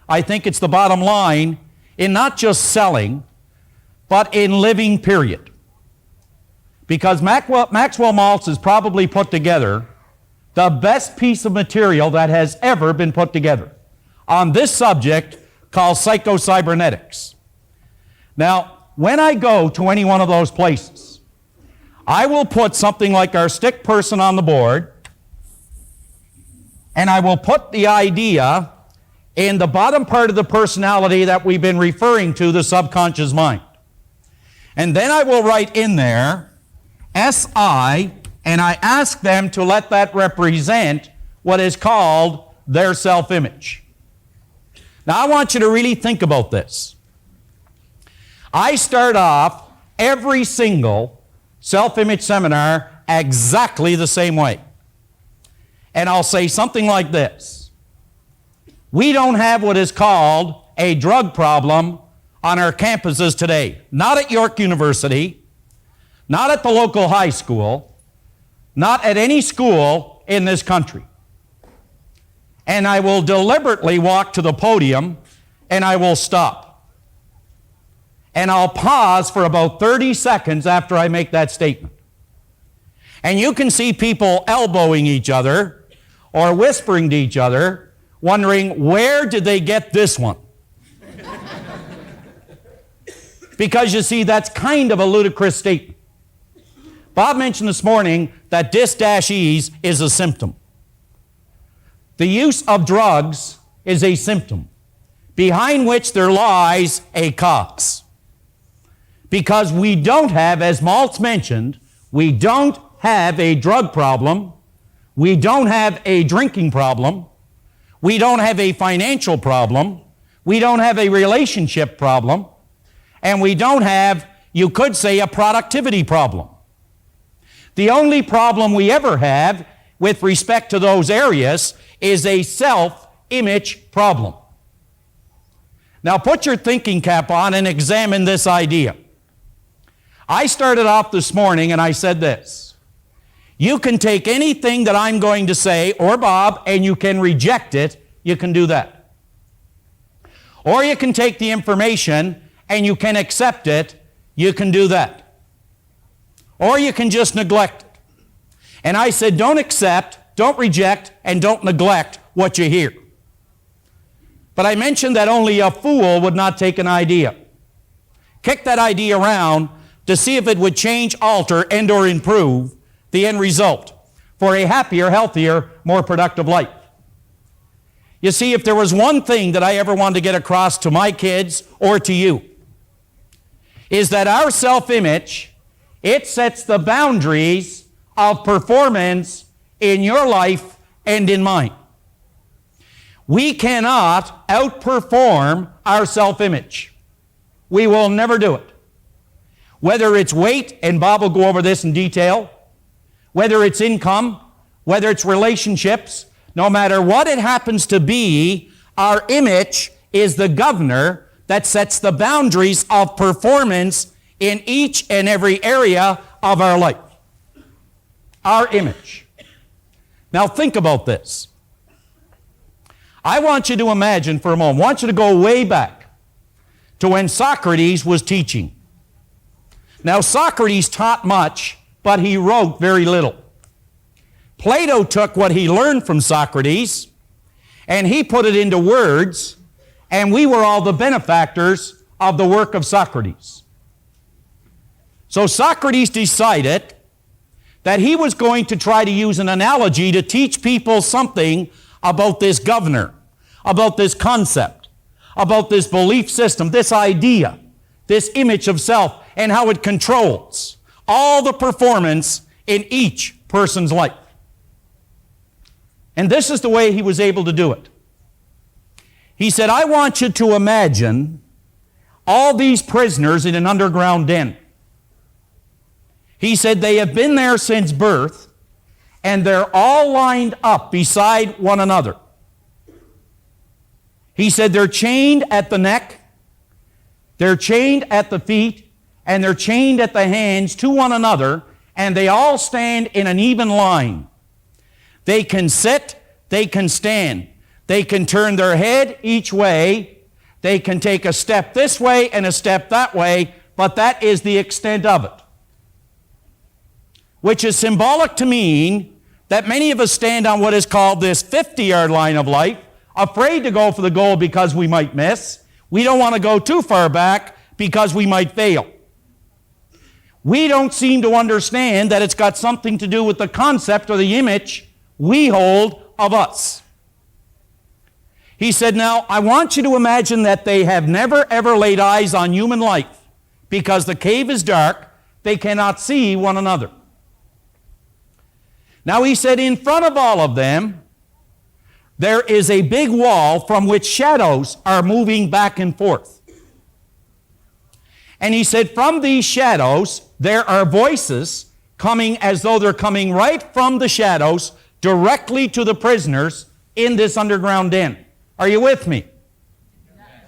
I think it's the bottom line in not just selling, but in living, period. Because Maxwell Maltz has probably put together the best piece of material that has ever been put together on this subject called psychocybernetics. Now, when I go to any one of those places, I will put something like our stick person on the board, and I will put the idea in the bottom part of the personality that we've been referring to, the subconscious mind. And then I will write in there, SI, and I ask them to let that represent what is called their self-image. Now, I want you to really think about this. I start off every single self-image seminar exactly the same way. And I'll say something like this. We don't have what is called a drug problem on our campuses today. Not at York University, not at the local high school, not at any school in this country. And I will deliberately walk to the podium and I will stop. And I'll pause for about 30 seconds after I make that statement. And you can see people elbowing each other or whispering to each other, wondering, where did they get this one? Because you see, that's kind of a ludicrous statement. Bob mentioned this morning that dis-ease is a symptom. The use of drugs is a symptom, behind which there lies a cause. Because we don't have, as Maltz mentioned, we don't have a drug problem, we don't have a drinking problem, we don't have a financial problem, we don't have a relationship problem, and we don't have, you could say, a productivity problem. The only problem we ever have with respect to those areas is a self-image problem. Now put your thinking cap on and examine this idea. I started off this morning and I said this. You can take anything that I'm going to say, or Bob, and you can reject it. You can do that. Or you can take the information and you can accept it. You can do that. Or you can just neglect it. And I said, don't accept, don't reject, and don't neglect what you hear. But I mentioned that only a fool would not take an idea. Kick that idea around to see if it would change, alter, and or improve the end result for a happier, healthier, more productive life. You see, if there was one thing that I ever wanted to get across to my kids or to you, is that our self-image, it sets the boundaries of performance in your life and in mine. We cannot outperform our self-image. We will never do it. Whether it's weight, and Bob will go over this in detail, whether it's income, whether it's relationships, no matter what it happens to be, our image is the governor that sets the boundaries of performance in each and every area of our life. Our image. Now think about this. I want you to imagine for a moment, I want you to go way back to when Socrates was teaching. Now Socrates taught much, but he wrote very little. Plato took what he learned from Socrates and he put it into words, and we were all the benefactors of the work of Socrates. So Socrates decided that he was going to try to use an analogy to teach people something about this governor, about this concept, about this belief system, this idea, this image of self, and how it controls all the performance in each person's life. And this is the way he was able to do it. He said, I want you to imagine all these prisoners in an underground den. He said they have been there since birth, and they're all lined up beside one another. He said they're chained at the neck, they're chained at the feet, and they're chained at the hands to one another, and they all stand in an even line. They can sit, they can stand. They can turn their head each way. They can take a step this way and a step that way, but that is the extent of it. Which is symbolic to mean that many of us stand on what is called this 50-yard line of life, afraid to go for the goal because we might miss. We don't want to go too far back because we might fail. We don't seem to understand that it's got something to do with the concept or the image we hold of us. He said, now, I want you to imagine that they have never ever laid eyes on human life because the cave is dark, they cannot see one another. Now, he said, in front of all of them, there is a big wall from which shadows are moving back and forth. And he said, from these shadows, there are voices coming as though they're coming right from the shadows directly to the prisoners in this underground den. Are you with me? Yes.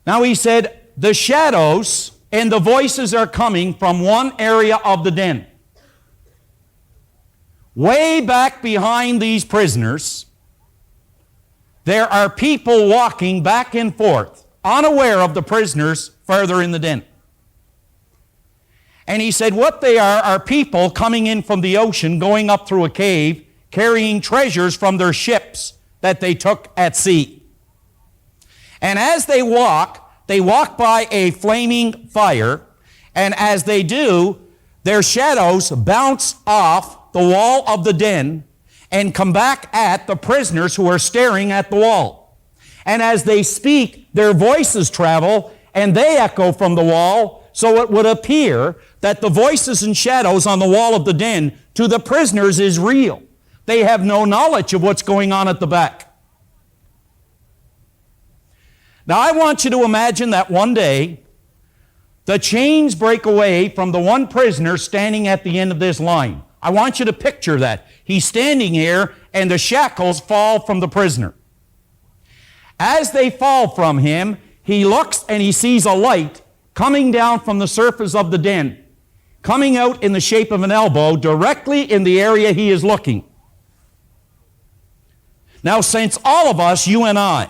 Now he said, the shadows and the voices are coming from one area of the den. Way back behind these prisoners, there are people walking back and forth, unaware of the prisoners further in the den. And he said what they are people coming in from the ocean, going up through a cave, carrying treasures from their ships that they took at sea. And as they walk by a flaming fire, and as they do, their shadows bounce off the wall of the den and come back at the prisoners who are staring at the wall. And as they speak, their voices travel and they echo from the wall, so it would appear that the voices and shadows on the wall of the den to the prisoners is real. They have no knowledge of what's going on at the back. Now I want you to imagine that one day the chains break away from the one prisoner standing at the end of this line. I want you to picture that. He's standing here and the shackles fall from the prisoner. As they fall from him, he looks and he sees a light coming down from the surface of the den, coming out in the shape of an elbow directly in the area he is looking. Now, since all of us, you and I,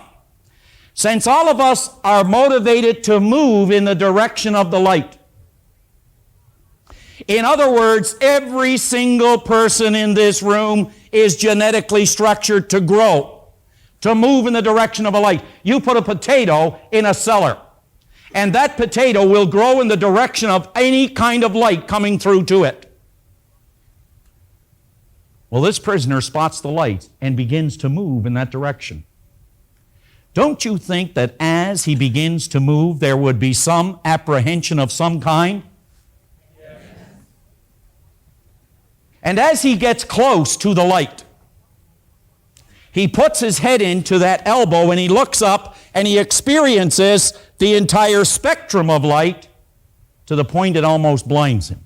since all of us are motivated to move in the direction of the light, in other words, every single person in this room is genetically structured to grow, to move in the direction of a light. You put a potato in a cellar, and that potato will grow in the direction of any kind of light coming through to it. Well, this prisoner spots the light and begins to move in that direction. Don't you think that as he begins to move, there would be some apprehension of some kind? Yes. And as he gets close to the light, he puts his head into that elbow and he looks up and he experiences the entire spectrum of light to the point it almost blinds him.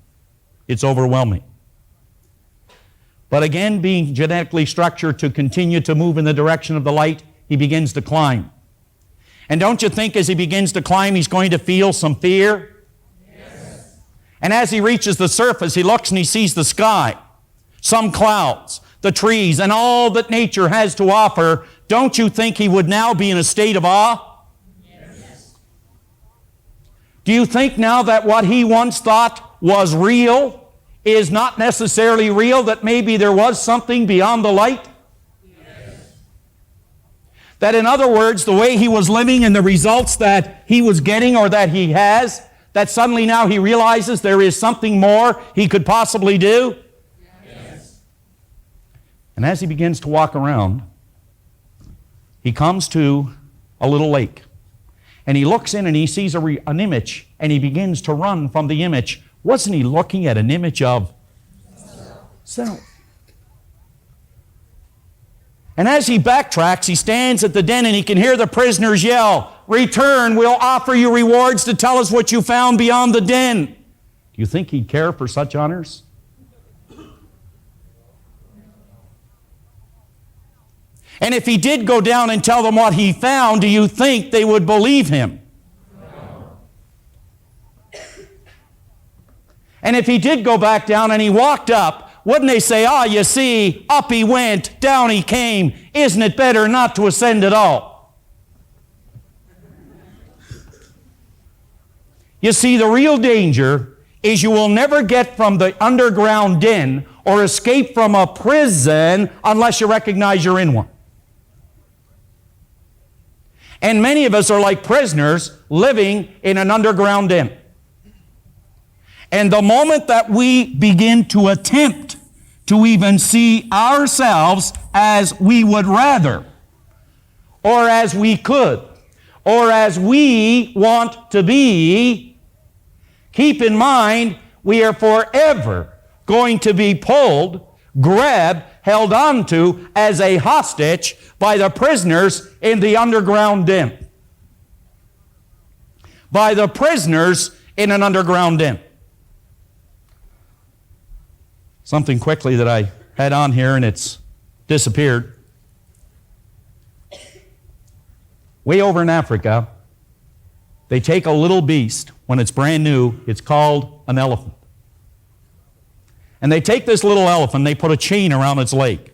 It's overwhelming. But again, being genetically structured to continue to move in the direction of the light, he begins to climb. And don't you think as he begins to climb, he's going to feel some fear? Yes. And as he reaches the surface, he looks and he sees the sky, some clouds, the trees, and all that nature has to offer. Don't you think he would now be in a state of awe? Yes. Do you think now that what he once thought was real is not necessarily real, that maybe there was something beyond the light? Yes. That in other words, the way he was living and the results that he was getting or that he has, that suddenly now he realizes there is something more he could possibly do? Yes. And as he begins to walk around, he comes to a little lake. And he looks in and he sees an image, and he begins to run from the image. Wasn't he looking at an image of self? And as he backtracks, he stands at the den and he can hear the prisoners yell, "Return, we'll offer you rewards to tell us what you found beyond the den." Do you think he'd care for such honors? And if he did go down and tell them what he found, do you think they would believe him? And if he did go back down and he walked up, wouldn't they say, you see, up he went, down he came. Isn't it better not to ascend at all? You see, the real danger is you will never get from the underground den or escape from a prison unless you recognize you're in one. And many of us are like prisoners living in an underground den. And the moment that we begin to attempt to even see ourselves as we would rather, or as we could, or as we want to be, keep in mind we are forever going to be pulled, grabbed, held onto as a hostage by the prisoners in the underground den. By the prisoners in an underground den. Something quickly that I had on here and it's disappeared. Way over in Africa, they take a little beast. When it's brand new, it's called an elephant. And they take this little elephant, they put a chain around its leg.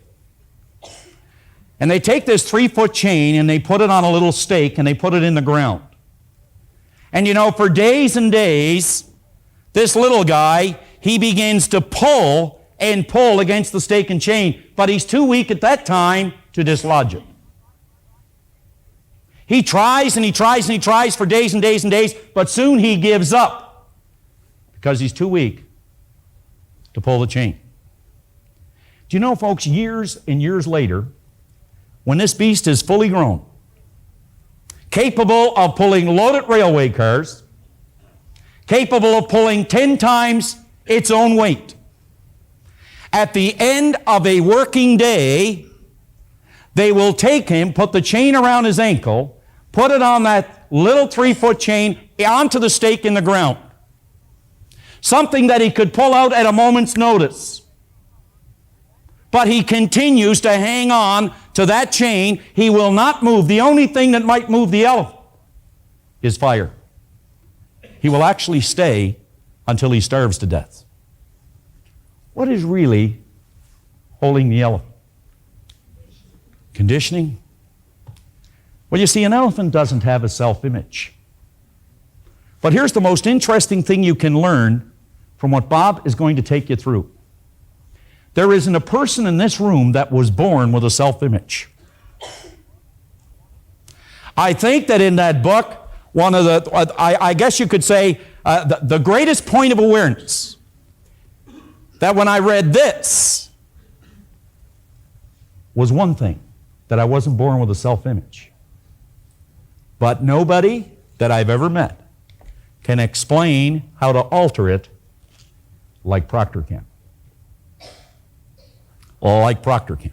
And they take this 3-foot chain and they put it on a little stake and they put it in the ground. And you know, for days and days, this little guy, he begins to pull and pull against the stake and chain, but he's too weak at that time to dislodge it. He tries and he tries and he tries for days and days and days, but soon he gives up because he's too weak to pull the chain. Do you know, folks, years and years later, when this beast is fully grown, capable of pulling loaded railway cars, capable of pulling 10 times its own weight, at the end of a working day, they will take him, put the chain around his ankle, put it on that little 3-foot chain onto the stake in the ground. Something that he could pull out at a moment's notice. But he continues to hang on to that chain. He will not move. The only thing that might move the elephant is fire. He will actually stay until he starves to death. What is really holding the elephant? Conditioning? Well, you see, an elephant doesn't have a self-image. But here's the most interesting thing you can learn from what Bob is going to take you through. There isn't a person in this room that was born with a self-image. I think that in that book, one of the, I guess you could say, the greatest point of awareness, that when I read this, was one thing, that I wasn't born with a self-image. But nobody that I've ever met can explain how to alter it like Proctor can. Well, like Proctor can.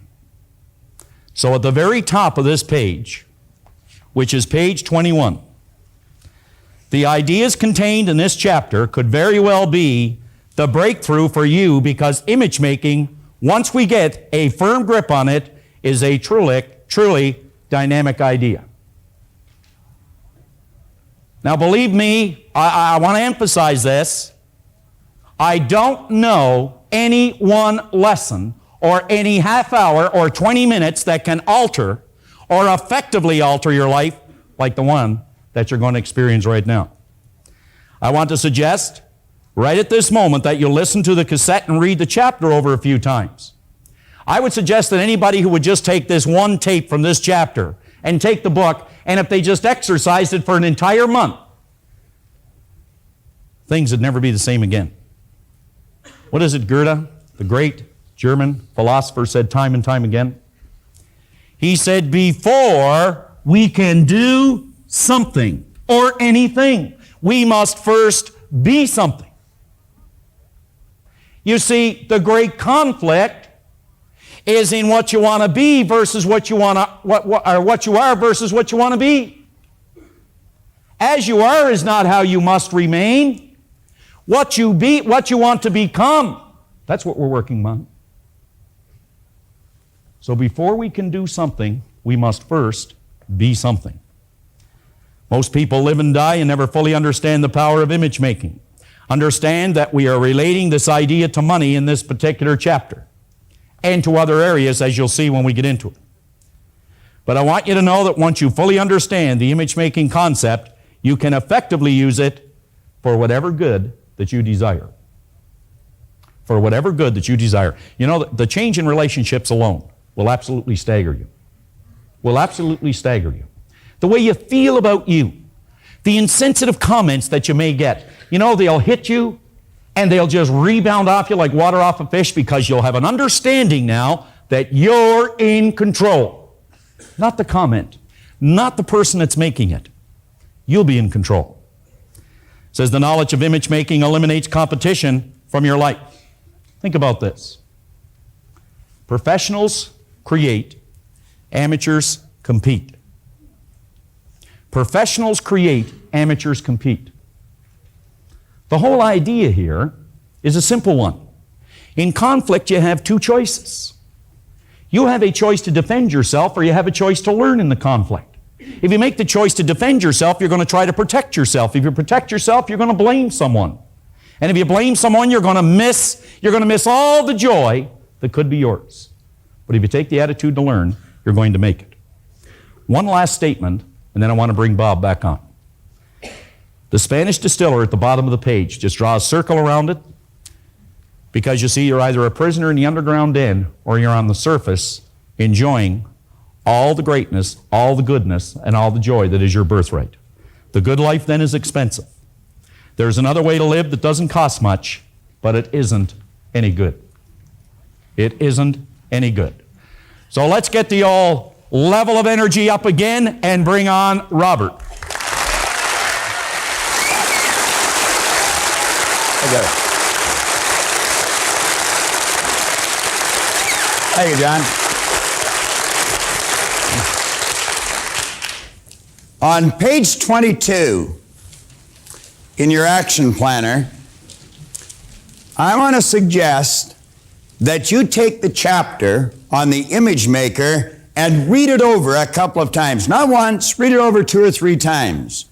So at the very top of this page, which is page 21, the ideas contained in this chapter could very well be the breakthrough for you, because image making, once we get a firm grip on it, is a truly dynamic idea. Now believe me, I want to emphasize this. I don't know any one lesson or any half hour or 20 minutes that can alter or effectively alter your life like the one that you're going to experience right now. I want to suggest right at this moment that you'll listen to the cassette and read the chapter over a few times. I would suggest that anybody who would just take this one tape from this chapter and take the book, and if they just exercised it for an entire month, things would never be the same again. What is it Goethe, the great German philosopher, said time and time again? He said, before we can do something or anything, we must first be something. You see, the great conflict is in what you want to be versus what you want to, what you are versus what you want to be. As you are is not how you must remain. What you be, what you want to become, that's what we're working on. So before we can do something, we must first be something. Most people live and die and never fully understand the power of image making. Understand that we are relating this idea to money in this particular chapter and to other areas, as you'll see when we get into it. But I want you to know that once you fully understand the image-making concept, you can effectively use it for whatever good that you desire. For whatever good that you desire. You know, the change in relationships alone will absolutely stagger you. Will absolutely stagger you. The way you feel about you, the insensitive comments that you may get, you know, they'll hit you and they'll just rebound off you like water off a fish, because you'll have an understanding now that you're in control. Not the comment, not the person that's making it. You'll be in control. It says the knowledge of image making eliminates competition from your life. Think about this. Professionals create, amateurs compete. Professionals create, amateurs compete. The whole idea here is a simple one. In conflict, you have two choices. You have a choice to defend yourself, or you have a choice to learn in the conflict. If you make the choice to defend yourself, you're going to try to protect yourself. If you protect yourself, you're going to blame someone. And if you blame someone, you're going to miss all the joy that could be yours. But if you take the attitude to learn, you're going to make it. One last statement, and then I want to bring Bob back on. The Spanish distiller at the bottom of the page, just draw a circle around it, because you see, you're either a prisoner in the underground den or you're on the surface enjoying all the greatness, all the goodness, and all the joy that is your birthright. The good life then is expensive. There's another way to live that doesn't cost much, but it isn't any good. It isn't any good. So let's get the all level of energy up again and bring on Robert. Okay. Thank you, John. On page 22 in your action planner, I want to suggest that you take the chapter on the image maker and read it over a couple of times. Not once, read it over 2 or 3 times.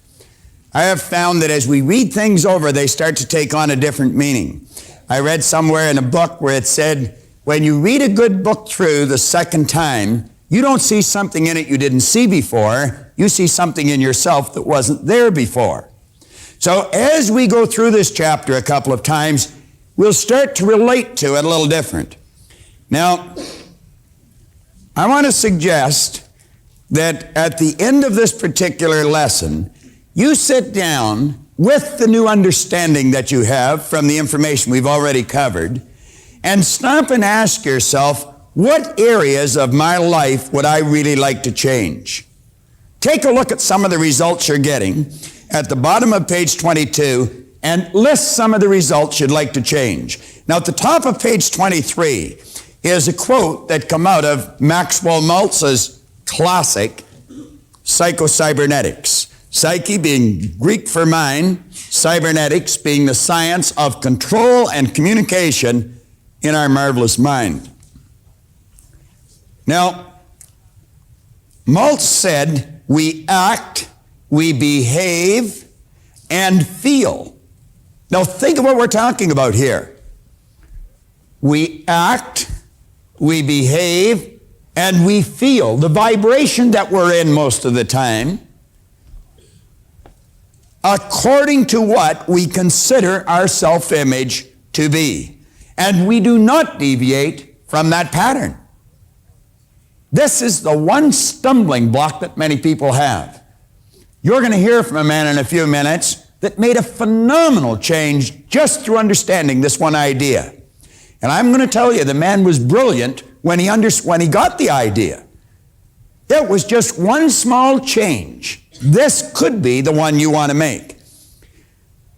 I have found that as we read things over, they start to take on a different meaning. I read somewhere in a book where it said, when you read a good book through the second time, you don't see something in it you didn't see before. You see something in yourself that wasn't there before. So as we go through this chapter a couple of times, we'll start to relate to it a little different. Now, I want to suggest that at the end of this particular lesson, you sit down with the new understanding that you have from the information we've already covered, and stop and ask yourself, what areas of my life would I really like to change? Take a look at some of the results you're getting at the bottom of page 22 and list some of the results you'd like to change. Now, at the top of page 23 is a quote that come out of Maxwell Maltz's classic Psycho-Cybernetics. Psyche being Greek for mind, cybernetics being the science of control and communication in our marvelous mind. Now, Maltz said, we act, we behave, and feel. Now think of what we're talking about here. We act, we behave, and we feel. The vibration that we're in most of the time, according to what we consider our self-image to be. And we do not deviate from that pattern. This is the one stumbling block that many people have. You're going to hear from a man in a few minutes that made a phenomenal change just through understanding this one idea. And I'm going to tell you, the man was brilliant when he got the idea. It was just one small change. This could be the one you want to make.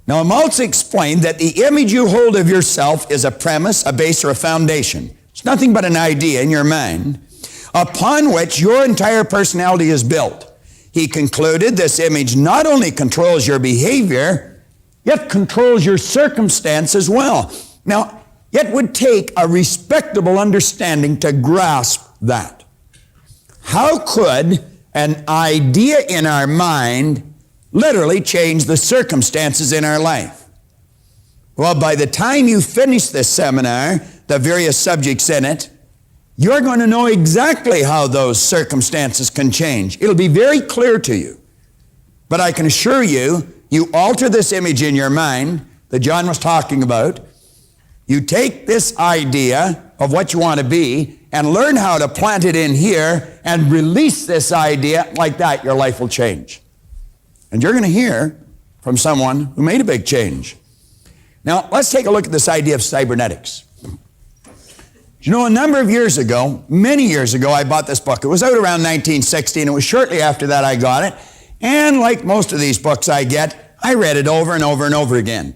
Now, Maltz explained that the image you hold of yourself is a premise, a base, or a foundation. It's nothing but an idea in your mind upon which your entire personality is built. He concluded this image not only controls your behavior, yet controls your circumstance as well. Now, it would take a respectable understanding to grasp that. How could an idea in our mind literally change the circumstances in our life? Well, by the time you finish this seminar, the various subjects in it, you're going to know exactly how those circumstances can change. It'll be very clear to you. But I can assure you, you alter this image in your mind that John was talking about. You take this idea of what you want to be and learn how to plant it in here and release this idea. Like that, your life will change. And you're going to hear from someone who made a big change. Now, let's take a look at this idea of cybernetics. You know, a number of years ago, many years ago, I bought this book. It was out around 1960, and it was shortly after that I got it. And like most of these books I get, I read it over and over and over again.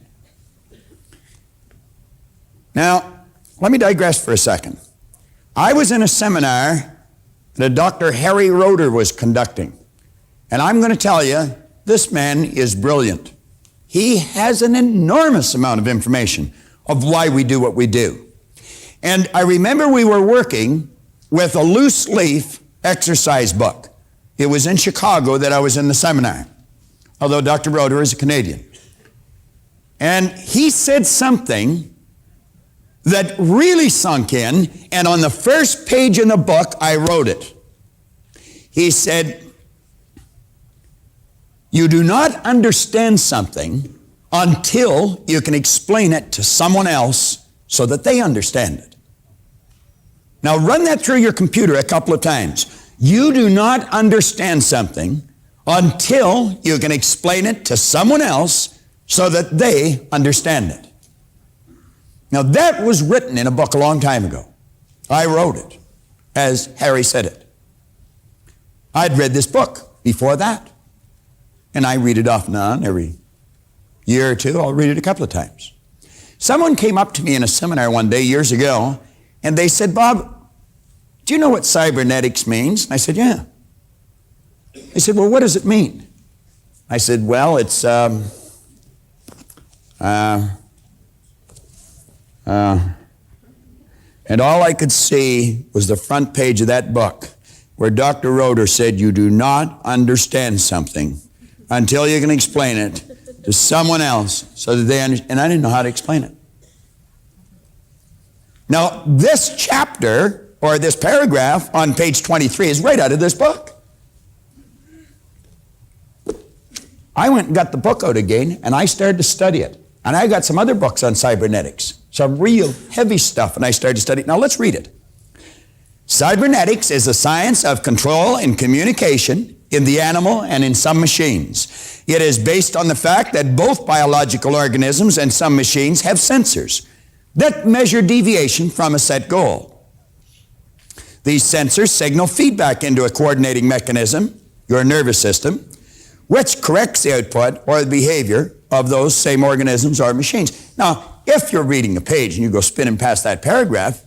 Now, let me digress for a second. I was in a seminar that Dr. Harry Roeder was conducting. And I'm going to tell you, this man is brilliant. He has an enormous amount of information of why we do what we do. And I remember we were working with a loose leaf exercise book. It was in Chicago that I was in the seminar, although Dr. Roeder is a Canadian. And he said something that really sunk in, and on the first page in the book, I wrote it. He said, you do not understand something until you can explain it to someone else so that they understand it. Now run that through your computer a couple of times. You do not understand something until you can explain it to someone else so that they understand it. Now that was written in a book a long time ago. I wrote it as Harry said it. I'd read this book before that. And I read it off and on every year or two. I'll read it a couple of times. Someone came up to me in a seminar one day years ago, and they said, Bob, do you know what cybernetics means? And I said, yeah. They said, well, what does it mean? I said, well, it's, and all I could see was the front page of that book where Dr. Roeder said, you do not understand something until you can explain it to someone else so that they understand. And I didn't know how to explain it. Now, this chapter, or this paragraph on page 23 is right out of this book. I went and got the book out again, and I started to study it. And I got some other books on cybernetics, some real heavy stuff, and I started to study it. Now, let's read it. Cybernetics is a science of control and communication in the animal and in some machines. It is based on the fact that both biological organisms and some machines have sensors that measure deviation from a set goal. These sensors signal feedback into a coordinating mechanism, your nervous system, which corrects the output or the behavior of those same organisms or machines. Now, if you're reading a page and you go spinning past that paragraph,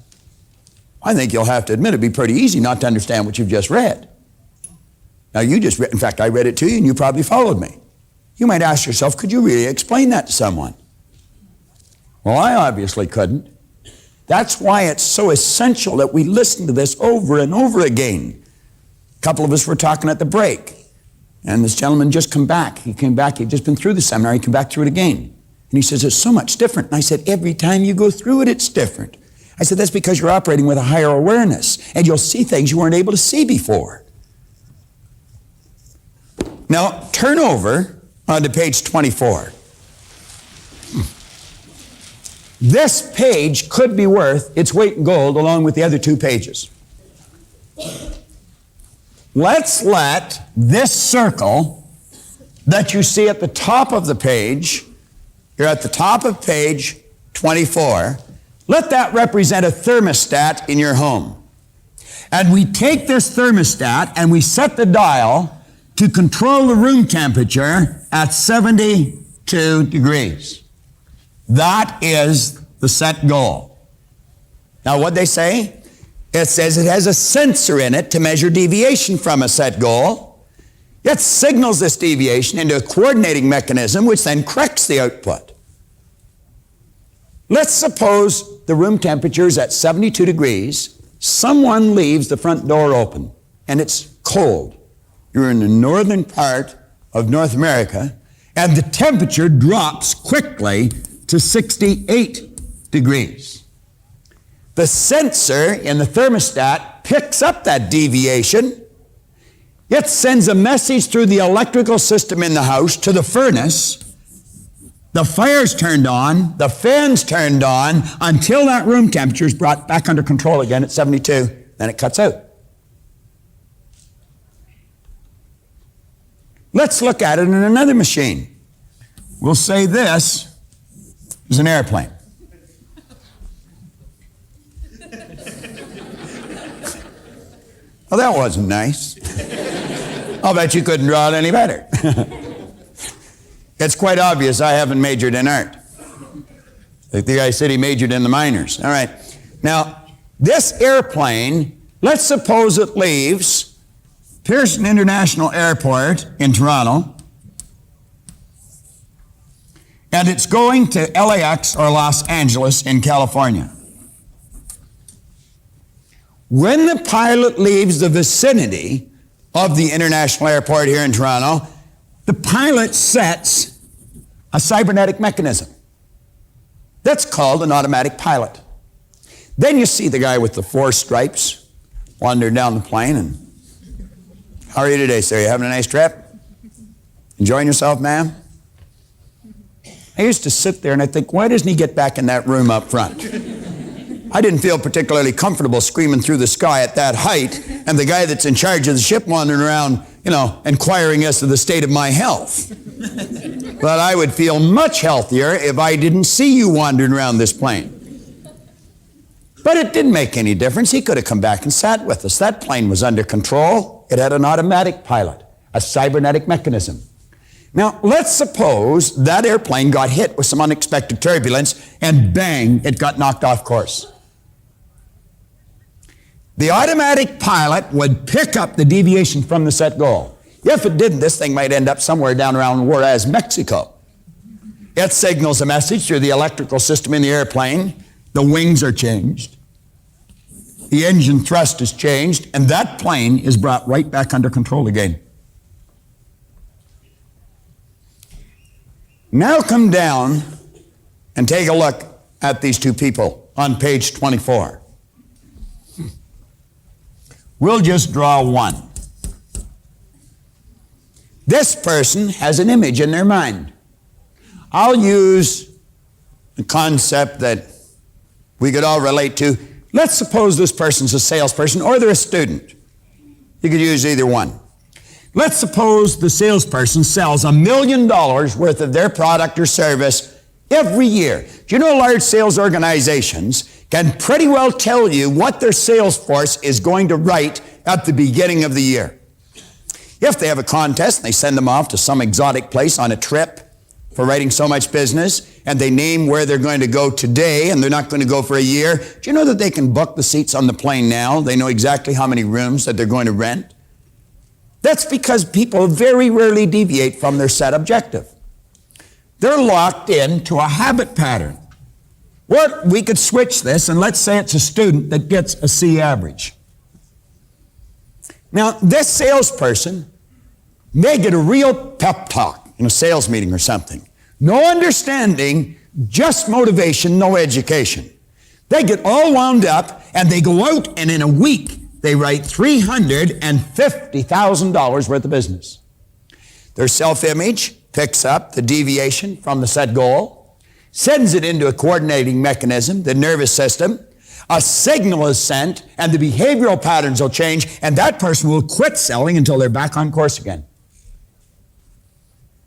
I think you'll have to admit it'd be pretty easy not to understand what you've just read. Now, you just read, in fact, I read it to you and you probably followed me. You might ask yourself, could you really explain that to someone? Well, I obviously couldn't. That's why it's so essential that we listen to this over and over again. A couple of us were talking at the break, and this gentleman just come back. He came back, he'd just been through the seminar, he came back through it again. And he says, it's so much different. And I said, every time you go through it, it's different. I said, that's because you're operating with a higher awareness, and you'll see things you weren't able to see before. Now, turn over onto page 24. This page could be worth its weight in gold along with the other two pages. Let's let this circle that you see at the top of the page, you're at the top of page 24, let that represent a thermostat in your home. And we take this thermostat and we set the dial to control the room temperature at 72 degrees. That is the set goal. Now, what they say? It says it has a sensor in it to measure deviation from a set goal. It signals this deviation into a coordinating mechanism which then corrects the output. Let's suppose the room temperature is at 72 degrees. Someone leaves the front door open and it's cold. You're in the northern part of North America and the temperature drops quickly to 68 degrees. The sensor in the thermostat picks up that deviation. It sends a message through the electrical system in the house to the furnace. The fire's turned on, the fan's turned on, until that room temperature is brought back under control again at 72. Then it cuts out. Let's look at it in another machine. We'll say this is an airplane. Well, that wasn't nice. I'll bet you couldn't draw it any better. It's quite obvious I haven't majored in art. Like the guy said he majored in the minors. All right. Now, this airplane, let's suppose it leaves Pearson International Airport in Toronto, and it's going to LAX or Los Angeles in California. When the pilot leaves the vicinity of the international airport here in Toronto, the pilot sets a cybernetic mechanism. That's called an automatic pilot. Then you see the guy with the 4 stripes wandering down the plane and, how are you today, sir? You having a nice trip? Enjoying yourself, ma'am? I used to sit there and I think, why doesn't he get back in that room up front? I didn't feel particularly comfortable screaming through the sky at that height, and the guy that's in charge of the ship wandering around, inquiring as to the state of my health. But I would feel much healthier if I didn't see you wandering around this plane. But it didn't make any difference. He could have come back and sat with us. That plane was under control. It had an automatic pilot, a cybernetic mechanism. Now, let's suppose that airplane got hit with some unexpected turbulence, and bang, it got knocked off course. The automatic pilot would pick up the deviation from the set goal. If it didn't, this thing might end up somewhere down around Juarez, Mexico. It signals a message through the electrical system in the airplane. The wings are changed. The engine thrust is changed, and that plane is brought right back under control again. Now come down and take a look at these two people on page 24. We'll just draw one. This person has an image in their mind. I'll use a concept that we could all relate to. Let's suppose this person's a salesperson or they're a student. You could use either one. Let's suppose the salesperson sells $1 million worth of their product or service every year. Do you know large sales organizations can pretty well tell you what their sales force is going to write at the beginning of the year? If they have a contest and they send them off to some exotic place on a trip for writing so much business, and they name where they're going to go today and they're not going to go for a year, do you know that they can book the seats on the plane now? They know exactly how many rooms that they're going to rent. That's because people very rarely deviate from their set objective. They're locked into a habit pattern. Or we could switch this, and let's say it's a student that gets a C average. Now, this salesperson may get a real pep talk in a sales meeting or something. No understanding, just motivation, no education. They get all wound up, and they go out, and in a week, they write $350,000 worth of business. Their self-image picks up the deviation from the set goal, sends it into a coordinating mechanism, the nervous system. A signal is sent, and the behavioral patterns will change, and that person will quit selling until they're back on course again.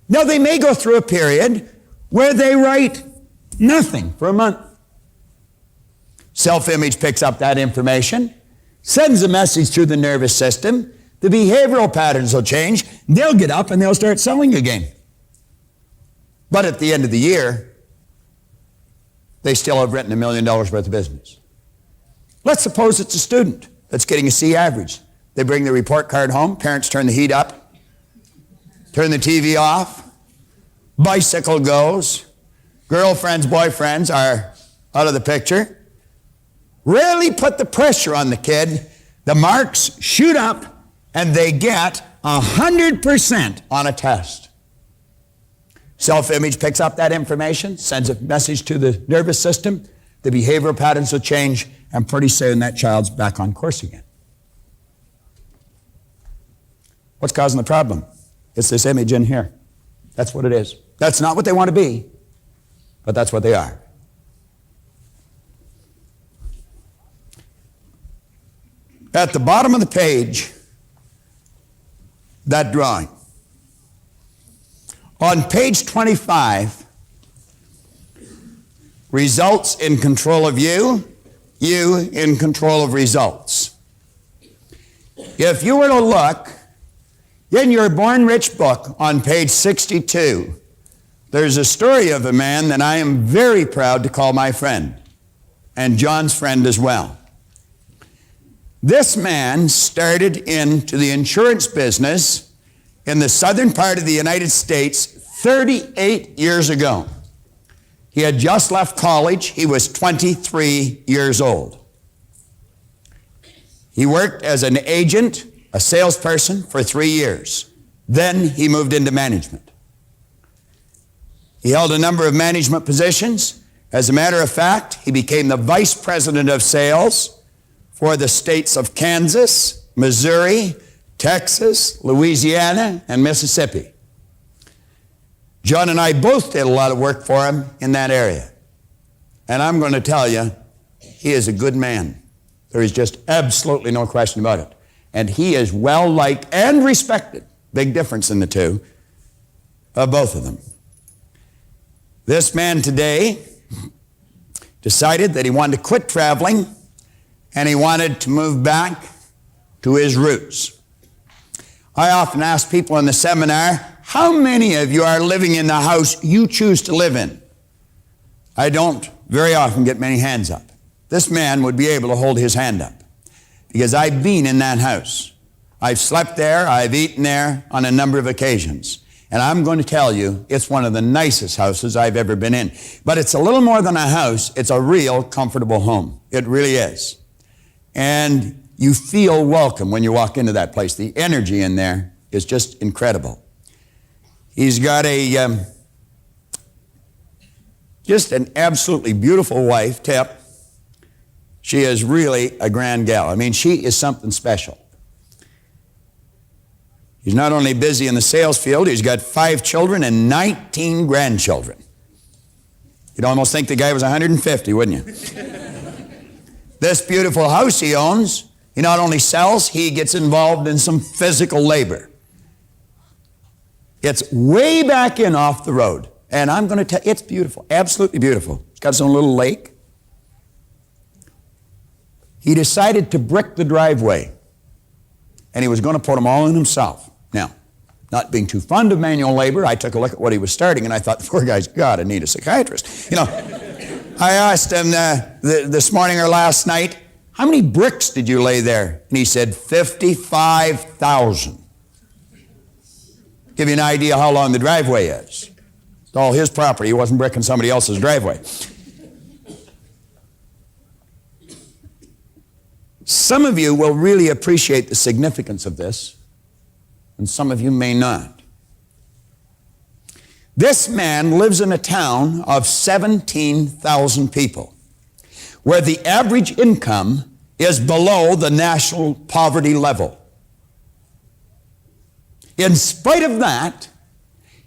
Now, they may go through a period where they write nothing for a month. Self-image picks up that information, sends a message through the nervous system. The behavioral patterns will change. They'll get up and they'll start selling again. But at the end of the year, they still have written $1 million worth of business. Let's suppose it's a student that's getting a C average. They bring the report card home. Parents turn the heat up, turn the TV off, bicycle goes, girlfriends, boyfriends are out of the picture. Rarely put the pressure on the kid. The marks shoot up and they get 100% on a test. Self-image picks up that information, sends a message to the nervous system, the behavioral patterns will change, and pretty soon that child's back on course again. What's causing the problem? It's this image in here. That's what it is. That's not what they want to be, but that's what they are. At the bottom of the page, that drawing. On page 25, results in control of you, you in control of results. If you were to look in your Born Rich book on page 62, there's a story of a man that I am very proud to call my friend, and John's friend as well. This man started into the insurance business in the southern part of the United States 38 years ago. He had just left college. He was 23 years old. He worked as an agent, a salesperson, for 3 years. Then he moved into management. He held a number of management positions. As a matter of fact, he became the vice president of sales for the states of Kansas, Missouri, Texas, Louisiana, and Mississippi. John and I both did a lot of work for him in that area. And I'm going to tell you, he is a good man. There is just absolutely no question about it. And he is well-liked and respected. Big difference in the two, of both of them. This man today decided that he wanted to quit traveling and he wanted to move back to his roots. I often ask people in the seminar, how many of you are living in the house you choose to live in? I don't very often get many hands up. This man would be able to hold his hand up because I've been in that house. I've slept there, I've eaten there on a number of occasions. And I'm going to tell you, it's one of the nicest houses I've ever been in. But it's a little more than a house, it's a real comfortable home. It really is. And you feel welcome when you walk into that place. The energy in there is just incredible. He's got just an absolutely beautiful wife, Tip. She is really a grand gal. I mean, she is something special. He's not only busy in the sales field, he's got 5 children and 19 grandchildren. You'd almost think the guy was 150, wouldn't you? This beautiful house he owns, he not only sells, he gets involved in some physical labor. It's way back in off the road. And I'm going to tell you, it's beautiful, absolutely beautiful. It's got its own little lake. He decided to brick the driveway. And he was going to put them all in himself. Now, not being too fond of manual labor, I took a look at what he was starting, and I thought, the poor guy's got to need a psychiatrist. You know, I asked him this morning or last night, how many bricks did you lay there? And he said, 55,000. Give you an idea how long the driveway is. It's all his property. He wasn't bricking somebody else's driveway. Some of you will really appreciate the significance of this, and some of you may not. This man lives in a town of 17,000 people, where the average income is below the national poverty level. In spite of that,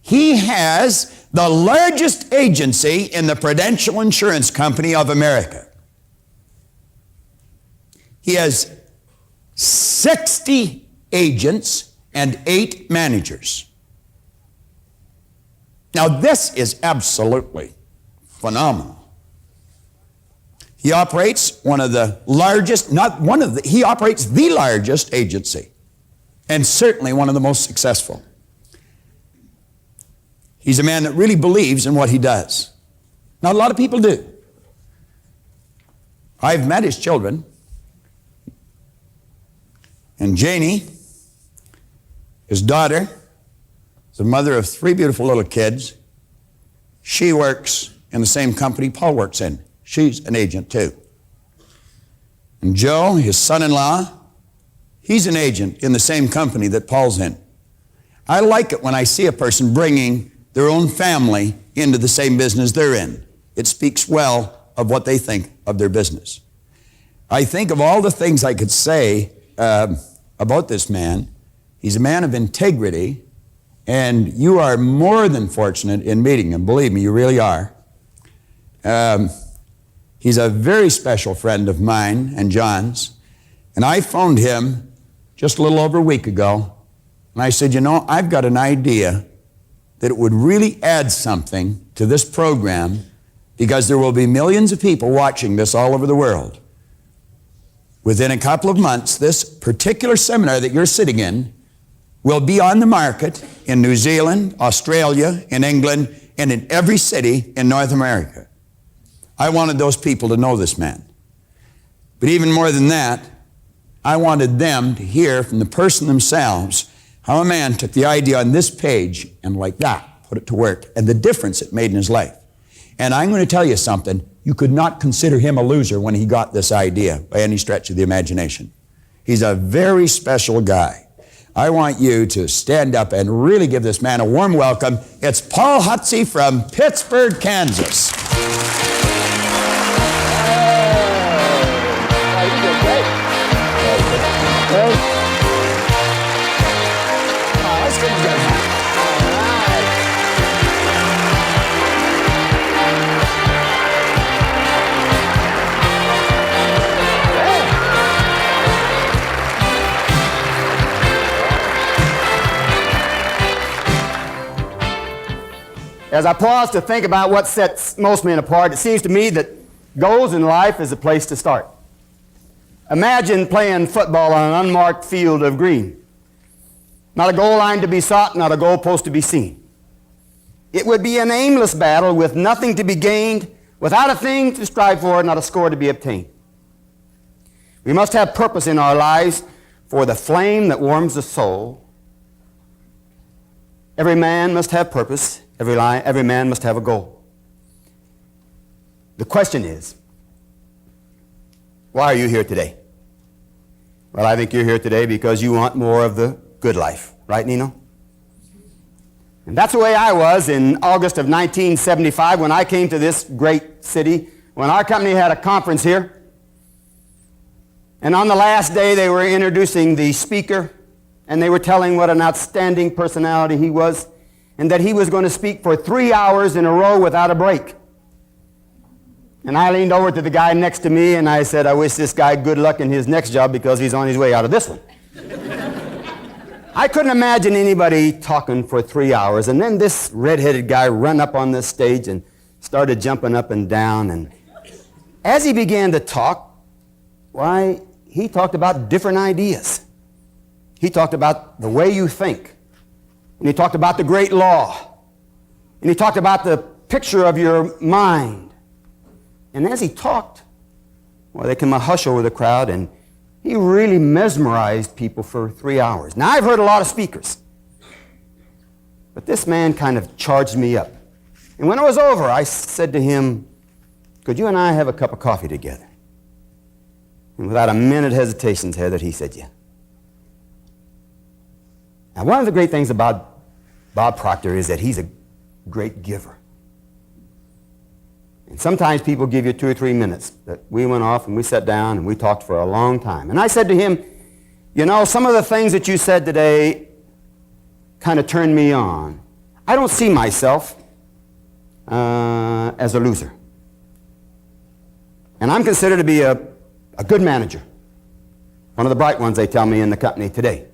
he has the largest agency in the Prudential Insurance Company of America. He has 60 agents and 8 managers. Now, this is absolutely phenomenal. He operates one of the largest, he operates the largest agency, and certainly one of the most successful. He's a man that really believes in what he does. Not a lot of people do. I've met his children. And Janie, his daughter, is the mother of 3 beautiful little kids. She works in the same company Paul works in. She's an agent too. And Joe, his son-in-law, he's an agent in the same company that Paul's in. I like it when I see a person bringing their own family into the same business they're in. It speaks well of what they think of their business. I think of all the things I could say about this man. He's a man of integrity, and you are more than fortunate in meeting him. Believe me, you really are. He's a very special friend of mine and John's, and I phoned him just a little over a week ago, and I said, you know, I've got an idea that it would really add something to this program, because there will be millions of people watching this all over the world. Within a couple of months, this particular seminar that you're sitting in will be on the market in New Zealand, Australia, in England, and in every city in North America. I wanted those people to know this man. But even more than that, I wanted them to hear from the person themselves how a man took the idea on this page and like that, put it to work, and the difference it made in his life. And I'm going to tell you something, you could not consider him a loser when he got this idea by any stretch of the imagination. He's a very special guy. I want you to stand up and really give this man a warm welcome. It's Paul Hutsey from Pittsburgh, Kansas. As I pause to think about what sets most men apart, it seems to me that goals in life is a place to start. Imagine playing football on an unmarked field of green. Not a goal line to be sought, not a goal post to be seen. It would be an aimless battle with nothing to be gained, without a thing to strive for, not a score to be obtained. We must have purpose in our lives for the flame that warms the soul. Every man must have purpose. Every man must have a goal. The question is, why are you here today? Well, I think you're here today because you want more of the good life. Right, Nino? And that's the way I was in August of 1975 when I came to this great city, when our company had a conference here. And on the last day, they were introducing the speaker, and they were telling what an outstanding personality he was, and that he was going to speak for 3 hours in a row without a break. And I leaned over to the guy next to me and I said, I wish this guy good luck in his next job because he's on his way out of this one. I couldn't imagine anybody talking for 3 hours. And then this red-headed guy ran up on this stage and started jumping up and down. And as he began to talk, why, he talked about different ideas. He talked about the way you think. And he talked about the great law. And he talked about the picture of your mind. And as he talked, well, there came a hush over the crowd, and he really mesmerized people for 3 hours. Now, I've heard a lot of speakers, but this man kind of charged me up. And when it was over, I said to him, could you and I have a cup of coffee together? And without a minute hesitation, Heather, he said, yeah. Now, one of the great things about Bob Proctor is that he's a great giver. And sometimes people give you 2 or 3 minutes. But we went off and we sat down and we talked for a long time. And I said to him, you know, some of the things that you said today kind of turned me on. I don't see myself as a loser. And I'm considered to be a good manager. One of the bright ones, they tell me, in the company today.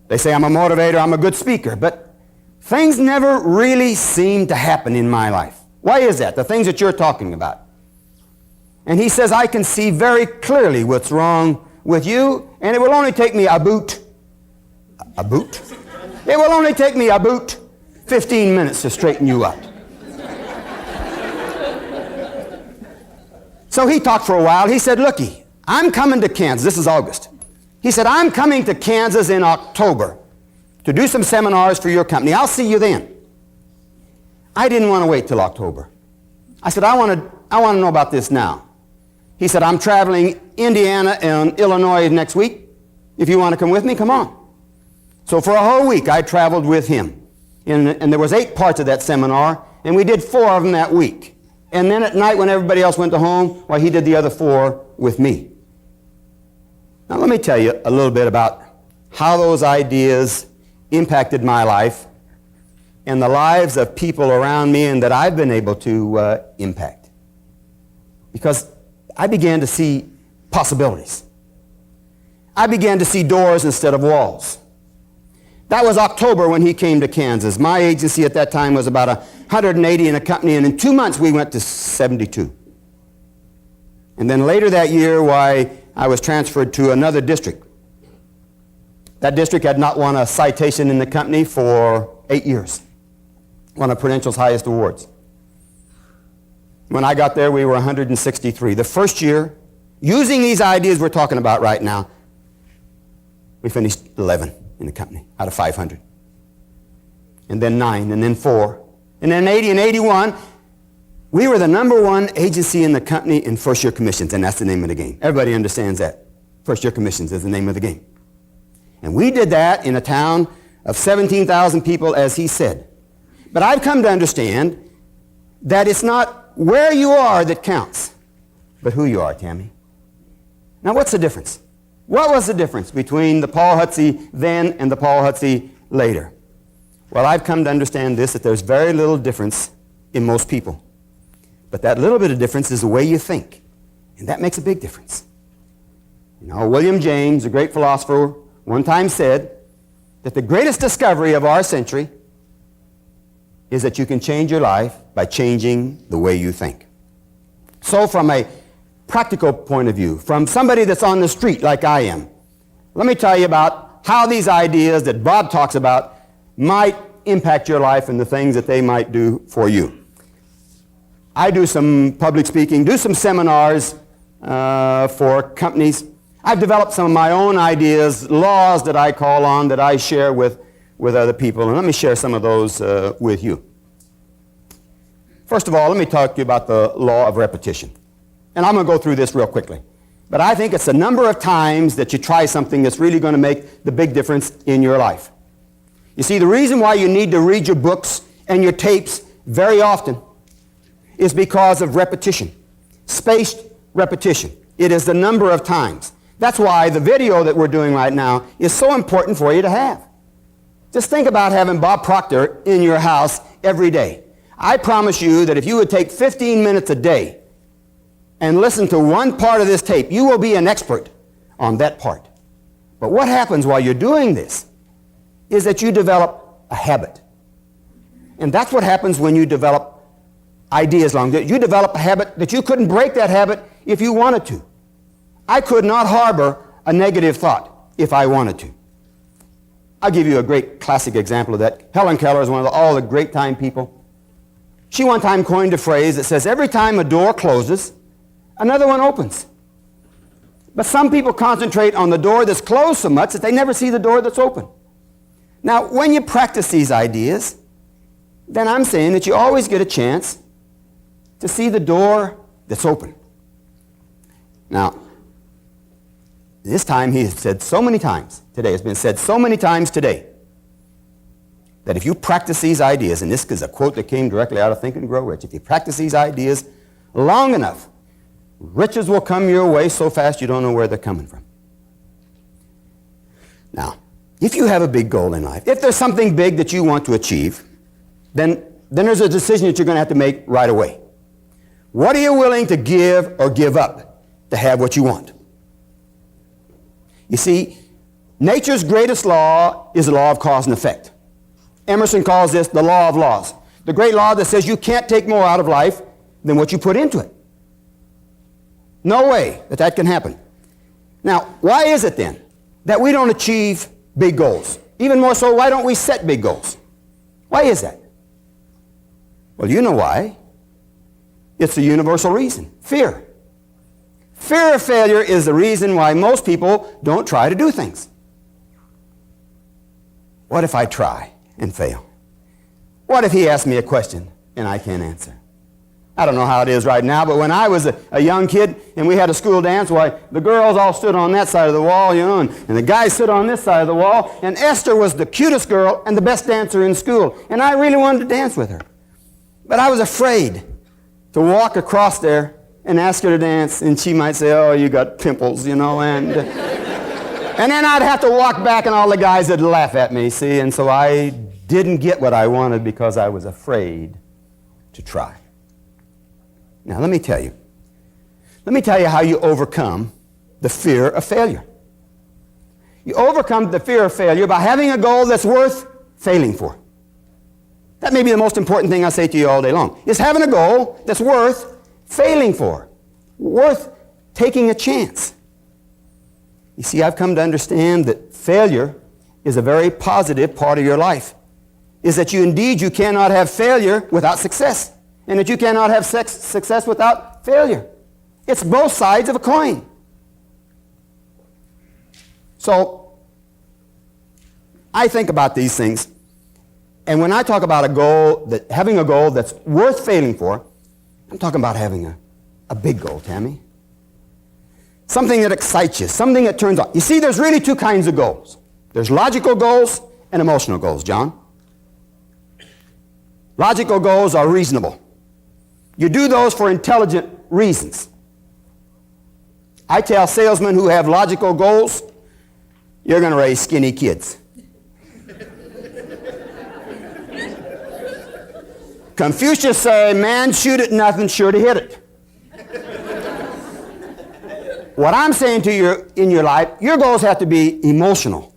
They say I'm a motivator, I'm a good speaker, but things never really seem to happen in my life. Why is that? The things that you're talking about. And he says, I can see very clearly what's wrong with you, and it will only take me about It will only take me about 15 minutes to straighten you up. So he talked for a while. He said, looky, I'm coming to Kansas. This is August. He said, I'm coming to Kansas in October to do some seminars for your company. I'll see you then. I didn't want to wait till October. I said, I want to know about this now. He said, I'm traveling Indiana and Illinois next week. If you want to come with me, come on. So for a whole week, I traveled with him. And there was 8 parts of that seminar, and we did 4 of them that week. And then at night when everybody else went to home, well, he did the other 4 with me. Now let me tell you a little bit about how those ideas impacted my life and the lives of people around me and that I've been able to impact. Because I began to see possibilities. I began to see doors instead of walls. That was October when he came to Kansas. My agency at that time was about 180 in a company, and in 2 months we went to 72. And then later that year, I was transferred to another district. That district had not won a citation in the company for 8 years. One of Prudential's highest awards. When I got there, we were 163. The first year, using these ideas we're talking about right now, we finished 11 in the company out of 500. And then 9, and then 4. And then 80 and 81, we were the #1 agency in the company in first-year commissions, and that's the name of the game. Everybody understands that. First-year commissions is the name of the game. And we did that in a town of 17,000 people, as he said. But I've come to understand that it's not where you are that counts, but who you are, Tammy. Now, what's the difference? What was the difference between the Paul Hutsey then and the Paul Hutsey later? Well, I've come to understand this, that there's very little difference in most people. But that little bit of difference is the way you think. And that makes a big difference. You know, William James, a great philosopher, one time said that the greatest discovery of our century is that you can change your life by changing the way you think. So from a practical point of view, from somebody that's on the street like I am, let me tell you about how these ideas that Bob talks about might impact your life and the things that they might do for you. I do some public speaking, do some seminars for companies. I've developed some of my own ideas, laws that I call on, that I share with other people. And let me share some of those with you. First of all, let me talk to you about the law of repetition. And I'm going to go through this real quickly. But I think it's the number of times that you try something that's really going to make the big difference in your life. You see, the reason why you need to read your books and your tapes very often is because of repetition. Spaced repetition. It is the number of times. That's why the video that we're doing right now is so important for you to have. Just think about having Bob Proctor in your house every day. I promise you that if you would take 15 minutes a day and listen to one part of this tape, you will be an expert on that part. But what happens while you're doing this is that you develop a habit. And that's what happens when you develop ideas long. You develop a habit that you couldn't break that habit if you wanted to. I could not harbor a negative thought if I wanted to. I'll give you a great classic example of that. Helen Keller is one of all the great time people. She one time coined a phrase that says, every time a door closes, another one opens. But some people concentrate on the door that's closed so much that they never see the door that's open. Now, when you practice these ideas, then I'm saying that you always get a chance to see the door that's open. Now, this time he has said so many times today, it's been said so many times today, that if you practice these ideas, and this is a quote that came directly out of Think and Grow Rich, if you practice these ideas long enough, riches will come your way so fast you don't know where they're coming from. Now, if you have a big goal in life, if there's something big that you want to achieve, then there's a decision that you're going to have to make right away. What are you willing to give or give up to have what you want? You see, nature's greatest law is the law of cause and effect. Emerson calls this the law of laws. The great law that says you can't take more out of life than what you put into it. No way that can happen. Now, why is it then that we don't achieve big goals? Even more so, why don't we set big goals? Why is that? Well, you know why. It's a universal reason. Fear. Fear of failure is the reason why most people don't try to do things. What if I try and fail? What if he asks me a question and I can't answer? I don't know how it is right now, but when I was a young kid and we had a school dance, why, the girls all stood on that side of the wall, and the guys stood on this side of the wall, and Esther was the cutest girl and the best dancer in school, and I really wanted to dance with her. But I was afraid to walk across there and ask her to dance, and she might say, oh, you got pimples, and and then I'd have to walk back and all the guys would laugh at me, see, and so I didn't get what I wanted because I was afraid to try. Now, let me tell you how you overcome the fear of failure. You overcome the fear of failure by having a goal that's worth failing for. That may be the most important thing I say to you all day long, is having a goal that's worth failing for, worth taking a chance. You see, I've come to understand that failure is a very positive part of your life, is that you cannot have failure without success, and that you cannot have success without failure. It's both sides of a coin. So, I think about these things, and when I talk about having a goal that's worth failing for, I'm talking about having a big goal, Tammy. Something that excites you, something that turns on. You see, there's really two kinds of goals. There's logical goals and emotional goals, John. Logical goals are reasonable. You do those for intelligent reasons. I tell salesmen who have logical goals, you're going to raise skinny kids. Confucius said, man shoot at nothing, sure to hit it. What I'm saying to you in your life, your goals have to be emotional.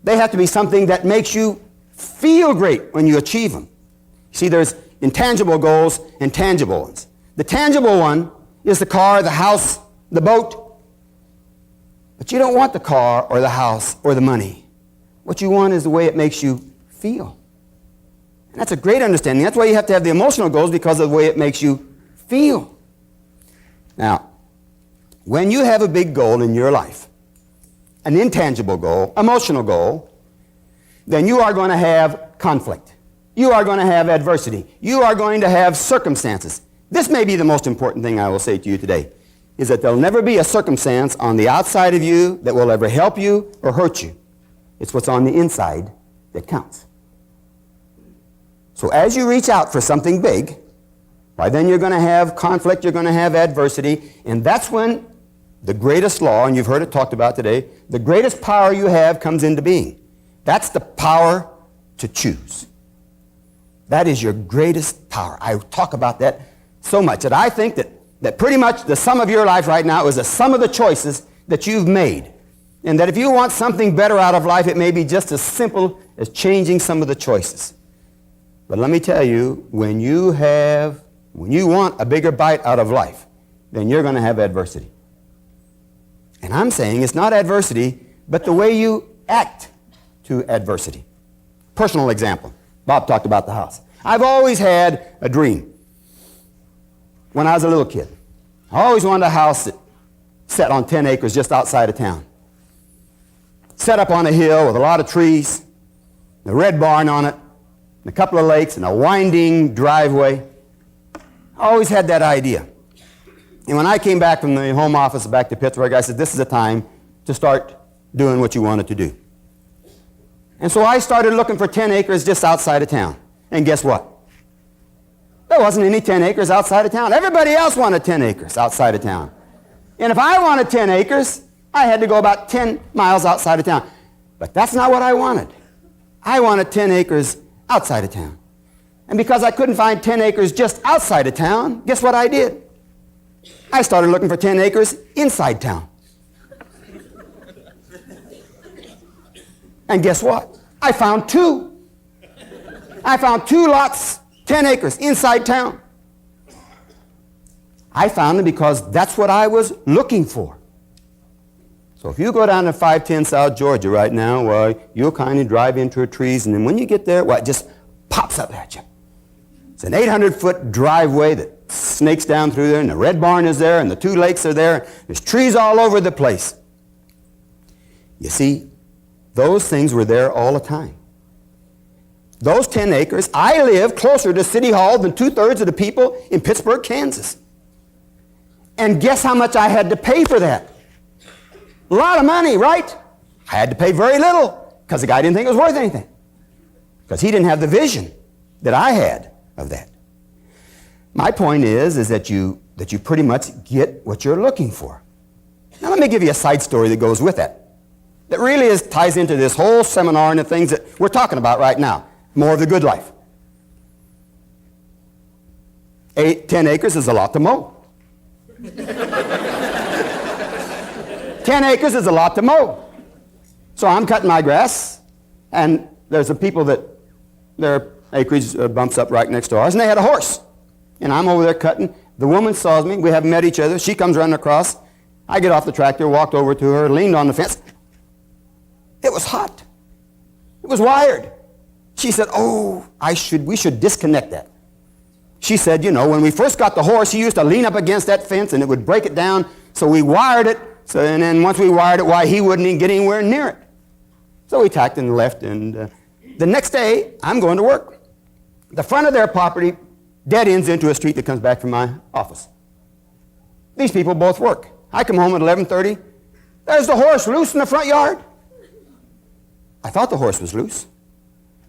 They have to be something that makes you feel great when you achieve them. See, there's intangible goals and tangible ones. The tangible one is the car, the house, the boat. But you don't want the car or the house or the money. What you want is the way it makes you feel. And that's a great understanding. That's why you have to have the emotional goals, because of the way it makes you feel. Now, when you have a big goal in your life, an intangible goal, emotional goal, then you are going to have conflict. You are going to have adversity. You are going to have circumstances. This may be the most important thing I will say to you today, is that there'll never be a circumstance on the outside of you that will ever help you or hurt you. It's what's on the inside that counts. So as you reach out for something big, why then you're going to have conflict, you're going to have adversity, and that's when the greatest law, and you've heard it talked about today, the greatest power you have comes into being. That's the power to choose. That is your greatest power. I talk about that so much that I think that pretty much the sum of your life right now is the sum of the choices that you've made. And that if you want something better out of life, it may be just as simple as changing some of the choices. But let me tell you, when you want a bigger bite out of life, then you're going to have adversity. And I'm saying it's not adversity, but the way you act to adversity. Personal example. Bob talked about the house. I've always had a dream when I was a little kid. I always wanted a house that set on 10 acres just outside of town. Set up on a hill with a lot of trees, a red barn on it, and a couple of lakes, and a winding driveway. I always had that idea. And when I came back from the home office back to Pittsburgh, I said, this is the time to start doing what you wanted to do. And so I started looking for 10 acres just outside of town. And guess what? There wasn't any 10 acres outside of town. Everybody else wanted 10 acres outside of town. And if I wanted 10 acres, I had to go about 10 miles outside of town. But that's not what I wanted. I wanted 10 acres outside of town. And because I couldn't find 10 acres just outside of town, guess what I did? I started looking for 10 acres inside town. And guess what? I found two. I found 2 lots, 10 acres inside town. I found them because that's what I was looking for. So if you go down to 510 South Georgia right now, well, you'll kind of drive into the trees, and then when you get there, well, it just pops up at you. It's an 800-foot driveway that snakes down through there, and the red barn is there, and the 2 lakes are there. There's trees all over the place. You see, those things were there all the time. those 10 acres, I live closer to City Hall than 2/3 of the people in Pittsburgh, Kansas. And guess how much I had to pay for that? A lot of money, right? I had to pay very little because the guy didn't think it was worth anything. Because he didn't have the vision that I had of that. My point is that you pretty much get what you're looking for. Now let me give you a side story that goes with that. That really ties into this whole seminar and the things that we're talking about right now. More of the good life. 10 acres is a lot to mow. 10 acres is a lot to mow. So I'm cutting my grass, and there's some people that their acreage bumps up right next to ours, and they had a horse. And I'm over there cutting. The woman saws me. We haven't met each other. She comes running across. I get off the tractor, walked over to her, leaned on the fence. It was hot. It was wired. She said, oh, we should disconnect that. She said, you know, when we first got the horse, he used to lean up against that fence and it would break it down. So we wired it. And then once we wired it, why, he wouldn't even get anywhere near it. So we tacked and left. And the next day, I'm going to work. The front of their property dead ends into a street that comes back from my office. These people both work. I come home at 11:30. There's the horse loose in the front yard. I thought the horse was loose.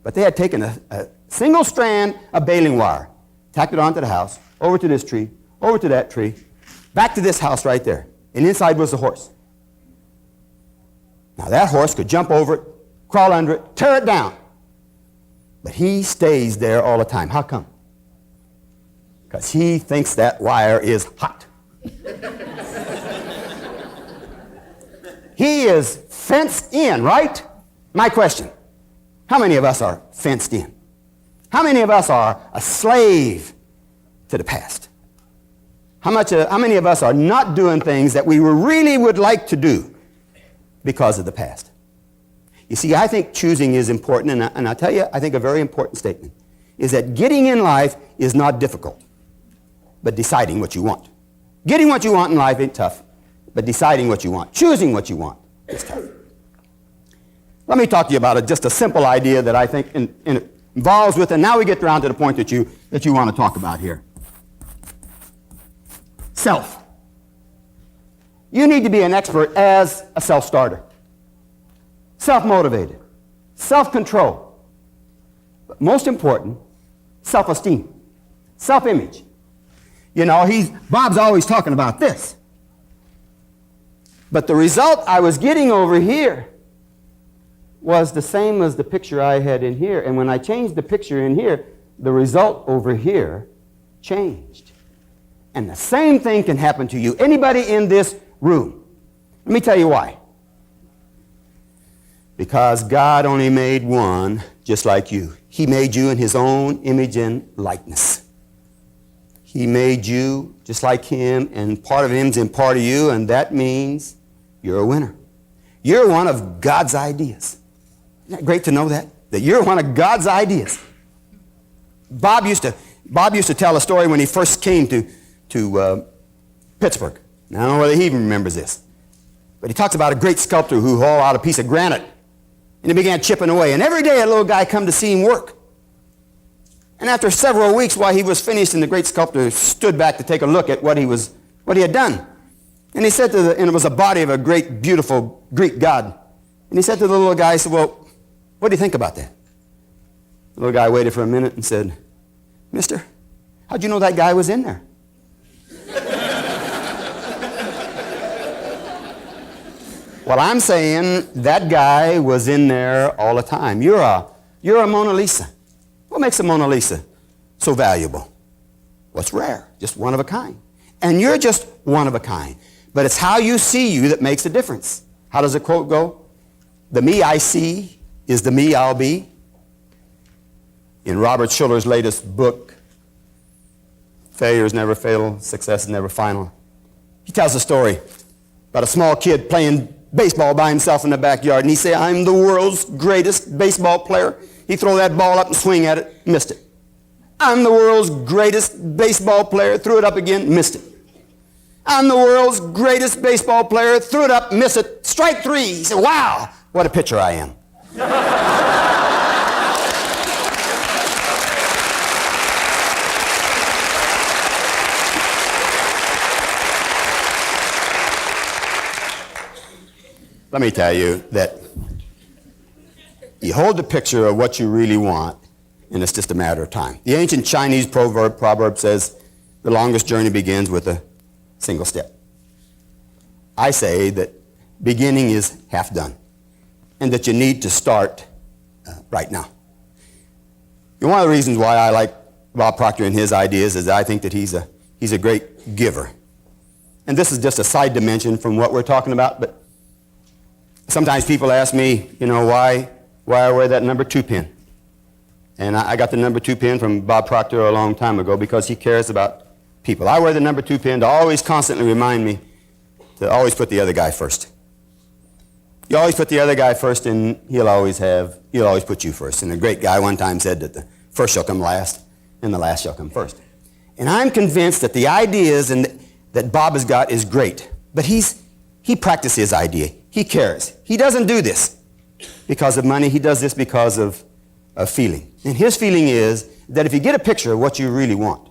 But they had taken a single strand of baling wire, tacked it onto the house, over to this tree, over to that tree, back to this house right there. And inside was the horse. Now that horse could jump over it, crawl under it, tear it down. But he stays there all the time. How come? Because he thinks that wire is hot. He is fenced in, right? My question, how many of us are fenced in? How many of us are a slave to the past? How many of us are not doing things that we really would like to do because of the past? You see, I think choosing is important, and I'll tell you, I think a very important statement is that getting in life is not difficult, but deciding what you want. Getting what you want in life ain't tough, but deciding what you want, choosing what you want is tough. Let me talk to you about just a simple idea that I think involves with, and now we get around to the point that you want to talk about here. Self. You need to be an expert as a self-starter. Self-motivated. Self-control. But most important, self-esteem. Self-image. You know, Bob's always talking about this. But the result I was getting over here was the same as the picture I had in here. And when I changed the picture in here, the result over here changed. And the same thing can happen to you. Anybody in this room. Let me tell you why. Because God only made one just like you. He made you in his own image and likeness. He made you just like him, and part of him's in part of you, and that means you're a winner. You're one of God's ideas. Isn't that great to know that? That you're one of God's ideas. Bob used to tell a story when he first came to Pittsburgh. Now, I don't know whether he even remembers this. But he talks about a great sculptor who hauled out a piece of granite. And he began chipping away. And every day a little guy come to see him work. And after several weeks, while he was finished, and the great sculptor stood back to take a look at what he had done. And he said and it was a body of a great, beautiful Greek god. And he said to the little guy, he said, well, what do you think about that? The little guy waited for a minute and said, mister, how'd you know that guy was in there? Well, I'm saying that guy was in there all the time. You're a Mona Lisa. What makes a Mona Lisa so valuable? What's rare? Just one of a kind. And you're just one of a kind. But it's how you see you that makes a difference. How does the quote go? The me I see is the me I'll be. In Robert Schuller's latest book, Failure is Never Fatal, Success is Never Final, he tells a story about a small kid playing baseball by himself in the backyard, and he say, I'm the world's greatest baseball player. He throw that ball up and swing at it, missed it. I'm the world's greatest baseball player, threw it up again, missed it. I'm the world's greatest baseball player, threw it up, missed it, strike three. He said, wow, what a pitcher I am. let me tell you that you hold the picture of what you really want, and it's just a matter of time. The ancient Chinese proverb says, the longest journey begins with a single step. I say that beginning is half done, and that you need to start right now. And one of the reasons why I like Bob Proctor and his ideas is that I think that he's a great giver. And this is just a side dimension from what we're talking about, but sometimes people ask me, why I wear that number 2 pin. And I got the number 2 pin from Bob Proctor a long time ago because he cares about people. I wear the number 2 pin to always constantly remind me to always put the other guy first. You always put the other guy first, and he'll always put you first. And a great guy one time said that the first shall come last, and the last shall come first. And I'm convinced that the ideas that Bob has got is great, but he practices his idea. He cares. He doesn't do this because of money. He does this because of feeling. And his feeling is that if you get a picture of what you really want,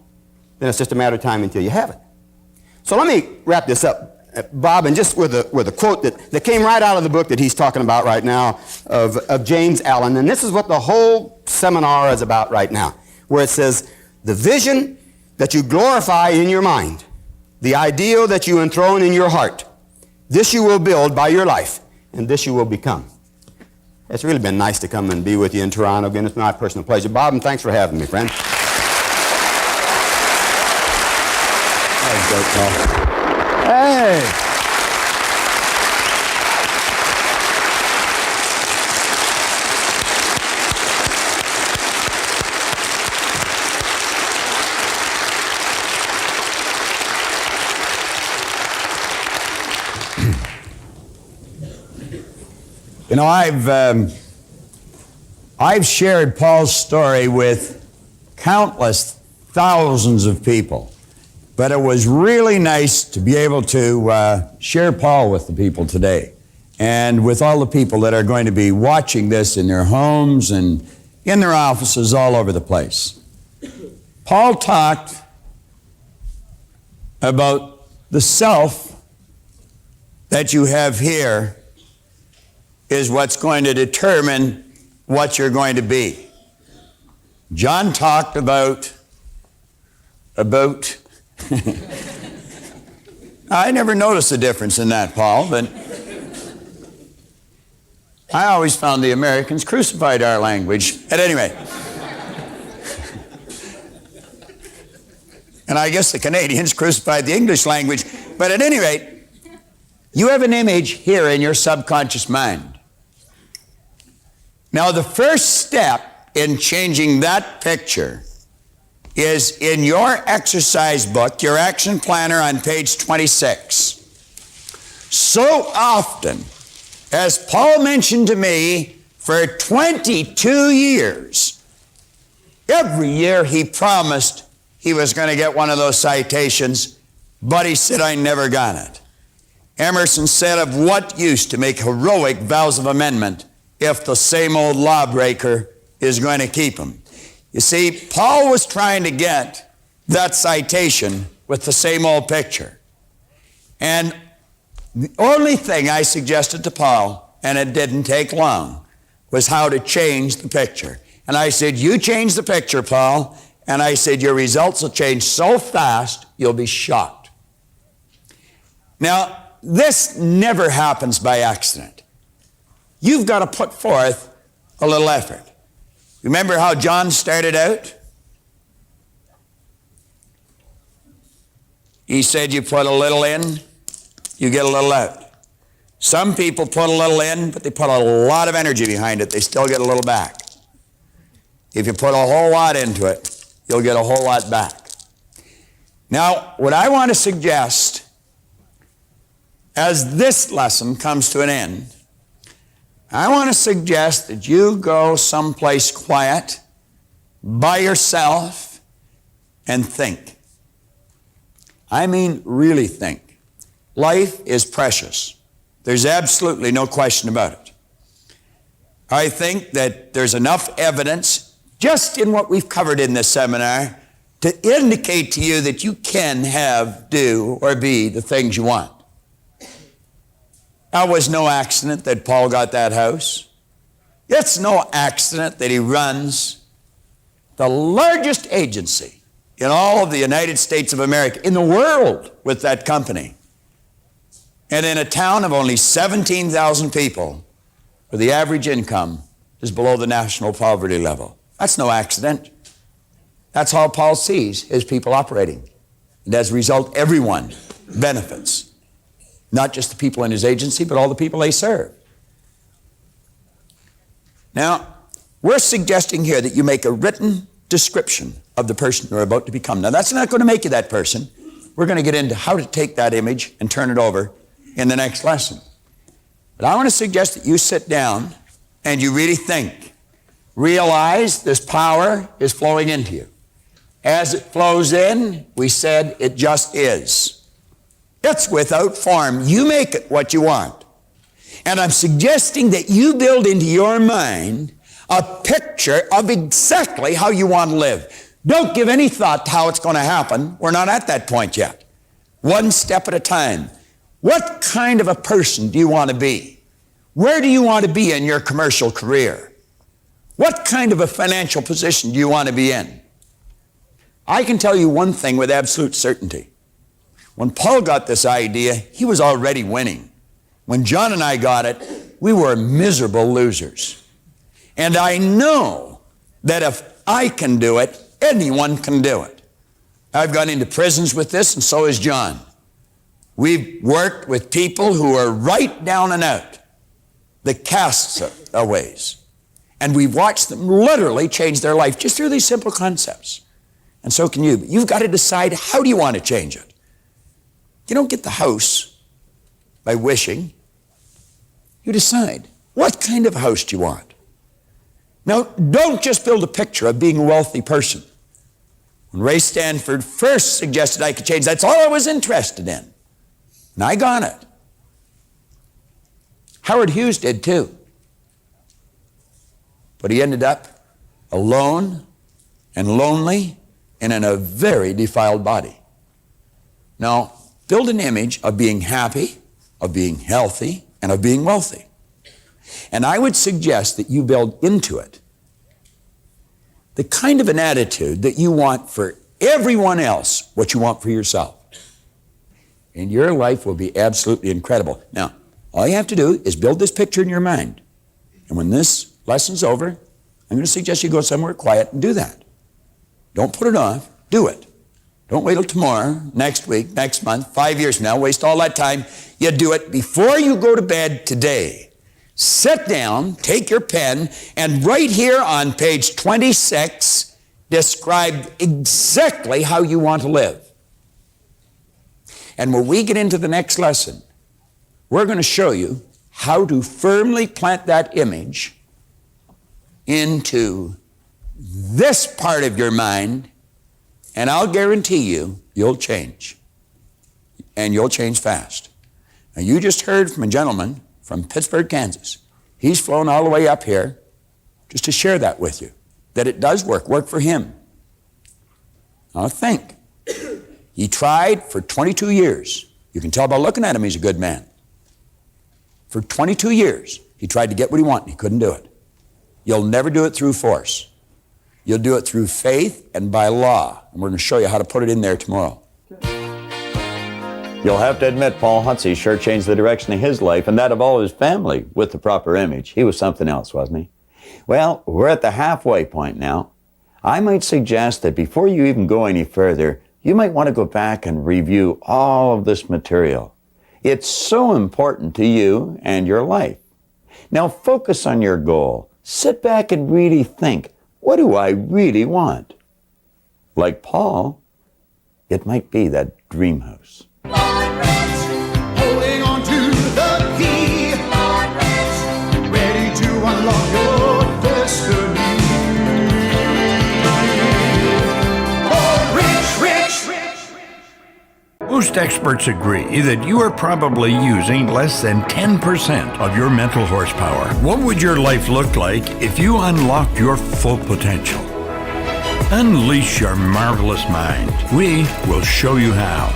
then it's just a matter of time until you have it. So let me wrap this up, Bob, and just with a quote that came right out of the book that he's talking about right now of James Allen. And this is what the whole seminar is about right now, where it says, the vision that you glorify in your mind, the ideal that you enthrone in your heart, this you will build by your life, and this you will become. It's really been nice to come and be with you in Toronto again. It's my personal pleasure. Bob, and thanks for having me, friend. Hey! I've shared Paul's story with countless thousands of people, but it was really nice to be able to share Paul with the people today, and with all the people that are going to be watching this in their homes and in their offices all over the place. Paul talked about the self that you have here is what's going to determine what you're going to be. John talked about I never noticed the difference in that, Paul, but I always found the Americans crucified our language. At any rate. And I guess the Canadians crucified the English language. But at any rate, you have an image here in your subconscious mind. Now, the first step in changing that picture is in your exercise book, your action planner on page 26. So often, as Paul mentioned to me, for 22 years, every year he promised he was going to get one of those citations, but he said, I never got it. Emerson said, of what use to make heroic vows of amendment if the same old lawbreaker is going to keep them? You see, Paul was trying to get that citation with the same old picture. And the only thing I suggested to Paul, and it didn't take long, was how to change the picture. And I said, you change the picture, Paul, and I said, your results will change so fast, you'll be shocked. Now, this never happens by accident. You've got to put forth a little effort. Remember how John started out? He said you put a little in, you get a little out. Some people put a little in, but they put a lot of energy behind it. They still get a little back. If you put a whole lot into it, you'll get a whole lot back. Now, what I want to suggest as this lesson comes to an end, I want to suggest that you go someplace quiet, by yourself, and think. I mean, really think. Life is precious. There's absolutely no question about it. I think that there's enough evidence, just in what we've covered in this seminar, to indicate to you that you can have, do, or be the things you want. That was no accident that Paul got that house. It's no accident that he runs the largest agency in all of the United States of America, in the world, with that company. And in a town of only 17,000 people, where the average income is below the national poverty level. That's no accident. That's how Paul sees his people operating. And as a result, everyone benefits. Not just the people in his agency, but all the people they serve. Now, we're suggesting here that you make a written description of the person you're about to become. Now, that's not going to make you that person. We're going to get into how to take that image and turn it over in the next lesson. But I want to suggest that you sit down and you really think. Realize this power is flowing into you. As it flows in, we said it just is. It's without form. You make it what you want. And I'm suggesting that you build into your mind a picture of exactly how you want to live. Don't give any thought to how it's going to happen. We're not at that point yet. One step at a time. What kind of a person do you want to be? Where do you want to be in your commercial career? What kind of a financial position do you want to be in? I can tell you one thing with absolute certainty. When Paul got this idea, he was already winning. When John and I got it, we were miserable losers. And I know that if I can do it, anyone can do it. I've gone into prisons with this, and so has John. We've worked with people who are right down and out, the castaways. And we've watched them literally change their life just through these simple concepts. And so can you. But you've got to decide, how do you want to change it? You don't get the house by wishing. You decide, what kind of house do you want? Now, don't just build a picture of being a wealthy person. When Ray Stanford first suggested I could change, that's all I was interested in. And I got it. Howard Hughes did too. But he ended up alone and lonely and in a very defiled body. Now, build an image of being happy, of being healthy, and of being wealthy. And I would suggest that you build into it the kind of an attitude that you want for everyone else, what you want for yourself. And your life will be absolutely incredible. Now, all you have to do is build this picture in your mind. And when this lesson's over, I'm going to suggest you go somewhere quiet and do that. Don't put it off. Do it. Don't wait till tomorrow, next week, next month, 5 years from now. Waste all that time. You do it before you go to bed today. Sit down, take your pen, and right here on page 26, describe exactly how you want to live. And when we get into the next lesson, we're going to show you how to firmly plant that image into this part of your mind, and I'll guarantee you, you'll change. And you'll change fast. Now, you just heard from a gentleman from Pittsburgh, Kansas. He's flown all the way up here just to share that with you, that it does work for him. Now think. He tried for 22 years. You can tell by looking at him he's a good man. For 22 years, he tried to get what he wanted, and he couldn't do it. You'll never do it through force. You'll do it through faith and by law. And we're going to show you how to put it in there tomorrow. You'll have to admit, Paul Huntsey sure changed the direction of his life and that of all his family with the proper image. He was something else, wasn't he? Well, we're at the halfway point now. I might suggest that before you even go any further, you might want to go back and review all of this material. It's so important to you and your life. Now focus on your goal. Sit back and really think, what do I really want? Like Paul, it might be that dream house. Holding on to the key, ready to unlock your destiny. Oh, rich. Most experts agree that you are probably using less than 10% of your mental horsepower. What would your life look like if you unlocked your full potential? Unleash your marvelous mind. We will show you how.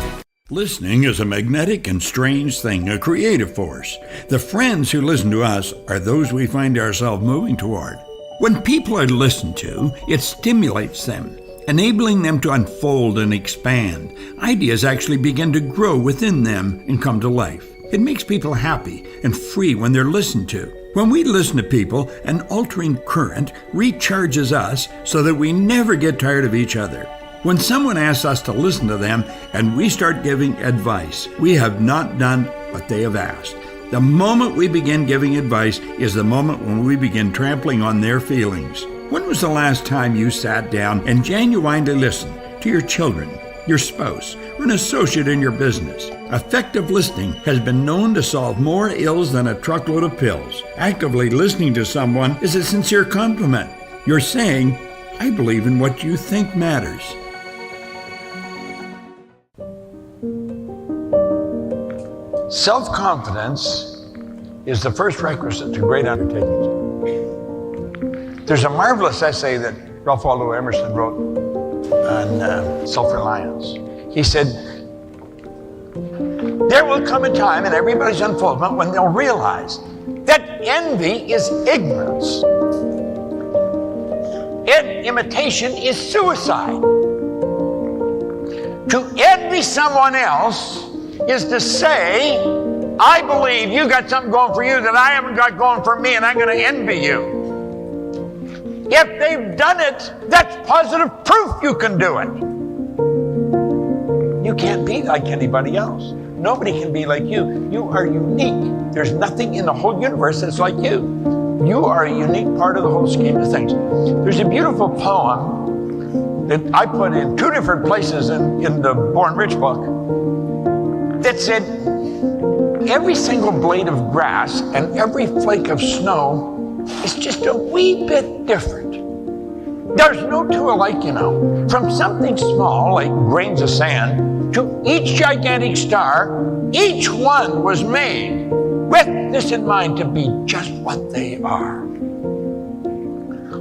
Listening is a magnetic and strange thing, a creative force. The friends who listen to us are those we find ourselves moving toward. When people are listened to, it stimulates them, enabling them to unfold and expand. Ideas actually begin to grow within them and come to life. It makes people happy and free when they're listened to. When we listen to people, an altering current recharges us so that we never get tired of each other. When someone asks us to listen to them and we start giving advice, we have not done what they have asked. The moment we begin giving advice is the moment when we begin trampling on their feelings. When was the last time you sat down and genuinely listened to your children, your spouse, or an associate in your business? Effective listening has been known to solve more ills than a truckload of pills. Actively listening to someone is a sincere compliment. You're saying, I believe in what you think matters. Self-confidence is the first requisite to great undertakings. There's a marvelous essay that Ralph Waldo Emerson wrote on self-reliance. He said, there will come a time in everybody's unfoldment when they'll realize that envy is ignorance. Imitation is suicide. To envy someone else is to say, I believe you got something going for you that I haven't got going for me, and I'm going to envy you. If they've done it, that's positive proof you can do it. You can't be like anybody else. Nobody can be like you. You are unique. There's nothing in the whole universe that's like you. You are a unique part of the whole scheme of things. There's a beautiful poem that I put in 2 different places in the Born Rich book that said, every single blade of grass and every flake of snow is just a wee bit different. There's no two alike, you know. From something small, like grains of sand, to each gigantic star, each one was made with this in mind, to be just what they are.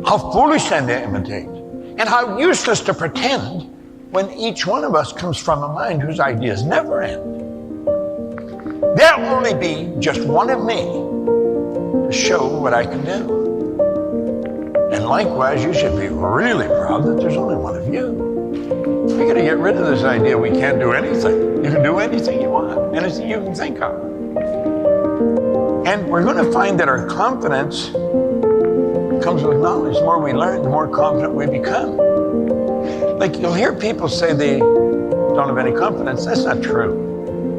How foolish then to imitate, and how useless to pretend when each one of us comes from a mind whose ideas never end. There'll only be just one of me to show what I can do. And likewise, you should be really proud that there's only one of you. We got to get rid of this idea we can't do anything. You can do anything you want, anything you can think of. And we're going to find that our confidence comes with knowledge. The more we learn, the more confident we become. Like, you'll hear people say they don't have any confidence. That's not true.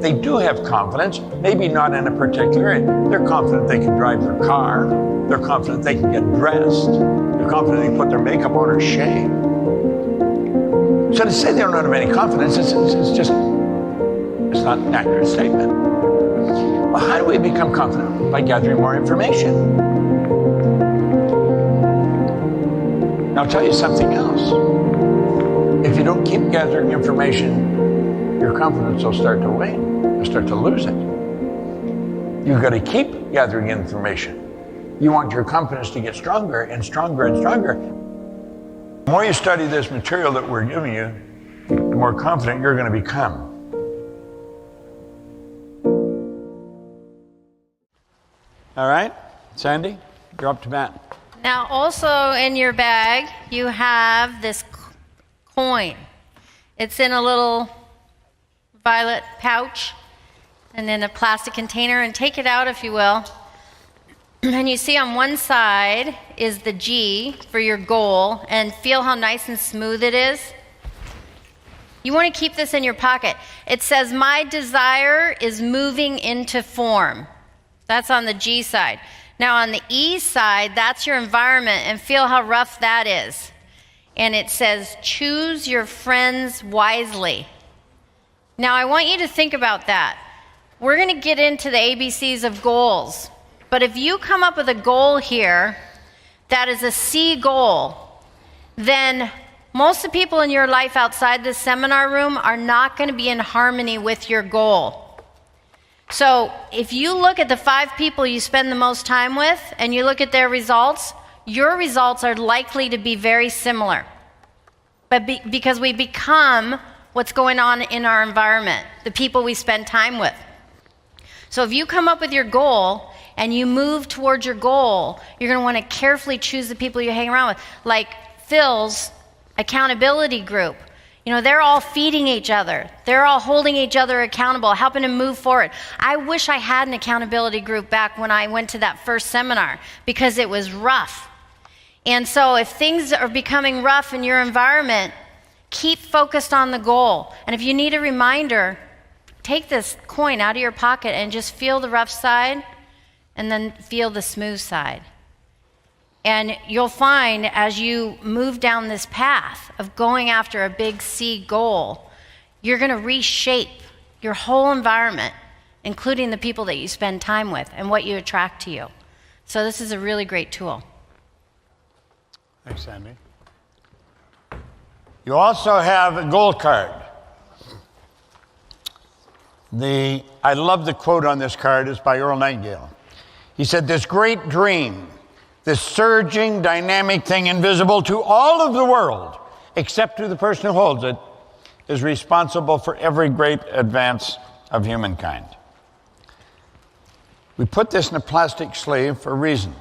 They do have confidence, maybe not in a particular area. They're confident they can drive their car. They're confident they can get dressed. They're confident they can put their makeup on or shave. So to say they don't have any confidence, it's not an accurate statement. Well, how do we become confident? By gathering more information. Now, I'll tell you something else. If you don't keep gathering information, your confidence will start to wane. You'll start to lose it. You've got to keep gathering information. You want your confidence to get stronger and stronger and stronger. The more you study this material that we're giving you, the more confident you're going to become. All right, Sandy, you're up to bat. Now, also in your bag, you have this coin. It's in a little violet pouch and in a plastic container, and take it out if you will. And you see on one side is the G for your goal, and feel how nice and smooth it is. You want to keep this in your pocket. It says, my desire is moving into form. That's on the G side. Now on the E side, that's your environment, and feel how rough that is. And it says, choose your friends wisely. Now I want you to think about that. We're going to get into the ABCs of goals. But if you come up with a goal here that is a C goal, then most of the people in your life outside this seminar room are not going to be in harmony with your goal. So if you look at the 5 people you spend the most time with and you look at their results, your results are likely to be very similar. But because we become what's going on in our environment, the people we spend time with. So if you come up with your goal and you move towards your goal, you're going to want to carefully choose the people you hang around with. Like Phil's accountability group. You know, they're all feeding each other. They're all holding each other accountable, helping to move forward. I wish I had an accountability group back when I went to that first seminar, because it was rough. And so if things are becoming rough in your environment, keep focused on the goal. And if you need a reminder, take this coin out of your pocket and just feel the rough side and then feel the smooth side. And you'll find as you move down this path of going after a big C goal, you're going to reshape your whole environment, including the people that you spend time with and what you attract to you. So this is a really great tool. Thanks, Sandy. You also have a goal card. I love the quote on this card. It's by Earl Nightingale. He said, "This great dream, this surging, dynamic thing invisible to all of the world, except to the person who holds it, is responsible for every great advance of humankind." We put this in a plastic sleeve for a reason.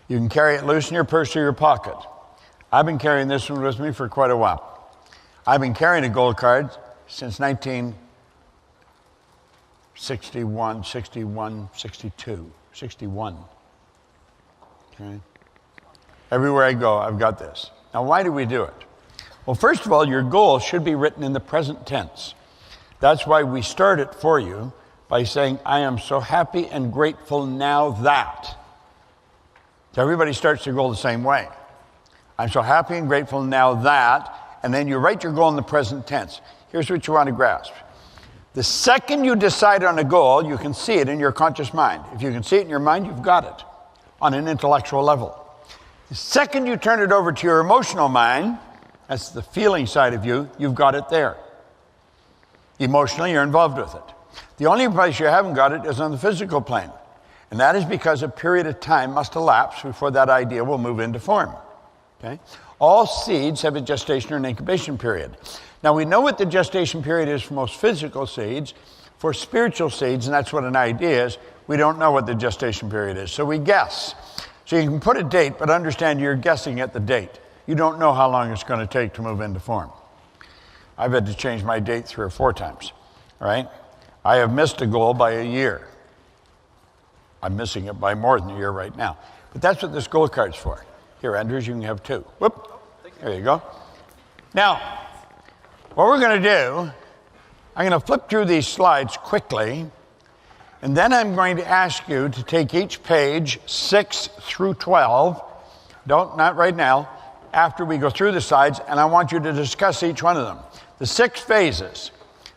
You can carry it loose in your purse or your pocket. I've been carrying this one with me for quite a while. I've been carrying a gold card since 1961, 62, 61. Okay. Everywhere I go, I've got this. Now, why do we do it? Well, first of all, your goal should be written in the present tense. That's why we start it for you by saying, "I am so happy and grateful now that." So everybody starts their goal the same way. I'm so happy and grateful now that, and then you write your goal in the present tense. Here's what you want to grasp. The second you decide on a goal, you can see it in your conscious mind. If you can see it in your mind, you've got it on an intellectual level. The second you turn it over to your emotional mind, that's the feeling side of you, you've got it there. Emotionally, you're involved with it. The only place you haven't got it is on the physical plane. And that is because a period of time must elapse before that idea will move into form. Okay? All seeds have a gestation or an incubation period. Now, we know what the gestation period is for most physical seeds. For spiritual seeds, and that's what an idea is, we don't know what the gestation period is. So we guess. So you can put a date, but understand you're guessing at the date. You don't know how long it's going to take to move into form. I've had to change my date 3 or 4 times. All right? I have missed a goal by a year. I'm missing it by more than a year right now. But that's what this goal card's for. Here, Andrews, you can have 2. Whoop. There you go. Now, what we're going to do, I'm going to flip through these slides quickly, and then I'm going to ask you to take each page 6 through 12. Not right now, after we go through the slides, and I want you to discuss each one of them. The 6 phases.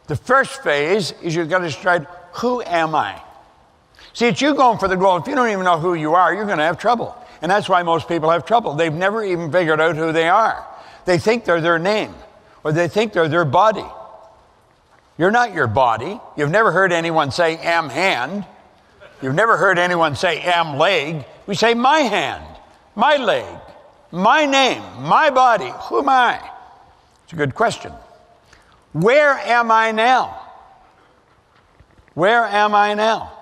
The first phase is you've got to decide, who am I? See, it's you going for the goal. If you don't even know who you are, you're going to have trouble. And that's why most people have trouble. They've never even figured out who they are. They think they're their name, or they think they're their body. You're not your body. You've never heard anyone say, "am hand." You've never heard anyone say, "am leg." We say, "my hand, my leg, my name, my body." Who am I? It's a good question. Where am I now? Where am I now?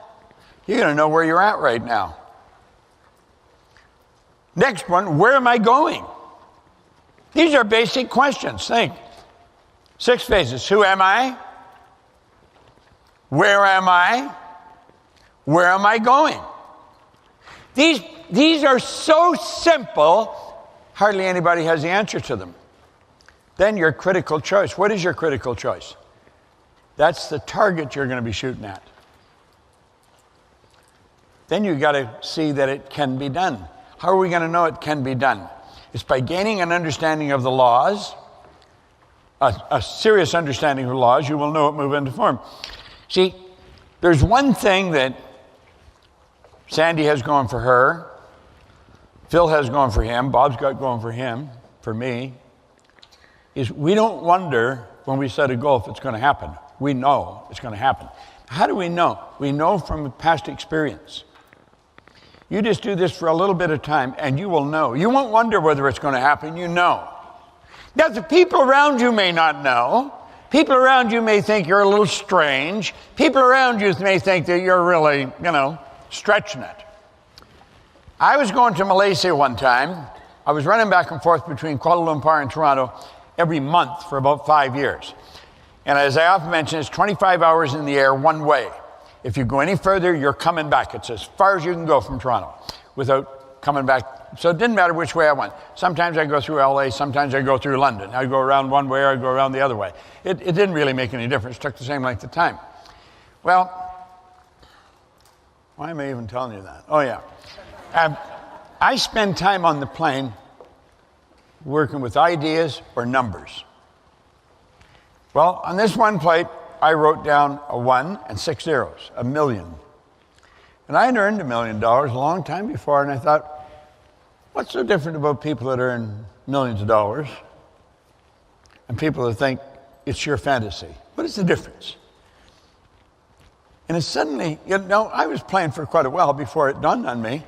You're going to know where you're at right now. Next one, where am I going? These are basic questions. Think. 6 phases. Who am I? Where am I? Where am I going? These are so simple, hardly anybody has the answer to them. Then your critical choice. What is your critical choice? That's the target you're going to be shooting at. Then you've got to see that it can be done. How are we going to know it can be done? It's by gaining an understanding of the laws, a serious understanding of the laws. You will know it move into form. See, there's one thing that Sandy has going for her, Phil has going for him, Bob's got going for him, for me, is we don't wonder when we set a goal if it's going to happen. We know it's going to happen. How do we know? We know from past experience. You just do this for a little bit of time and you will know. You won't wonder whether it's going to happen, you know. Now, the people around you may not know. People around you may think you're a little strange. People around you may think that you're really, stretching it. I was going to Malaysia one time. I was running back and forth between Kuala Lumpur and Toronto every month for about 5 years. And as I often mention, it's 25 hours in the air one way. If you go any further, you're coming back. It's as far as you can go from Toronto without coming back. So it didn't matter which way I went. Sometimes I go through LA, sometimes I go through London. I go around one way or I go around the other way. It didn't really make any difference. It took the same length of time. Well, why am I even telling you that? Oh, yeah. I spend time on the plane working with ideas or numbers. Well, on this one plate, I wrote down a 1 and 6 zeros, $1 million. And I had earned $1 million a long time before, and I thought, what's so different about people that earn millions of dollars and people that think it's your fantasy? What is the difference? And it suddenly, I was playing for quite a while before it dawned on me,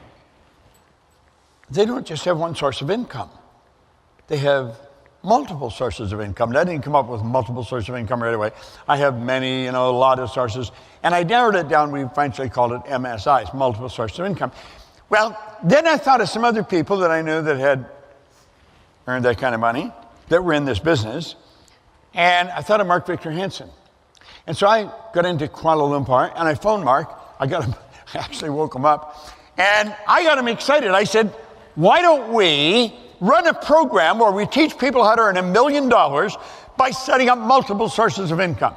they don't just have one source of income. They have multiple sources of income. I didn't come up with multiple sources of income right away. I have many, a lot of sources. And I narrowed it down. We eventually called it MSIs, multiple sources of income. Well, then I thought of some other people that I knew that had earned that kind of money, that were in this business. And I thought of Mark Victor Hansen. And so I got into Kuala Lumpur, and I phoned Mark. I actually woke him up. And I got him excited. I said, why don't we run a program where we teach people how to earn $1 million by setting up multiple sources of income?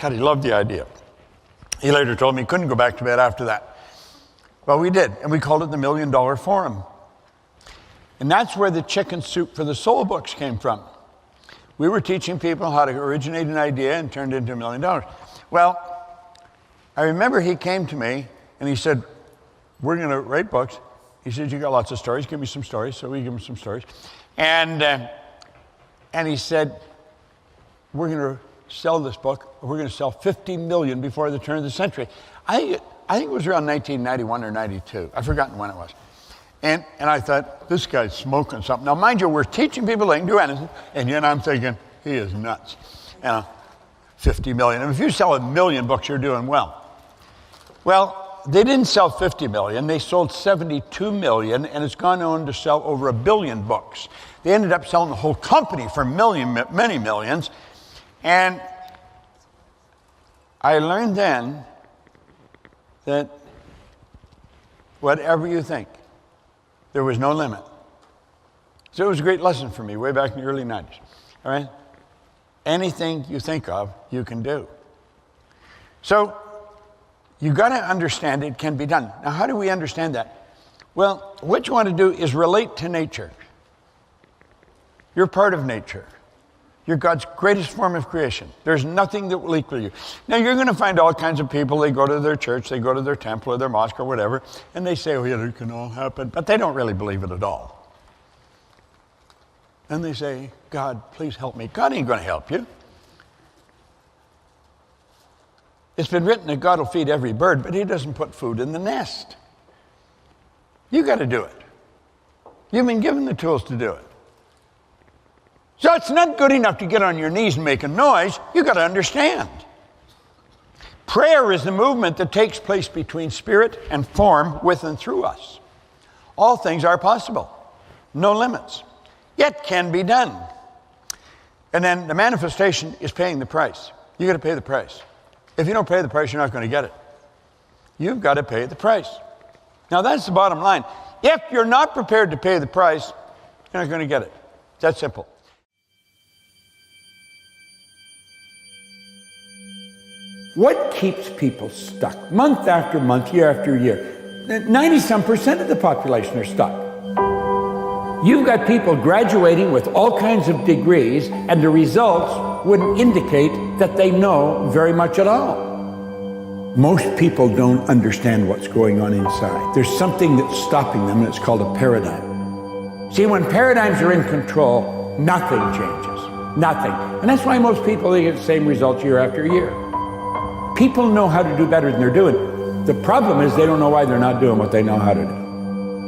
God, he loved the idea. He later told me he couldn't go back to bed after that. Well, we did, and we called it the $1 Million Forum. And that's where the Chicken Soup for the Soul books came from. We were teaching people how to originate an idea and turn it into $1 million. Well, I remember he came to me and he said, we're going to write books. He said, you got lots of stories. Give me some stories. So we give him some stories. And he said, we're going to sell this book. We're going to sell 50 million before the turn of the century. I think it was around 1991 or 92. I've forgotten when it was. And I thought, this guy's smoking something. Now, mind you, we're teaching people they can do anything. And yet I'm thinking, he is nuts. 50 million. And if you sell 1 million books, you're doing well. Well, they didn't sell 50 million. They sold 72 million, and it's gone on to sell over 1 billion books. They ended up selling the whole company for many millions. And I learned then that whatever you think, there was no limit. So it was a great lesson for me way back in the early 90s. All right? Anything you think of, you can do. So you got to understand it can be done. Now, how do we understand that? Well, what you want to do is relate to nature. You're part of nature. You're God's greatest form of creation. There's nothing that will equal you. Now, you're going to find all kinds of people. They go to their church, they go to their temple or their mosque or whatever, and they say, oh, yeah, it can all happen. But they don't really believe it at all. And they say, God, please help me. God ain't going to help you. It's been written that God will feed every bird, but he doesn't put food in the nest. You got to do it. You've been given the tools to do it. So it's not good enough to get on your knees and make a noise. You got to understand. Prayer is the movement that takes place between spirit and form with and through us. All things are possible. No limits. Yet can be done. And then the manifestation is paying the price. You got to pay the price. If you don't pay the price, you're not going to get it. You've got to pay the price. Now, that's the bottom line. If you're not prepared to pay the price, you're not going to get it. It's that simple. What keeps people stuck month after month, year after year? 90-some% of the population are stuck. You've got people graduating with all kinds of degrees, and the results wouldn't indicate that they know very much at all. Most people don't understand what's going on inside. There's something that's stopping them, and it's called a paradigm. See, when paradigms are in control, nothing changes. Nothing. And that's why most people, they get the same results year after year. People know how to do better than they're doing. The problem is they don't know why they're not doing what they know how to do.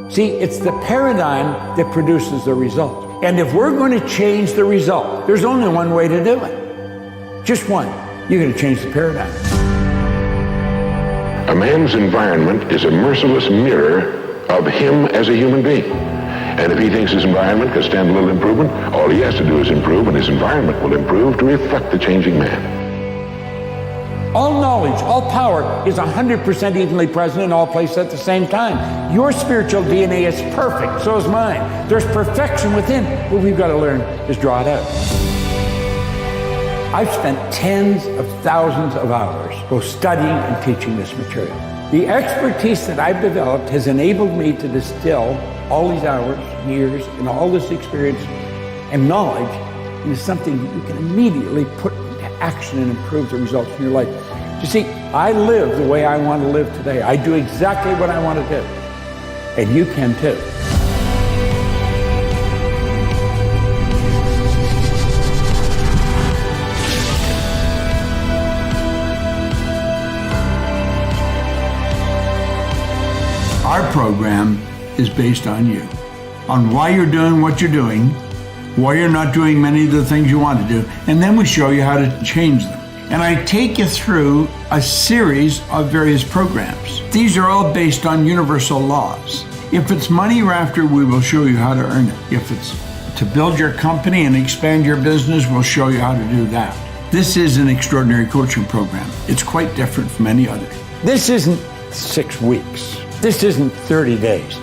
See, it's the paradigm that produces the result. And if we're going to change the result, there's only one way to do it. Just one. You're going to change the paradigm. A man's environment is a merciless mirror of him as a human being. And if he thinks his environment can stand a little improvement, all he has to do is improve, and his environment will improve to reflect the changing man. All knowledge, all power is 100% evenly present in all places at the same time. Your spiritual DNA is perfect, so is mine. There's perfection within. What we've got to learn is draw it out. I've spent tens of thousands of hours both studying and teaching this material. The expertise that I've developed has enabled me to distill all these hours, years, and all this experience and knowledge into something that you can immediately put into action and improve the results in your life. You see, I live the way I want to live today. I do exactly what I want to do. And you can too. Our program is based on you, on why you're doing what you're doing, why you're not doing many of the things you want to do, and then we show you how to change them. And I take you through a series of various programs. These are all based on universal laws. If it's money you're after, we will show you how to earn it. If it's to build your company and expand your business, we'll show you how to do that. This is an extraordinary coaching program. It's quite different from any other. This isn't 6 weeks. This isn't 30 days.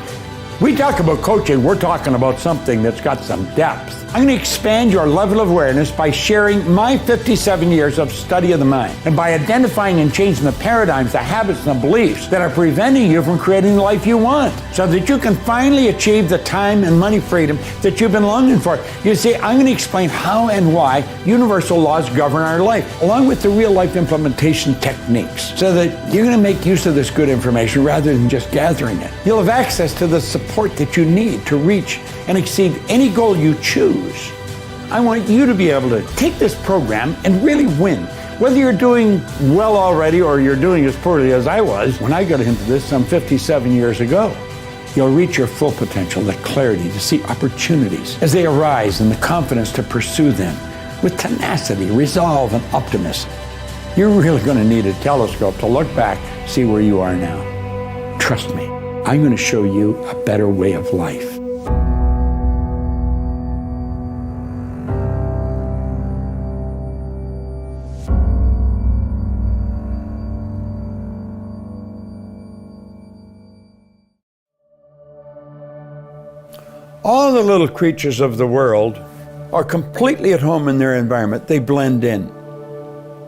We talk about coaching, we're talking about something that's got some depth. I'm going to expand your level of awareness by sharing my 57 years of study of the mind, and by identifying and changing the paradigms, the habits, and the beliefs that are preventing you from creating the life you want, so that you can finally achieve the time and money freedom that you've been longing for. You see, I'm going to explain how and why universal laws govern our life, along with the real life implementation techniques, so that you're going to make use of this good information rather than just gathering it. You'll have access to the support that you need to reach and exceed any goal you choose. I want you to be able to take this program and really win. Whether you're doing well already or you're doing as poorly as I was when I got into this some 57 years ago, you'll reach your full potential, the clarity to see opportunities as they arise and the confidence to pursue them with tenacity, resolve, and optimism. You're really going to need a telescope to look back, see where you are now. Trust me, I'm going to show you a better way of life. All the little creatures of the world are completely at home in their environment. They blend in.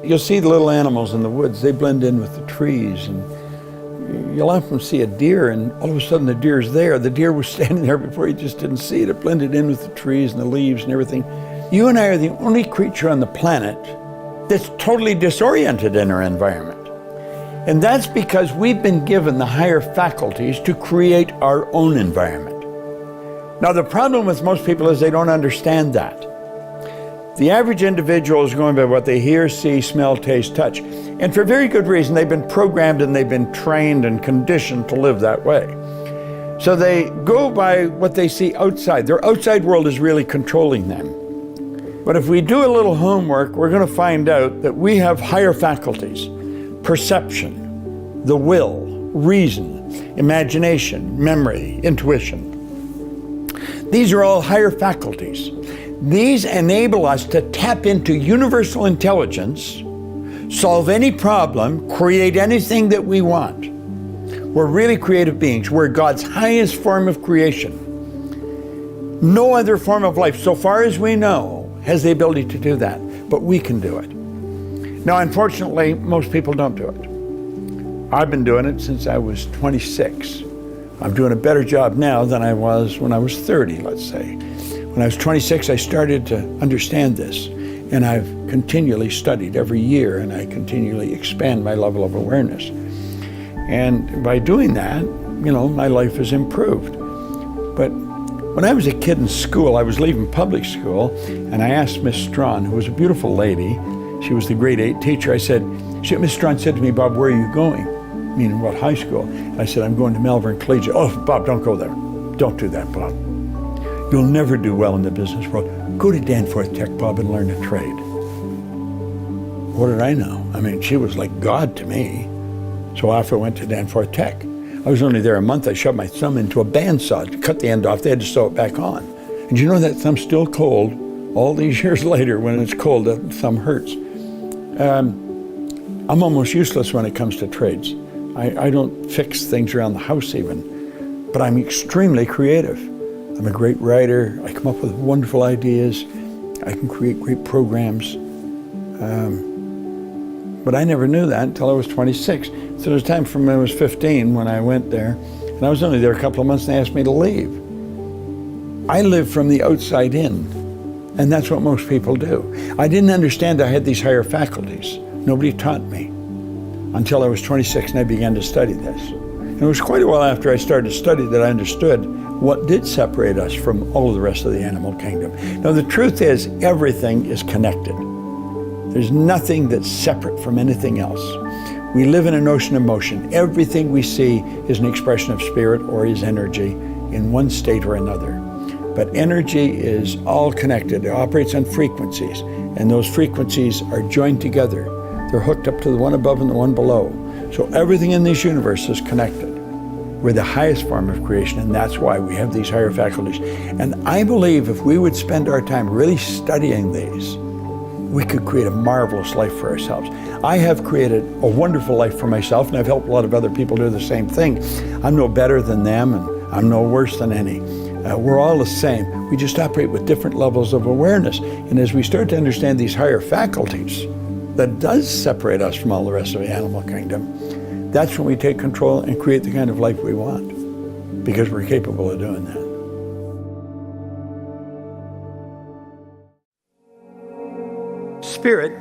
You'll see the little animals in the woods, they blend in with the trees. And you'll often see a deer, and all of a sudden the deer's there. The deer was standing there before, you just didn't see it. It blended in with the trees and the leaves and everything. You and I are the only creature on the planet that's totally disoriented in our environment. And that's because we've been given the higher faculties to create our own environment. Now, the problem with most people is they don't understand that. The average individual is going by what they hear, see, smell, taste, touch. And for very good reason, they've been programmed and they've been trained and conditioned to live that way. So they go by what they see outside. Their outside world is really controlling them. But if we do a little homework, we're going to find out that we have higher faculties: perception, the will, reason, imagination, memory, intuition. These are all higher faculties. These enable us to tap into universal intelligence, solve any problem, create anything that we want. We're really creative beings. We're God's highest form of creation. No other form of life, so far as we know, has the ability to do that, but we can do it. Now, unfortunately, most people don't do it. I've been doing it since I was 26. I'm doing a better job now than I was when I was 30, let's say. When I was 26, I started to understand this, and I've continually studied every year, and I continually expand my level of awareness. And by doing that, my life has improved. But when I was a kid in school, I was leaving public school, and I asked Miss Strawn, who was a beautiful lady, she was the grade 8 teacher, Miss Strawn said to me, "Bob, where are you going?" Meaning what, high school? I said, "I'm going to Malvern Collegiate." "Oh, Bob, don't go there. Don't do that, Bob. You'll never do well in the business world. Go to Danforth Tech, Bob, and learn a trade. What did I know? I mean, she was like God to me. So off I went to Danforth Tech. I was only there a month. I shoved my thumb into a bandsaw to cut the end off. They had to sew it back on. And you know that thumb's still cold all these years later. When it's cold, that thumb hurts. I'm almost useless when it comes to trades. I don't fix things around the house even, but I'm extremely creative. I'm a great writer. I come up with wonderful ideas. I can create great programs. But I never knew that until I was 26. So there was time from when I was 15 when I went there, and I was only there a couple of months and they asked me to leave. I live from the outside in, and that's what most people do. I didn't understand I had these higher faculties. Nobody taught me until I was 26 and I began to study this. And it was quite a while after I started to study that I understood what did separate us from all of the rest of the animal kingdom. Now the truth is, everything is connected. There's nothing that's separate from anything else. We live in an ocean of motion. Everything we see is an expression of spirit or is energy in one state or another. But energy is all connected. It operates on frequencies, and those frequencies are joined together. They're hooked up to the one above and the one below. So everything in this universe is connected. We're the highest form of creation, and that's why we have these higher faculties. And I believe if we would spend our time really studying these, we could create a marvelous life for ourselves. I have created a wonderful life for myself, and I've helped a lot of other people do the same thing. I'm no better than them, and I'm no worse than any. We're all the same. We just operate with different levels of awareness. And as we start to understand these higher faculties, that does separate us from all the rest of the animal kingdom, that's when we take control and create the kind of life we want, because we're capable of doing that. Spirit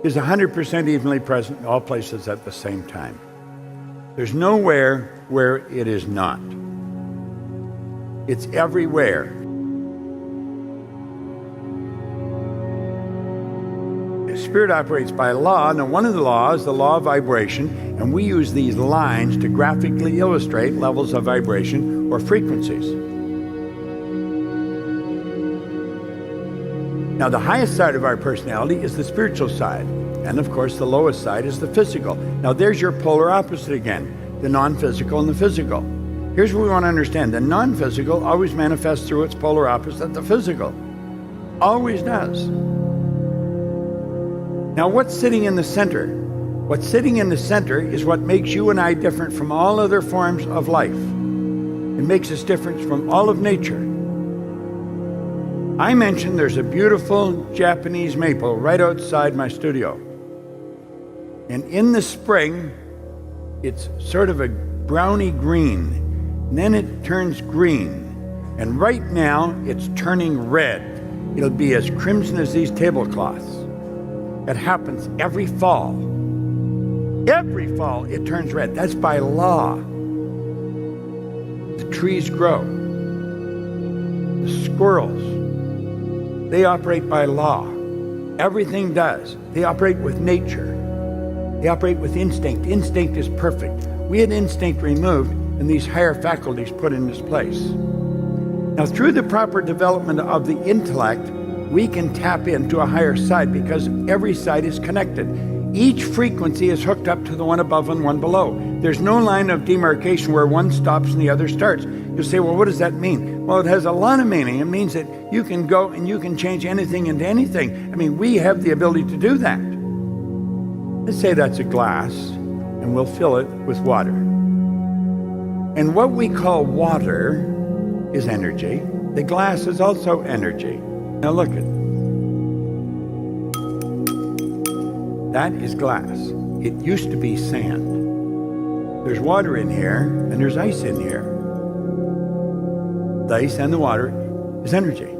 is 100% evenly present in all places at the same time. There's nowhere where it is not. It's everywhere. Spirit operates by law. Now, one of the laws, the law of vibration, and we use these lines to graphically illustrate levels of vibration or frequencies. Now, the highest side of our personality is the spiritual side. And of course, the lowest side is the physical. Now, there's your polar opposite again, the non-physical and the physical. Here's what we want to understand. The non-physical always manifests through its polar opposite, the physical. Always does. Now, what's sitting in the center? What's sitting in the center is what makes you and I different from all other forms of life. It makes us different from all of nature. I mentioned there's a beautiful Japanese maple right outside my studio. And in the spring, it's sort of a browny green. And then it turns green. And right now, it's turning red. It'll be as crimson as these tablecloths. It happens every fall. Every fall, it turns red. That's by law. The trees grow. The squirrels, they operate by law. Everything does. They operate with nature. They operate with instinct. Instinct is perfect. We had instinct removed and these higher faculties put in its place. Now, through the proper development of the intellect, we can tap into a higher side because every side is connected. Each frequency is hooked up to the one above and one below. There's no line of demarcation where one stops and the other starts. You say, well, what does that mean? Well, it has a lot of meaning. It means that you can go and you can change anything into anything. I mean, we have the ability to do that. Let's say that's a glass, and we'll fill it with water. And what we call water is energy. The glass is also energy. Now look at it. That is glass. It used to be sand. There's water in here, and there's ice in here. The ice and the water is energy.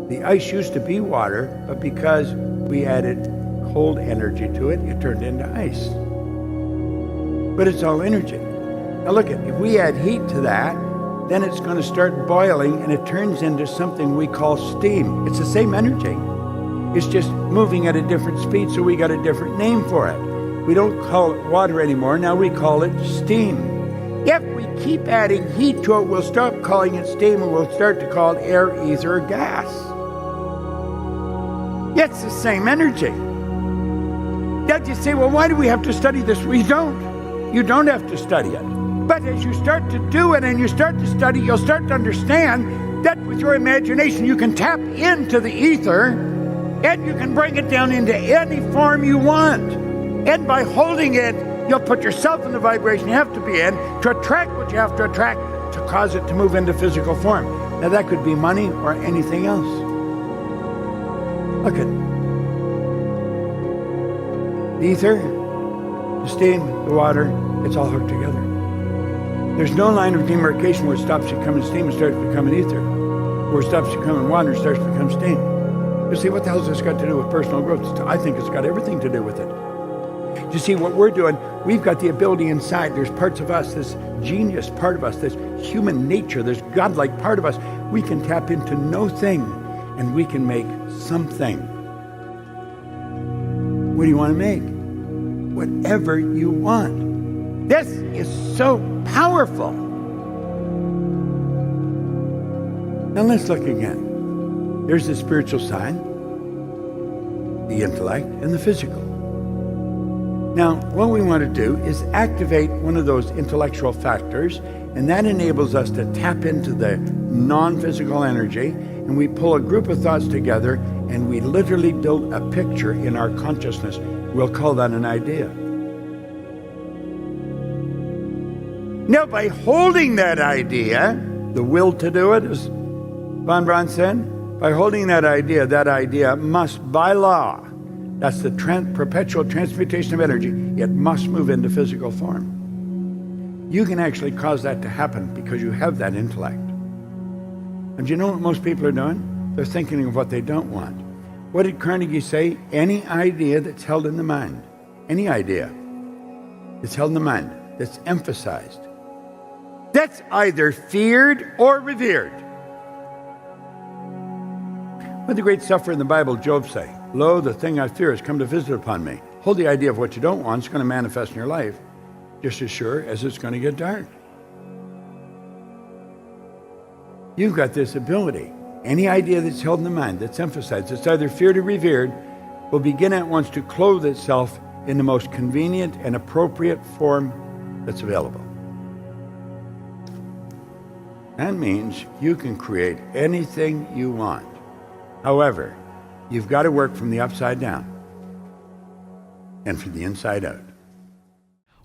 The ice used to be water, but because we added cold energy to it, it turned into ice. But it's all energy. Now look at, if we add heat to that, then it's going to start boiling and it turns into something we call steam. It's the same energy. It's just moving at a different speed, so we got a different name for it. We don't call it water anymore, now we call it steam. If we keep adding heat to it, we'll stop calling it steam and we'll start to call it air, ether, or gas. It's the same energy. Now you say, well, why do we have to study this? We don't. You don't have to study it. But as you start to do it and you start to study, you'll start to understand that with your imagination, you can tap into the ether and you can bring it down into any form you want. And by holding it, you'll put yourself in the vibration you have to be in to attract what you have to attract to cause it to move into physical form. Now that could be money or anything else. Look at the ether, the steam, the water, it's all hooked together. There's no line of demarcation where it stops becoming steam and starts becoming ether. Where it stops becoming water and starts to become steam. You see, what the hell has this got to do with personal growth? I think it's got everything to do with it. You see, what we're doing, we've got the ability inside. There's parts of us, this genius part of us, this human nature, this godlike part of us. We can tap into no thing and we can make something. What do you want to make? Whatever you want. This is so powerful. Now let's look again. There's the spiritual side, the intellect, and the physical. Now, what we want to do is activate one of those intellectual factors, and that enables us to tap into the non-physical energy, and we pull a group of thoughts together, and we literally build a picture in our consciousness. We'll call that an idea. Now, by holding that idea, the will to do it, as Von Braun said, by holding that idea must, by law, that's the perpetual transmutation of energy, it must move into physical form. You can actually cause that to happen because you have that intellect. And do you know what most people are doing? They're thinking of what they don't want. What did Carnegie say? Any idea that's held in the mind, any idea that's held in the mind, that's emphasized, that's either feared or revered. What did the great sufferer in the Bible, Job, say? Lo, the thing I fear has come to visit upon me. Hold the idea of what you don't want. It's going to manifest in your life just as sure as it's going to get dark. You've got this ability. Any idea that's held in the mind, that's emphasized, it's either feared or revered, will begin at once to clothe itself in the most convenient and appropriate form that's available. That means you can create anything you want. However, you've got to work from the upside down and from the inside out.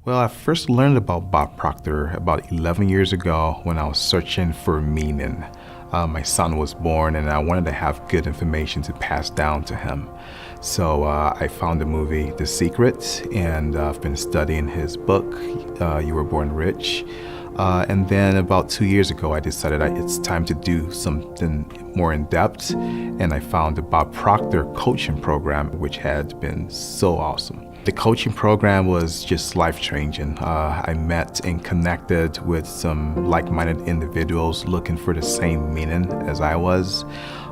Well, I first learned about Bob Proctor about 11 years ago when I was searching for meaning. My son was born and I wanted to have good information to pass down to him. So I found the movie The Secret, and I've been studying his book, You Were Born Rich. And then about 2 years ago, I decided it's time to do something more in depth, and I found the Bob Proctor coaching program, which had been so awesome. The coaching program was just life-changing. I met and connected with some like-minded individuals looking for the same meaning as I was,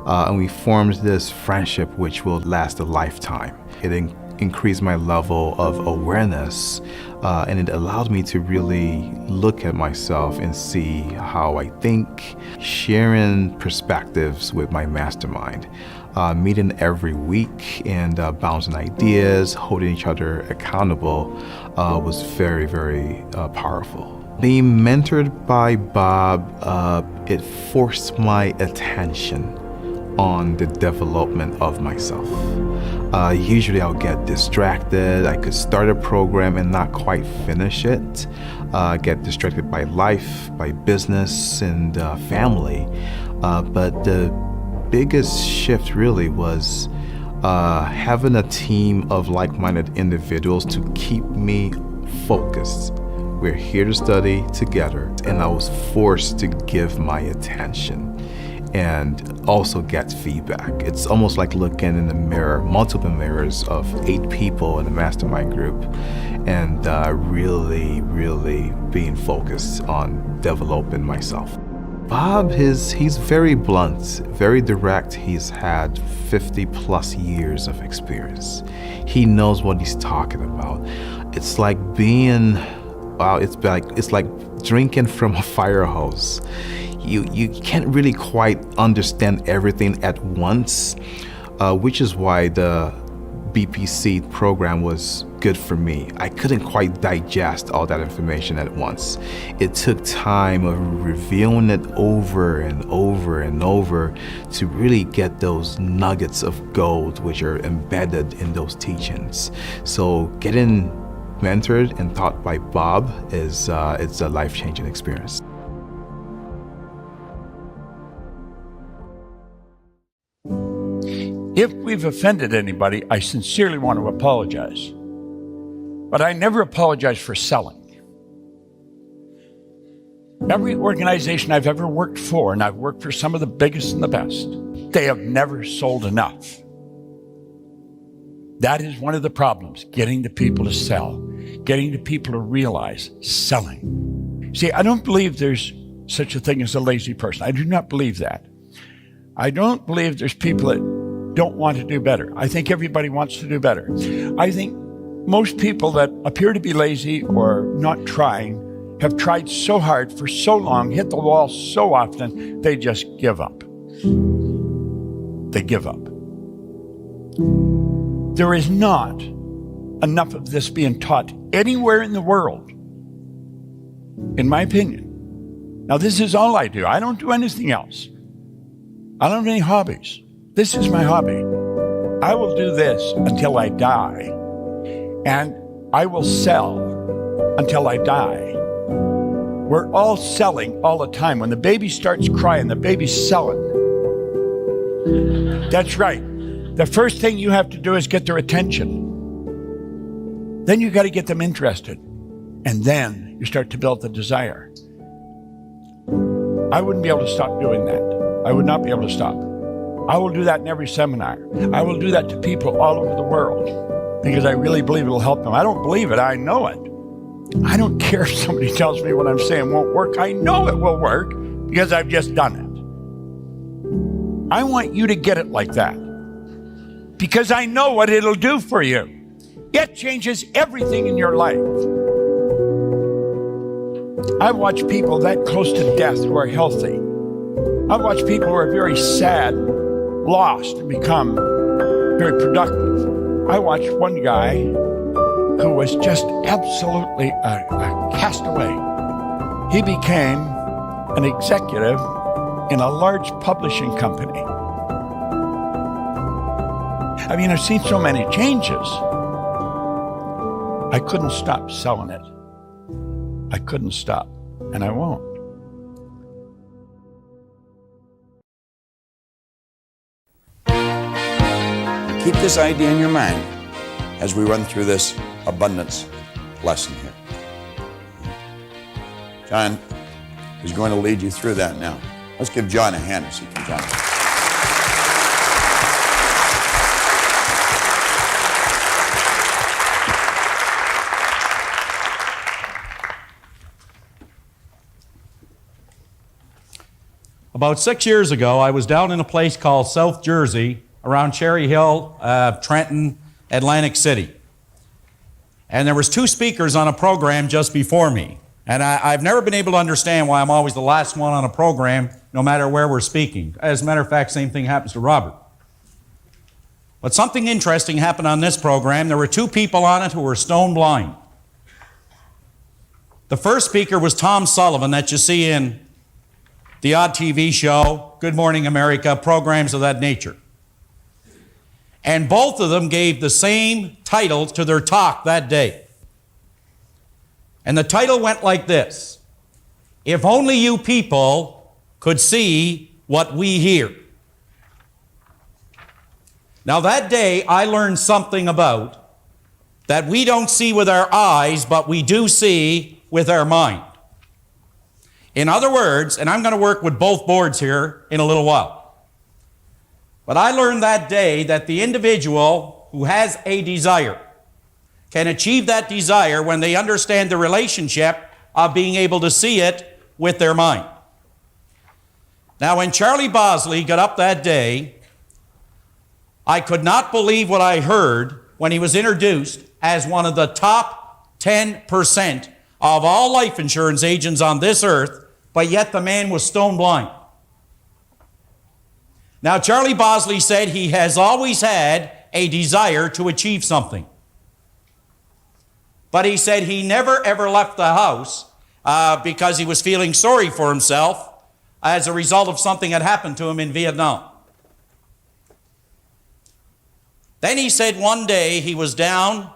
and we formed this friendship which will last a lifetime. It increased my level of awareness, and it allowed me to really look at myself and see how I think, sharing perspectives with my mastermind, meeting every week and bouncing ideas, holding each other accountable was very, very powerful. Being mentored by Bob, it forced my attention on the development of myself. Usually I'll get distracted. I could start a program and not quite finish it. Get distracted by life, by business, and family. But the biggest shift really was having a team of like-minded individuals to keep me focused. We're here to study together, and I was forced to give my attention and also get feedback. It's almost like looking in the mirror, multiple mirrors of 8 people in a mastermind group, and really being focused on developing myself. Bob, he's very blunt, very direct. He's had 50 plus years of experience. He knows what he's talking about. It's like being, it's like drinking from a fire hose. You can't really quite understand everything at once, which is why the BPC program was good for me. I couldn't quite digest all that information at once. It took time of reviewing it over and over and over to really get those nuggets of gold which are embedded in those teachings. So getting mentored and taught by Bob it's a life-changing experience. If we've offended anybody, I sincerely want to apologize. But I never apologize for selling. Every organization I've ever worked for, and I've worked for some of the biggest and the best, they have never sold enough. That is one of the problems, getting the people to sell, getting the people to realize selling. See, I don't believe there's such a thing as a lazy person. I do not believe that. I don't believe there's people that don't want to do better. I think everybody wants to do better. I think most people that appear to be lazy or not trying have tried so hard for so long, hit the wall so often, they just give up. They give up. There is not enough of this being taught anywhere in the world, in my opinion. Now, this is all I do. I don't do anything else. I don't have any hobbies. This is my hobby. I will do this until I die, and I will sell until I die. We're all selling all the time. When the baby starts crying, the baby's selling. That's right. The first thing you have to do is get their attention. Then you got to get them interested, and then you start to build the desire. I wouldn't be able to stop doing that. I would not be able to stop. I will do that in every seminar. I will do that to people all over the world because I really believe it'll help them. I don't believe it, I know it. I don't care if somebody tells me what I'm saying won't work. I know it will work because I've just done it. I want you to get it like that because I know what it'll do for you. It changes everything in your life. I've watched people that close to death who are healthy. I've watched people who are very sad, lost, and become very productive. I watched one guy who was just absolutely a castaway. He became an executive in a large publishing company. I mean, I've seen so many changes. I couldn't stop selling it. I couldn't stop, and I won't. Keep this idea in your mind as we run through this abundance lesson here. John is going to lead you through that now. Let's give John a hand as he comes on. About 6 years ago, I was down in a place called South Jersey, around Cherry Hill, Trenton, Atlantic City. And there was 2 speakers on a program just before me. And I've never been able to understand why I'm always the last one on a program, no matter where we're speaking. As a matter of fact, same thing happens to Robert. But something interesting happened on this program. There were 2 people on it who were stone blind. The first speaker was Tom Sullivan, that you see in the odd TV show, Good Morning America, programs of that nature. And both of them gave the same title to their talk that day. And the title went like this: If only you people could see what we hear. Now that day I learned something about that we don't see with our eyes, but we do see with our mind. In other words, and I'm going to work with both boards here in a little while, but I learned that day that the individual who has a desire can achieve that desire when they understand the relationship of being able to see it with their mind. Now, when Charlie Bosley got up that day, I could not believe what I heard when he was introduced as one of the top 10% of all life insurance agents on this earth, but yet the man was stone blind. Now, Charlie Bosley said he has always had a desire to achieve something. But he said he never ever left the house because he was feeling sorry for himself as a result of something that happened to him in Vietnam. Then he said one day he was down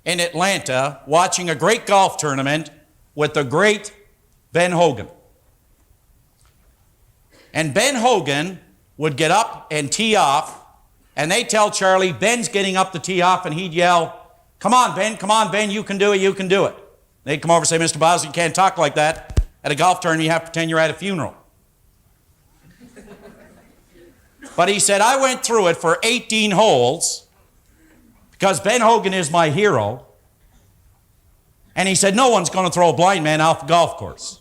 in Atlanta watching a great golf tournament with the great Ben Hogan. And Ben Hogan would get up and tee off, and they'd tell Charlie, Ben's getting up to tee off, and he'd yell, come on, Ben, you can do it, you can do it. They'd come over and say, Mr. Bosley, you can't talk like that. At a golf tournament, you have to pretend you're at a funeral. But he said, I went through it for 18 holes because Ben Hogan is my hero. And he said, no one's going to throw a blind man off the golf course.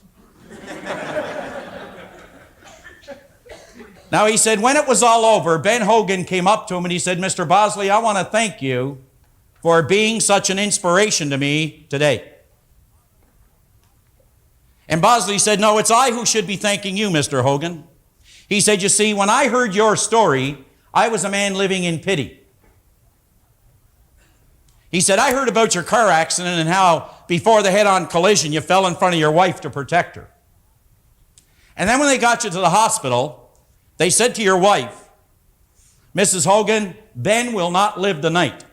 Now, he said, when it was all over, Ben Hogan came up to him and he said, Mr. Bosley, I want to thank you for being such an inspiration to me today. And Bosley said, no, it's I who should be thanking you, Mr. Hogan. He said, you see, when I heard your story, I was a man living in pity. He said, I heard about your car accident and how before the head-on collision you fell in front of your wife to protect her. And then when they got you to the hospital, they said to your wife, Mrs. Hogan, Ben will not live the night.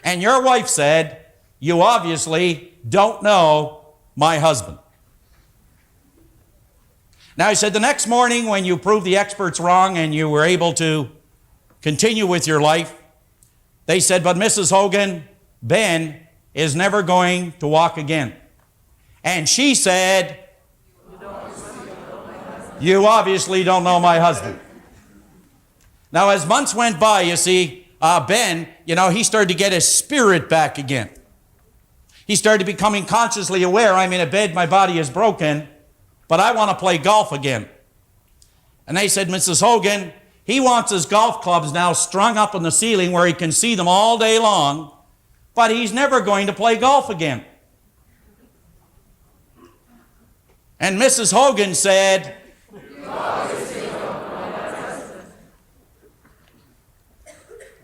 And your wife said, you obviously don't know my husband. Now, he said, the next morning when you proved the experts wrong and you were able to continue with your life, they said, but Mrs. Hogan, Ben is never going to walk again. And she said, you obviously don't know my husband. Now, as months went by, you see, Ben, he started to get his spirit back again. He started becoming consciously aware, I'm in a bed, my body is broken, but I want to play golf again. And they said, Mrs. Hogan, he wants his golf clubs now strung up on the ceiling where he can see them all day long, but he's never going to play golf again. And Mrs. Hogan said,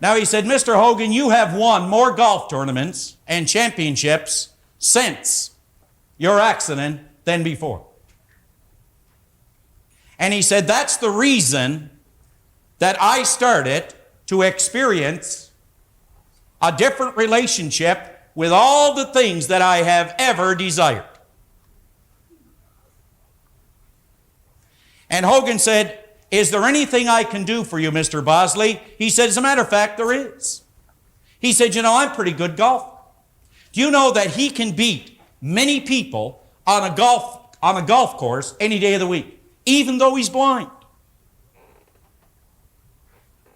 now he said, Mr. Hogan, you have won more golf tournaments and championships since your accident than before. And he said, that's the reason that I started to experience a different relationship with all the things that I have ever desired. And Hogan said, is there anything I can do for you, Mr. Bosley? He said, as a matter of fact, there is. He said, I'm pretty good golfer. Do you know that he can beat many people on a golf course any day of the week, even though he's blind?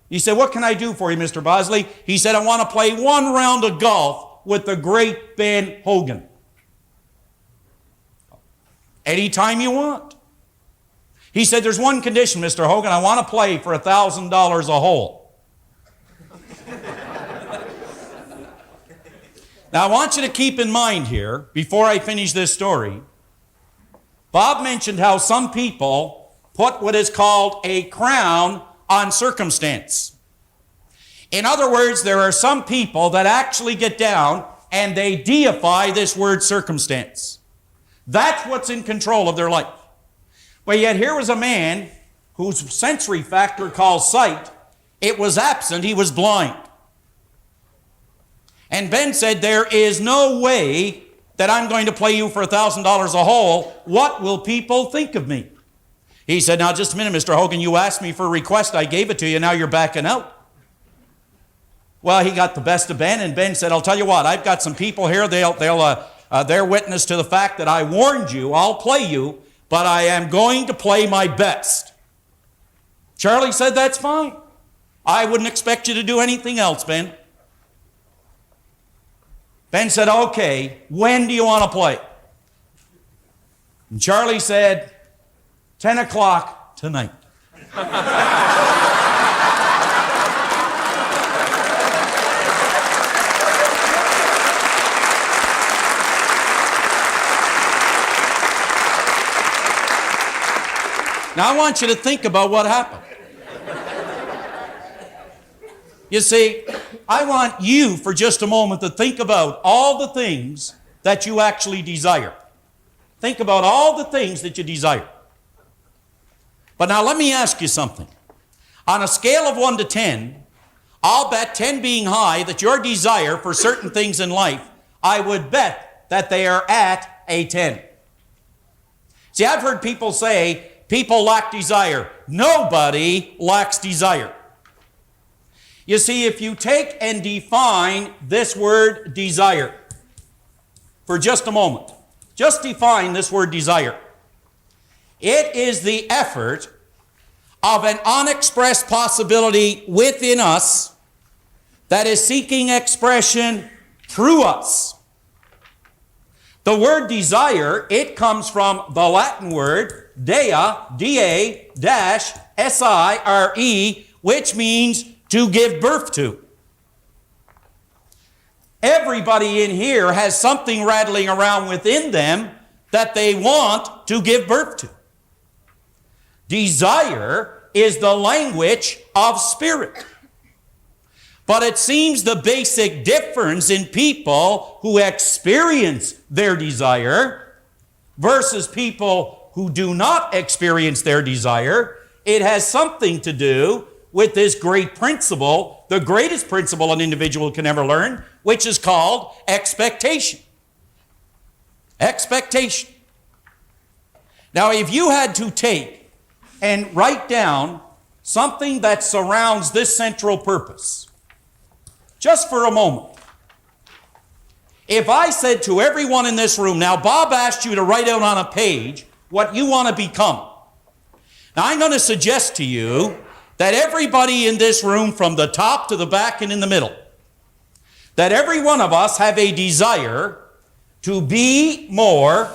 He said, what can I do for you, Mr. Bosley? He said, I want to play one round of golf with the great Ben Hogan. Anytime you want. He said, there's one condition, Mr. Hogan. I want to play for $1,000 a hole. Now, I want you to keep in mind here, before I finish this story, Bob mentioned how some people put what is called a crown on circumstance. In other words, there are some people that actually get down and they deify this word circumstance. That's what's in control of their life. But yet here was a man whose sensory factor called sight, it was absent, he was blind. And Ben said, there is no way that I'm going to play you for $1,000 a hole. What will people think of me? He said, now just a minute, Mr. Hogan, you asked me for a request, I gave it to you, now you're backing out. Well, he got the best of Ben, and Ben said, I'll tell you what, I've got some people here, they're witness to the fact that I warned you, I'll play you, but I am going to play my best. Charlie said, that's fine. I wouldn't expect you to do anything else, Ben. Ben said, okay, when do you want to play? And Charlie said, 10 o'clock tonight. Now I want you to think about what happened. You see, I want you for just a moment to think about all the things that you actually desire. Think about all the things that you desire. But now let me ask you something. On a scale of 1 to 10, I'll bet 10 being high that your desire for certain things in life, I would bet that they are at a 10. See, I've heard people say, people lack desire. Nobody lacks desire. You see, if you take and define this word desire for just a moment, just define this word desire. It is the effort of an unexpressed possibility within us that is seeking expression through us. The word desire, it comes from the Latin word dea, D-A-S-I-R-E, which means to give birth to. Everybody in here has something rattling around within them that they want to give birth to. Desire is the language of spirit. But it seems the basic difference in people who experience their desire versus people who do not experience their desire, it has something to do with this great principle, the greatest principle an individual can ever learn, which is called expectation. Expectation. Now, if you had to take and write down something that surrounds this central purpose, just for a moment, if I said to everyone in this room, now Bob asked you to write out on a page what you want to become. Now I'm going to suggest to you that everybody in this room, from the top to the back and in the middle, that every one of us have a desire to be more,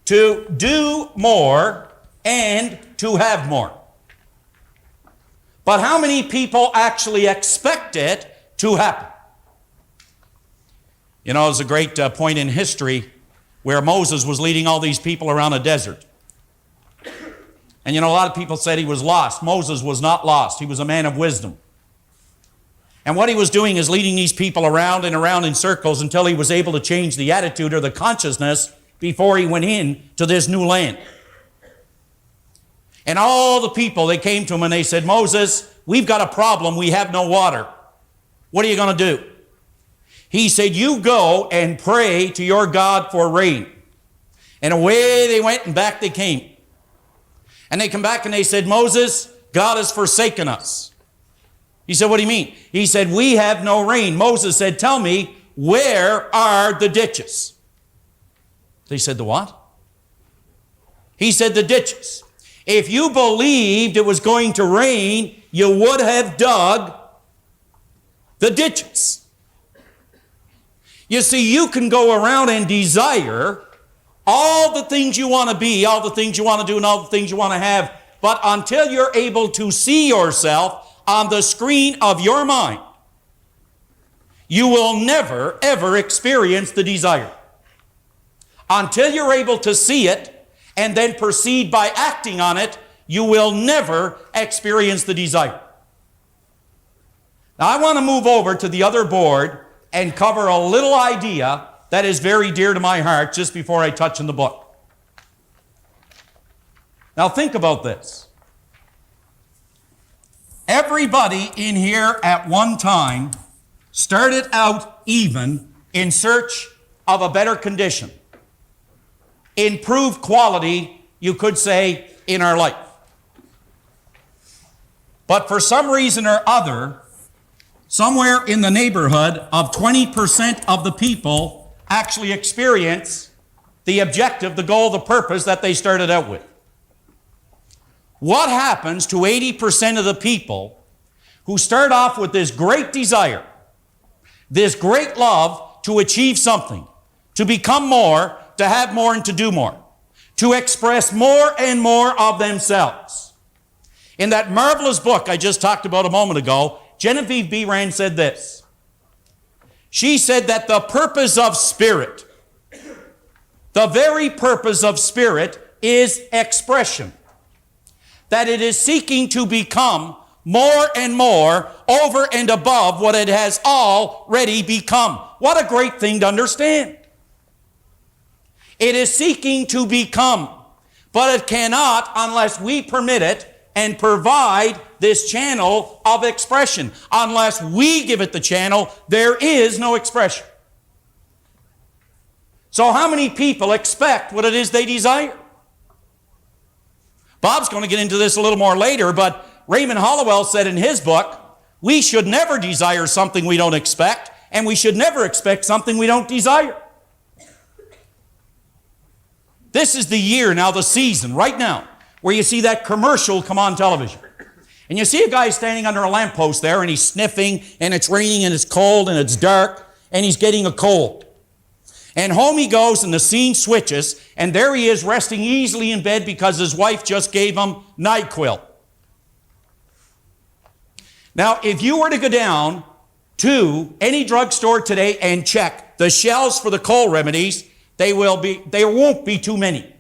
to do more, and to have more. But how many people actually expect it to happen? You know, there's a great point in history where Moses was leading all these people around a desert. And you know, a lot of people said he was lost. Moses was not lost. He was a man of wisdom. And what he was doing is leading these people around and around in circles until he was able to change the attitude or the consciousness before he went in to this new land. And all the people, they came to him and they said, Moses, we've got a problem. We have no water. What are you going to do? He said, you go and pray to your God for rain. And away they went and back they came. And they come back and they said, Moses, God has forsaken us. He said, what do you mean? He said, we have no rain. Moses said, tell me, where are the ditches? They said, the what? He said, the ditches. If you believed it was going to rain, you would have dug the ditches. You see, you can go around and desire all the things you want to be, all the things you want to do, and all the things you want to have, but until you're able to see yourself on the screen of your mind, you will never, ever experience the desire. Until you're able to see it and then proceed by acting on it, you will never experience the desire. Now, I want to move over to the other board and cover a little idea that is very dear to my heart just before I touch on the book. Now, think about this. Everybody in here at one time started out even in search of a better condition. Improved quality, you could say, in our life. But for some reason or other, somewhere in the neighborhood of 20% of the people actually experience the objective, the goal, the purpose that they started out with. What happens to 80% of the people who start off with this great desire, this great love to achieve something, to become more, to have more, and to do more, to express more and more of themselves? In that marvelous book I just talked about a moment ago, Genevieve B. Rand said this. She said that the purpose of spirit, the very purpose of spirit, is expression. that it is seeking to become more and more over and above what it has already become. What a great thing to understand. It is seeking to become, but it cannot unless we permit it and provide this channel of expression. Unless we give it the channel, there is no expression. So how many people expect what it is they desire? Bob's going to get into this a little more later, but Raymond Hollowell said in his book, we should never desire something we don't expect, and we should never expect something we don't desire. This is the year now, the season, right now, where you see that commercial come on television. And you see a guy standing under a lamppost there, and he's sniffing, and it's raining, and it's cold, and it's dark, and he's getting a cold. And home he goes, and the scene switches, and there he is resting easily in bed because his wife just gave him NyQuil. Now, if you were to go down to any drugstore today and check the shelves for the cold remedies, there won't be too many.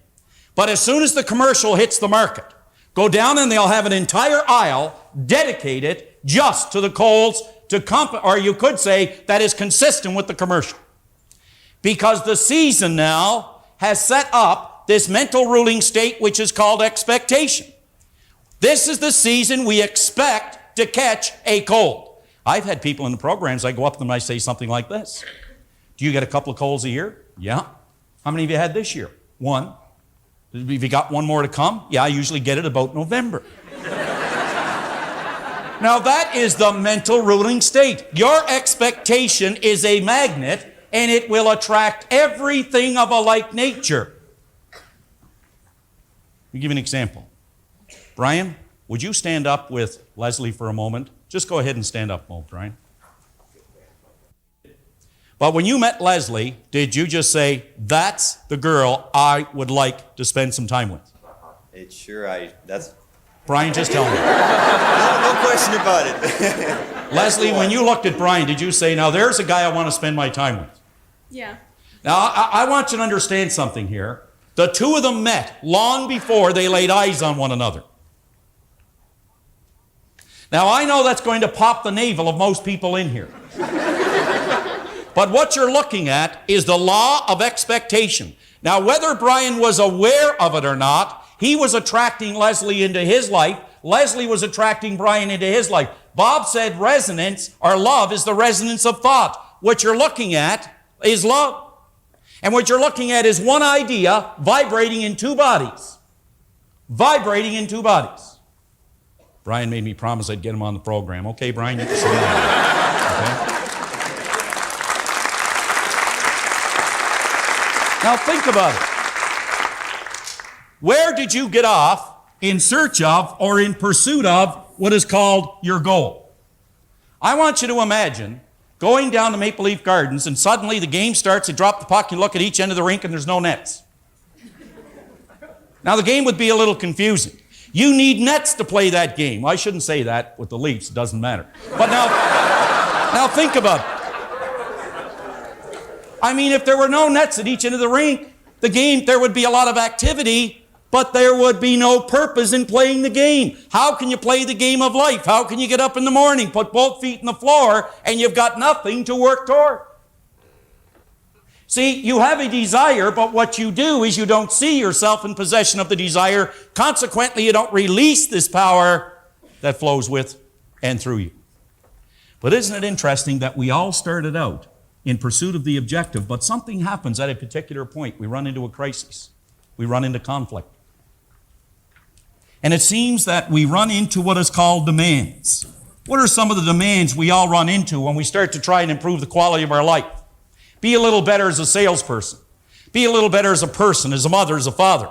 But as soon as the commercial hits the market, go down and they'll have an entire aisle dedicated just to the colds, or you could say that is consistent with the commercial. Because the season now has set up this mental ruling state which is called expectation. This is the season we expect to catch a cold. I've had people in the programs, I go up to them and I say something like this. Do you get a couple of colds a year? Yeah. How many have you had this year? One. Have you got one more to come? Yeah, I usually get it about November. Now that is the mental ruling state. Your expectation is a magnet, and it will attract everything of a like nature. Let me give you an example. Brian, would you stand up with Leslie for a moment? Just go ahead and stand up, Brian. But when you met Leslie, did you just say, that's the girl I would like to spend some time with? That's... Brian, just tell me. No question about it. Leslie, when you looked at Brian, did you say, now there's a guy I want to spend my time with? Yeah. Now, I want you to understand something here. The two of them met long before they laid eyes on one another. Now, I know that's going to pop the navel of most people in here. But what you're looking at is the law of expectation. Now, whether Brian was aware of it or not, he was attracting Leslie into his life. Leslie was attracting Brian into his life. Bob said resonance, or love, is the resonance of thought. What you're looking at is love. And what you're looking at is one idea vibrating in two bodies. Vibrating in two bodies. Brian made me promise I'd get him on the program. Okay, Brian, you can sit down. Okay? Now think about it. Where did you get off in search of or in pursuit of what is called your goal? I want you to imagine going down to Maple Leaf Gardens and suddenly the game starts, you drop the puck, you look at each end of the rink and there's no nets. Now the game would be a little confusing. You need nets to play that game. Well, I shouldn't say that with the Leafs, it doesn't matter. But now think about it. I mean, if there were no nets at each end of the rink, the game, there would be a lot of activity, but there would be no purpose in playing the game. How can you play the game of life? How can you get up in the morning, put both feet in the floor, and you've got nothing to work toward? See, you have a desire, but what you do is you don't see yourself in possession of the desire. Consequently, you don't release this power that flows with and through you. But isn't it interesting that we all started out in pursuit of the objective, but something happens at a particular point. We run into a crisis. We run into conflict. And it seems that we run into what is called demands. What are some of the demands we all run into when we start to try and improve the quality of our life? Be a little better as a salesperson. Be a little better as a person, as a mother, as a father.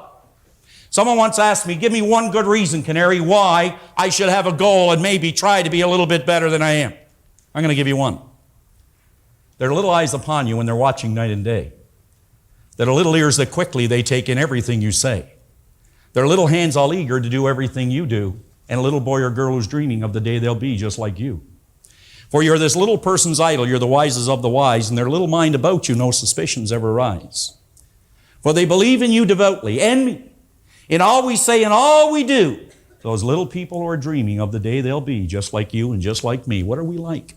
Someone once asked me, give me one good reason, Canary, why I should have a goal and maybe try to be a little bit better than I am. I'm going to give you one. There are little eyes upon you when they're watching night and day. There are little ears that quickly they take in everything you say. There are little hands all eager to do everything you do, and a little boy or girl who's dreaming of the day they'll be just like you. For you're this little person's idol, you're the wisest of the wise, and their little mind about you no suspicions ever rise. For they believe in you devoutly, and me, in all we say and all we do, Those little people who are dreaming of the day they'll be just like you and just like me. What are we like?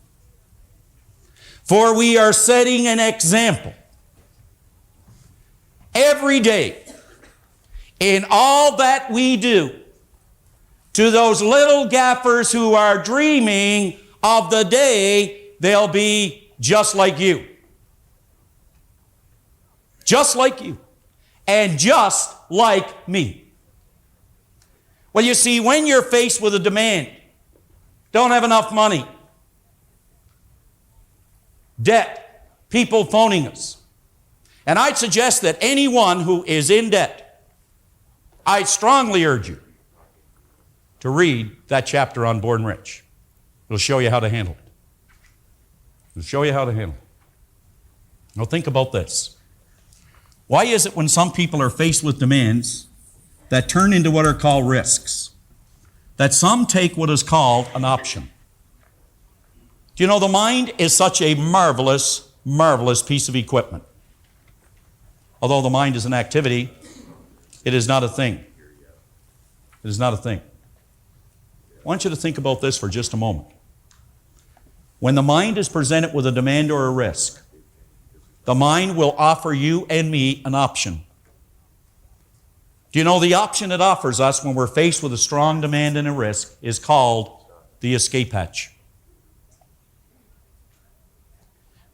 For we are setting an example every day in all that we do to those little gaffers who are dreaming of the day they'll be just like you. Just like you. And just like me. Well, you see, when you're faced with a demand, don't have enough money, debt, people phoning us, and I'd suggest that anyone who is in debt, I strongly urge you to read that chapter on Born Rich. It'll show you how to handle it. It'll show you how to handle it. Now think about this. Why is it when some people are faced with demands that turn into what are called risks, that some take what is called an option? Do you know the mind is such a marvelous, marvelous piece of equipment? Although the mind is an activity, it is not a thing. It is not a thing. I want you to think about this for just a moment. When the mind is presented with a demand or a risk, the mind will offer you and me an option. Do you know the option it offers us when we're faced with a strong demand and a risk is called the escape hatch.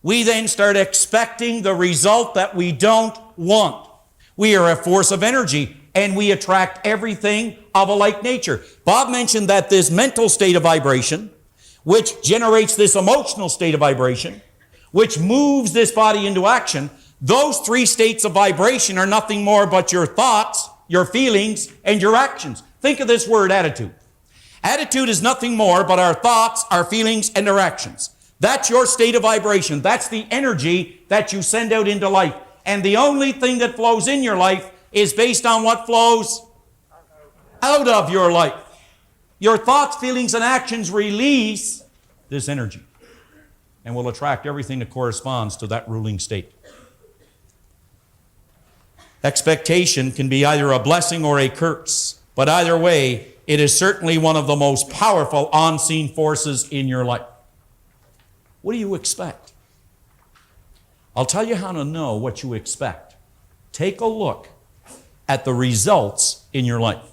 We then start expecting the result that we don't want. We are a force of energy, and we attract everything of a like nature. Bob mentioned that this mental state of vibration, which generates this emotional state of vibration, which moves this body into action, those three states of vibration are nothing more but your thoughts, your feelings, and your actions. Think of this word, attitude. Attitude is nothing more but our thoughts, our feelings, and our actions. That's your state of vibration. That's the energy that you send out into life. And the only thing that flows in your life is based on what flows out of your life. Your thoughts, feelings, and actions release this energy and will attract everything that corresponds to that ruling state. Expectation can be either a blessing or a curse, but either way, it is certainly one of the most powerful unseen forces in your life. What do you expect? I'll tell you how to know what you expect. Take a look at the results in your life.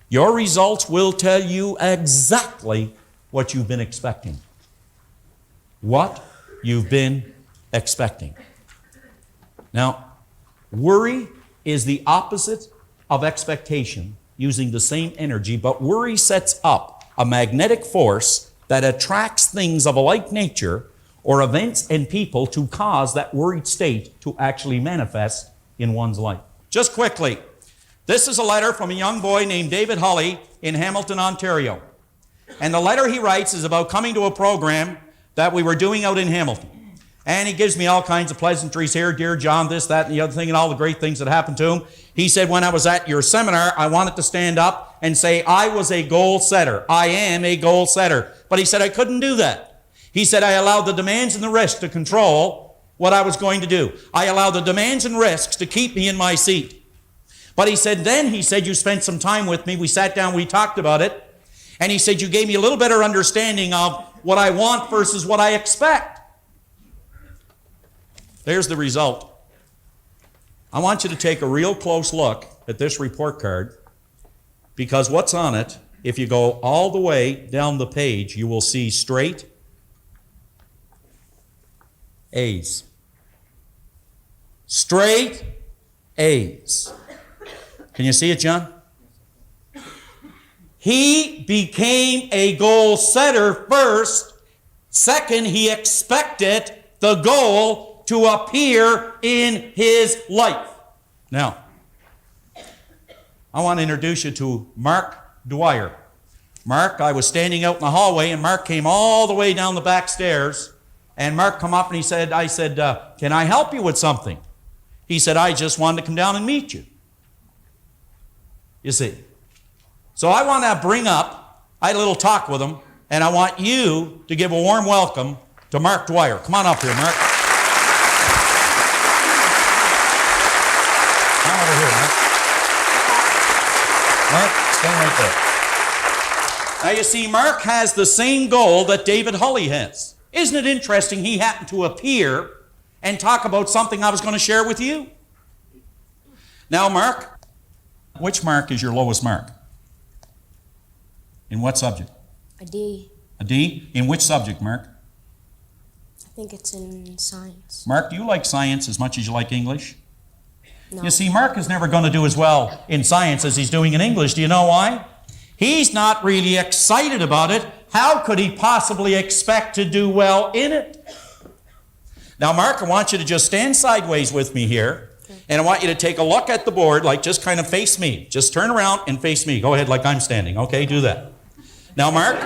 Your results will tell you exactly what you've been expecting. What you've been expecting. Now, worry is the opposite of expectation using the same energy, but worry sets up a magnetic force that attracts things of a like nature or events and people to cause that worried state to actually manifest in one's life. Just quickly, this is a letter from a young boy named David Hulley in Hamilton, Ontario. And the letter he writes is about coming to a program that we were doing out in Hamilton. And he gives me all kinds of pleasantries here. Dear John, this, that, and the other thing, and all the great things that happened to him. He said, when I was at your seminar, I wanted to stand up and say, I was a goal setter. I am a goal setter. But he said, I couldn't do that. He said, I allowed the demands and the risks to control what I was going to do. I allowed the demands and risks to keep me in my seat. But he said, then he said, you spent some time with me. We sat down, we talked about it. And he said, you gave me a little better understanding of what I want versus what I expect. There's the result. I want you to take a real close look at this report card, because what's on it, if you go all the way down the page, you will see straight A's. Straight A's. Can you see it, John? He became a goal setter first. Second, he expected the goal to appear in his life. Now, I want to introduce you to Mark Dwyer. Mark, I was standing out in the hallway, and Mark came all the way down the back stairs, and Mark come up and I said, can I help you with something? He said, I just wanted to come down and meet you. You see. So I want to bring up, I had a little talk with him, and I want you to give a warm welcome to Mark Dwyer. Come on up here, Mark. Come over here, Mark. Mark, stand right Now you see, Mark has the same goal that David Hulley has. Isn't it interesting he happened to appear and talk about something I was going to share with you? Now, Mark, which mark is your lowest mark? In what subject? A D. A D? In which subject, Mark? I think it's in science. Mark, do you like science as much as you like English? No. You see, Mark is never going to do as well in science as he's doing in English. Do you know why? He's not really excited about it. How could he possibly expect to do well in it? Now, Mark, I want you to just stand sideways with me here, and I want you to take a look at the board, like just kind of face me. Just turn around and face me. Go ahead like I'm standing. Okay, do that. Now, Mark.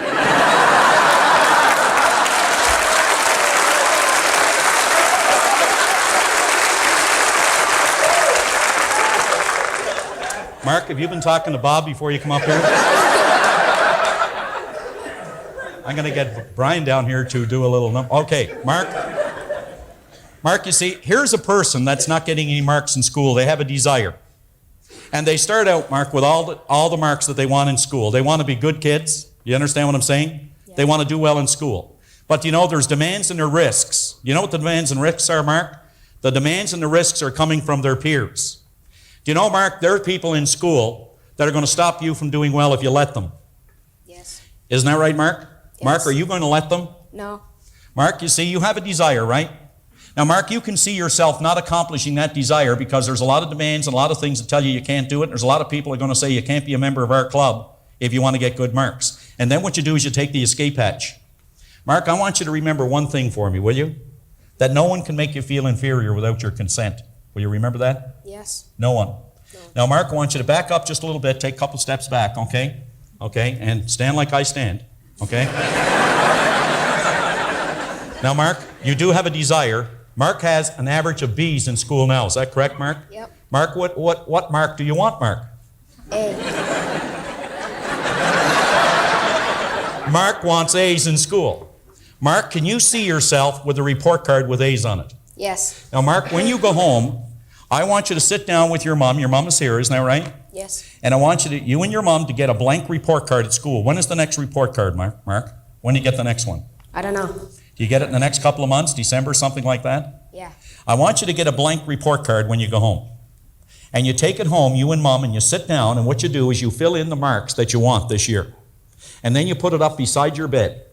Mark, have you been talking to Bob before you come up here? I'm going to get Brian down here to do a little number. Okay, Mark. Mark, you see, here's a person that's not getting any marks in school. They have a desire. And they start out, Mark, with all the marks that they want in school. They want to be good kids. You understand what I'm saying? Yeah. They want to do well in school. But you know, there's demands and there are risks. You know what the demands and risks are, Mark? The demands and the risks are coming from their peers. Do you know, Mark, there are people in school that are going to stop you from doing well if you let them. Yes. Isn't that right, Mark? Yes. Mark, are you going to let them? No. Mark, you see, you have a desire, right? Now, Mark, you can see yourself not accomplishing that desire because there's a lot of demands and a lot of things that tell you can't do it. There's a lot of people who are going to say you can't be a member of our club if you want to get good marks. And then what you do is you take the escape hatch. Mark, I want you to remember one thing for me, will you? That no one can make you feel inferior without your consent. Will you remember that? Yes. No one. Now, Mark, I want you to back up just a little bit, take a couple steps back, okay? Okay, and stand like I stand, okay? Now, Mark, you do have a desire. Mark has an average of B's in school now. Is that correct, Mark? Yep. Mark, what mark do you want, Mark? A. Mark wants A's in school. Mark, can you see yourself with a report card with A's on it? Yes. Now, Mark, when you go home, I want you to sit down with your mom. Your mom is here, isn't that right? Yes. And I want you and your mom to get a blank report card at school. When is the next report card, Mark? When do you get the next one? I don't know. Do you get it in the next couple of months, December, something like that? Yeah. I want you to get a blank report card when you go home. And you take it home, you and Mom, and you sit down, and what you do is you fill in the marks that you want this year. And then you put it up beside your bed.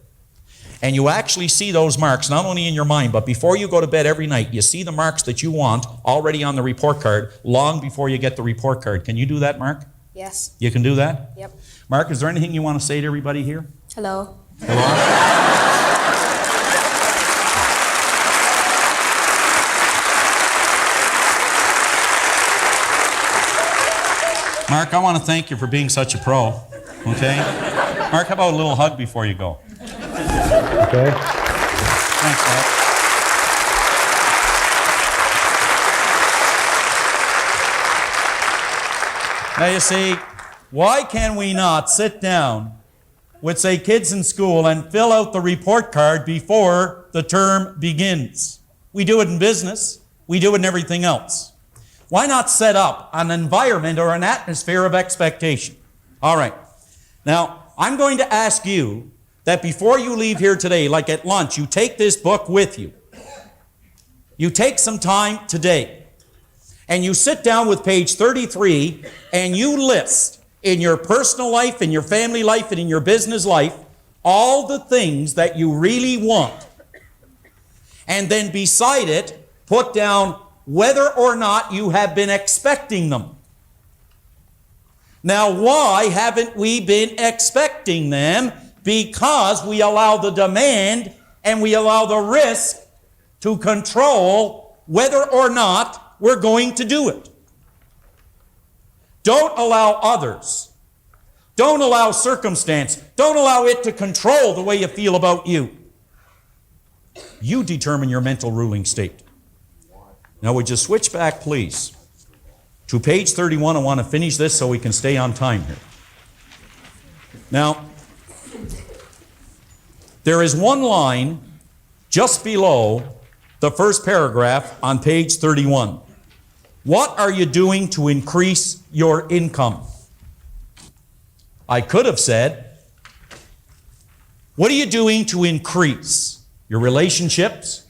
And you actually see those marks, not only in your mind, but before you go to bed every night, you see the marks that you want already on the report card long before you get the report card. Can you do that, Mark? Yes. You can do that? Yep. Mark, is there anything you want to say to everybody here? Hello. Hello? Mark, I want to thank you for being such a pro, okay? Mark, how about a little hug before you go? Okay. Thanks, Mark. Now you see, why can we not sit down with, say, kids in school and fill out the report card before the term begins? We do it in business. We do it in everything else. Why not set up an environment or an atmosphere of expectation? All right. Now, I'm going to ask you that before you leave here today, like at lunch, you take this book with you. You take some time today, and you sit down with page 33, and you list in your personal life, in your family life, and in your business life, all the things that you really want. And then beside it, put down whether or not you have been expecting them. Now, why haven't we been expecting them? Because we allow the demand and we allow the risk to control whether or not we're going to do it. Don't allow others. Don't allow circumstance. Don't allow it to control the way you feel about you. You determine your mental ruling state. Now, would you switch back, please, to page 31? I want to finish this so we can stay on time here. Now, there is one line just below the first paragraph on page 31. What are you doing to increase your income? I could have said, What are you doing to increase your relationships?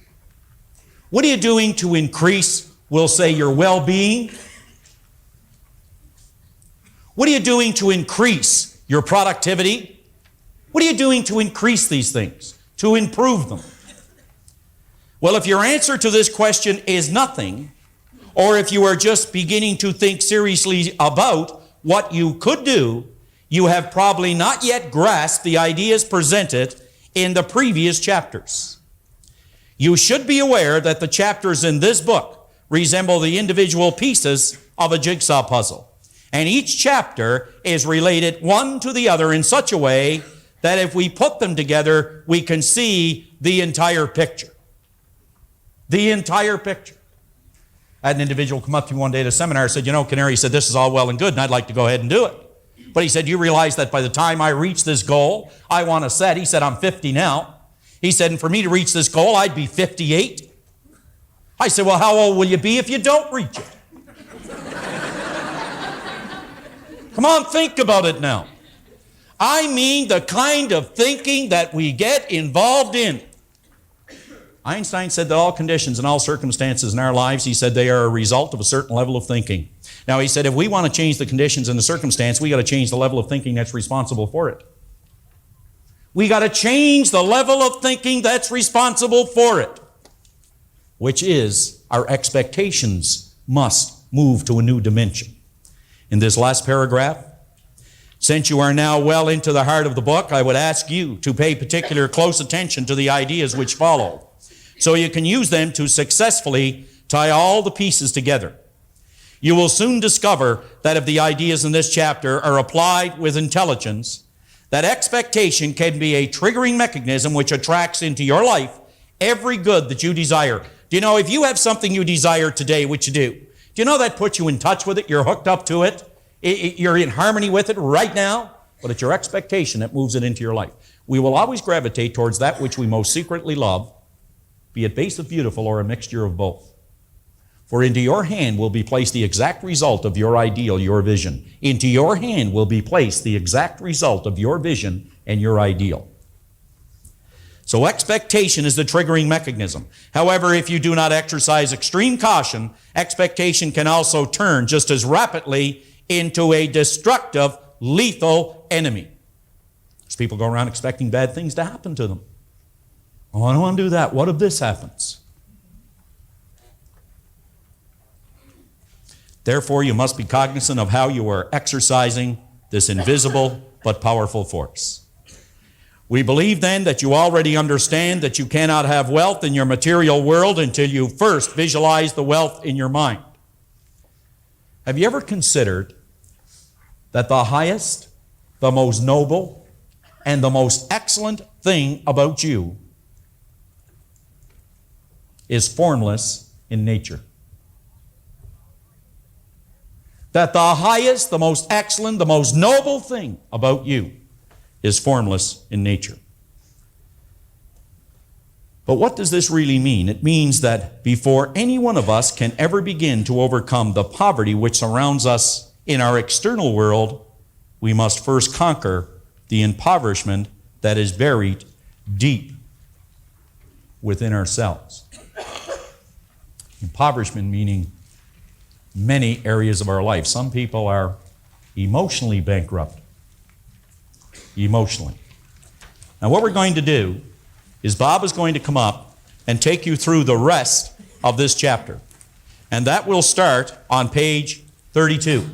What are you doing to increase, we'll say, your well-being? What are you doing to increase your productivity? What are you doing to increase these things, to improve them? Well, if your answer to this question is nothing, or if you are just beginning to think seriously about what you could do, you have probably not yet grasped the ideas presented in the previous chapters. You should be aware that the chapters in this book resemble the individual pieces of a jigsaw puzzle, and each chapter is related one to the other in such a way that if we put them together, we can see the entire picture. The entire picture. I had an individual come up to me one day at a seminar and said, you know, Canary, he said, this is all well and good, and I'd like to go ahead and do it. But he said, you realize that by the time I reach this goal I want to set, he said, I'm 50 now. He said, and for me to reach this goal, I'd be 58. I said, well, how old will you be if you don't reach it? Come on, think about it now. I mean the kind of thinking that we get involved in. Einstein said that all conditions and all circumstances in our lives, he said, they are a result of a certain level of thinking. Now, he said, if we want to change the conditions and the circumstance, we got to change the level of thinking that's responsible for it. We got to change the level of thinking that's responsible for it, which is our expectations must move to a new dimension. In this last paragraph, since you are now well into the heart of the book, I would ask you to pay particular close attention to the ideas which follow, so you can use them to successfully tie all the pieces together. You will soon discover that if the ideas in this chapter are applied with intelligence, that expectation can be a triggering mechanism which attracts into your life every good that you desire. Do you know, if you have something you desire today, which you do you know that puts you in touch with it? You're hooked up to it. You're in harmony with it right now, but it's your expectation that moves it into your life. We will always gravitate towards that which we most secretly love, be it base of beautiful or a mixture of both. For into your hand will be placed the exact result of your ideal, your vision. Into your hand will be placed the exact result of your vision and your ideal. So expectation is the triggering mechanism. However, if you do not exercise extreme caution, expectation can also turn just as rapidly into a destructive, lethal enemy. As people go around expecting bad things to happen to them. Oh, I don't want to do that. What if this happens? Therefore, you must be cognizant of how you are exercising this invisible but powerful force. We believe then that you already understand that you cannot have wealth in your material world until you first visualize the wealth in your mind. Have you ever considered that the highest, the most noble, and the most excellent thing about you is formless in nature? That the highest, the most excellent, the most noble thing about you is formless in nature. But what does this really mean? It means that before any one of us can ever begin to overcome the poverty which surrounds us in our external world, we must first conquer the impoverishment that is buried deep within ourselves. Impoverishment meaning many areas of our life. Some people are emotionally bankrupt. Emotionally. Now what we're going to do is Bob is going to come up and take you through the rest of this chapter. And that will start on page 32.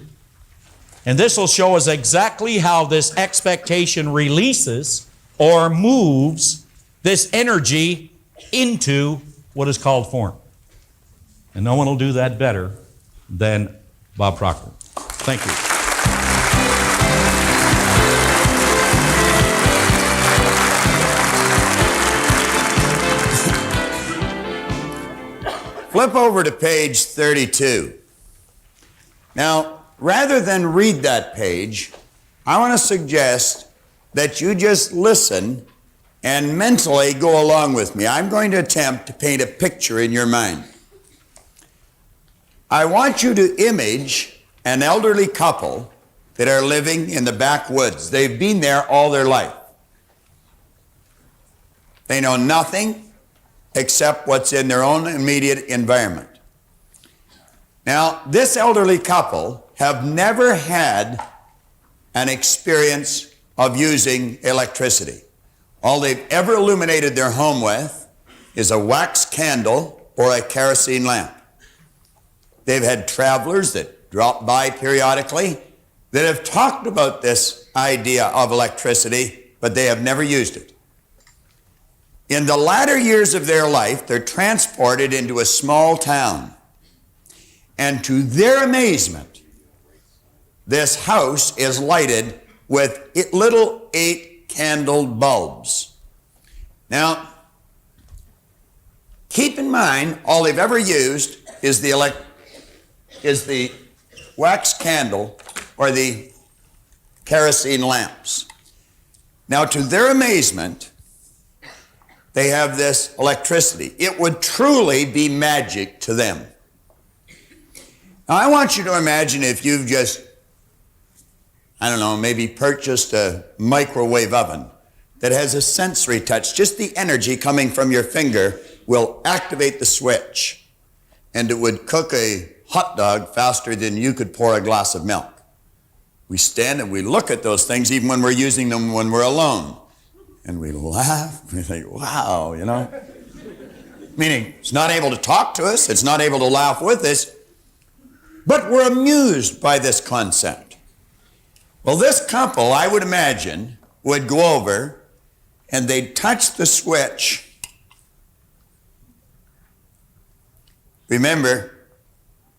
And this will show us exactly how this expectation releases or moves this energy into what is called form. And no one will do that better than Bob Proctor. Thank you. Flip over to page 32. Now, rather than read that page, I want to suggest that you just listen and mentally go along with me. I'm going to attempt to paint a picture in your mind. I want you to image an elderly couple that are living in the backwoods. They've been there all their life. They know nothing except what's in their own immediate environment. Now, this elderly couple have never had an experience of using electricity. All they've ever illuminated their home with is a wax candle or a kerosene lamp. They've had travelers that drop by periodically that have talked about this idea of electricity, but they have never used it. In the latter years of their life, they're transported into a small town. And to their amazement, this house is lighted with little 8-candle bulbs. Now, keep in mind, all they've ever used is the wax candle or the kerosene lamps. Now, to their amazement, they have this electricity. It would truly be magic to them. Now, I want you to imagine if you've just, I don't know, maybe purchased a microwave oven that has a sensory touch. Just the energy coming from your finger will activate the switch, and it would cook a hot dog faster than you could pour a glass of milk. We stand and we look at those things even when we're using them when we're alone. And we laugh, we think, wow, you know. Meaning, it's not able to talk to us, it's not able to laugh with us, but we're amused by this concept. Well, this couple, I would imagine, would go over and they'd touch the switch. Remember,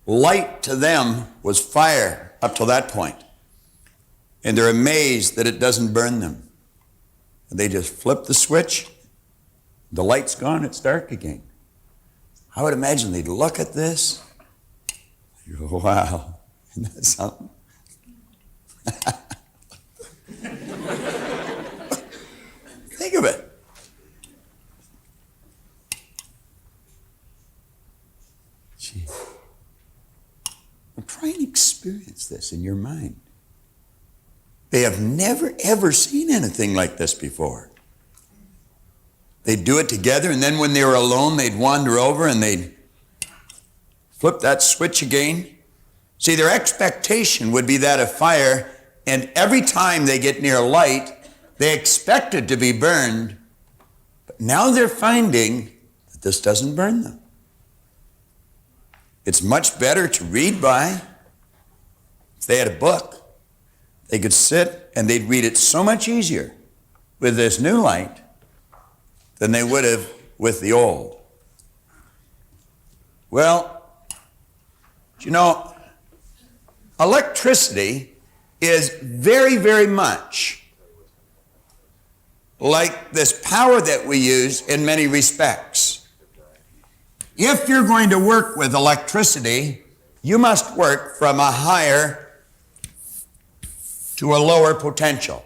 light to them was fire up to that point. And they're amazed that it doesn't burn them. And they just flip the switch, the light's gone, it's dark again. I would imagine they'd look at this, you go, wow, isn't that something? Think of it. Gee. Well, try and experience this in your mind. They have never, ever seen anything like this before. They'd do it together, and then when they were alone, they'd wander over and they'd flip that switch again. See, their expectation would be that of fire, and every time they get near light, they expect it to be burned, but now they're finding that this doesn't burn them. It's much better to read by. If they had a book, they could sit and they'd read it so much easier with this new light than they would have with the old. Well, you know, electricity is very, very much like this power that we use in many respects. If you're going to work with electricity, you must work from a higher to a lower potential.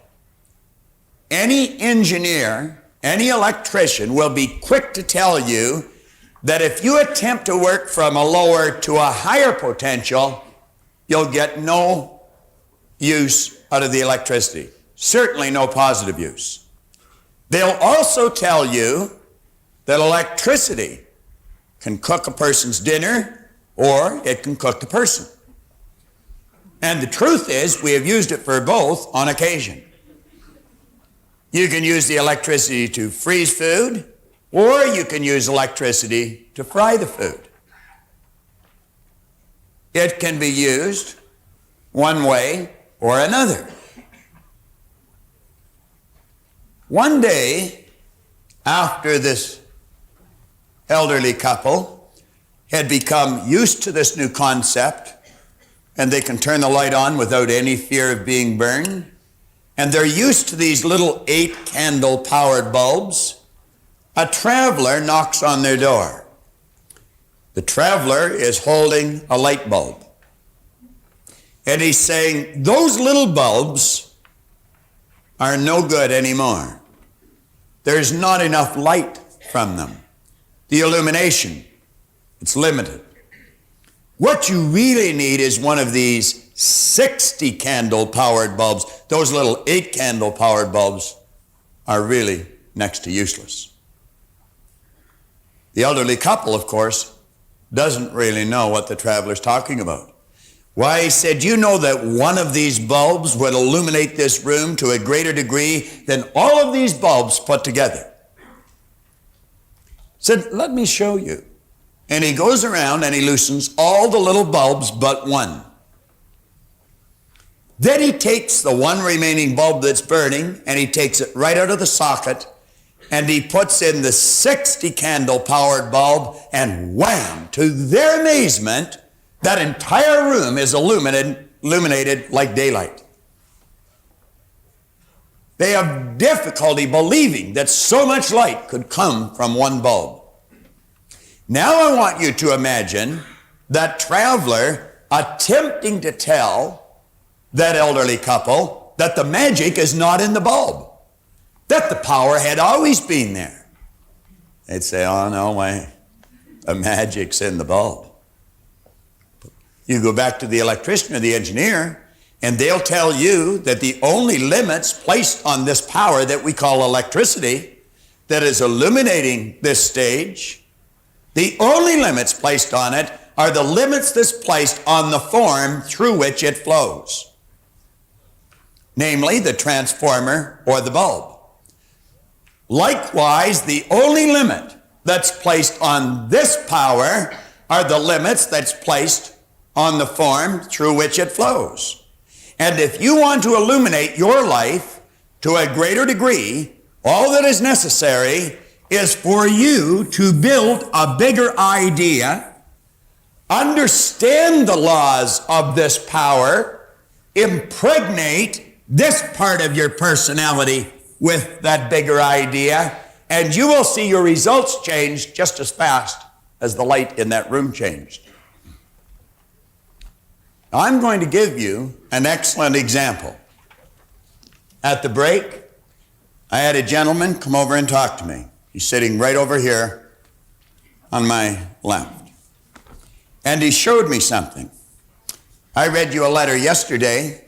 Any engineer, any electrician will be quick to tell you that if you attempt to work from a lower to a higher potential, you'll get no use out of the electricity. Certainly no positive use. They'll also tell you that electricity can cook a person's dinner or it can cook the person. And the truth is, we have used it for both on occasion. You can use the electricity to freeze food, or you can use electricity to fry the food. It can be used one way or another. One day, after this elderly couple had become used to this new concept, and they can turn the light on without any fear of being burned, and they're used to these little 8-candle powered bulbs, a traveler knocks on their door. The traveler is holding a light bulb. And he's saying, those little bulbs are no good anymore. There's not enough light from them. The illumination, it's limited. What you really need is one of these 60-candle powered bulbs. Those little 8-candle powered bulbs are really next to useless. The elderly couple, of course, doesn't really know what the traveler's talking about. Why, he said, you know that one of these bulbs would illuminate this room to a greater degree than all of these bulbs put together. Said, let me show you. And he goes around and he loosens all the little bulbs but one. Then he takes the one remaining bulb that's burning and he takes it right out of the socket and he puts in the 60 candle powered bulb, and wham, to their amazement, that entire room is illuminated like daylight. They have difficulty believing that so much light could come from one bulb. Now I want you to imagine that traveler attempting to tell that elderly couple that the magic is not in the bulb, that the power had always been there. They'd say, oh, no way, the magic's in the bulb. You go back to the electrician or the engineer, and they'll tell you that the only limits placed on this power that we call electricity, that is illuminating this stage, the only limits placed on it are the limits that's placed on the form through which it flows, namely the transformer or the bulb. Likewise, the only limit that's placed on this power are the limits that's placed on the form through which it flows. And if you want to illuminate your life to a greater degree, all that is necessary is for you to build a bigger idea, understand the laws of this power, impregnate this part of your personality with that bigger idea, and you will see your results change just as fast as the light in that room changed. Now, I'm going to give you an excellent example. At the break, I had a gentleman come over and talk to me. He's sitting right over here on my left. And he showed me something. I read you a letter yesterday,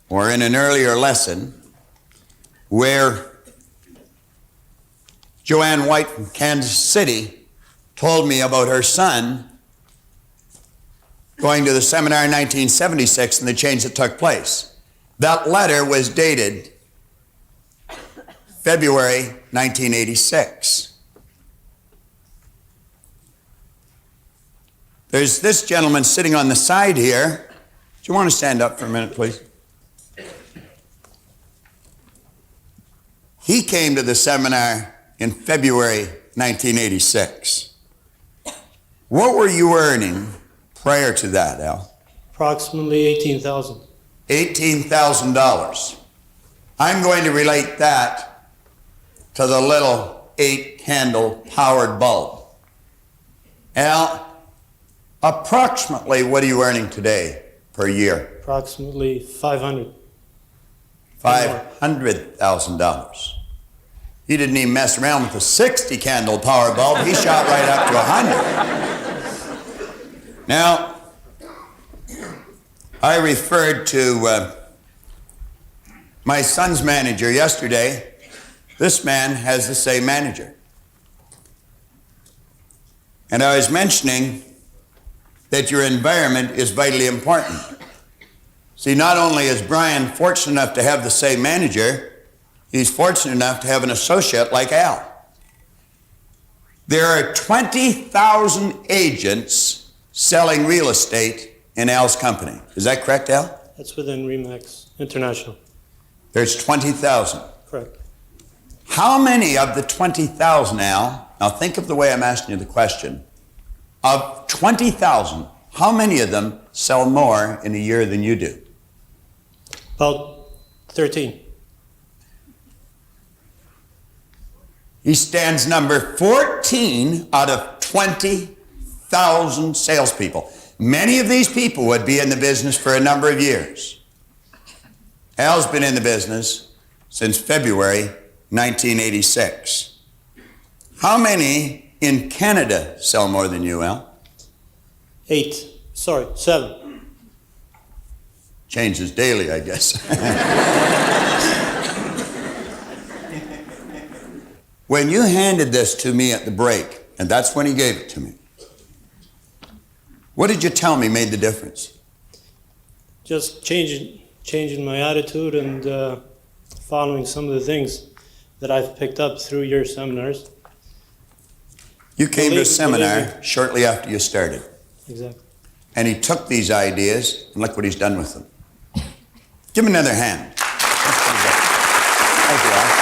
or in an earlier lesson, where Joanne White from Kansas City told me about her son going to the seminar in 1976 and the change that took place. That letter was dated February 1986. There's this gentleman sitting on the side here. Do you want to stand up for a minute, please? He came to the seminar in February 1986. What were you earning prior to that, Al? Approximately $18,000. $18,000. I'm going to relate that to the little 8-candle powered bulb. Al, approximately what are you earning today per year? Approximately $500. $500,000. He didn't even mess around with the 60-candle power bulb. He shot right up to 100. Now, I referred to my son's manager yesterday. This man has the same manager. And I was mentioning that your environment is vitally important. See, not only is Brian fortunate enough to have the same manager, he's fortunate enough to have an associate like Al. There are 20,000 agents selling real estate in Al's company. Is that correct, Al? That's within RE/MAX International. There's 20,000. Correct. How many of the 20,000, Al, now think of the way I'm asking you the question, of 20,000, how many of them sell more in a year than you do? About 13. He stands number 14 out of 20,000 salespeople. Many of these people would be in the business for a number of years. Al's been in the business since February 1986. How many in Canada sell more than you, Al? 7. Changes daily, I guess. When you handed this to me at the break, And that's when he gave it to me. What did you tell me made the difference? Just changing my attitude and following some of the things that I've picked up through your seminars. You came to a seminar shortly after you started. Exactly. And he took these ideas, and look what he's done with them. Give him another hand. Thank you, Al.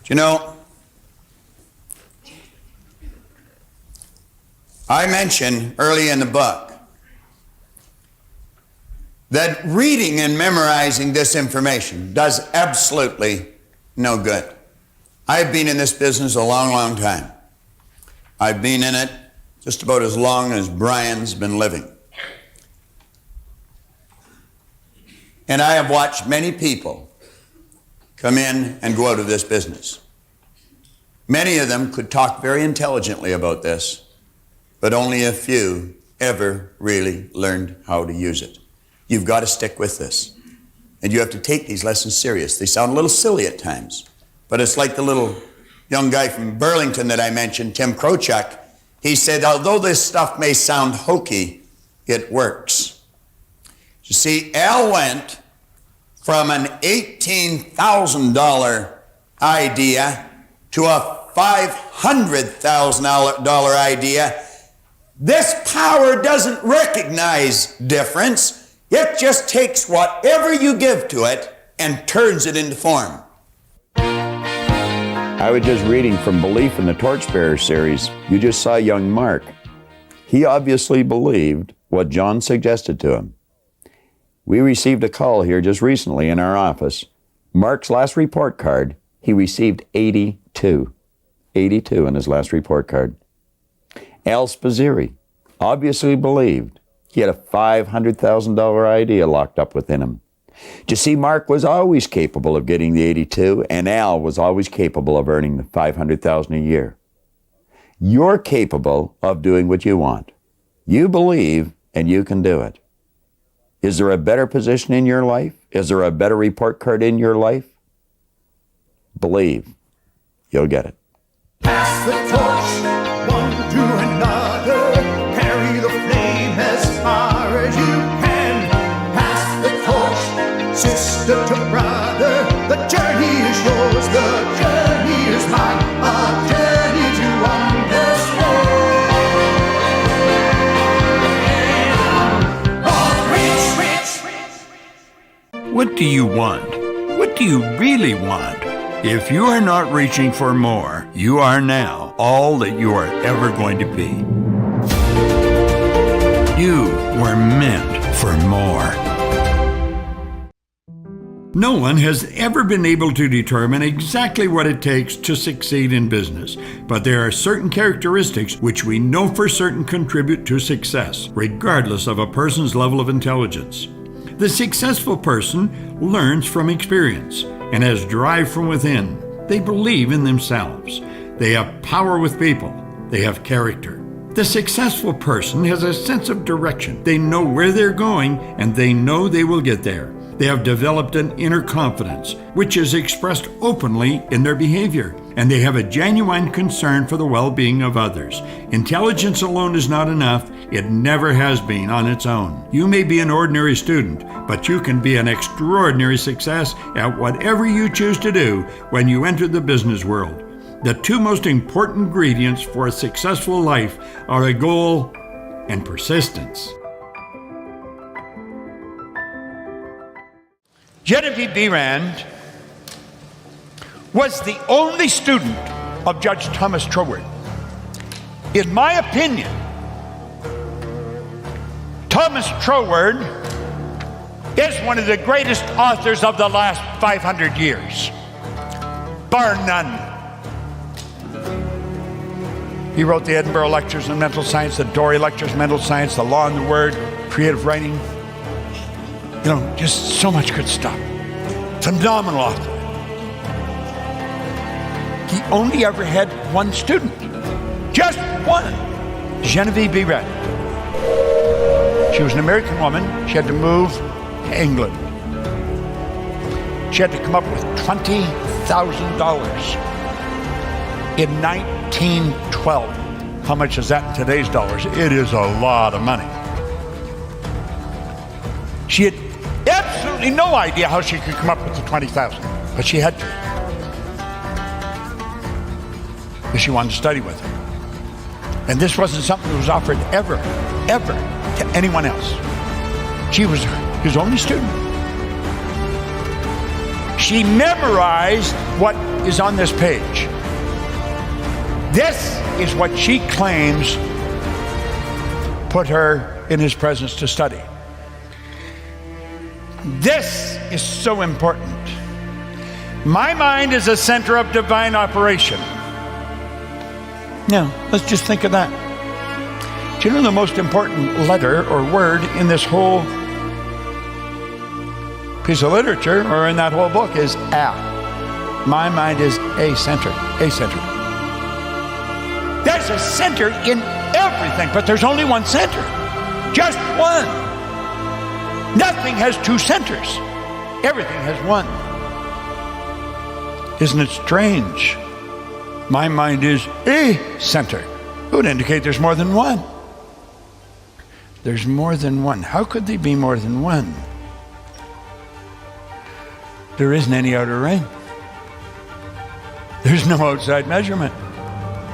Do you know, I mentioned early in the book that reading and memorizing this information does absolutely no good. I've been in this business a long, long time. I've been in it just about as long as Brian's been living. And I have watched many people come in and go out of this business. Many of them could talk very intelligently about this, but only a few ever really learned how to use it. You've got to stick with this. And you have to take these lessons serious. They sound a little silly at times, but it's like the little young guy from Burlington that I mentioned, Tim Krochak. He said, although this stuff may sound hokey, it works. You see, Al went from an $18,000 idea to a $500,000 idea. This power doesn't recognize difference. It just takes whatever you give to it and turns it into form. I was just reading from Belief in the Torchbearer series. You just saw young Mark. He obviously believed what John suggested to him. We received a call here just recently in our office. Mark's last report card, he received 82. 82 in his last report card. Al Spazzeri obviously believed he had a $500,000 idea locked up within him. You see, Mark was always capable of getting the 82, and Al was always capable of earning the $500,000 a year. You're capable of doing what you want. You believe, and you can do it. Is there a better position in your life? Is there a better report card in your life? Believe. You'll get it. Pass the torch, one to another. Carry the flame as far as you can. Pass the torch, sister to brother. The journey is yours, the journey is mine. A journey to understand. What do you want? What do you really want? If you are not reaching for more, you are now all that you are ever going to be. You were meant for more. No one has ever been able to determine exactly what it takes to succeed in business, but there are certain characteristics which we know for certain contribute to success, regardless of a person's level of intelligence. The successful person learns from experience and has drive from within. They believe in themselves. They have power with people. They have character. The successful person has a sense of direction. They know where they're going and they know they will get there. They have developed an inner confidence, which is expressed openly in their behavior, and they have a genuine concern for the well-being of others. Intelligence alone is not enough. It never has been on its own. You may be an ordinary student, but you can be an extraordinary success at whatever you choose to do when you enter the business world. The two most important ingredients for a successful life are a goal and persistence. Genevieve B. Rand was the only student of Judge Thomas Troward. In my opinion, Thomas Troward is one of the greatest authors of the last 500 years, bar none. He wrote the Edinburgh Lectures on Mental Science, the Dorey Lectures on Mental Science, the Law and the Word, creative writing. You know, just so much good stuff. Phenomenal author. He only ever had one student. Just one. Genevieve B. Rand. She was an American woman. She had to move to England. She had to come up with $20,000 in 1912. How much is that in today's dollars? It is a lot of money. She had absolutely no idea how she could come up with the 20,000, but she had to. Because she wanted to study with her. And this wasn't something that was offered ever to anyone else. She was his only student. She memorized what is on this page. This is what she claims put her in his presence to study. This is so important. My mind is a center of divine operation. Now, let's just think of that. Do you know the most important letter or word in this whole piece of literature or in that whole book is A. My mind is a center, a center. There's a center in everything, but there's only one center. Just one. Nothing has two centers. Everything has one. Isn't it strange? My mind is a center. It would indicate there's more than one. There's more than one. How could there be more than one? There isn't any outer ring. There's no outside measurement.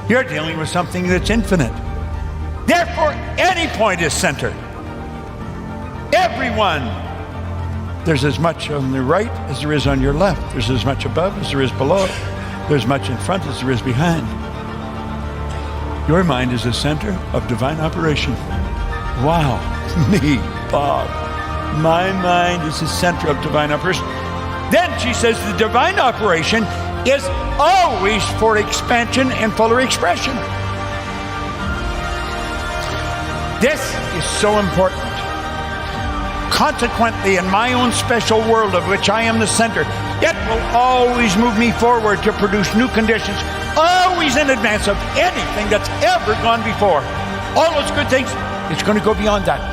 You're dealing with something that's infinite. Therefore, any point is centered. Everyone. There's as much on the right as there is on your left. There's as much above as there is below. There's much in front as there is behind. Your mind is the center of divine operation. Wow, me, Bob. My mind is the center of divine operation. Then she says the divine operation is always for expansion and fuller expression. This is so important. Consequently, in my own special world of which I am the center, it will always move me forward to produce new conditions, always in advance of anything that's ever gone before. All those good things, it's going to go beyond that.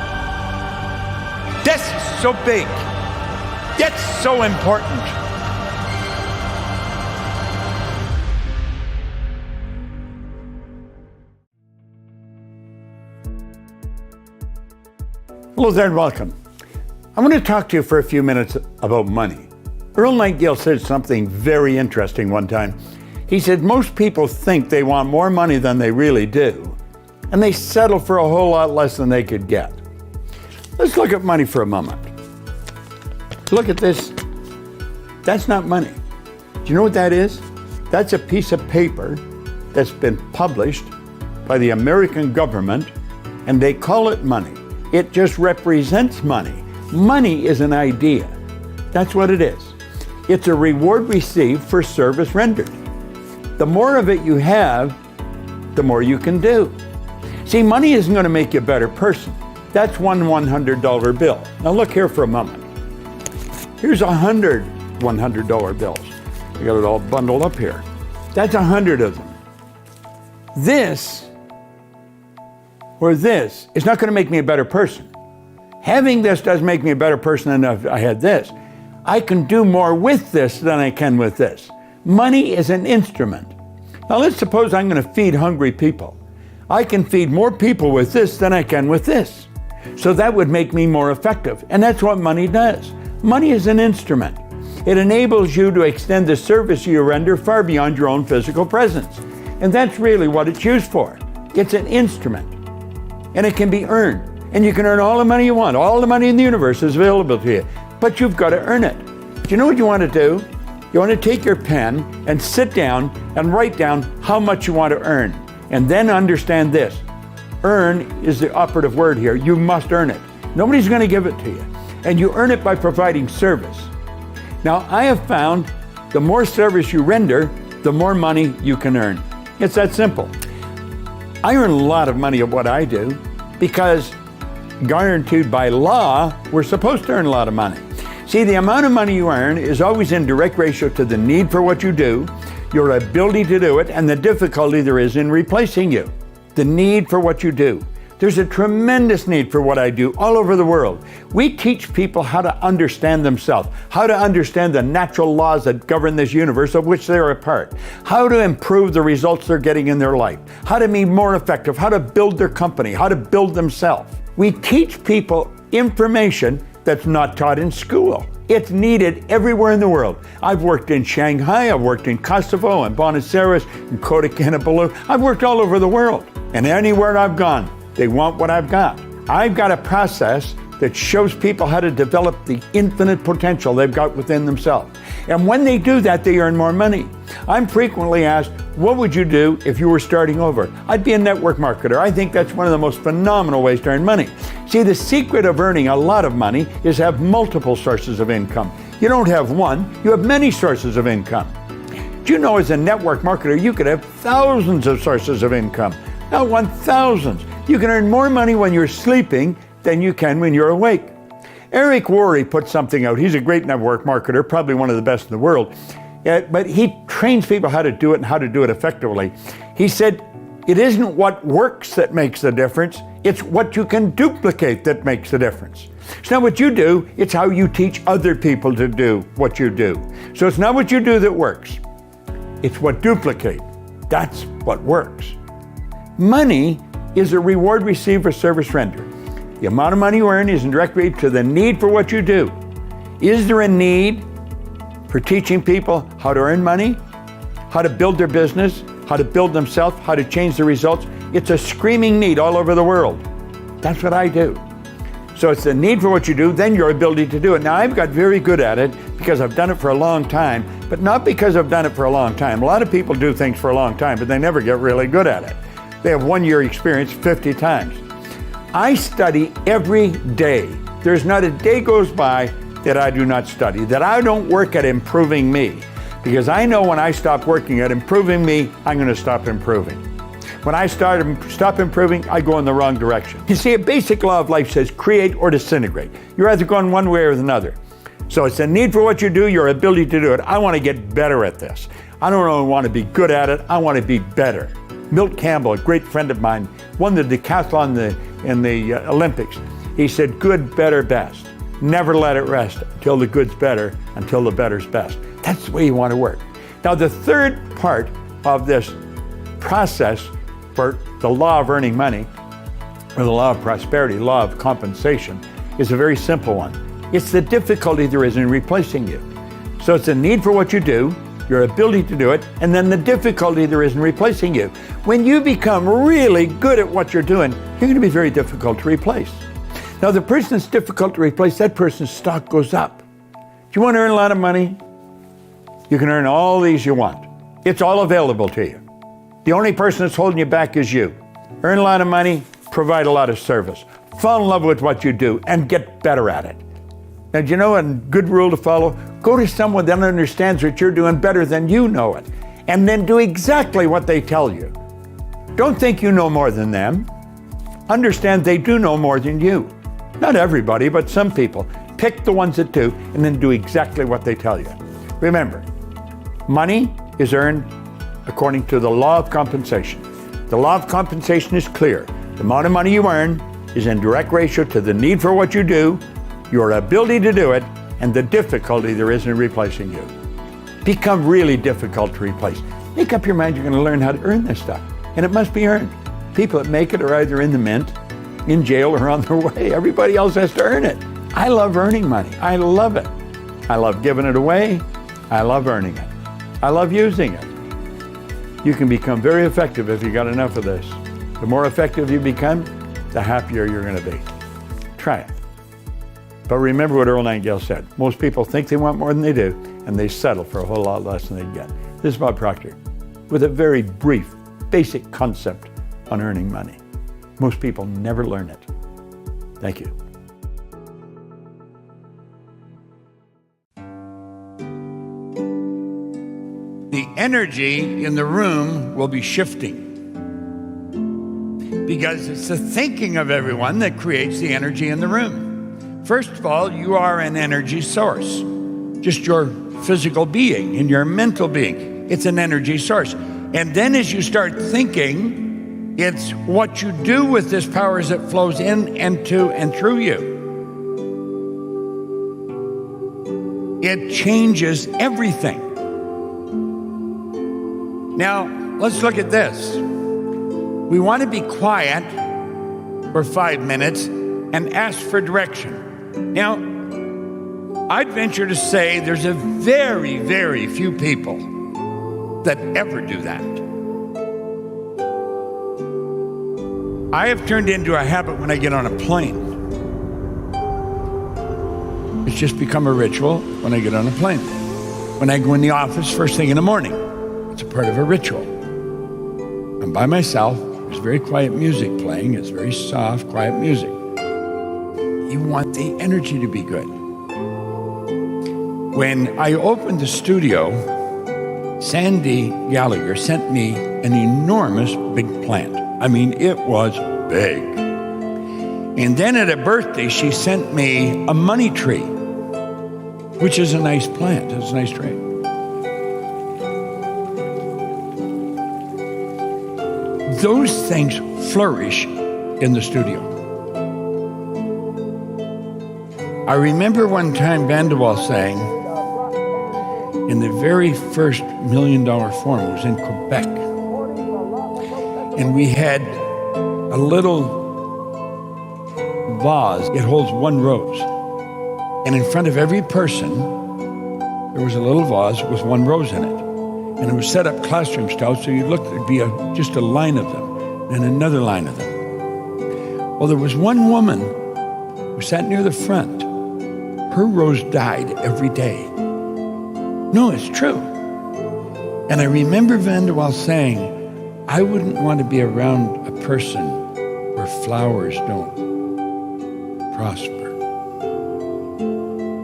This is so big. It's so important. Hello there and welcome. I want to talk to you for a few minutes about money. Earl Nightingale said something very interesting one time. He said, most people think they want more money than they really do, and they settle for a whole lot less than they could get. Let's look at money for a moment. Look at this. That's not money. Do you know what that is? That's a piece of paper that's been published by the American government, and they call it money. It just represents money. Money is an idea. That's what it is. It's a reward received for service rendered. The more of it you have, the more you can do. See, money isn't going to make you a better person. That's one $100 bill. Now look here for a moment. Here's 100 $100 bills. I got it all bundled up here. That's 100 of them. This or this is not going to make me a better person. Having this does make me a better person than if I had this. I can do more with this than I can with this. Money is an instrument. Now let's suppose I'm going to feed hungry people. I can feed more people with this than I can with this. So that would make me more effective. And that's what money does. Money is an instrument. It enables you to extend the service you render far beyond your own physical presence. And that's really what it's used for. It's an instrument. And it can be earned. And you can earn all the money you want. All the money in the universe is available to you. But you've got to earn it. Do you know what you want to do? You want to take your pen and sit down and write down how much you want to earn. And then understand this. Earn is the operative word here. You must earn it. Nobody's going to give it to you. And you earn it by providing service. Now, I have found the more service you render, the more money you can earn. It's that simple. I earn a lot of money at what I do because guaranteed by law, we're supposed to earn a lot of money. See, the amount of money you earn is always in direct ratio to the need for what you do, your ability to do it, and the difficulty there is in replacing you. The need for what you do. There's a tremendous need for what I do all over the world. We teach people how to understand themselves, how to understand the natural laws that govern this universe of which they're a part, how to improve the results they're getting in their life, how to be more effective, how to build their company, how to build themselves. We teach people information that's not taught in school. It's needed everywhere in the world. I've worked in Shanghai, I've worked in Kosovo, and Buenos Aires, and Kota Kinabalu. I've worked all over the world. And anywhere I've gone, they want what I've got. I've got a process that shows people how to develop the infinite potential they've got within themselves. And when they do that, they earn more money. I'm frequently asked, what would you do if you were starting over? I'd be a network marketer. I think that's one of the most phenomenal ways to earn money. See, the secret of earning a lot of money is have multiple sources of income. You don't have one, you have many sources of income. Do you know as a network marketer, you could have thousands of sources of income, not 1,000. You can earn more money when you're sleeping than you can when you're awake. Eric Worre put something out. He's a great network marketer, probably one of the best in the world. But he trains people how to do it and how to do it effectively. He said, it isn't what works that makes the difference, it's what you can duplicate that makes the difference. It's not what you do, it's how you teach other people to do what you do. So it's not what you do that works, it's what duplicate. That's what works. Money is a reward received for service rendered. The amount of money you earn is in direct relation to the need for what you do. Is there a need for teaching people how to earn money, how to build their business, how to build themselves, how to change the results? It's a screaming need all over the world. That's what I do. So it's the need for what you do, then your ability to do it. Now, I've got very good at it because I've done it for a long time, but not because I've done it for a long time. A lot of people do things for a long time, but they never get really good at it. They have 1 year experience 50 times. I study every day. There's not a day goes by that I do not study, that I don't work at improving me. Because I know when I stop working at improving me, I'm going to stop improving. When I stop improving, I go in the wrong direction. You see, a basic law of life says create or disintegrate. You're either going one way or another. So it's a need for what you do, your ability to do it. I want to get better at this. I don't only want to be good at it, I want to be better. Milt Campbell, a great friend of mine, won the decathlon in the Olympics. He said, good, better, best. Never let it rest until the good's better, until the better's best. That's the way you want to work. Now, the third part of this process for the law of earning money, or the law of prosperity, law of compensation, is a very simple one. It's the difficulty there is in replacing you. So it's a need for what you do, your ability to do it, and then the difficulty there is in replacing you. When you become really good at what you're doing, you're going to be very difficult to replace. Now, the person that's difficult to replace, that person's stock goes up. Do you want to earn a lot of money? You can earn all these you want. It's all available to you. The only person that's holding you back is you. Earn a lot of money, provide a lot of service. Fall in love with what you do and get better at it. Now, do you know a good rule to follow? Go to someone that understands what you're doing better than you know it, and then do exactly what they tell you. Don't think you know more than them. Understand they do know more than you. Not everybody, but some people. Pick the ones that do, and then do exactly what they tell you. Remember, money is earned according to the law of compensation. The law of compensation is clear. The amount of money you earn is in direct ratio to the need for what you do, your ability to do it, and the difficulty there is in replacing you. Become really difficult to replace. Make up your mind you're going to learn how to earn this stuff, and it must be earned. People that make it are either in the mint, in jail, or on their way. Everybody else has to earn it. I love earning money. I love it. I love giving it away. I love earning it. I love using it. You can become very effective if you got enough of this. The more effective you become, the happier you're going to be. Try it. But remember what Earl Nightingale said. Most people think they want more than they do, and they settle for a whole lot less than they get. This is Bob Proctor with a very brief, basic concept on earning money. Most people never learn it. Thank you. The energy in the room will be shifting because it's the thinking of everyone that creates the energy in the room. First of all, you are an energy source. Just your physical being and your mental being. It's an energy source. And then as you start thinking, It's what you do with this power as it flows in and to and through you. It changes everything. Now, let's look at this. We want to be quiet for 5 minutes and ask for direction. Now, I'd venture to say there's a very, very few people that ever do that. I have turned into a habit when I get on a plane. It's just become a ritual when I get on a plane. When I go in the office first thing in the morning, it's a part of a ritual. I'm by myself, there's very quiet music playing, it's very soft, quiet music. You want the energy to be good. When I opened the studio, Sandy Gallagher sent me an enormous big plant. I mean, it was big. And then at a birthday, she sent me a money tree, which is a nice plant. It's a nice tree. Those things flourish in the studio. I remember one time Vanderwall sang in the very first $1 Million Forum. It was in Quebec. And we had a little vase. It holds one rose. And in front of every person, there was a little vase with one rose in it. And it was set up classroom style, so you look, there'd be just a line of them, and another line of them. Well, there was one woman who sat near the front. Her rose died every day. No, it's true. And I remember Vanderwall saying, I wouldn't want to be around a person where flowers don't prosper.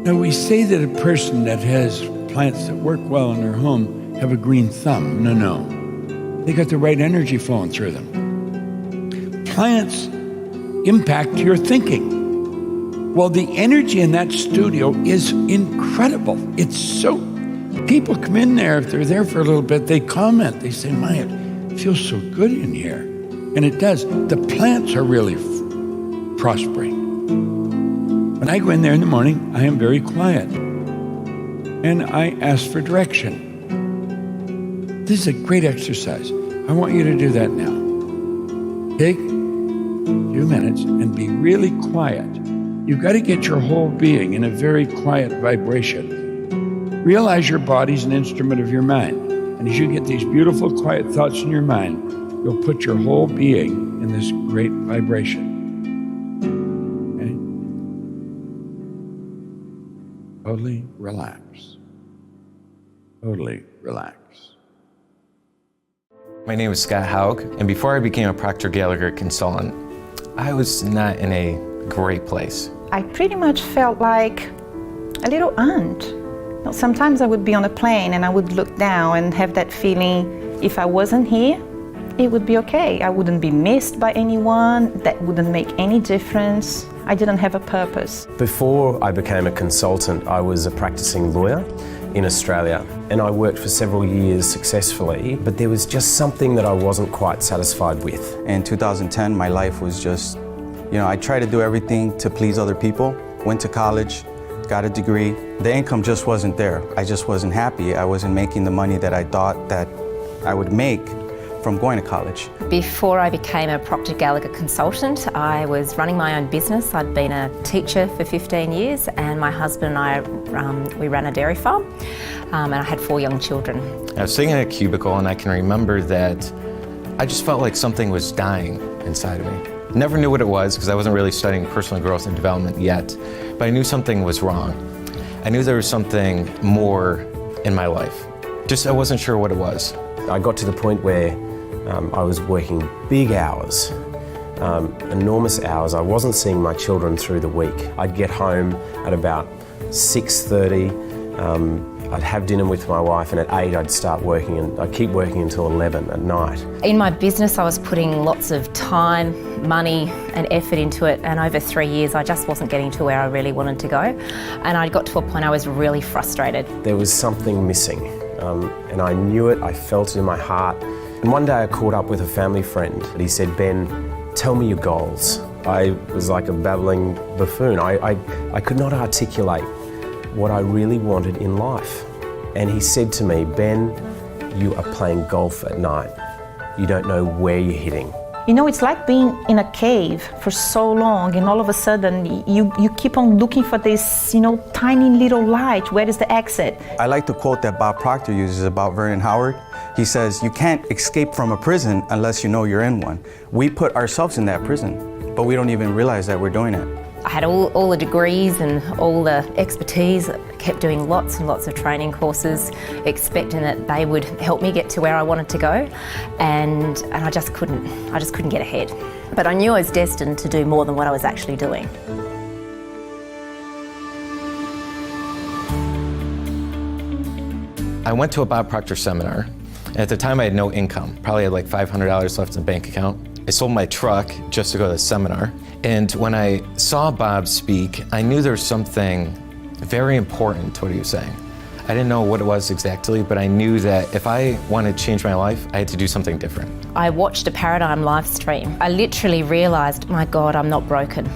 Now, we say that a person that has plants that work well in their home have a green thumb. No. They got the right energy flowing through them. Plants impact your thinking. Well, the energy in that studio is incredible. It's so, people come in there, if they're there for a little bit, they comment, they say, Maya, it feels so good in here. And it does. The plants are really prospering. When I go in there in the morning, I am very quiet. And I ask for direction. This is a great exercise. I want you to do that now. Take a few minutes and be really quiet. You've got to get your whole being in a very quiet vibration. Realize your body's an instrument of your mind. And as you get these beautiful, quiet thoughts in your mind, you'll put your whole being in this great vibration. Okay? Totally relax. Totally relax. My name is Scott Haug, and before I became a Proctor Gallagher consultant, I was not in a great place. I pretty much felt like a little ant. Sometimes I would be on a plane and I would look down and have that feeling, if I wasn't here, it would be okay. I wouldn't be missed by anyone, that wouldn't make any difference. I didn't have a purpose. Before I became a consultant, I was a practicing lawyer in Australia, and I worked for several years successfully, but there was just something that I wasn't quite satisfied with. In 2010, my life was just, I tried to do everything to please other people, went to college, got a degree. The income just wasn't there. I just wasn't happy. I wasn't making the money that I thought that I would make from going to college. Before I became a Proctor Gallagher consultant, I was running my own business. I'd been a teacher for 15 years, and my husband and I, we ran a dairy farm, and I had 4 young children. I was sitting in a cubicle, and I can remember that I just felt like something was dying inside of me. Never knew what it was, because I wasn't really studying personal growth and development yet, but I knew something was wrong. I knew there was something more in my life. Just I wasn't sure what it was. I got to the point where I was working big hours, enormous hours. I wasn't seeing my children through the week. I'd get home at about 6:30. I'd have dinner with my wife, and at 8 I'd start working, and I'd keep working until 11 at night. In my business, I was putting lots of time, money and effort into it, and over 3 years I just wasn't getting to where I really wanted to go, and I got to a point I was really frustrated. There was something missing, and I knew it, I felt it in my heart. And one day I caught up with a family friend. He said, Ben, tell me your goals. I was like a babbling buffoon. I could not articulate what I really wanted in life. And he said to me, Ben, you are playing golf at night. You don't know where you're hitting. You know, it's like being in a cave for so long and all of a sudden you keep on looking for this, tiny little light. Where is the exit? I like the quote that Bob Proctor uses about Vernon Howard. He says, you can't escape from a prison unless you know you're in one. We put ourselves in that prison, but we don't even realize that we're doing it. I had all the degrees and all the expertise. I kept doing lots and lots of training courses, expecting that they would help me get to where I wanted to go, and I just couldn't get ahead. But I knew I was destined to do more than what I was actually doing. I went to a Bob Proctor seminar. At the time I had no income, probably had like $500 left in the bank account. I sold my truck just to go to the seminar. And when I saw Bob speak, I knew there was something very important to what he was saying. I didn't know what it was exactly, but I knew that if I wanted to change my life, I had to do something different. I watched a Paradigm live stream. I literally realized, my God, I'm not broken.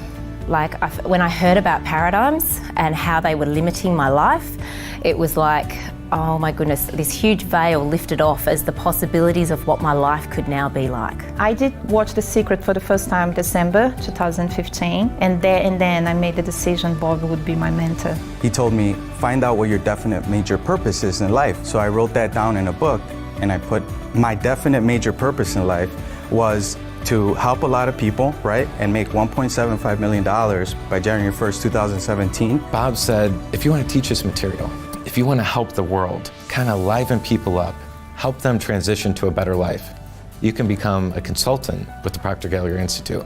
When I heard about paradigms and how they were limiting my life, it was like, oh my goodness, this huge veil lifted off as the possibilities of what my life could now be like. I did watch The Secret for the first time December 2015, and there and then I made the decision Bob would be my mentor. He told me, find out what your definite major purpose is in life. So I wrote that down in a book, and I put my definite major purpose in life was to help a lot of people, right, and make $1.75 million by January 1st, 2017. Bob said, if you want to teach this material, if you want to help the world, kind of liven people up, help them transition to a better life, you can become a consultant with the Proctor Gallagher Institute.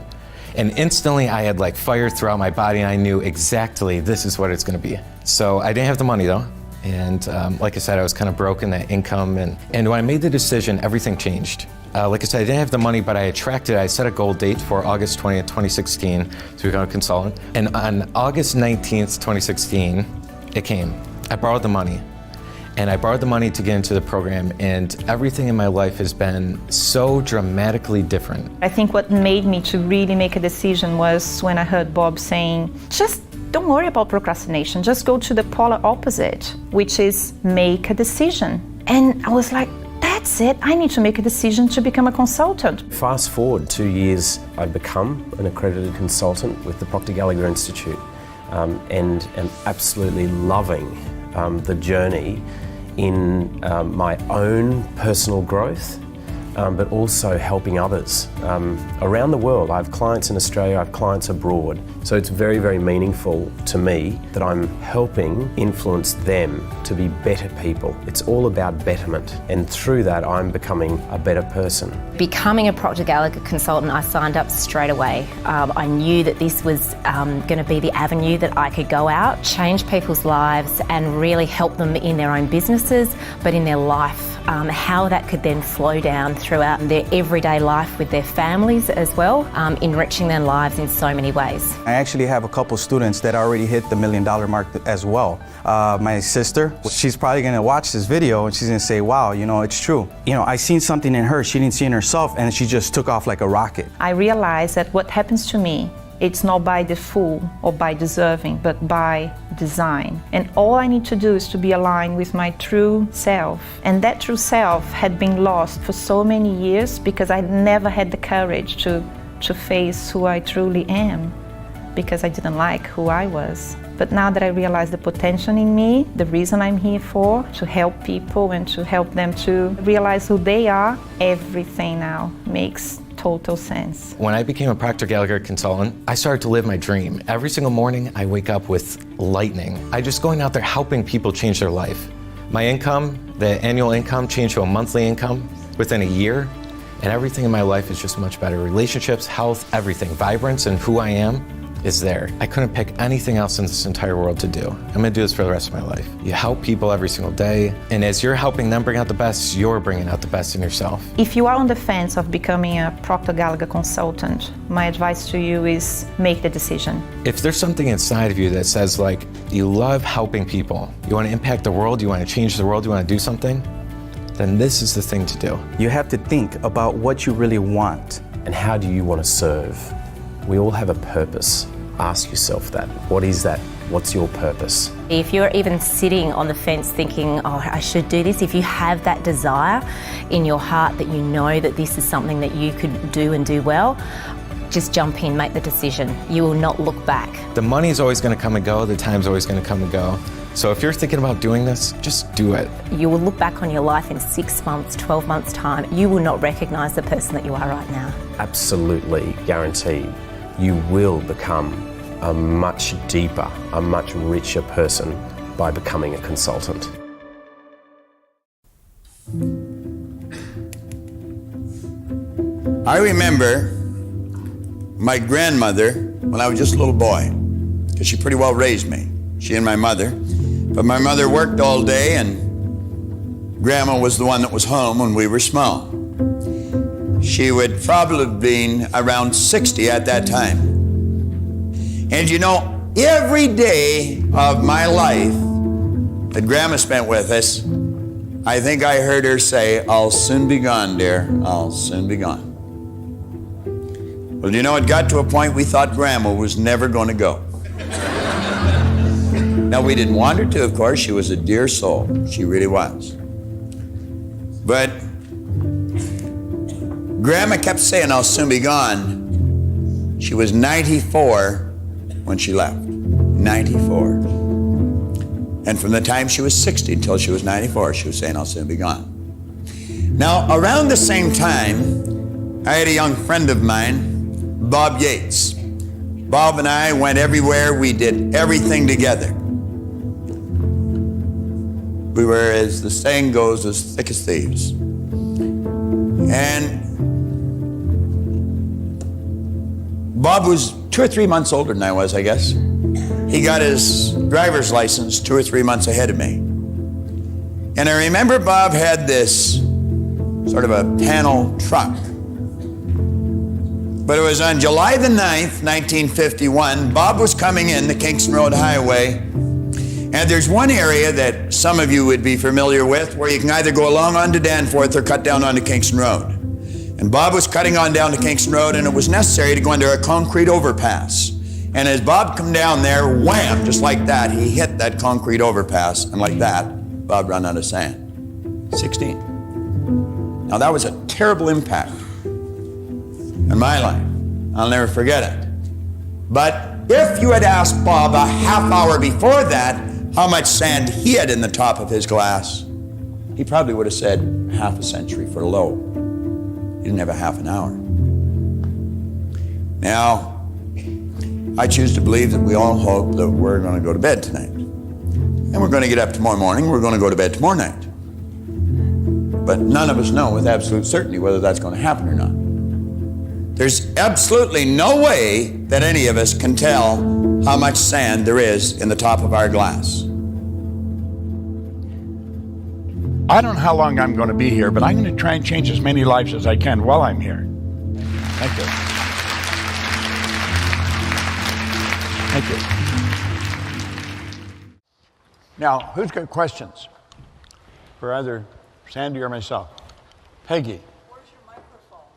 And instantly I had like fire throughout my body, and I knew exactly this is what it's going to be. So I didn't have the money though. And like I said, I was kind of broke in that income. And when I made the decision, everything changed. Like I said, I didn't have the money, but I set a goal date for August 20th, 2016 to become a consultant. And on August 19th, 2016, it came. I borrowed the money, and I borrowed the money to get into the program, and everything in my life has been so dramatically different. I think what made me to really make a decision was when I heard Bob saying, just don't worry about procrastination, just go to the polar opposite, which is make a decision. And I was like, that's it, I need to make a decision to become a consultant. Fast forward 2 years, I've become an accredited consultant with the Proctor Gallagher Institute, and am absolutely loving the journey in my own personal growth, but also helping others around the world. I have clients in Australia, I have clients abroad. So it's very, very meaningful to me that I'm helping influence them to be better people. It's all about betterment. And through that, I'm becoming a better person. Becoming a Proctor Gallagher consultant, I signed up straight away. I knew that this was going to be the avenue that I could go out, change people's lives, and really help them in their own businesses, but in their life. How that could then flow down throughout their everyday life with their families as well, enriching their lives in so many ways. I actually have a couple students that already hit the $1 million mark as well. My sister, she's probably gonna watch this video and she's gonna say, wow, it's true. I seen something in her she didn't see in herself, and she just took off like a rocket. I realized that what happens to me, it's not by default or by deserving, but by design. And all I need to do is to be aligned with my true self. And that true self had been lost for so many years because I never had the courage to face who I truly am, because I didn't like who I was. But now that I realize the potential in me, the reason I'm here for, to help people and to help them to realize who they are, everything now makes total sense. When I became a Proctor Gallagher consultant, I started to live my dream. Every single morning, I wake up with lightning. I just going out there helping people change their life. My income, the annual income, changed to a monthly income within a year, and everything in my life is just much better. Relationships, health, everything. Vibrance and who I am is there. I couldn't pick anything else in this entire world to do. I'm gonna do this for the rest of my life. You help people every single day, and as you're helping them bring out the best, you're bringing out the best in yourself. If you are on the fence of becoming a Proctor Gallagher consultant, my advice to you is make the decision. If there's something inside of you that says you love helping people, you wanna impact the world, you wanna change the world, you wanna do something, then this is the thing to do. You have to think about what you really want. And how do you want to serve? We all have a purpose. Ask yourself that. What is that? What's your purpose? If you're even sitting on the fence thinking, oh, I should do this, if you have that desire in your heart that you know that this is something that you could do and do well, just jump in, make the decision. You will not look back. The money's always going to come and go, the time's always going to come and go. So if you're thinking about doing this, just do it. You will look back on your life in 6 months, 12 months' time. You will not recognise the person that you are right now. Absolutely guaranteed. You will become a much deeper, a much richer person by becoming a consultant. I remember my grandmother when I was just a little boy, because she pretty well raised me, she and my mother. But my mother worked all day, and Grandma was the one that was home when we were small. She would probably have been around 60 at that time. And you know, every day of my life that Grandma spent with us, I think I heard her say, "I'll soon be gone, dear, I'll soon be gone." Well, you know, it got to a point we thought Grandma was never going to go. Now, we didn't want her to, of course. She was a dear soul. She really was. But Grandma kept saying, "I'll soon be gone." She was 94 when she left. 94. And from the time she was 60 until she was 94, she was saying, "I'll soon be gone." Now, around the same time, I had a young friend of mine, Bob Yates. Bob and I went everywhere. We did everything together. We were, as the saying goes, as thick as thieves. And Bob was 2 or 3 months older than I was, I guess. He got his driver's license 2 or 3 months ahead of me. And I remember Bob had this sort of a panel truck. But it was on July the 9th, 1951, Bob was coming in the Kingston Road Highway. And there's one area that some of you would be familiar with where you can either go along onto Danforth or cut down onto Kingston Road. And Bob was cutting on down to Kingston Road, and it was necessary to go under a concrete overpass. And as Bob come down there, wham, just like that, he hit that concrete overpass, and like that, Bob ran out of sand. 16. Now that was a terrible impact in my life. I'll never forget it. But if you had asked Bob a half hour before that how much sand he had in the top of his glass, he probably would have said half a century for low. He didn't have a half an hour. Now, I choose to believe that we all hope that we're going to go to bed tonight. And we're going to get up tomorrow morning, we're going to go to bed tomorrow night. But none of us know with absolute certainty whether that's going to happen or not. There's absolutely no way that any of us can tell how much sand there is in the top of our glass. I don't know how long I'm going to be here, but I'm going to try and change as many lives as I can while I'm here. Thank you. Thank you. Now, who's got questions for either Sandy or myself? Peggy. Where's your microphone?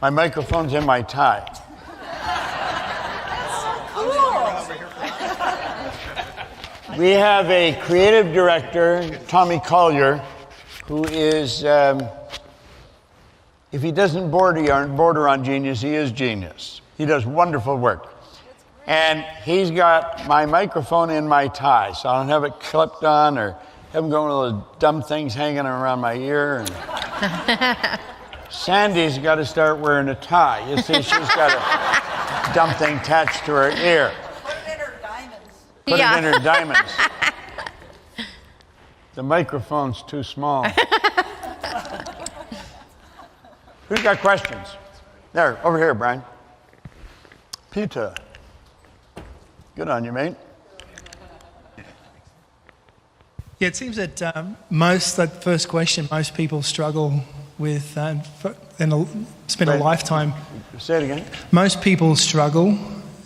My microphone's in my tie. We have a creative director, Tommy Collier, who is, if he doesn't border on genius, he is genius. He does wonderful work. And he's got my microphone in my tie, so I don't have it clipped on or have him going with those dumb things hanging around my ear. And Sandy's got to start wearing a tie. You see, she's got a dumb thing attached to her ear. Put it in her diamonds. Put it in her diamonds. The microphone's too small. Who's got questions? There, over here, Brian. Peter. Good on you, mate. Yeah, it seems that that first question, most people struggle with and spend a lifetime. Say it again. Most people struggle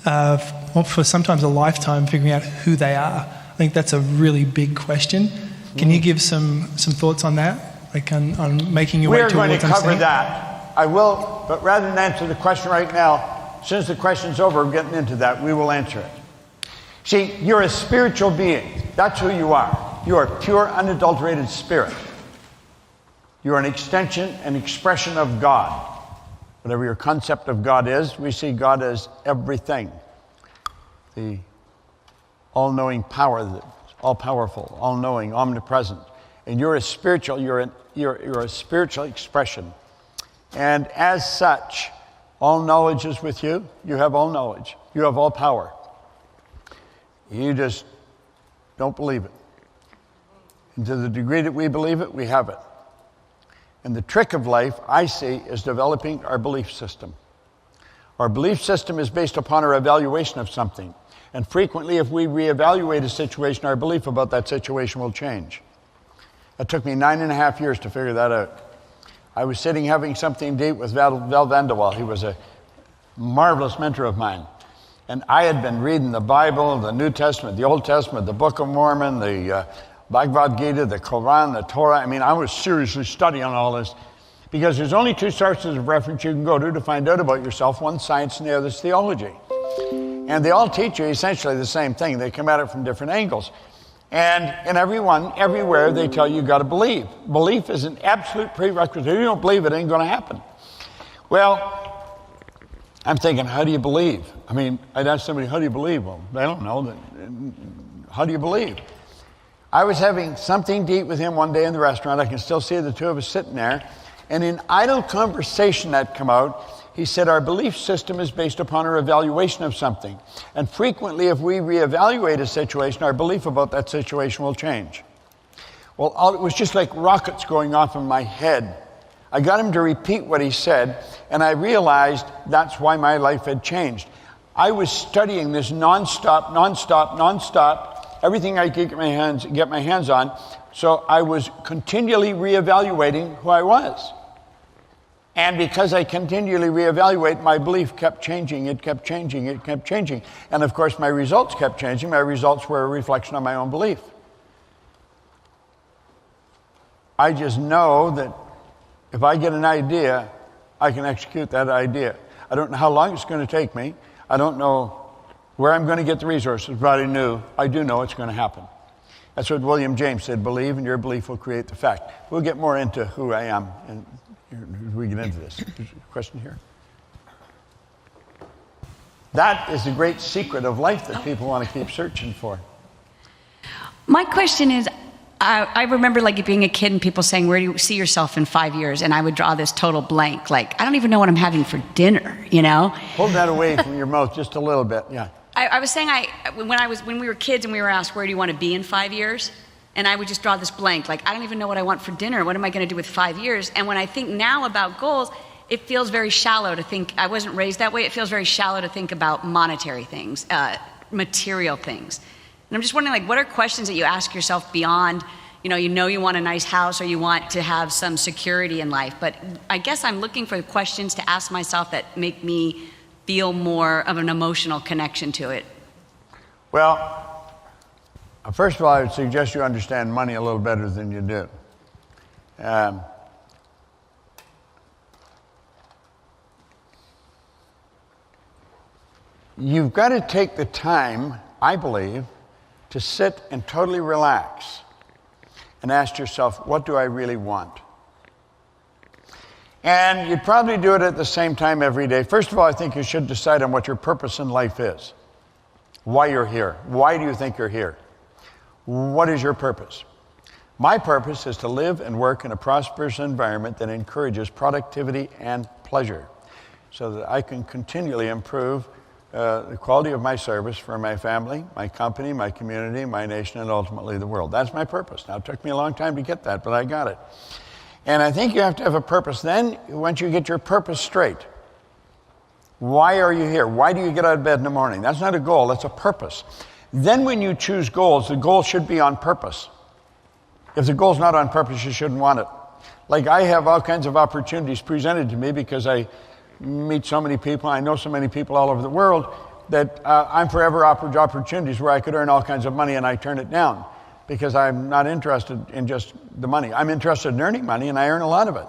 for sometimes a lifetime figuring out who they are. I think that's a really big question. Can you give some thoughts on that? like on making your We way are towards going to what I'm cover saying? that. I will, but rather than answer the question right now, as soon as the question's over, we're getting into that, we will answer it. See, you're a spiritual being. That's who you are. You are pure, unadulterated spirit. You're an extension, an expression of God. Whatever your concept of God is, we see God as everything. The all-knowing power, the all-powerful, all-knowing, omnipresent. And you're a spiritual, you're a spiritual expression. And as such, all knowledge is with you. You have all knowledge. You have all power. You just don't believe it. And to the degree that we believe it, we have it. And the trick of life, I see, is developing our belief system. Our belief system is based upon our evaluation of something. And frequently, if we reevaluate a situation, our belief about that situation will change. It took me 9.5 years to figure that out. I was sitting having something to eat with Val Vanderwall. He was a marvelous mentor of mine. And I had been reading the Bible, the New Testament, the Old Testament, the Book of Mormon, the Bhagavad Gita, the Quran, the Torah. I mean, I was seriously studying all this because there's only two sources of reference you can go to find out about yourself. One's science and the other's theology. And they all teach you essentially the same thing. They come at it from different angles. And in everyone, everywhere, they tell you got to believe. Belief is an absolute prerequisite. If you don't believe, it ain't going to happen. Well, I'm thinking, how do you believe? I mean, I'd ask somebody, how do you believe? Well, I don't know. How do you believe? I was having something to eat with him one day in the restaurant. I can still see the two of us sitting there. And in idle conversation that come out, he said, our belief system is based upon our evaluation of something. And frequently, if we reevaluate a situation, our belief about that situation will change. Well, it was just like rockets going off in my head. I got him to repeat what he said, and I realized that's why my life had changed. I was studying this nonstop, everything I could get my hands on. So I was continually reevaluating who I was. And because I continually reevaluate, my belief kept changing, it kept changing, it kept changing. And of course, my results kept changing. My results were a reflection of my own belief. I just know that if I get an idea, I can execute that idea. I don't know how long it's going to take me. I don't know where I'm going to get the resources, but I do know it's going to happen. That's what William James said, believe and your belief will create the fact. We'll get more into who I am and as we get into this. There's a question here. That is the great secret of life that people want to keep searching for. My question is, I remember like being a kid and people saying, where do you see yourself in 5 years? And I would draw this total blank. Like, I don't even know what I'm having for dinner, you know? Hold that away from your mouth just a little bit, yeah. I was saying when we were kids and we were asked, where do you want to be in 5 years? And I would just draw this blank, like, I don't even know what I want for dinner. What am I going to do with 5 years? And when I think now about goals, it feels very shallow to think, I wasn't raised that way, it feels very shallow to think about monetary things, material things. And I'm just wondering, like, what are questions that you ask yourself beyond, you know you want a nice house or you want to have some security in life. But I guess I'm looking for questions to ask myself that make me feel more of an emotional connection to it. Well, first of all, I would suggest you understand money a little better than you do. You've got to take the time, I believe, to sit and totally relax and ask yourself, what do I really want? And you'd probably do it at the same time every day. First of all, I think you should decide on what your purpose in life is. Why you're here. Why do you think you're here? What is your purpose? My purpose is to live and work in a prosperous environment that encourages productivity and pleasure so that I can continually improve the quality of my service for my family, my company, my community, my nation, and ultimately the world. That's my purpose. Now, it took me a long time to get that, but I got it. And I think you have to have a purpose. Then, once you get your purpose straight, why are you here? Why do you get out of bed in the morning? That's not a goal, that's a purpose. Then when you choose goals, the goal should be on purpose. If the goal's not on purpose, you shouldn't want it. Like, I have all kinds of opportunities presented to me because I meet so many people, I know so many people all over the world, that I'm forever offered opportunities where I could earn all kinds of money and I turn it down. because I'm not interested in just the money. I'm interested in earning money, and I earn a lot of it.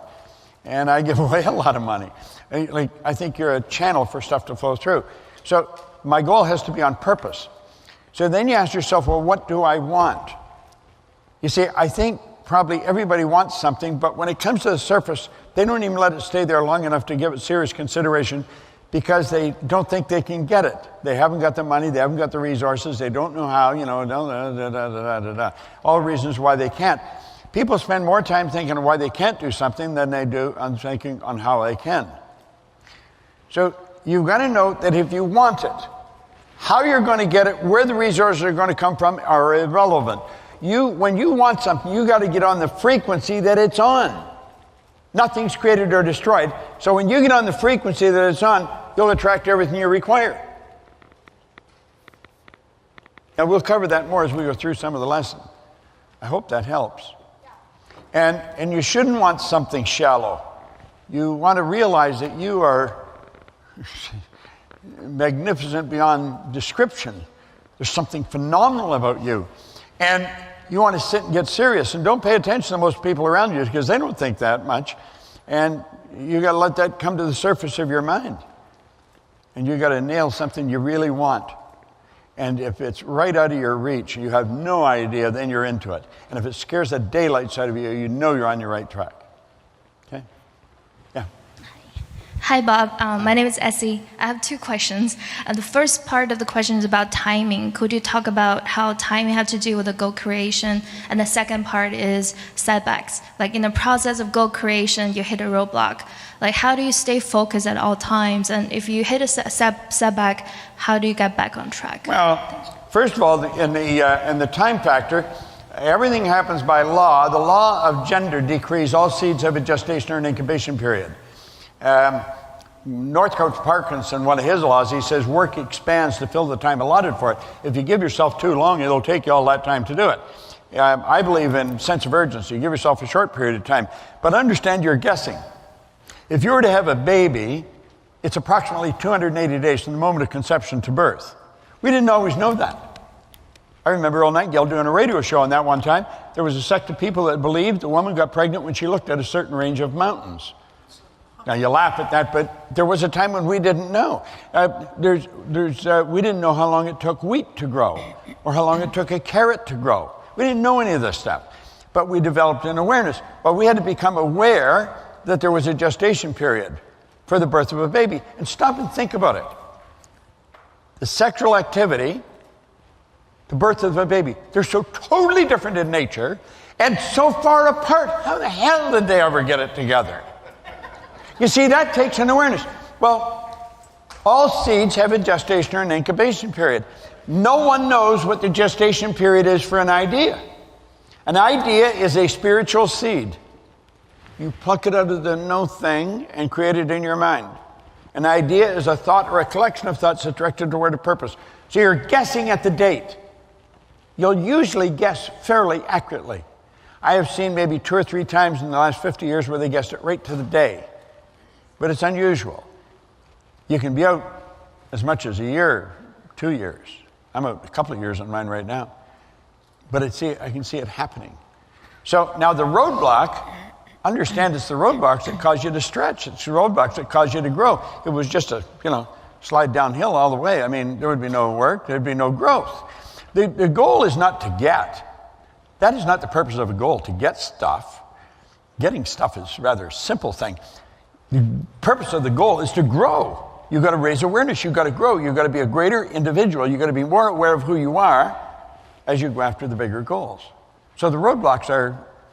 And I give away a lot of money. Like, I think you're a channel for stuff to flow through. So my goal has to be on purpose. So then you ask yourself, well, what do I want? You see, I think probably everybody wants something, but when it comes to the surface, they don't even let it stay there long enough to give it serious consideration because they don't think they can get it. They haven't got the money, they haven't got the resources, they don't know how, all reasons why they can't. People spend more time thinking of why they can't do something than they do on thinking on how they can. So you've got to know that if you want it, how you're going to get it, where the resources are going to come from are irrelevant. When you want something, you got to get on the frequency that it's on. Nothing's created or destroyed. So when you get on the frequency that it's on, you'll attract everything you require. Now we'll cover that more as we go through some of the lesson. I hope that helps. And you shouldn't want something shallow. You want to realize that you are magnificent beyond description. There's something phenomenal about you. And you want to sit and get serious. And don't pay attention to most people around you because they don't think that much. And you got to let that come to the surface of your mind. And you got to nail something you really want. And if it's right out of your reach, you have no idea, then you're into it. And if it scares the daylights out of you, you know you're on your right track. Okay? Yeah. Hi, Bob. My name is Essie. I have two questions. The first part of the question is about timing. Could you talk about how timing has to do with the goal creation? And the second part is setbacks. Like in the process of goal creation, you hit a roadblock. Like how do you stay focused at all times? And if you hit a setback, how do you get back on track? Well, first of all, in the time factor, everything happens by law. The law of gender decrees. All seeds have a gestation or an incubation period. Northcote Parkinson, one of his laws, he says work expands to fill the time allotted for it. If you give yourself too long, it'll take you all that time to do it. I believe in sense of urgency. Give yourself a short period of time. But understand you're guessing. If you were to have a baby, it's approximately 280 days from the moment of conception to birth. We didn't always know that. I remember Earl Nightingale doing a radio show on that one time. There was a sect of people that believed the woman got pregnant when she looked at a certain range of mountains. Now you laugh at that, but there was a time when we didn't know. We didn't know how long it took wheat to grow or how long it took a carrot to grow. We didn't know any of this stuff, but we developed an awareness. But we had to become aware that there was a gestation period for the birth of a baby. And stop and think about it. The sexual activity, the birth of a baby, they're so totally different in nature and so far apart. How the hell did they ever get it together? You see, that takes an awareness. Well, all seeds have a gestation or an incubation period. No one knows what the gestation period is for an idea. An idea is a spiritual seed. You pluck it out of the no thing and create it in your mind. An idea is a thought or a collection of thoughts that's directed toward a purpose. So you're guessing at the date. You'll usually guess fairly accurately. I have seen maybe 2 or 3 times in the last 50 years where they guessed it right to the day. But it's unusual. You can be out as much as a year, 2 years. I'm out a couple of years on mine right now. But I can see it happening. So now the roadblock, understand it's the roadblocks that cause you to stretch. It's the roadblocks that cause you to grow. It was just a, slide downhill all the way. I mean, there would be no work. There'd be no growth. The goal is not to get. That is not the purpose of a goal, to get stuff. Getting stuff is rather a simple thing. The purpose of the goal is to grow. You've got to raise awareness. You've got to grow. You've got to be a greater individual. You've got to be more aware of who you are as you go after the bigger goals. So the roadblocks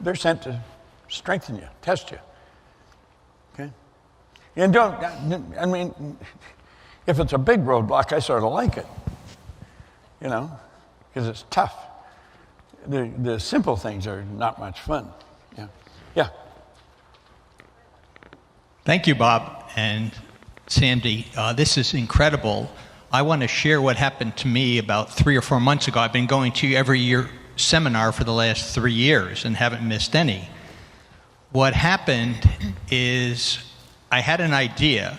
they're sent to strengthen you, test you. Okay? And if it's a big roadblock, I sort of like it. Because it's tough. The simple things are not much fun. Yeah. Yeah. Thank you, Bob and Sandy. This is incredible. I want to share what happened to me about 3 or 4 months ago. I've been going to every year seminar for the last 3 years and haven't missed any. What happened is I had an idea,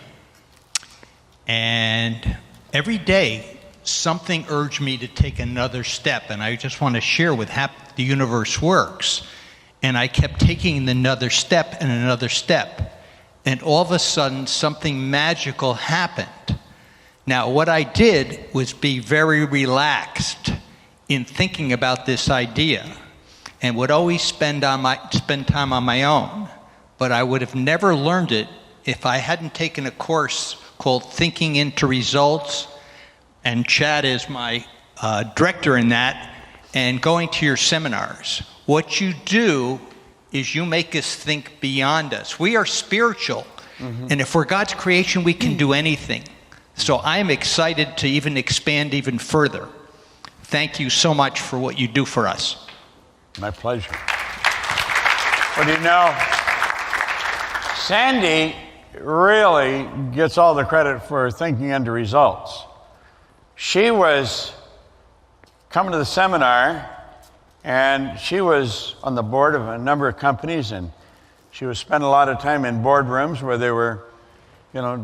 and every day something urged me to take another step, and I just want to share with how the universe works. And I kept taking another step and another step. And all of a sudden, something magical happened. Now, what I did was be very relaxed in thinking about this idea, and would always spend time on my own. But I would have never learned it if I hadn't taken a course called Thinking into Results, and Chad is my director in that, and going to your seminars. What you do is you make us think beyond us. We are spiritual, and if we're God's creation, we can do anything. So I am excited to even expand even further. Thank you so much for what you do for us. My pleasure. Well, you know, Sandy really gets all the credit for thinking into results. She was coming to the seminar, and she was on the board of a number of companies, and she was spending a lot of time in boardrooms where they were,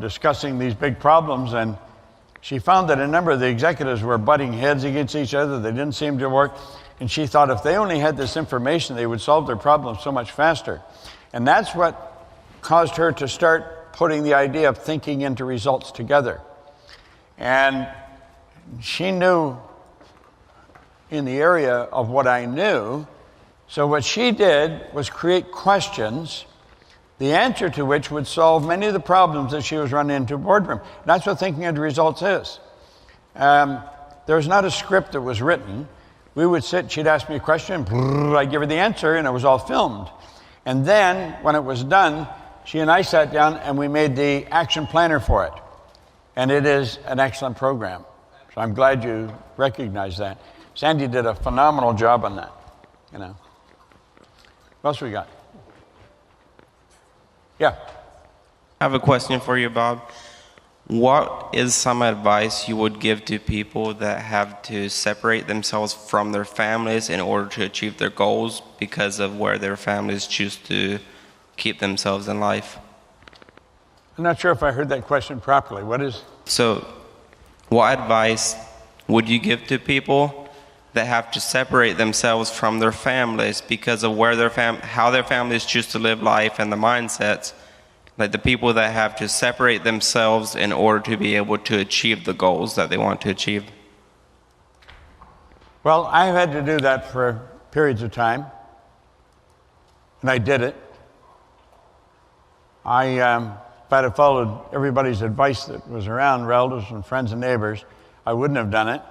discussing these big problems, and she found that a number of the executives were butting heads against each other. They didn't seem to work, and she thought if they only had this information, they would solve their problems so much faster. And that's what caused her to start putting the idea of thinking into results together. And she knew in the area of what I knew, so what she did was create questions, the answer to which would solve many of the problems that she was running into a boardroom. That's what thinking into results is. There was not a script that was written. We would sit, she'd ask me a question, I'd give her the answer, and it was all filmed. And then, when it was done, she and I sat down and we made the action planner for it. And it is an excellent program. So I'm glad you recognize that. Sandy did a phenomenal job on that, What else we got? Yeah. I have a question for you, Bob. What is some advice you would give to people that have to separate themselves from their families in order to achieve their goals because of where their families choose to keep themselves in life? I'm not sure if I heard that question properly. So, what advice would you give to people that have to separate themselves from their families because of where how their families choose to live life and the mindsets, like the people that have to separate themselves in order to be able to achieve the goals that they want to achieve? Well, I've had to do that for periods of time, and I did it. If I'd have followed everybody's advice that was around, relatives and friends and neighbors, I wouldn't have done it,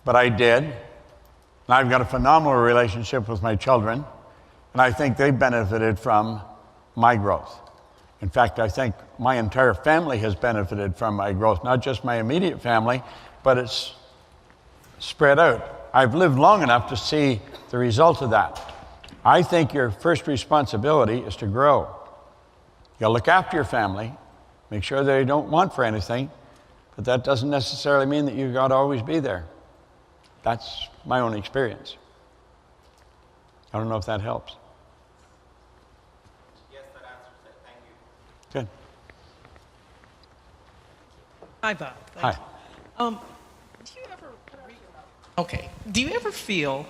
but I did. And I've got a phenomenal relationship with my children, and I think they benefited from my growth. In fact, I think my entire family has benefited from my growth, not just my immediate family, but it's spread out. I've lived long enough to see the result of that. I think your first responsibility is to grow. You gotta look after your family, make sure they don't want for anything, but that doesn't necessarily mean that you've got to always be there. That's my own experience. I don't know if that helps. Yes, that answers it. Thank you. Good. Hi, Bob. Hi. Do you ever feel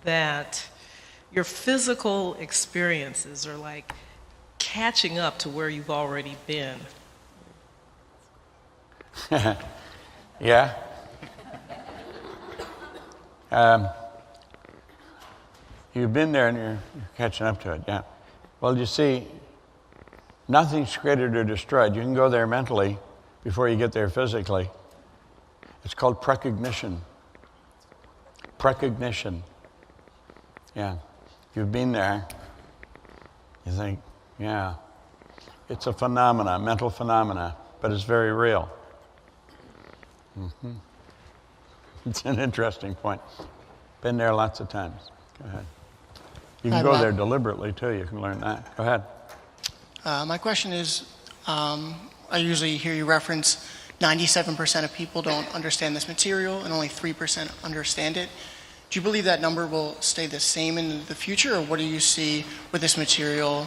that your physical experiences are like catching up to where you've already been? Yeah. You've been there and you're catching up to it, yeah. Well, you see, nothing's created or destroyed. You can go there mentally before you get there physically. It's called precognition. Precognition. Yeah. You've been there. You think, yeah. It's a phenomena, mental phenomena, but it's very real. It's an interesting point. Been there lots of times. Go ahead. You can go there deliberately, too. You can learn that. Go ahead. My question is, I usually hear you reference 97% of people don't understand this material and only 3% understand it. Do you believe that number will stay the same in the future, or what do you see with this material,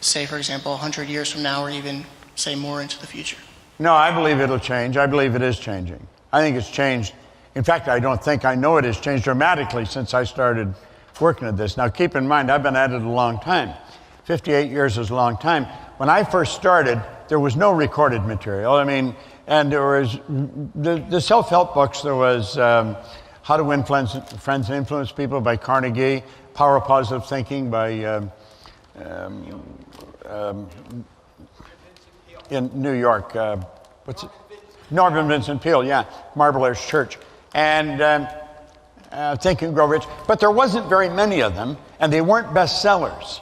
say, for example, 100 years from now, or even, say, more into the future? No, I believe it'll change. I believe it is changing. I think it's changed. In fact, I know it has changed dramatically since I started working at this. Now, keep in mind, I've been at it a long time. 58 years is a long time. When I first started, there was no recorded material. I mean, and there was the self-help books. There was How to Win Friends and Influence People by Carnegie, Power of Positive Thinking by in New York. What's it? Norman Vincent Peale, yeah, Marble Arch Church. And Think and Grow Rich. But there wasn't very many of them, and they weren't bestsellers.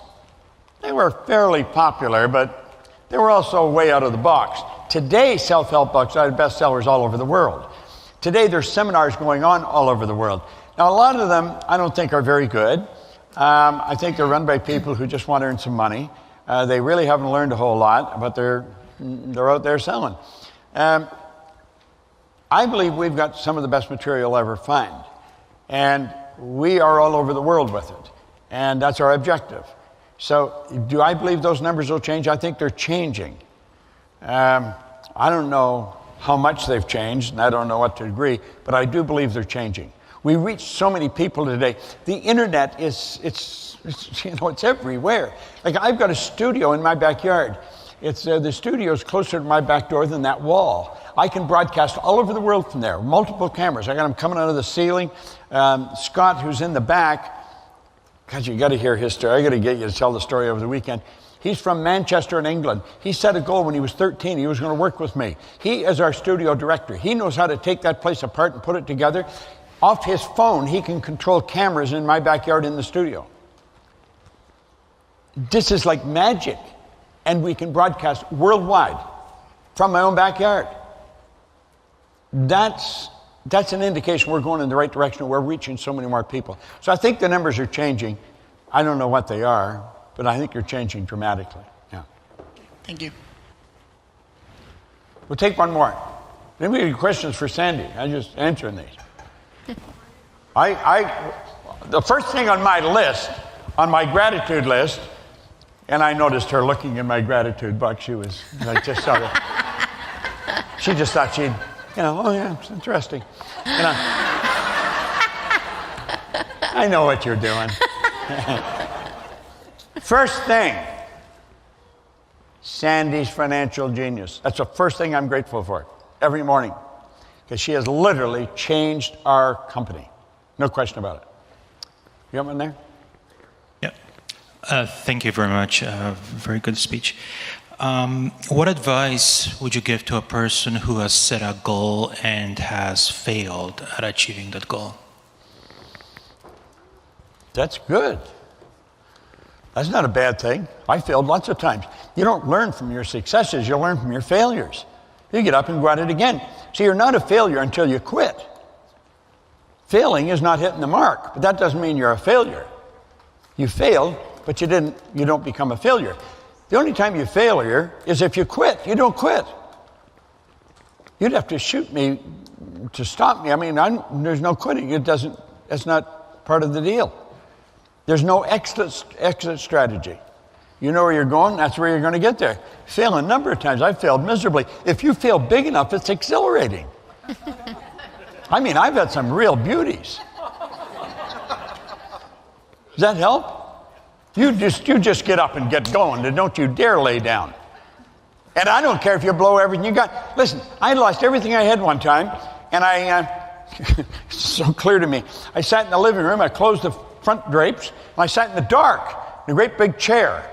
They were fairly popular, but they were also way out of the box. Today, self-help books are bestsellers all over the world. Today, there's seminars going on all over the world. Now, a lot of them I don't think are very good. I think they're run by people who just want to earn some money. They really haven't learned a whole lot, but they're out there selling. I believe we've got some of the best material you'll ever find. And we are all over the world with it. And that's our objective. So do I believe those numbers will change? I think they're changing. I don't know how much they've changed, and I don't know what to degree, but I do believe they're changing. We reach so many people today. The internet it's everywhere. Like, I've got a studio in my backyard. The studio is closer to my back door than that wall. I can broadcast all over the world from there, multiple cameras. I got them coming out of the ceiling. Scott, who's in the back, God, you got to hear his story. I got to get you to tell the story over the weekend. He's from Manchester in England. He set a goal when he was 13. He was going to work with me. He is our studio director. He knows how to take that place apart and put it together. Off his phone, he can control cameras in my backyard in the studio. This is like magic. And we can broadcast worldwide from my own backyard. That's an indication we're going in the right direction. We're reaching so many more people. So I think the numbers are changing. I don't know what they are, but I think they're changing dramatically. Yeah. Thank you. We'll take one more. Anybody have questions for Sandy? I'm just answering these. The first thing on my list, on my gratitude list, and I noticed her looking in my gratitude book. She was, I just saw that. She just thought she'd, oh yeah, it's interesting. I know what you're doing. First thing, Sandy's financial genius. That's the first thing I'm grateful for every morning, because she has literally changed our company. No question about it. You got one there? Thank you very much. Very good speech. What advice would you give to a person who has set a goal and has failed at achieving that goal? That's good. That's not a bad thing. I failed lots of times. You don't learn from your successes, you learn from your failures. You get up and go at it again. So you're not a failure until you quit. Failing is not hitting the mark, but that doesn't mean you're a failure. You failed, but you don't become a failure. The only time you failure is if you quit. You don't quit. You'd have to shoot me to stop me. I mean, there's no quitting. That's not part of the deal. There's no exit strategy. You know where you're going, that's where you're going to get there. Fail a number of times. I've failed miserably. If you fail big enough, it's exhilarating. I mean, I've had some real beauties. Does that help? You just get up and get going, and don't you dare lay down. And I don't care if you blow everything you got. Listen, I lost everything I had one time, and it's so clear to me. I sat in the living room, I closed the front drapes, and I sat in the dark in a great big chair,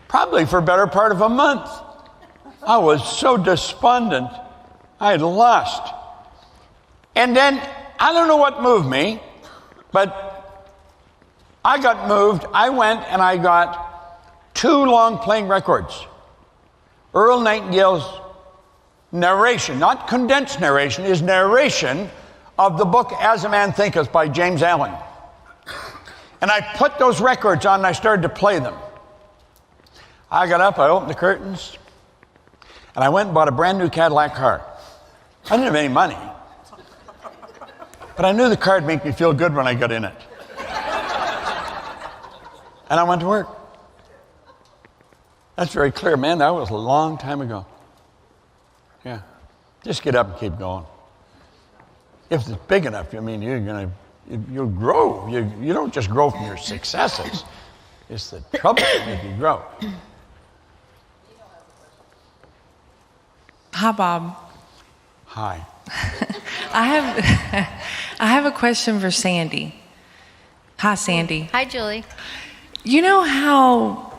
probably for a better part of a month. I was so despondent. I had lost. And then, I don't know what moved me, but I got moved. I went and I got 2 long-playing records. Earl Nightingale's narration, not condensed narration, is narration of the book As a Man Thinketh by James Allen. And I put those records on and I started to play them. I got up, I opened the curtains, and I went and bought a brand new Cadillac car. I didn't have any money. But I knew the car would make me feel good when I got in it. And I went to work. That's very clear, man. That was a long time ago. Yeah. Just get up and keep going. If it's big enough, I mean, you'll grow. You don't just grow from your successes. It's the trouble that make you grow. Hi, Bob. Hi. I have a question for Sandy. Hi, Sandy. Hi, Julie. You know how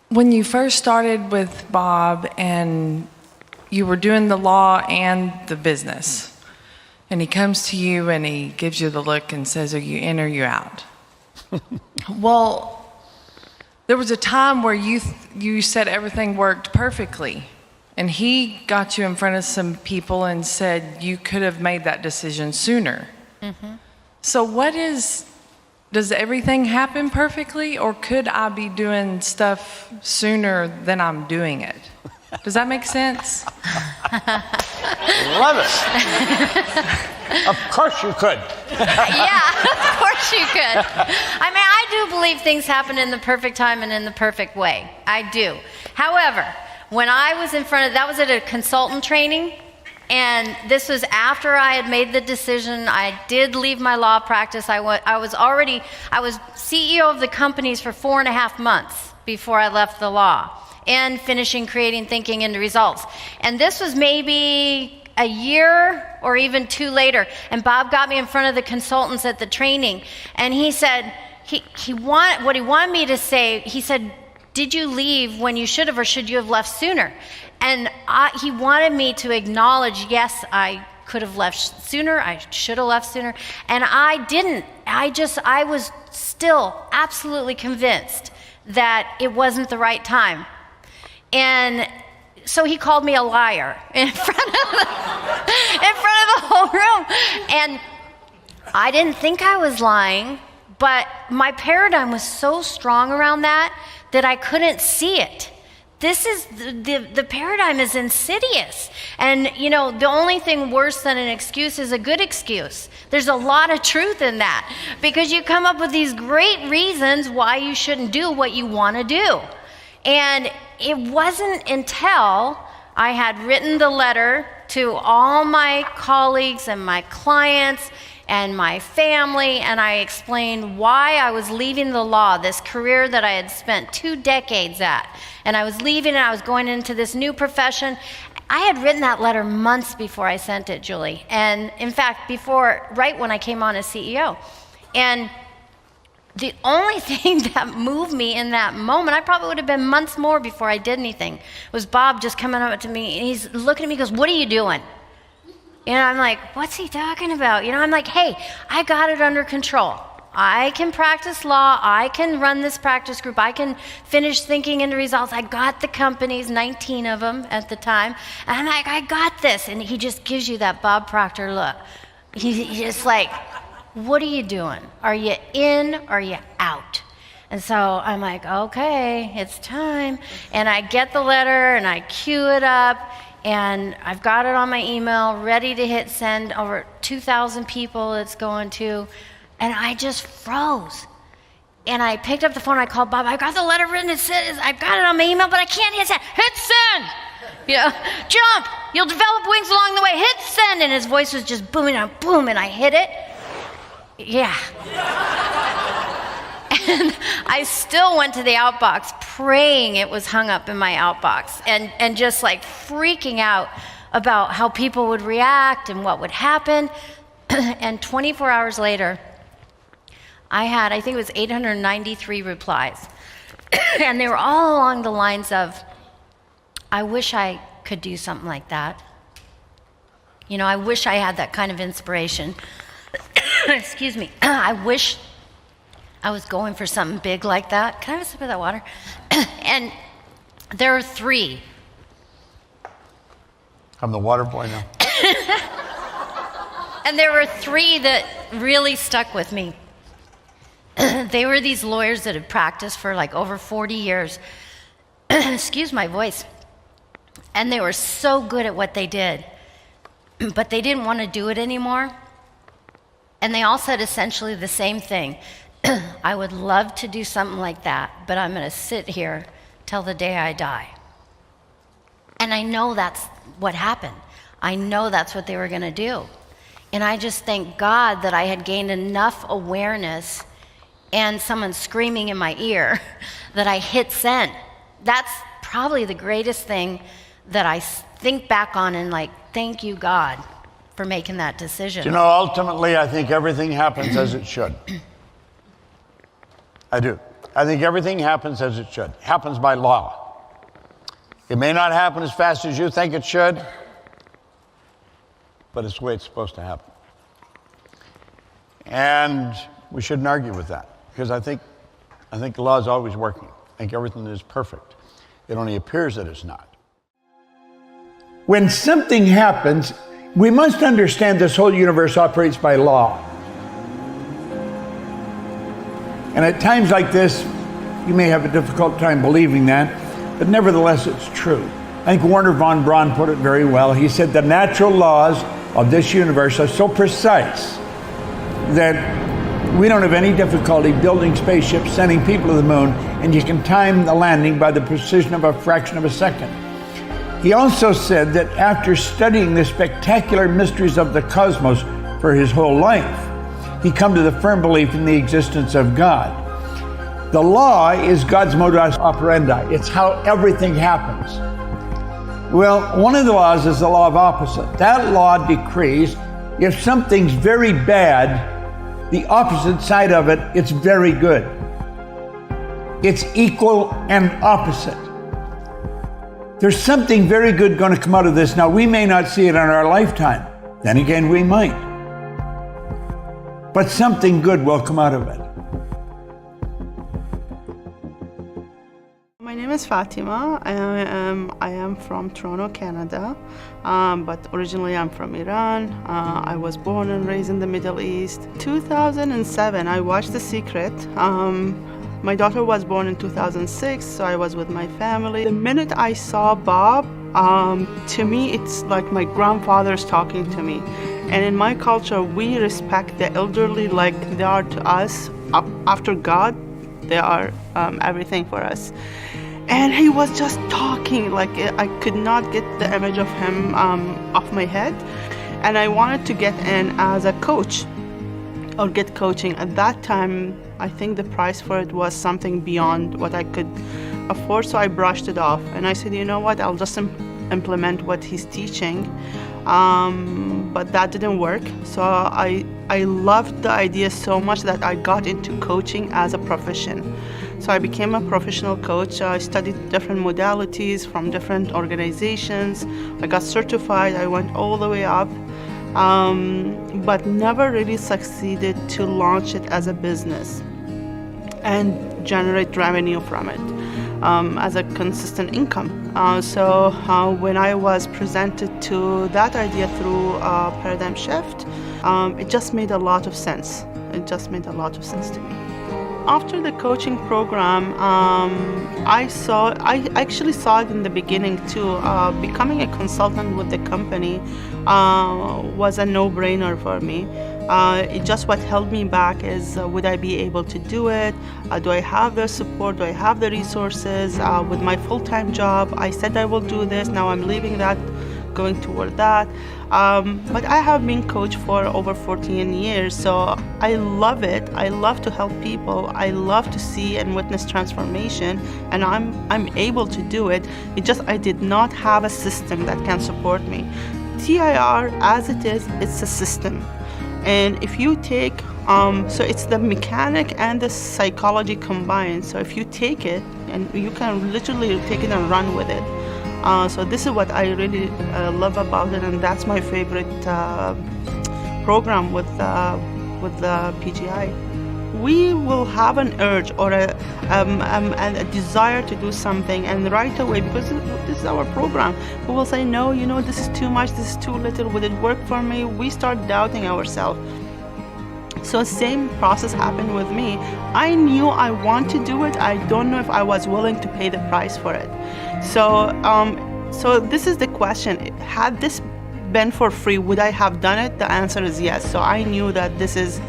when you first started with Bob and you were doing the law and the business, and he comes to you and he gives you the look and says, are you in or you out? Well, there was a time where you said everything worked perfectly, and he got you in front of some people and said you could have made that decision sooner. Mm-hmm. So does everything happen perfectly, or could I be doing stuff sooner than I'm doing it? Does that make sense? Love it. Of course you could. Yeah, of course you could. I mean, I do believe things happen in the perfect time and in the perfect way. I do. However, when I was that was at a consultant training, and this was after I had made the decision. I did leave my law practice. I was CEO of the companies for 4.5 months before I left the law, and finishing creating thinking into results. And this was maybe a year or even 2 later, and Bob got me in front of the consultants at the training, and he said what he wanted me to say. He said, did you leave when you should have, or should you have left sooner? And he wanted me to acknowledge, yes, I could have left sooner, I should have left sooner, and I didn't. I was still absolutely convinced that it wasn't the right time. And so he called me a liar in front of the whole room. And I didn't think I was lying, but my paradigm was so strong around that I couldn't see it. This is, the paradigm is insidious. And, the only thing worse than an excuse is a good excuse. There's a lot of truth in that, because you come up with these great reasons why you shouldn't do what you want to do. And it wasn't until I had written the letter to all my colleagues and my clients and my family, and I explained why I was leaving the law, this career that I had spent 2 decades at. And I was leaving, and I was going into this new profession. I had written that letter months before I sent it, Julie. And in fact, right when I came on as CEO. And the only thing that moved me in that moment, I probably would have been months more before I did anything, was Bob just coming up to me, and he's looking at me, he goes, what are you doing? And I'm like, what's he talking about? I'm like, hey, I got it under control. I can practice law. I can run this practice group. I can finish thinking into results. I got the companies, 19 of them at the time. And I'm like, I got this. And he just gives you that Bob Proctor look. He's just like, what are you doing? Are you in or are you out? And so I'm like, okay, it's time. And I get the letter and I queue it up. And I've got it on my email, ready to hit send. Over 2,000 people it's going to. And I just froze. And I picked up the phone, I called Bob, I got the letter written, I've got it on my email, but I can't hit send. Hit send! Jump! You'll develop wings along the way, hit send! And his voice was just booming out, boom, and I hit it. Yeah. And I still went to the outbox praying it was hung up in my outbox, and just like freaking out about how people would react and what would happen. And 24 hours later, I think it was 893 replies. And they were all along the lines of, I wish I could do something like that. I wish I had that kind of inspiration. Excuse me. I wish I was going for something big like that. Can I have a sip of that water? And there are 3. I'm the water boy now. And there were 3 that really stuck with me. They were these lawyers that had practiced for like over 40 years. Excuse my voice. And they were so good at what they did. but they didn't want to do it anymore. And they all said essentially the same thing. I would love to do something like that, but I'm going to sit here till the day I die. And I know that's what happened. I know that's what they were going to do. And I just thank God that I had gained enough awareness and someone screaming in my ear that I hit send. That's probably the greatest thing that I think back on and like, thank you, God, for making that decision. You know, ultimately, I think everything happens as it should. I do. I think everything happens as it should. It happens by law. It may not happen as fast as you think it should, but it's the way it's supposed to happen. And we shouldn't argue with that, because I think the law is always working. I think everything is perfect. It only appears that it's not. When something happens, we must understand this whole universe operates by law. And at times like this, you may have a difficult time believing that, but nevertheless it's true. I think Werner von Braun put it very well. He said the natural laws of this universe are so precise that we don't have any difficulty building spaceships, sending people to the moon, and you can time the landing by the precision of a fraction of a second. He also said that after studying the spectacular mysteries of the cosmos for his whole life, he come to the firm belief in the existence of God. The law is God's modus operandi. It's how everything happens. Well, one of the laws is the law of opposite. That law decrees if something's very bad, the opposite side of it, it's very good. It's equal and opposite. There's something very good going to come out of this. Now, we may not see it in our lifetime. Then again, we might. But something good will come out of it. My name is Fatima. I am from Toronto, Canada, but originally I'm from Iran. I was born and raised in the Middle East. 2007, I watched The Secret. My daughter was born in 2006, so I was with my family. The minute I saw Bob, to me it's like my grandfather's talking to me. And in my culture, we respect the elderly like they are to us. After God, they are everything for us. And he was just talking, like I could not get the image of him off my head. And I wanted to get in as a coach or get coaching. At that time, I think the price for it was something beyond what I could afford, so I brushed it off. And I said, you know what, I'll just implement what he's teaching. But that didn't work. So I loved the idea so much that I got into coaching as a profession. So I became a professional coach. I studied different modalities from different organizations. I got certified. I went all the way up, but never really succeeded to launch it as a business and generate revenue from it as a consistent income. So when I was presented to that idea through Paradigm Shift, it just made a lot of sense. It just made a lot of sense to me. After the coaching program, I actually saw it in the beginning too. Becoming a consultant with the company was a no-brainer for me. What held me back is would I be able to do it? Do I have the support? Do I have the resources? With my full-time job, I said I will do this. Now I'm leaving that, going toward that. But I have been coached for over 14 years, so I love it. I love to help people. I love to see and witness transformation, and I'm able to do it. I did not have a system that can support me. TIR, as it is, it's a system. And if you take, so it's the mechanic and the psychology combined. So if you take it, and you can literally take it and run with it. So this is what I really love about it, and that's my favorite program with the PGI. We will have an urge or a desire to do something, and right away, because this is our program, we will say, no, this is too much, this is too little, will it work for me? We start doubting ourselves. So same process happened with me. I knew I want to do it. I don't know if I was willing to pay the price for it. So this is the question. Had this been for free, would I have done it? The answer is yes. So I knew that this is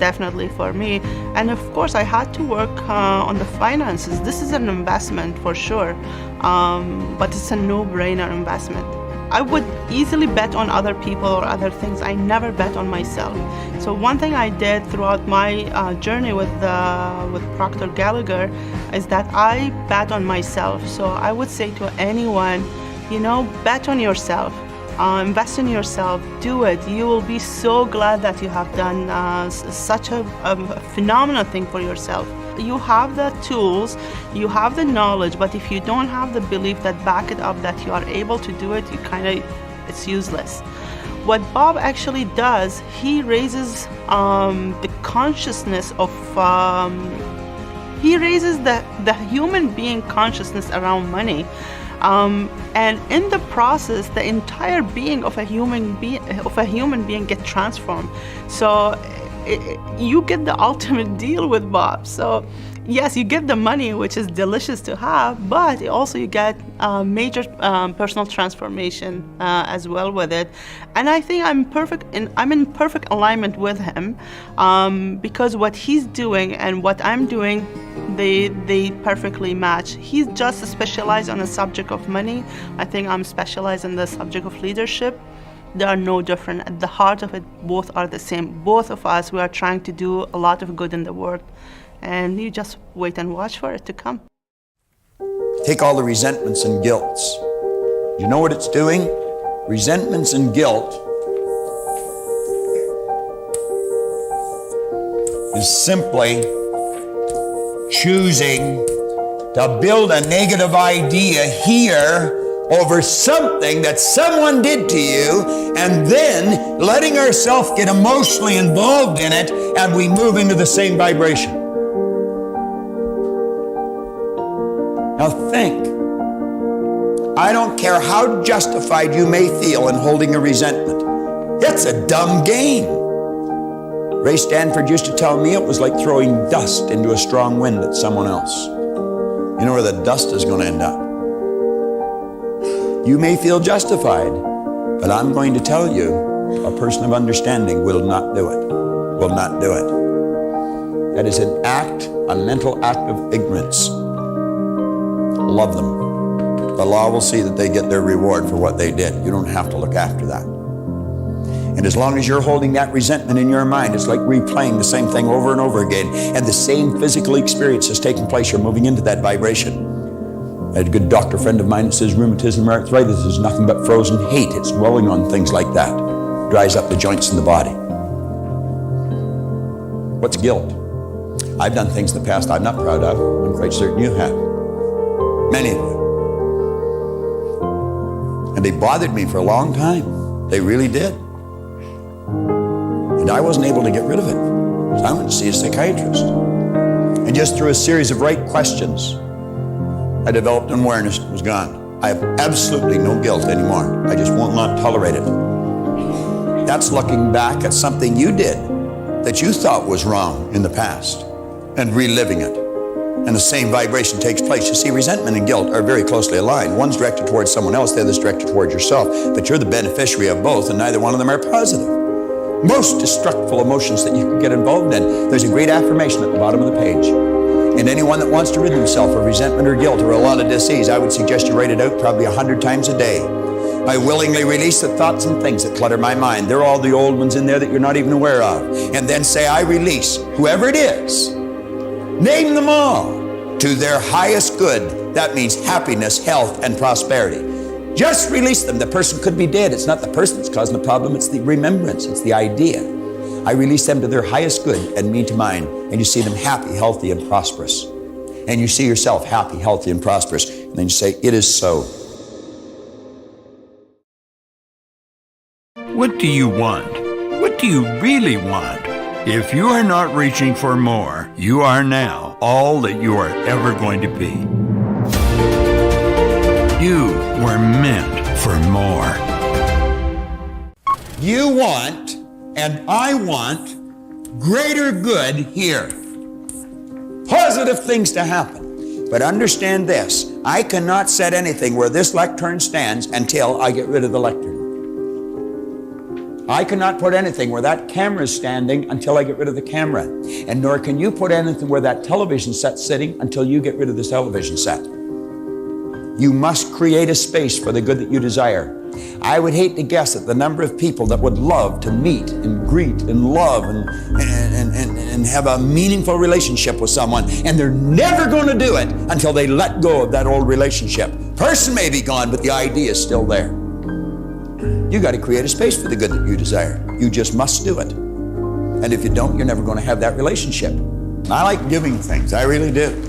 definitely for me. And of course, I had to work on the finances. This is an investment for sure, but it's a no-brainer investment. I would easily bet on other people or other things. I never bet on myself. So one thing I did throughout my journey with Proctor Gallagher is that I bet on myself. So I would say to anyone, bet on yourself. Invest in yourself, do it. You will be so glad that you have done such a phenomenal thing for yourself. You have the tools, you have the knowledge, but if you don't have the belief that back it up that you are able to do it, it's useless. What Bob actually does, he raises the consciousness of, he raises the human being consciousness around money. And in the process, the entire being of a human being get transformed. So you get the ultimate deal with Bob. So yes, you get the money, which is delicious to have, but also you get major personal transformation as well with it. And I think I'm in perfect alignment with him because what he's doing and what I'm doing, they perfectly match. He's just specialized on the subject of money. I think I'm specialized in the subject of leadership. They are no different. At the heart of it, both are the same. Both of us, we are trying to do a lot of good in the world. And you just wait and watch for it to come. Take all the resentments and guilts. You know what it's doing? Resentments and guilt is simply choosing to build a negative idea here over something that someone did to you, and then letting ourselves get emotionally involved in it, and we move into the same vibration. Now think. I don't care how justified you may feel in holding a resentment. It's a dumb game. Ray Stanford used to tell me it was like throwing dust into a strong wind at someone else. You know where the dust is going to end up. You may feel justified, but I'm going to tell you, a person of understanding will not do it. Will not do it. That is an act, a mental act of ignorance. Love them. The law will see that they get their reward for what they did. You don't have to look after that. And as long as you're holding that resentment in your mind, it's like replaying the same thing over and over again, and the same physical experience is taking place. You're moving into that vibration. I had a good doctor friend of mine that says rheumatism or arthritis is nothing but frozen hate. It's dwelling on things like that. Dries up the joints in the body. What's guilt? I've done things in the past I'm not proud of. I'm quite certain you have. Many of you. And they bothered me for a long time. They really did. And I wasn't able to get rid of it. So I went to see a psychiatrist. And just through a series of right questions, I developed an awareness. It was gone. I have absolutely no guilt anymore. I just will not tolerate it. That's looking back at something you did that you thought was wrong in the past and reliving it. And the same vibration takes place. You see, resentment and guilt are very closely aligned. One's directed towards someone else, the other's directed towards yourself, but you're the beneficiary of both, and neither one of them are positive. Most destructive emotions that you can get involved in. There's a great affirmation at the bottom of the page. And anyone that wants to rid themselves of resentment or guilt or a lot of disease, I would suggest you write it out probably 100 times a day. I willingly release the thoughts and things that clutter my mind. They're all the old ones in there that you're not even aware of. And then say, I release whoever it is. Name them all to their highest good. That means happiness, health, and prosperity. Just release them. The person could be dead. It's not the person that's causing the problem. It's the remembrance. It's the idea. I release them to their highest good and me to mine. And you see them happy, healthy, and prosperous. And you see yourself happy, healthy, and prosperous. And then you say, it is so. What do you want? What do you really want? If you are not reaching for more, you are now all that you are ever going to be. You were meant for more. You want, and I want, greater good here. Positive things to happen. But understand this, I cannot set anything where this lectern stands until I get rid of the lectern. I cannot put anything where that camera is standing until I get rid of the camera. And nor can you put anything where that television set's sitting until you get rid of this television set. You must create a space for the good that you desire. I would hate to guess at the number of people that would love to meet and greet and love and have a meaningful relationship with someone, and they're never going to do it until they let go of that old relationship. Person may be gone, but the idea is still there. You got to create a space for the good that you desire. You just must do it. And if you don't, you're never going to have that relationship. And I like giving things. I really do.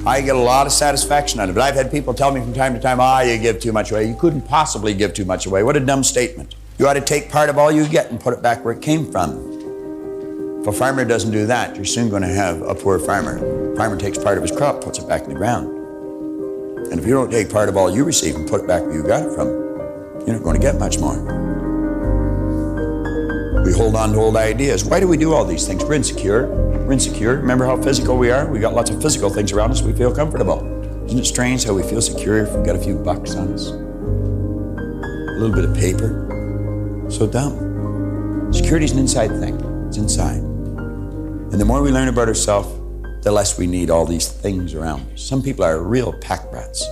I get a lot of satisfaction out of it. I've had people tell me from time to time, you give too much away. You couldn't possibly give too much away. What a dumb statement. You ought to take part of all you get and put it back where it came from. If a farmer doesn't do that, you're soon going to have a poor farmer. Farmer takes part of his crop, puts it back in the ground. And if you don't take part of all you receive and put it back where you got it from, you're not going to get much more. We hold on to old ideas. Why do we do all these things? We're insecure. We're insecure. Remember how physical we are? We got lots of physical things around us. We feel comfortable. Isn't it strange how we feel secure if we've got a few bucks on us? A little bit of paper. So dumb. Security's an inside thing. It's inside. And the more we learn about ourselves, the less we need all these things around us. Some people are real pack rats.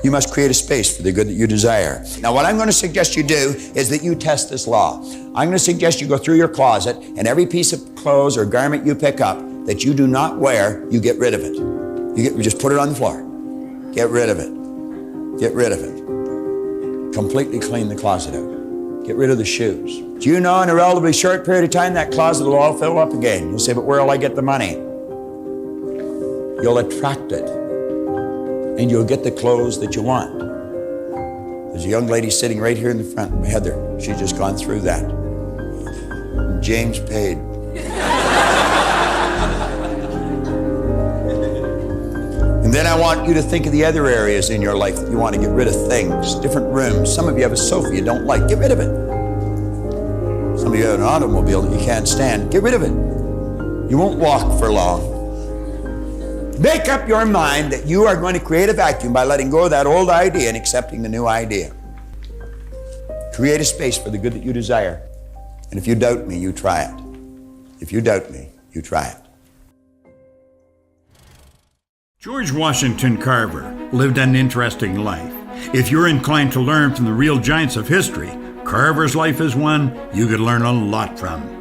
You must create a space for the good that you desire. Now, what I'm going to suggest you do is that you test this law. I'm going to suggest you go through your closet, and every piece of clothes or garment you pick up that you do not wear, you get rid of it. You just put it on the floor. Get rid of it. Get rid of it. Completely clean the closet out. Get rid of the shoes. Do you know in a relatively short period of time that closet will all fill up again? You'll say, but where will I get the money? You'll attract it. And you'll get the clothes that you want. There's a young lady sitting right here in the front, Heather. She's just gone through that. James paid. And then I want you to think of the other areas in your life that you want to get rid of things, different rooms. Some of you have a sofa you don't like. Get rid of it. Some of you have an automobile that you can't stand. Get rid of it. You won't walk for long. Make up your mind that you are going to create a vacuum by letting go of that old idea and accepting the new idea. Create a space for the good that you desire. And if you doubt me, you try it. If you doubt me, you try it. George Washington Carver lived an interesting life. If you're inclined to learn from the real giants of history, Carver's life is one you could learn a lot from.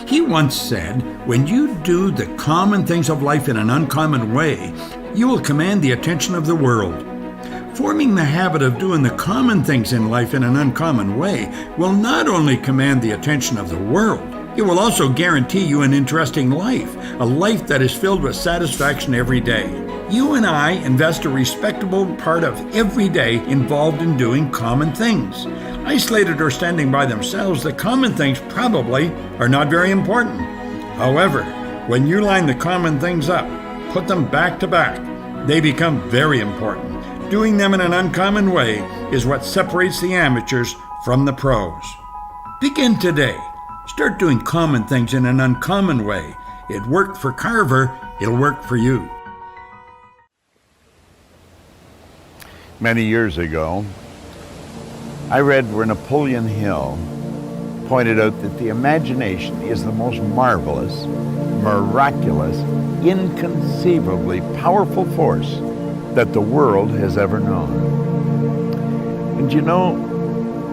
He once said, when you do the common things of life in an uncommon way, you will command the attention of the world. Forming the habit of doing the common things in life in an uncommon way will not only command the attention of the world, it will also guarantee you an interesting life, a life that is filled with satisfaction every day. You and I invest a respectable part of every day involved in doing common things. Isolated or standing by themselves, the common things probably are not very important. However, when you line the common things up, put them back to back, they become very important. Doing them in an uncommon way is what separates the amateurs from the pros. Begin today. Start doing common things in an uncommon way. It worked for Carver, it'll work for you. Many years ago, I read where Napoleon Hill pointed out that the imagination is the most marvelous, miraculous, inconceivably powerful force that the world has ever known. And you know,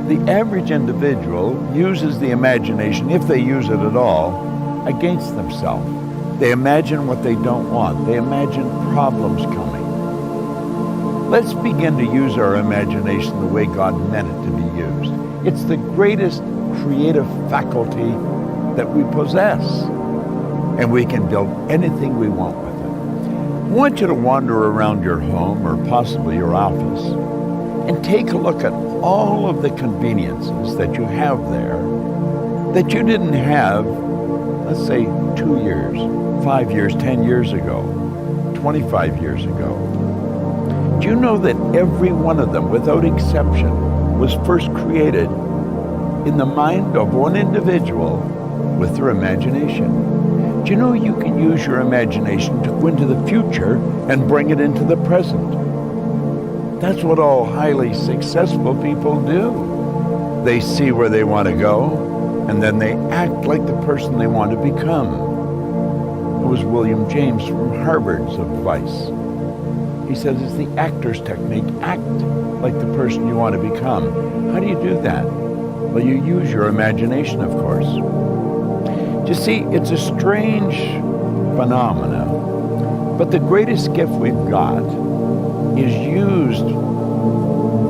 the average individual uses the imagination, if they use it at all, against themselves. They imagine what they don't want. They imagine problems coming. Let's begin to use our imagination the way God meant it to be used. It's the greatest creative faculty that we possess, and we can build anything we want with it. I want you to wander around your home or possibly your office and take a look at all of the conveniences that you have there that you didn't have, let's say, 2 years, 5 years, 10 years ago, 25 years ago. Do you know that every one of them, without exception, was first created in the mind of one individual with their imagination? Do you know you can use your imagination to go into the future and bring it into the present? That's what all highly successful people do. They see where they want to go, and then they act like the person they want to become. It was William James from Harvard's advice. He says it's the actor's technique. Act like the person you want to become. How do you do that? Well, you use your imagination, of course. You see, it's a strange phenomena, but the greatest gift we've got is used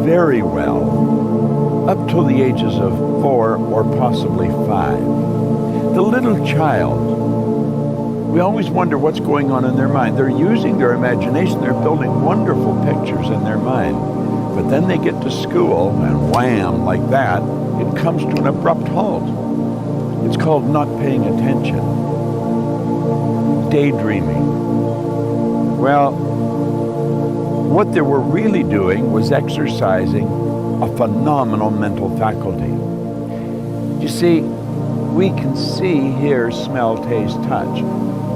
very well up till the ages of 4 or possibly 5. The little child, we always wonder what's going on in their mind. They're using their imagination. They're building wonderful pictures in their mind. But then they get to school, and wham, like that, it comes to an abrupt halt. It's called not paying attention. Daydreaming. Well, what they were really doing was exercising a phenomenal mental faculty. You see, we can see, hear, smell, taste, touch.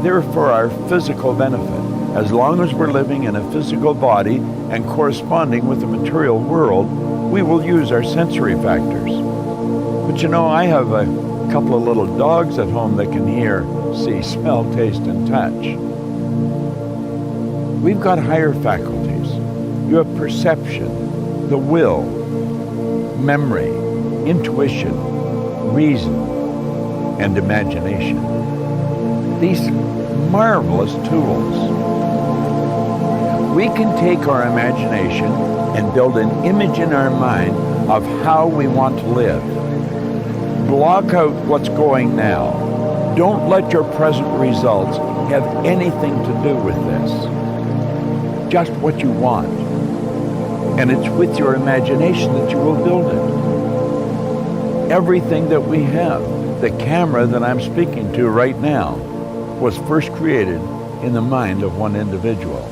They're for our physical benefit. As long as we're living in a physical body and corresponding with the material world, we will use our sensory factors. But you know, I have a couple of little dogs at home that can hear, see, smell, taste, and touch. We've got higher faculties. You have perception, the will, memory, intuition, reason, and imagination. These marvelous tools. We can take our imagination and build an image in our mind of how we want to live. Block out what's going now. Don't let your present results have anything to do with this. Just what you want. And it's with your imagination that you will build it. Everything that we have, the camera that I'm speaking to right now, was first created in the mind of one individual.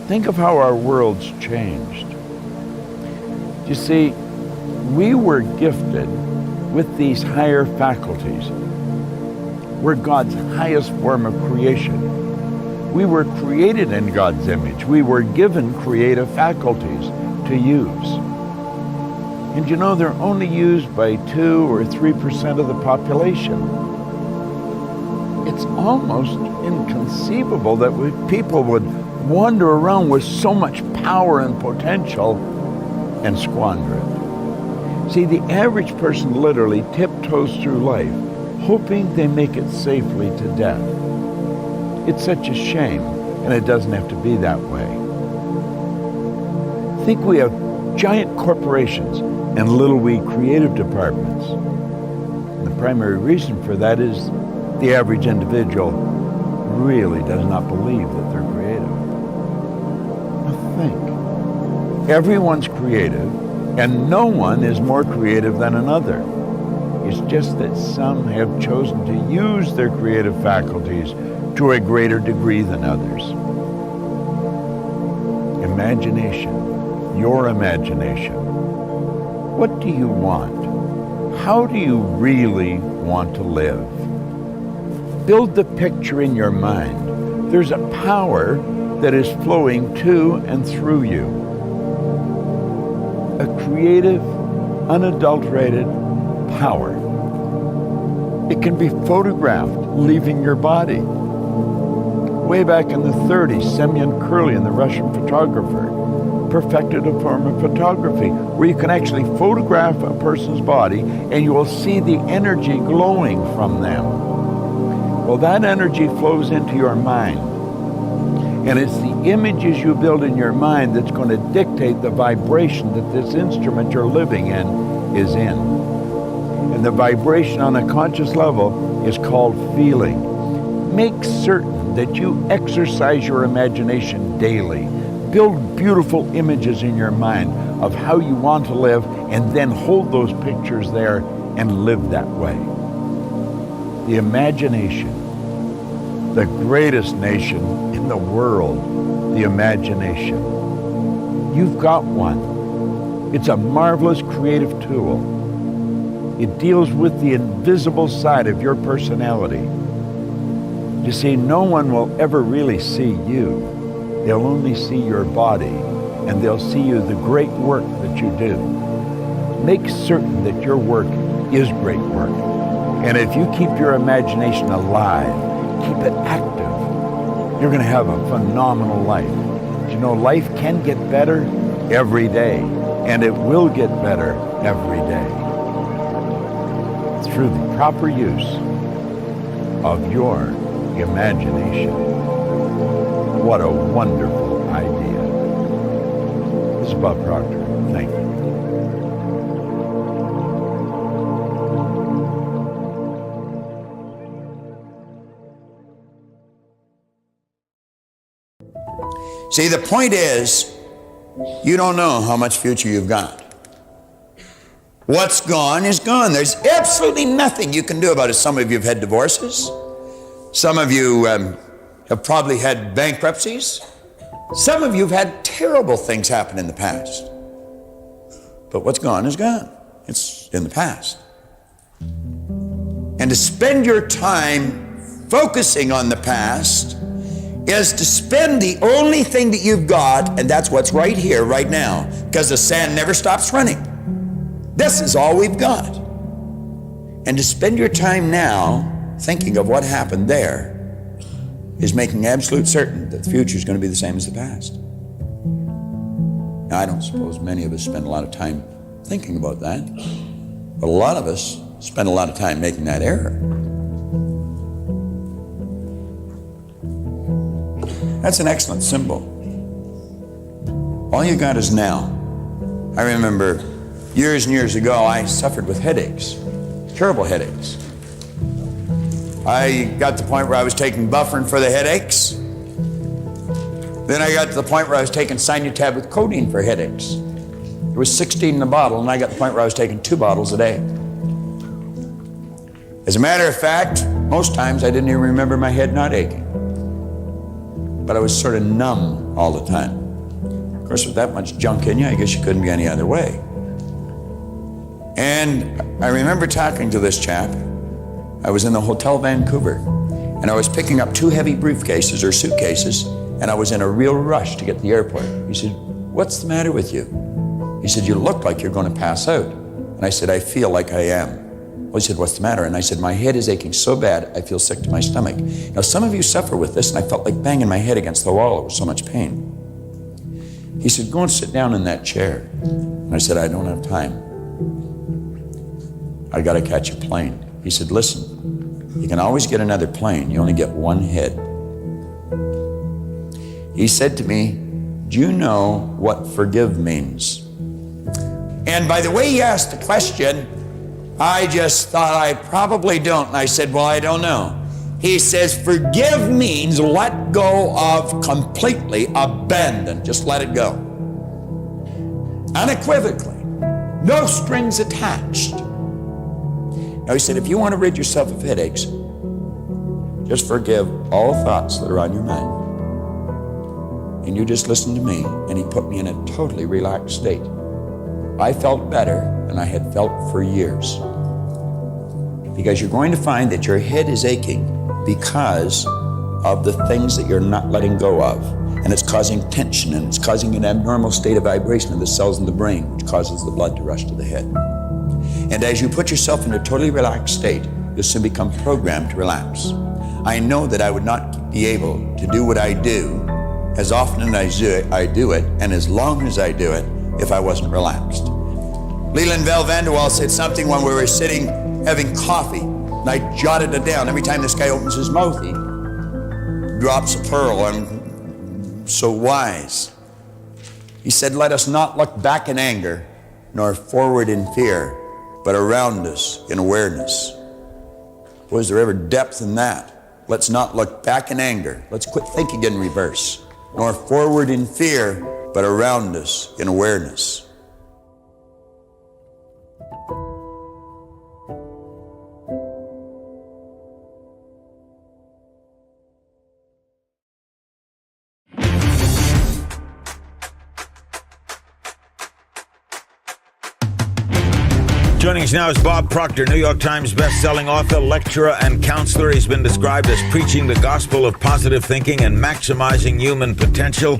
Think of how our world's changed. You see, we were gifted with these higher faculties. We're God's highest form of creation. We were created in God's image. We were given creative faculties to use. And you know, they're only used by 2 or 3% of the population. It's almost inconceivable that people would wander around with so much power and potential and squander it. See, the average person literally tiptoes through life, hoping they make it safely to death. It's such a shame, and it doesn't have to be that way. Think we have giant corporations and little wee creative departments. And the primary reason for that is the average individual really does not believe that they're creative. Now think. Everyone's creative, and no one is more creative than another. It's just that some have chosen to use their creative faculties to a greater degree than others. Imagination, your imagination. What do you want? How do you really want to live? Build the picture in your mind. There's a power that is flowing to and through you. A creative, unadulterated power. It can be photographed leaving your body. Way back in the 30s, Semyon Kurlin, the Russian photographer, perfected a form of photography where you can actually photograph a person's body and you will see the energy glowing from them. Well, that energy flows into your mind. And it's the images you build in your mind that's going to dictate the vibration that this instrument you're living in is in. And the vibration on a conscious level is called feeling. Make certain that you exercise your imagination daily. Build beautiful images in your mind of how you want to live, and then hold those pictures there and live that way. The imagination, the greatest nation in the world, the imagination. You've got one. It's a marvelous creative tool. It deals with the invisible side of your personality. You see, no one will ever really see you. They'll only see your body, and they'll see you the great work that you do. make certain that your work is great work. And if you keep your imagination alive, keep it active, you're going to have a phenomenal life. But you know, life can get better every day, and it will get better every day through the proper use of your imagination. What a wonderful idea. This is Bob Proctor. Thank you. See, the point is, you don't know how much future you've got. What's gone is gone. There's absolutely nothing you can do about it. Some of you have had divorces. Some of you have probably had bankruptcies. Some of you have had terrible things happen in the past. But what's gone is gone. It's in the past. And to spend your time focusing on the past is to spend the only thing that you've got, and that's what's right here, right now, because the sand never stops running. This is all we've got. And to spend your time now thinking of what happened there is making absolute certain that the future is going to be the same as the past. Now, I don't suppose many of us spend a lot of time thinking about that, but a lot of us spend a lot of time making that error. That's an excellent symbol. All you got is now. I remember years and years ago, I suffered with headaches, terrible headaches. I got to the point where I was taking Bufferin for the headaches. Then I got to the point where I was taking Sinutab with codeine for headaches. There was 16 in the bottle, and I got to the point where I was taking 2 bottles a day. As a matter of fact, most times I didn't even remember my head not aching. But I was sort of numb all the time. Of course, with that much junk in you, I guess you couldn't be any other way. And I remember talking to this chap. I was in the Hotel Vancouver, and I was picking up 2 heavy briefcases or suitcases, and I was in a real rush to get to the airport. He said, "What's the matter with you?" He said, "You look like you're going to pass out." And I said, "I feel like I am." Well, he said, "What's the matter?" And I said, "My head is aching so bad, I feel sick to my stomach." Now, some of you suffer with this, and I felt like banging my head against the wall. It was so much pain. He said, "Go and sit down in that chair." And I said, "I don't have time. I got to catch a plane." He said, "Listen, you can always get another plane. You only get one head." He said to me, "Do you know what forgive means?" And by the way he asked the question, I just thought I probably don't. And I said, "Well, I don't know." He says, "Forgive means let go of completely, abandon. Just let it go. Unequivocally. No strings attached." Now he said, if you want to rid yourself of headaches, just forgive all thoughts that are on your mind. And you just listen to me. And he put me in a totally relaxed state. I felt better than I had felt for years. Because you're going to find that your head is aching because of the things that you're not letting go of. And it's causing tension, and it's causing an abnormal state of vibration of the cells in the brain, which causes the blood to rush to the head. And as you put yourself in a totally relaxed state, you'll soon become programmed to relax. I know that I would not be able to do what I do as often as I do it, and as long as I do it, if I wasn't relaxed. Leland Val Vanderwall said something when we were sitting having coffee, and I jotted it down. Every time this guy opens his mouth, he drops a pearl. I'm so wise. He said, "Let us not look back in anger, nor forward in fear, but around us in awareness." Was there ever depth in that? Let's not look back in anger. Let's quit thinking in reverse. Nor forward in fear, but around us in awareness. Joining us now is Bob Proctor, New York Times best-selling author, lecturer, and counselor. He's been described as preaching the gospel of positive thinking and maximizing human potential.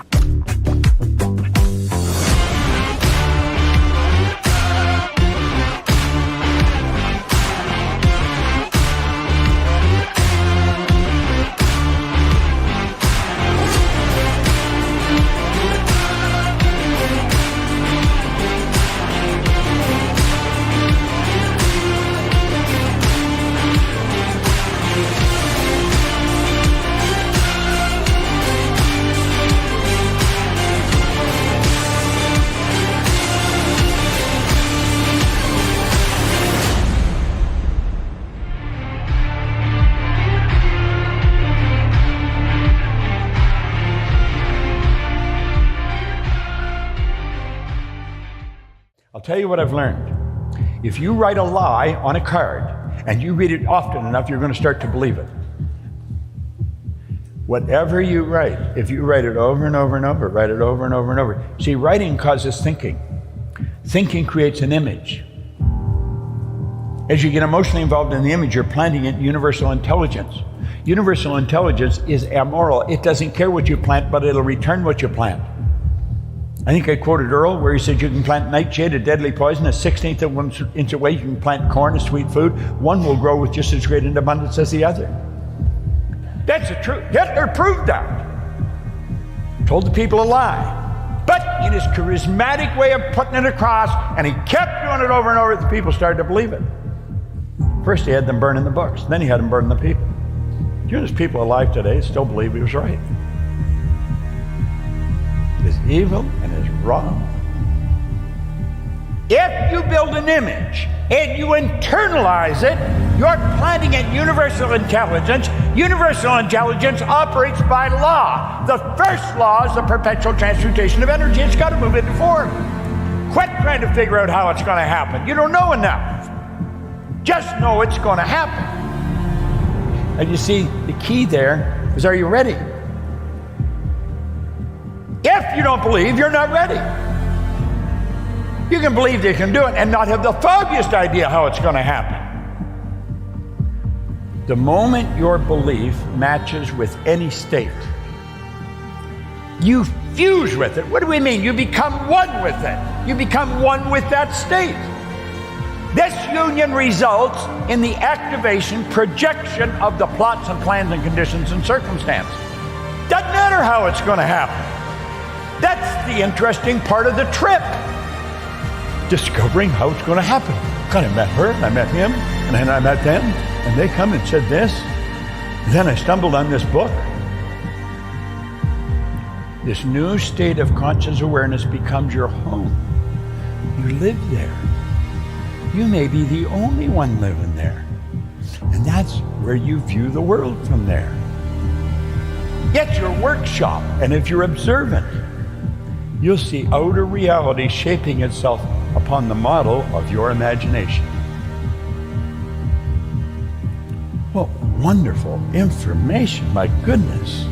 I'll tell you what I've learned. If you write a lie on a card and you read it often enough, you're going to start to believe it. Whatever you write, if you write it over and over and over, write it over and over and over. See, writing causes thinking. Thinking creates an image. As you get emotionally involved in the image, you're planting it universal intelligence. Universal intelligence is amoral. It doesn't care what you plant, but it'll return what you plant. I think I quoted Earl where he said you can plant nightshade, a deadly poison, a 1/16 of an inch away. You can plant corn, a sweet food. One will grow with just as great an abundance as the other. That's the truth. Hitler proved that. Told the people a lie. But in his charismatic way of putting it across, and he kept doing it over and over, the people started to believe it. First he had them burning the books, then he had them burning the people. You know, there's people alive today still believe he was right. Is evil and is wrong. If you build an image and you internalize it, you're planting it universal intelligence. Universal intelligence operates by law. The first law is the perpetual transmutation of energy. It's got to move into form. Quit trying to figure out how it's going to happen. You don't know enough. Just know it's going to happen. And you see, the key there is, are you ready? If you don't believe, you're not ready. You can believe they can do it and not have the foggiest idea how it's going to happen. The moment your belief matches with any state, you fuse with it. What do we mean? You become one with it. You become one with that state. This union results in the activation, projection of the plots and plans and conditions and circumstances. Doesn't matter how it's going to happen. That's the interesting part of the trip. Discovering how it's going to happen. God, I met her, and I met him, and then I met them, and they come and said this. And then I stumbled on this book. This new state of conscious awareness becomes your home. You live there. You may be the only one living there. And that's where you view the world from there. Get your workshop, and if you're observant, you'll see outer reality shaping itself upon the model of your imagination. What wonderful information, my goodness.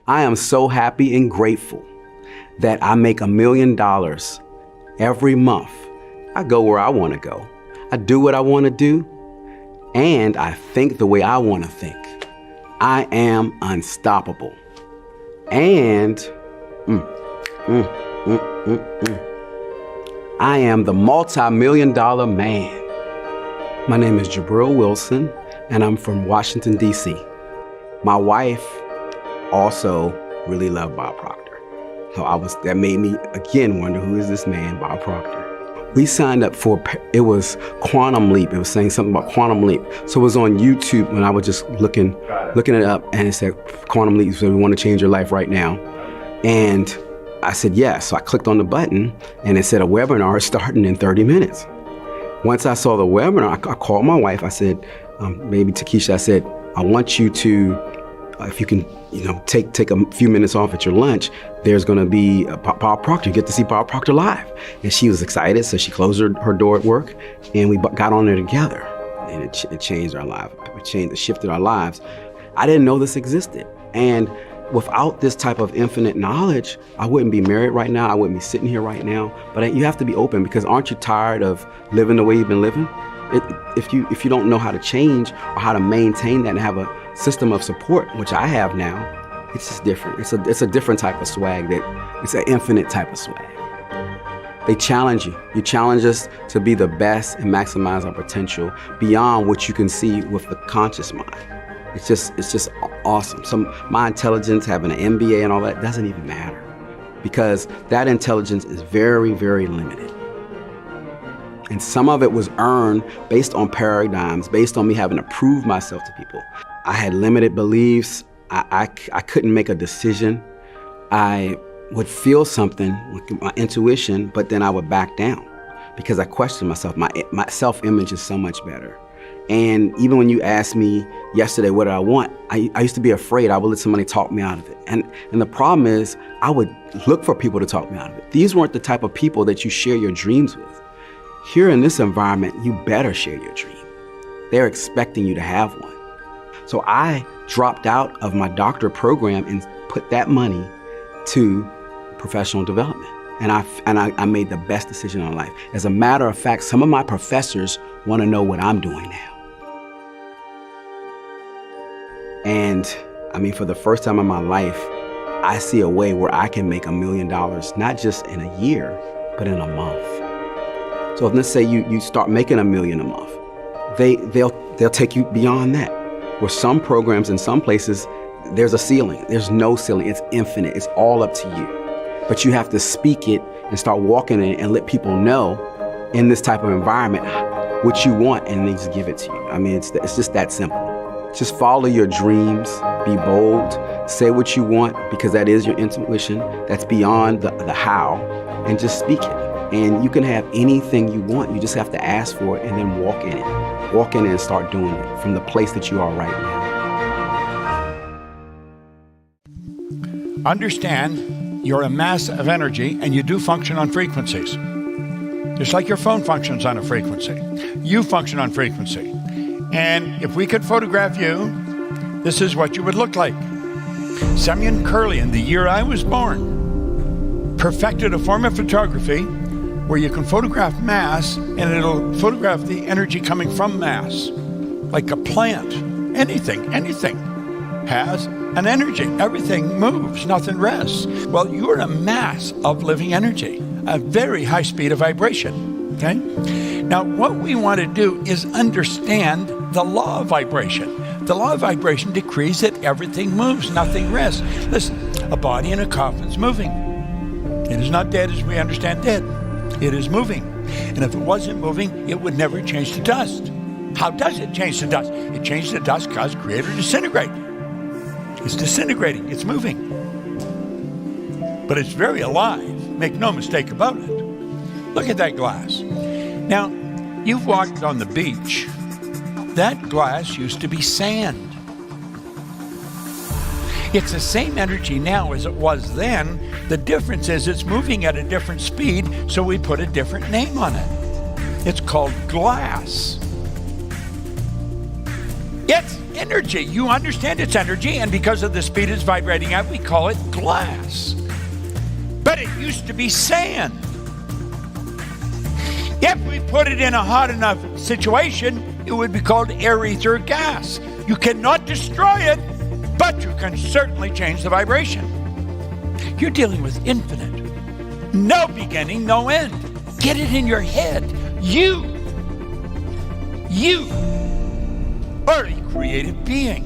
I am so happy and grateful that I make $1 million every month. I go where I want to go. I do what I want to do, and I think the way I want to think. I am unstoppable. And I am the multi-million-dollar man. My name is Jabril Wilson, and I'm from Washington, D.C. My wife also really loved Bob Proctor. So that made me again wonder, who is this man, Bob Proctor? We signed up for, it was Quantum Leap. It was saying something about Quantum Leap. So it was on YouTube when I was just looking it up, and it said Quantum Leap, so we want to change your life right now. And I said yes. So I clicked on the button, and it said a webinar is starting in 30 minutes. Once I saw the webinar, I called my wife. I said, maybe Takesha, I said, I want you to, if you can, take a few minutes off at your lunch, there's going to be Bob Proctor. You get to see Bob Proctor live. And she was excited, so she closed her door at work, and we got on there together. And it changed our lives. It shifted our lives. I didn't know this existed. And without this type of infinite knowledge, I wouldn't be married right now. I wouldn't be sitting here right now. But you have to be open, because aren't you tired of living the way you've been living? If you don't know how to change or how to maintain that and have a system of support, which I have now, it's just different. It's a different type of swag. It's an infinite type of swag. They challenge you. You challenge us to be the best and maximize our potential beyond what you can see with the conscious mind. It's just awesome. My intelligence, having an MBA and all that, doesn't even matter, because that intelligence is very, very limited. And some of it was earned based on paradigms, based on me having to prove myself to people. I had limited beliefs. I couldn't make a decision. I would feel something with my intuition, but then I would back down because I questioned myself. My self-image is so much better. And even when you asked me yesterday what do I want, I used to be afraid I would let somebody talk me out of it. And the problem is I would look for people to talk me out of it. These weren't the type of people that you share your dreams with. Here in this environment, you better share your dream. They're expecting you to have one. So I dropped out of my doctorate program and put that money to professional development. And I made the best decision in life. As a matter of fact, some of my professors want to know what I'm doing now. And I mean, for the first time in my life, I see a way where I can make $1 million, not just in a year, but in a month. So let's say you start making $1 million a month. They'll take you beyond that. Where some programs in some places, there's a ceiling. There's no ceiling. It's infinite. It's all up to you. But you have to speak it and start walking in it and let people know in this type of environment what you want, and they just give it to you. I mean, it's just that simple. Just follow your dreams, be bold, say what you want, because that is your intuition. That's beyond the how, and just speak it. And you can have anything you want. You just have to ask for it and then walk in it. Walk in it and start doing it from the place that you are right now. Understand you're a mass of energy and you do function on frequencies. Just like your phone functions on a frequency. You function on frequency. And if we could photograph you, this is what you would look like. Semyon Kurlian, the year I was born, perfected a form of photography where you can photograph mass and it'll photograph the energy coming from mass. Like a plant, anything has an energy. Everything moves, nothing rests. Well, you're a mass of living energy, a very high speed of vibration, okay? Now, what we want to do is understand the law of vibration. The law of vibration decrees that everything moves, nothing rests. Listen, a body in a coffin's moving. It is not dead as we understand dead. It is moving. And if it wasn't moving, it would never change to dust. How does it change to dust? It changes to dust because creator disintegrate. It's disintegrating, it's moving. But it's very alive, make no mistake about it. Look at that glass. Now, you've walked on the beach. That glass used to be sand. It's the same energy now as it was then. The difference is it's moving at a different speed, so we put a different name on it. It's called glass. It's energy. You understand it's energy, and because of the speed it's vibrating at, we call it glass. But it used to be sand. If we put it in a hot enough situation, it would be called air, ether, gas. You cannot destroy it, but you can certainly change the vibration. You're dealing with infinite. No beginning, no end. Get it in your head. You are a creative being.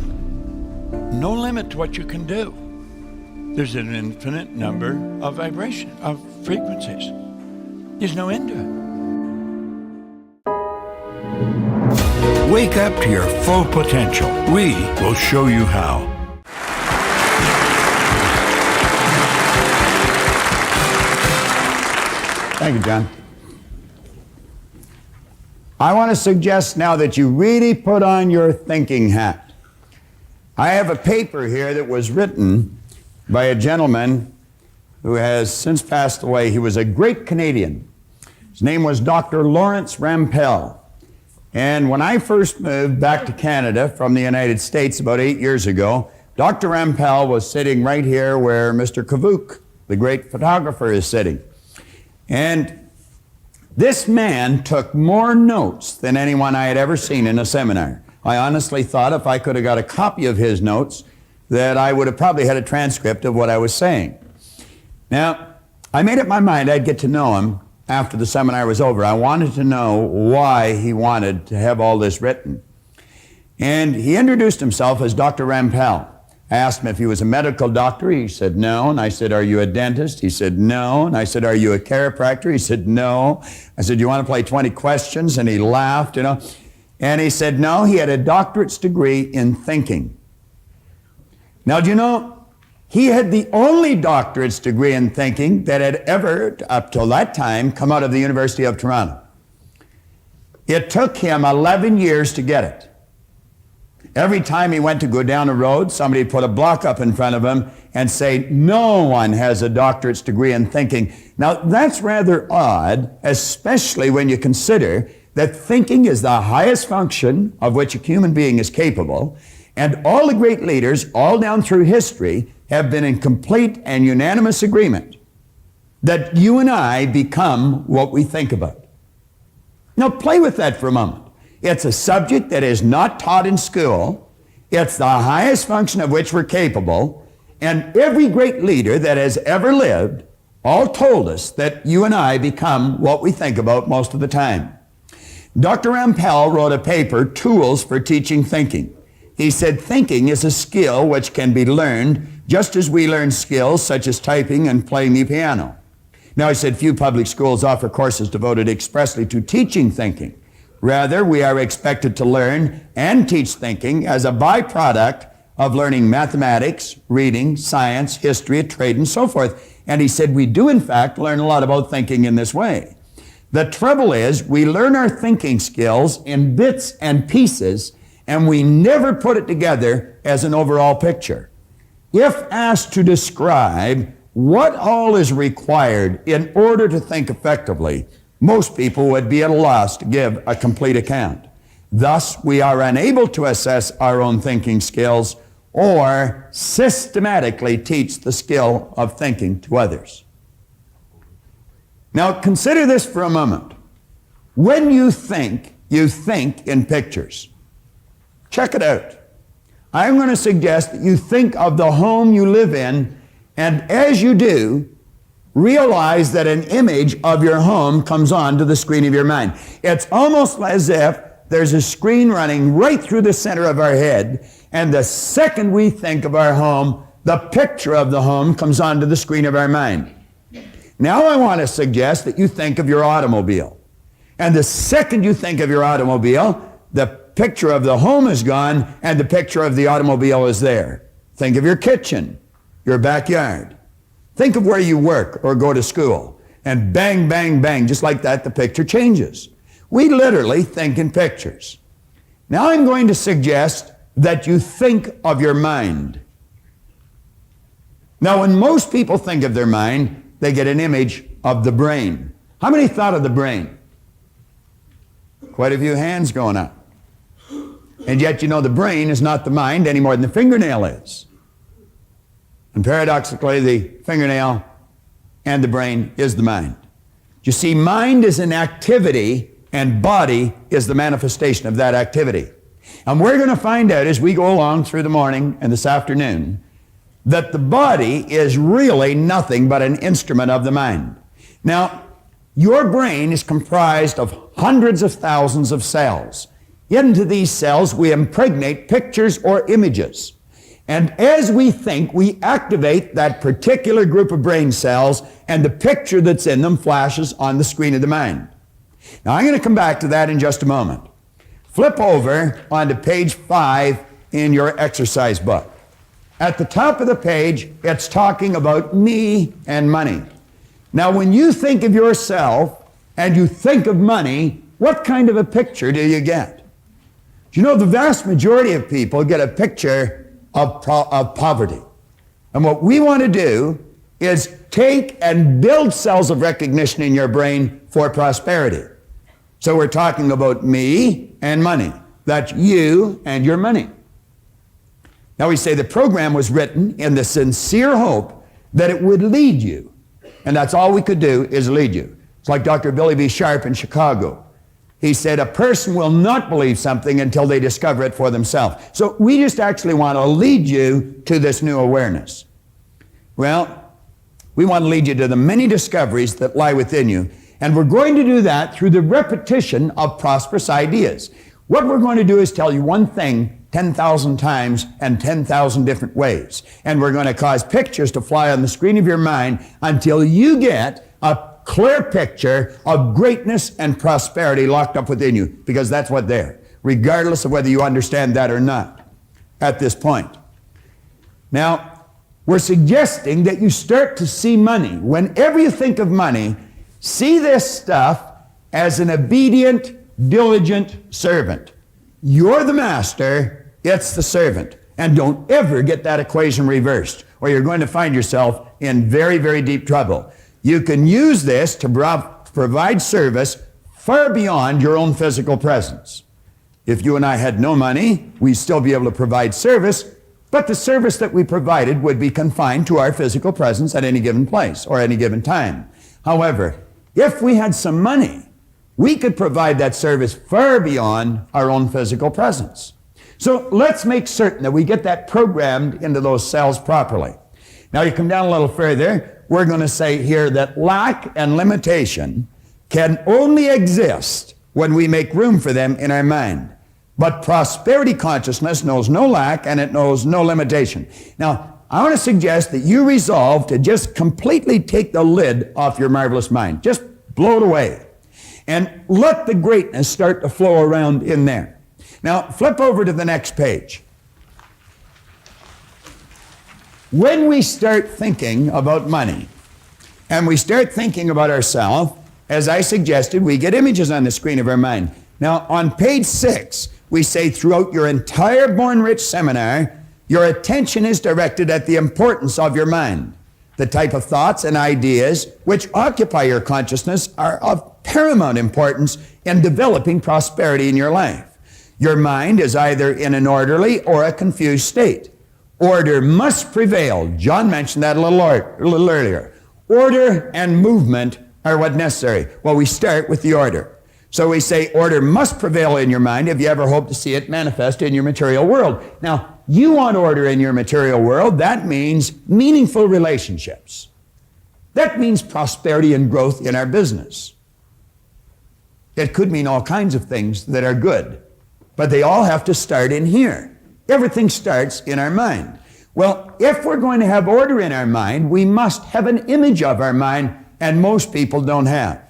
No limit to what you can do. There's an infinite number of frequencies. There's no end to it. Wake up to your full potential. We will show you how. Thank you, John. I want to suggest now that you really put on your thinking hat. I have a paper here that was written by a gentleman who has since passed away. He was a great Canadian. His name was Dr. Lawrence Rampell. And when I first moved back to Canada from the United States about 8 years ago, Dr. Rampell was sitting right here where Mr. Kavuk, the great photographer, is sitting. And this man took more notes than anyone I had ever seen in a seminar. I honestly thought if I could have got a copy of his notes, that I would have probably had a transcript of what I was saying. Now, I made up my mind I'd get to know him after the seminar was over. I wanted to know why he wanted to have all this written. And he introduced himself as Dr. Rampell. I asked him if he was a medical doctor. He said no. And I said, are you a dentist? He said no. And I said, are you a chiropractor? He said no. I said, do you want to play 20 questions? And he laughed, you know. And he said no, he had a doctorate's degree in thinking. Now, do you know, he had the only doctorate's degree in thinking that had ever, up till that time, come out of the University of Toronto. It took him 11 years to get it. Every time he went to go down a road, somebody would put a block up in front of him and say, no one has a doctorate's degree in thinking. Now, that's rather odd, especially when you consider that thinking is the highest function of which a human being is capable, and all the great leaders, all down through history, have been in complete and unanimous agreement that you and I become what we think about. Now, play with that for a moment. It's a subject that is not taught in school. It's the highest function of which we're capable. And every great leader that has ever lived all told us that you and I become what we think about most of the time. Dr. Rampell wrote a paper, Tools for Teaching Thinking. He said thinking is a skill which can be learned just as we learn skills such as typing and playing the piano. Now, he said few public schools offer courses devoted expressly to teaching thinking. Rather, we are expected to learn and teach thinking as a byproduct of learning mathematics, reading, science, history, trade, and so forth. And he said we do, in fact, learn a lot about thinking in this way. The trouble is we learn our thinking skills in bits and pieces, and we never put it together as an overall picture. If asked to describe what all is required in order to think effectively, most people would be at a loss to give a complete account. Thus, we are unable to assess our own thinking skills or systematically teach the skill of thinking to others. Now, consider this for a moment. When you think in pictures. Check it out. I'm going to suggest that you think of the home you live in, and as you do, realize that an image of your home comes onto the screen of your mind. It's almost as if there's a screen running right through the center of our head, and the second we think of our home, the picture of the home comes onto the screen of our mind. Now I want to suggest that you think of your automobile. And the second you think of your automobile, the picture of the home is gone and the picture of the automobile is there. Think of your kitchen, your backyard. Think of where you work or go to school. And bang, bang, bang, just like that, the picture changes. We literally think in pictures. Now I'm going to suggest that you think of your mind. Now, when most people think of their mind, they get an image of the brain. How many thought of the brain? Quite a few hands going up. And yet, you know, the brain is not the mind any more than the fingernail is. And paradoxically, the fingernail and the brain is the mind. You see, mind is an activity, and body is the manifestation of that activity. And we're going to find out as we go along through the morning and this afternoon that the body is really nothing but an instrument of the mind. Now, your brain is comprised of hundreds of thousands of cells. Into these cells, we impregnate pictures or images. And as we think, we activate that particular group of brain cells, and the picture that's in them flashes on the screen of the mind. Now, I'm going to come back to that in just a moment. Flip over onto page 5 in your exercise book. At the top of the page, it's talking about me and money. Now, when you think of yourself and you think of money, what kind of a picture do you get? Do you know the vast majority of people get a picture of poverty? And what we want to do is take and build cells of recognition in your brain for prosperity. So we're talking about me and money. That's you and your money. Now we say the program was written in the sincere hope that it would lead you. And that's all we could do is lead you. It's like Dr. Billy B. Sharp in Chicago. He said a person will not believe something until they discover it for themselves. So we just actually want to lead you to this new awareness. Well, we want to lead you to the many discoveries that lie within you. And we're going to do that through the repetition of prosperous ideas. What we're going to do is tell you one thing 10,000 times and 10,000 different ways. And we're going to cause pictures to fly on the screen of your mind until you get a clear picture of greatness and prosperity locked up within you, because that's what they're, regardless of whether you understand that or not at this point. Now, we're suggesting that you start to see money. Whenever you think of money, see this stuff as an obedient, diligent servant. You're the master, it's the servant. And don't ever get that equation reversed, or you're going to find yourself in very, very deep trouble. You can use this to provide service far beyond your own physical presence. If you and I had no money, we'd still be able to provide service, but the service that we provided would be confined to our physical presence at any given place or any given time. However, if we had some money, we could provide that service far beyond our own physical presence. So let's make certain that we get that programmed into those cells properly. Now you come down a little further, we're going to say here that lack and limitation can only exist when we make room for them in our mind. But prosperity consciousness knows no lack and it knows no limitation. Now, I want to suggest that you resolve to just completely take the lid off your marvelous mind. Just blow it away. And let the greatness start to flow around in there. Now, flip over to the next page. When we start thinking about money, and we start thinking about ourselves, as I suggested, we get images on the screen of our mind. Now, on page 6, we say throughout your entire Born Rich seminar, your attention is directed at the importance of your mind. The type of thoughts and ideas which occupy your consciousness are of paramount importance in developing prosperity in your life. Your mind is either in an orderly or a confused state. Order must prevail. John mentioned that a little earlier. Order and movement are what necessary. Well, we start with the order. So we say order must prevail in your mind if you ever hope to see it manifest in your material world. Now, you want order in your material world. That means meaningful relationships. That means prosperity and growth in our business. It could mean all kinds of things that are good, but they all have to start in here. Everything starts in our mind. Well, if we're going to have order in our mind, we must have an image of our mind, and most people don't have.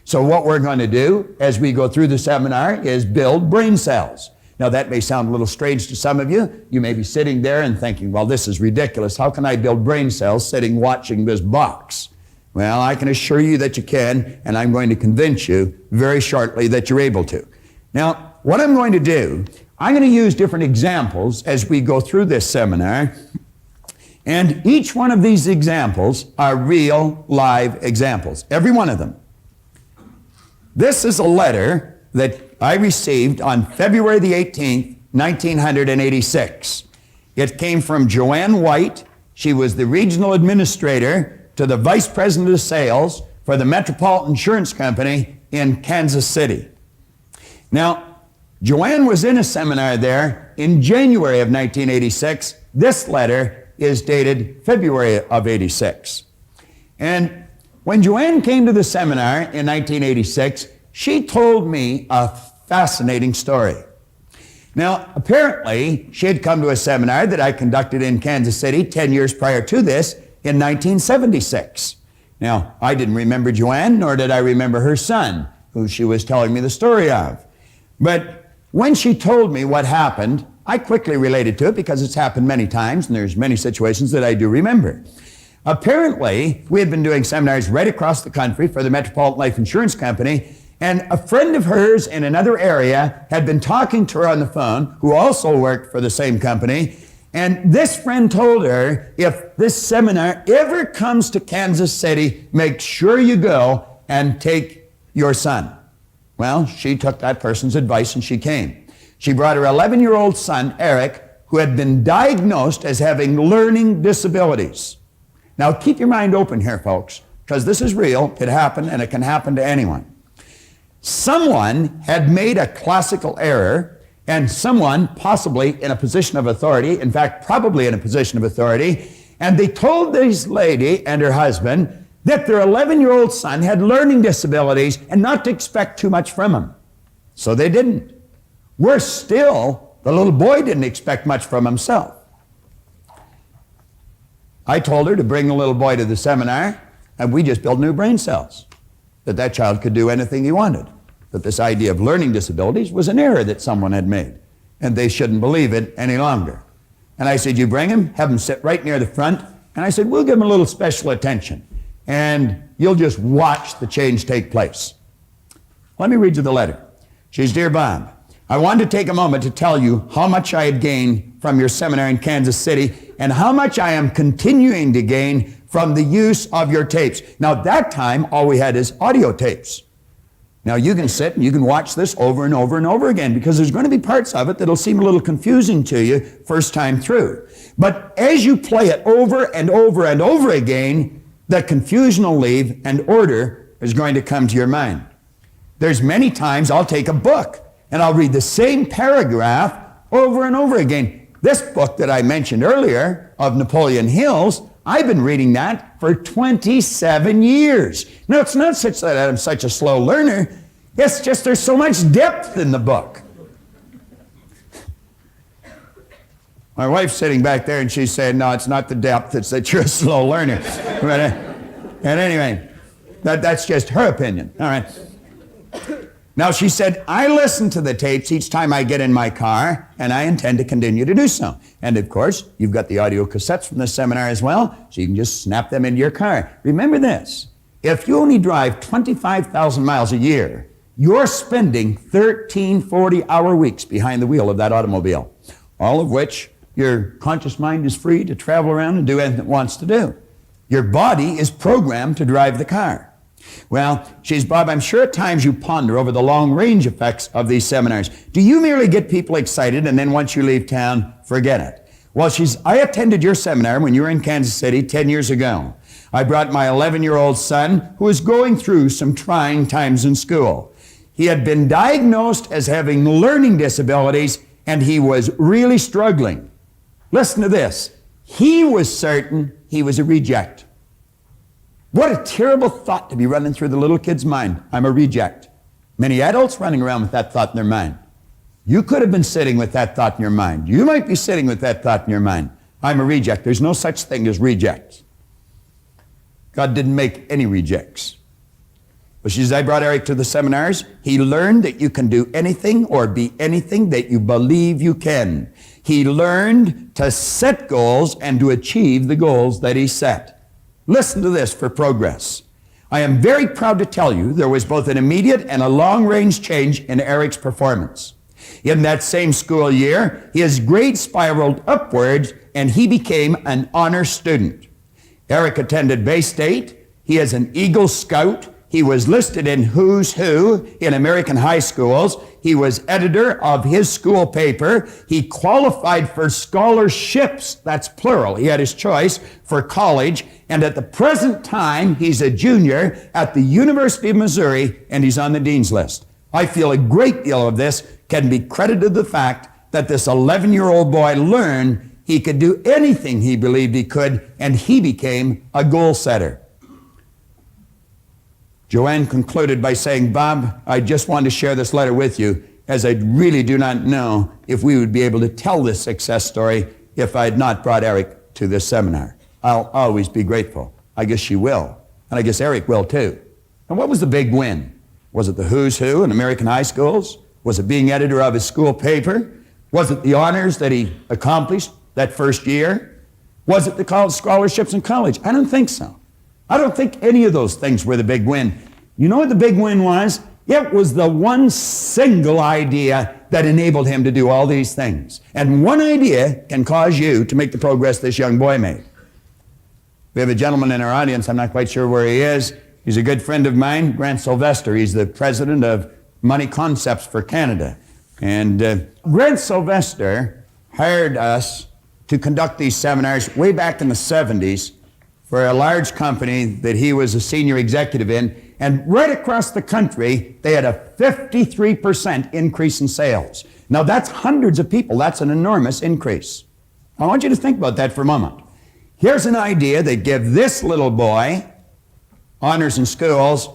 So what we're going to do as we go through the seminar is build brain cells. Now that may sound a little strange to some of you. You may be sitting there and thinking, well, this is ridiculous. How can I build brain cells sitting watching this box? Well, I can assure you that you can, and I'm going to convince you very shortly that you're able to. Now, what I'm going to do, I'm going to use different examples as we go through this seminar, and each one of these examples are real, live examples, every one of them. This is a letter that I received on February the 18th, 1986. It came from Joanne White. She was the regional administrator to the vice president of sales for the Metropolitan Insurance Company in Kansas City. Now, Joanne was in a seminar there in January of 1986. This letter is dated February of 86. And when Joanne came to the seminar in 1986, she told me a fascinating story. Now, apparently, she had come to a seminar that I conducted in Kansas City 10 years prior to this in 1976. Now, I didn't remember Joanne, nor did I remember her son, who she was telling me the story of. But when she told me what happened, I quickly related to it because it's happened many times, and there's many situations that I do remember. Apparently, we had been doing seminars right across the country for the Metropolitan Life Insurance Company, and a friend of hers in another area had been talking to her on the phone, who also worked for the same company, and this friend told her, if this seminar ever comes to Kansas City, make sure you go and take your son. Well, she took that person's advice and she came. She brought her 11-year-old son, Eric, who had been diagnosed as having learning disabilities. Now, keep your mind open here, folks, because this is real. It happened, and it can happen to anyone. Someone had made a classical error, and someone possibly in a position of authority, in fact, probably in a position of authority, and they told this lady and her husband that their 11-year-old son had learning disabilities and not to expect too much from him. So they didn't. Worse still, the little boy didn't expect much from himself. I told her to bring the little boy to the seminar, and we just built new brain cells, that child could do anything he wanted, that this idea of learning disabilities was an error that someone had made, and they shouldn't believe it any longer. And I said, you bring him, have him sit right near the front, and I said, we'll give him a little special attention, and you'll just watch the change take place. Let me read you the letter. She says, Dear Bob, I wanted to take a moment to tell you how much I had gained from your seminar in Kansas City and how much I am continuing to gain from the use of your tapes. Now, at that time, all we had is audio tapes. Now, you can sit and you can watch this over and over and over again because there's going to be parts of it that'll seem a little confusing to you first time through. But as you play it over and over and over again, the confusion will leave and order is going to come to your mind. There's many times I'll take a book and I'll read the same paragraph over and over again. This book that I mentioned earlier of Napoleon Hill's, I've been reading that for 27 years. Now, it's not such that I'm such a slow learner. It's just there's so much depth in the book. My wife's sitting back there and she's saying, no, it's not the depth, it's that you're a slow learner. And anyway, that's just her opinion. All right. Now, she said, I listen to the tapes each time I get in my car, and I intend to continue to do so. And, of course, you've got the audio cassettes from the seminar as well, so you can just snap them into your car. Remember this, if you only drive 25,000 miles a year, you're spending 13 40-hour weeks behind the wheel of that automobile, all of which your conscious mind is free to travel around and do anything it wants to do. Your body is programmed to drive the car. Well, she says, Bob, I'm sure at times you ponder over the long-range effects of these seminars. Do you merely get people excited and then once you leave town, forget it? Well, I attended your seminar when you were in Kansas City 10 years ago. I brought my 11-year-old son who was going through some trying times in school. He had been diagnosed as having learning disabilities and he was really struggling. Listen to this. He was certain he was a reject. What a terrible thought to be running through the little kid's mind. I'm a reject. Many adults running around with that thought in their mind. You could have been sitting with that thought in your mind. You might be sitting with that thought in your mind. I'm a reject. There's no such thing as rejects. God didn't make any rejects. But she says, I brought Eric to the seminars. He learned that you can do anything or be anything that you believe you can. He learned to set goals and to achieve the goals that he set. Listen to this for progress. I am very proud to tell you there was both an immediate and a long-range change in Eric's performance. In that same school year, his grades spiraled upwards and he became an honor student. Eric attended Bay State. He is an Eagle Scout. He was listed in Who's Who in American high schools. He was editor of his school paper. He qualified for scholarships, that's plural. He had his choice for college. And at the present time, he's a junior at the University of Missouri, and he's on the dean's list. I feel a great deal of this can be credited to the fact that this 11-year-old boy learned he could do anything he believed he could, and he became a goal setter. Joanne concluded by saying, Bob, I just wanted to share this letter with you, as I really do not know if we would be able to tell this success story if I had not brought Eric to this seminar. I'll always be grateful. I guess she will, and I guess Eric will too. And what was the big win? Was it the Who's Who in American high schools? Was it being editor of his school paper? Was it the honors that he accomplished that first year? Was it the college scholarships in college? I don't think so. I don't think any of those things were the big win. You know what the big win was? It was the one single idea that enabled him to do all these things. And one idea can cause you to make the progress this young boy made. We have a gentleman in our audience, I'm not quite sure where he is. He's a good friend of mine, Grant Sylvester. He's the president of Money Concepts for Canada. And Grant Sylvester hired us to conduct these seminars way back in the 70s for a large company that he was a senior executive in. And right across the country, they had a 53% increase in sales. Now, that's hundreds of people. That's an enormous increase. I want you to think about that for a moment. Here's an idea that gave this little boy honors in schools,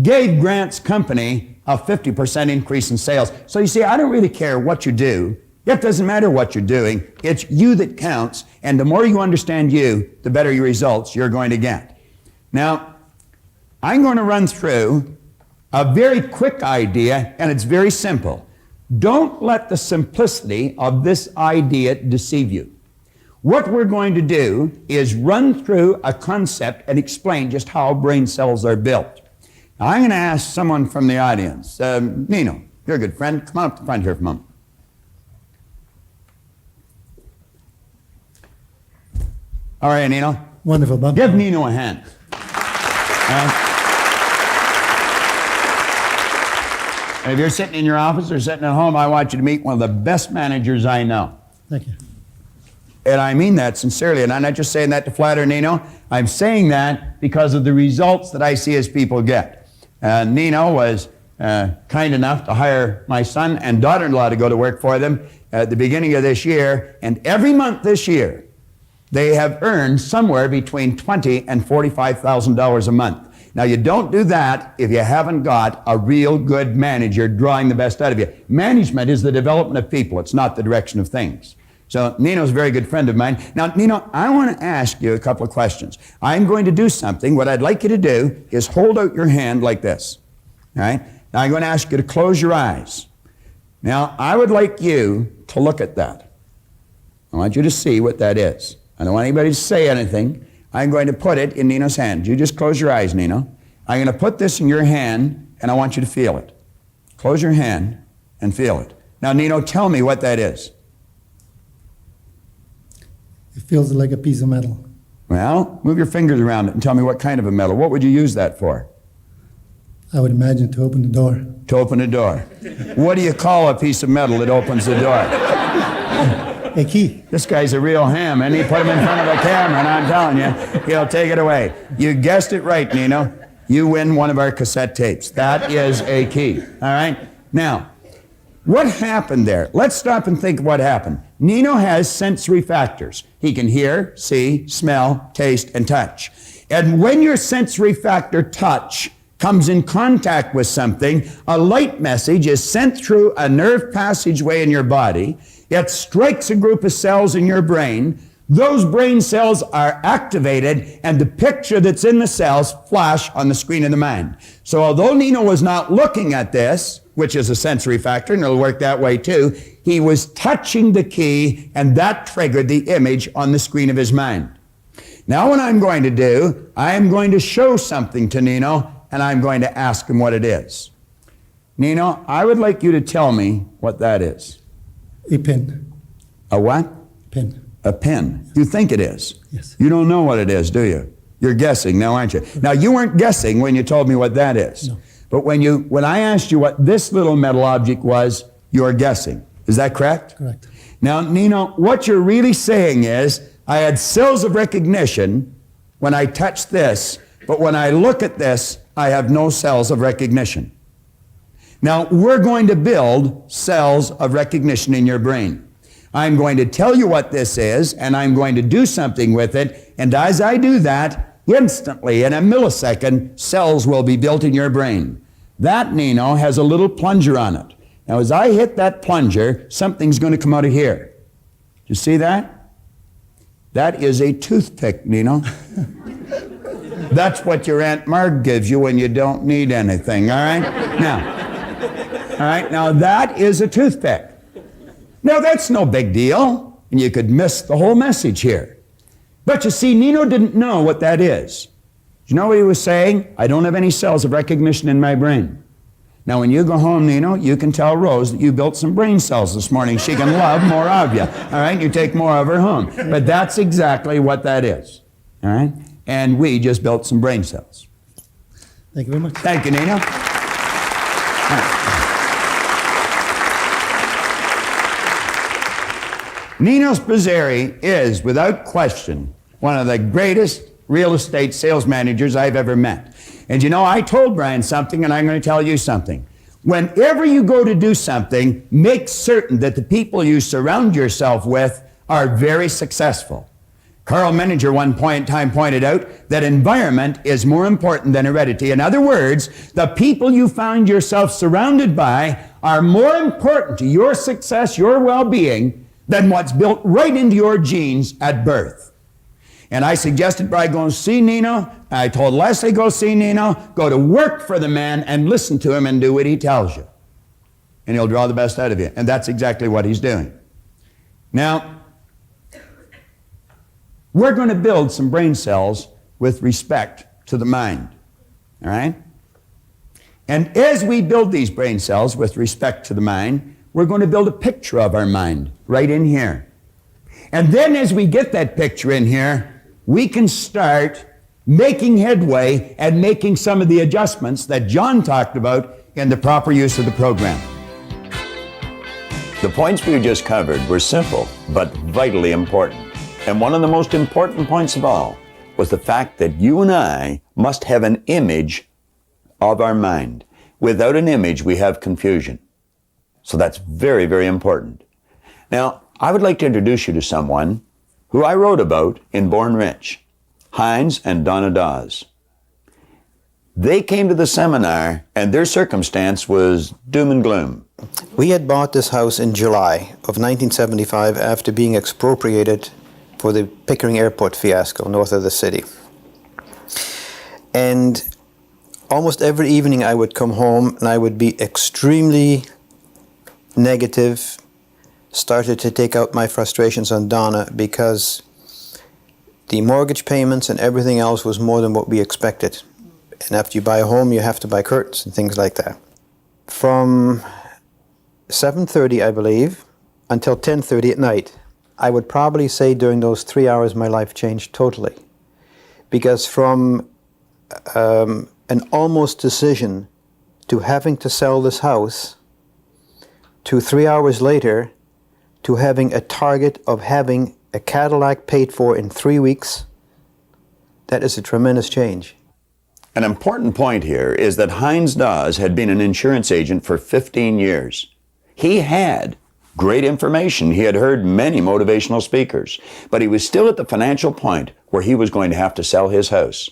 gave Grant's company a 50% increase in sales. So you see, I don't really care what you do. It doesn't matter what you're doing. It's you that counts. And the more you understand you, the better your results you're going to get. Now, I'm going to run through a very quick idea, and it's very simple. Don't let the simplicity of this idea deceive you. What we're going to do is run through a concept and explain just how brain cells are built. Now, I'm going to ask someone from the audience, Nino, You're a good friend. Come on up to the front here for a moment. All right, Nino. Wonderful, Bob. Give Nino a hand. All right. And if you're sitting in your office or sitting at home, I want you to meet one of the best managers I know. Thank you. And I mean that sincerely. And I'm not just saying that to flatter Nino. I'm saying that because of the results that I see as people get. Nino was kind enough to hire my son and daughter-in-law to go to work for them at the beginning of this year. And every month this year, they have earned somewhere between $20,000 and $45,000 a month. Now, you don't do that if you haven't got a real good manager drawing the best out of you. Management is the development of people. It's not the direction of things. So Nino's a very good friend of mine. Now, Nino, I want to ask you a couple of questions. I'm going to do something. What I'd like you to do is hold out your hand like this. All right? Now, I'm going to ask you to close your eyes. Now, I would like you to look at that. I want you to see what that is. I don't want anybody to say anything. I'm going to put it in Nino's hand. You just close your eyes, Nino. I'm going to put this in your hand, and I want you to feel it. Close your hand and feel it. Now, Nino, tell me what that is. It feels like a piece of metal. Well, move your fingers around it and tell me what kind of a metal. What would you use that for? I would imagine to open the door. To open a door. What do you call a piece of metal that opens the door? A key. This guy's a real ham, and he put him in front of a camera, and I'm telling you, he'll take it away. You guessed it right, Nino. You win one of our cassette tapes. That is a key. All right? Now, what happened there? Let's stop and think of what happened. Nino has sensory factors. He can hear, see, smell, taste, and touch. And when your sensory factor touch comes in contact with something, a light message is sent through a nerve passageway in your body. It strikes a group of cells in your brain. Those brain cells are activated, and the picture that's in the cells flash on the screen of the mind. So although Nino was not looking at this, which is a sensory factor, and it'll work that way too, he was touching the key, and that triggered the image on the screen of his mind. Now what I'm going to do, I am going to show something to Nino, and I'm going to ask him what it is. Nino, I would like you to tell me what that is. A pin. A what? Pin. A pin. You think it is? Yes. You don't know what it is, do you? You're guessing now, aren't you? Now, you weren't guessing when you told me what that is. No. But when I asked you what this little metal object was, you're guessing. Is that correct? Correct. Now, Nino, what you're really saying is, I had cells of recognition when I touched this, but when I look at this, I have no cells of recognition. Now, we're going to build cells of recognition in your brain. I'm going to tell you what this is, and I'm going to do something with it, and as I do that, instantly, in a millisecond, cells will be built in your brain. That, Nino, has a little plunger on it. Now, as I hit that plunger, something's going to come out of here. You see that? That is a toothpick, Nino. That's what your Aunt Marg gives you when you don't need anything, all right? Now that is a toothpick. Now, that's no big deal, and you could miss the whole message here. But you see, Nino didn't know what that is. You know what he was saying? I don't have any cells of recognition in my brain. Now, when you go home, Nino, you can tell Rose that you built some brain cells this morning. She can love more of you, all right? You take more of her home. But that's exactly what that is, all right? And we just built some brain cells. Thank you very much. Thank you, Nino. Nino Spizzeri is, without question, one of the greatest real estate sales managers I've ever met. And you know, I told Brian something, and I'm going to tell you something. Whenever you go to do something, make certain that the people you surround yourself with are very successful. Carl Menninger one point in time pointed out that environment is more important than heredity. In other words, the people you find yourself surrounded by are more important to your success, your well-being, than what's built right into your genes at birth. And I suggested Brian go see Nino. I told Leslie go see Nino, go to work for the man and listen to him and do what he tells you. And he'll draw the best out of you. And that's exactly what he's doing. Now, we're going to build some brain cells with respect to the mind. All right? And as we build these brain cells with respect to the mind, we're going to build a picture of our mind right in here. And then as we get that picture in here, we can start making headway and making some of the adjustments that John talked about in the proper use of the program. The points we just covered were simple, but vitally important. And one of the most important points of all was the fact that you and I must have an image of our mind. Without an image, we have confusion. So that's very, very important. Now, I would like to introduce you to someone who I wrote about in Born Rich, Heinz and Donna Dawes. They came to the seminar and their circumstance was doom and gloom. We had bought this house in July of 1975 after being expropriated for the Pickering Airport fiasco north of the city. And almost every evening I would come home and I would be extremely negative, started to take out my frustrations on Donna because the mortgage payments and everything else was more than what we expected. And after you buy a home, you have to buy curtains and things like that. From 7:30, I believe, until 10:30 at night, I would probably say during those 3 hours my life changed totally. Because from an almost decision to having to sell this house to 3 hours later to having a target of having a Cadillac paid for in 3 weeks, that is a tremendous change. An important point here is that Heinz Dawes had been an insurance agent for 15 years. He had great information. He had heard many motivational speakers, but he was still at the financial point where he was going to have to sell his house.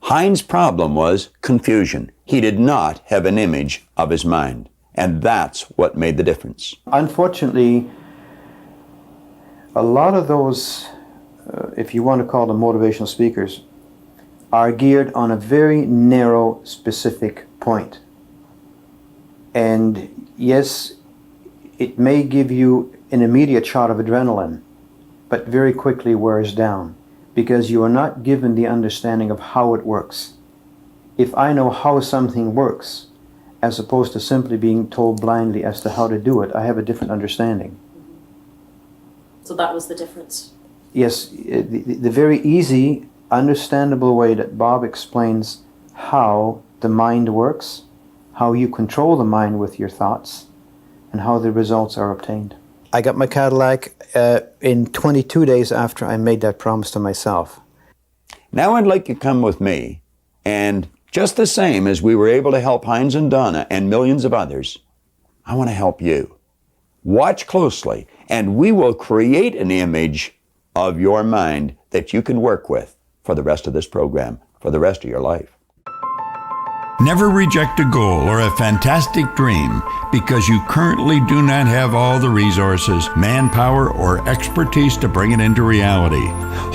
Heinz's problem was confusion. He did not have an image of his mind, and that's what made the difference. Unfortunately, a lot of those, if you want to call them motivational speakers, are geared on a very narrow, specific point. And yes, it may give you an immediate shot of adrenaline, but very quickly wears down because you are not given the understanding of how it works. If I know how something works, as opposed to simply being told blindly as to how to do it, I have a different understanding. So that was the difference. Yes, the very easy, understandable way that Bob explains how the mind works, how you control the mind with your thoughts, and how the results are obtained. I got my Cadillac in 22 days after I made that promise to myself. Now I'd like you to come with me, and just the same as we were able to help Heinz and Donna and millions of others, I want to help you. Watch closely, and we will create an image of your mind that you can work with for the rest of this program, for the rest of your life. Never reject a goal or a fantastic dream because you currently do not have all the resources, manpower, or expertise to bring it into reality.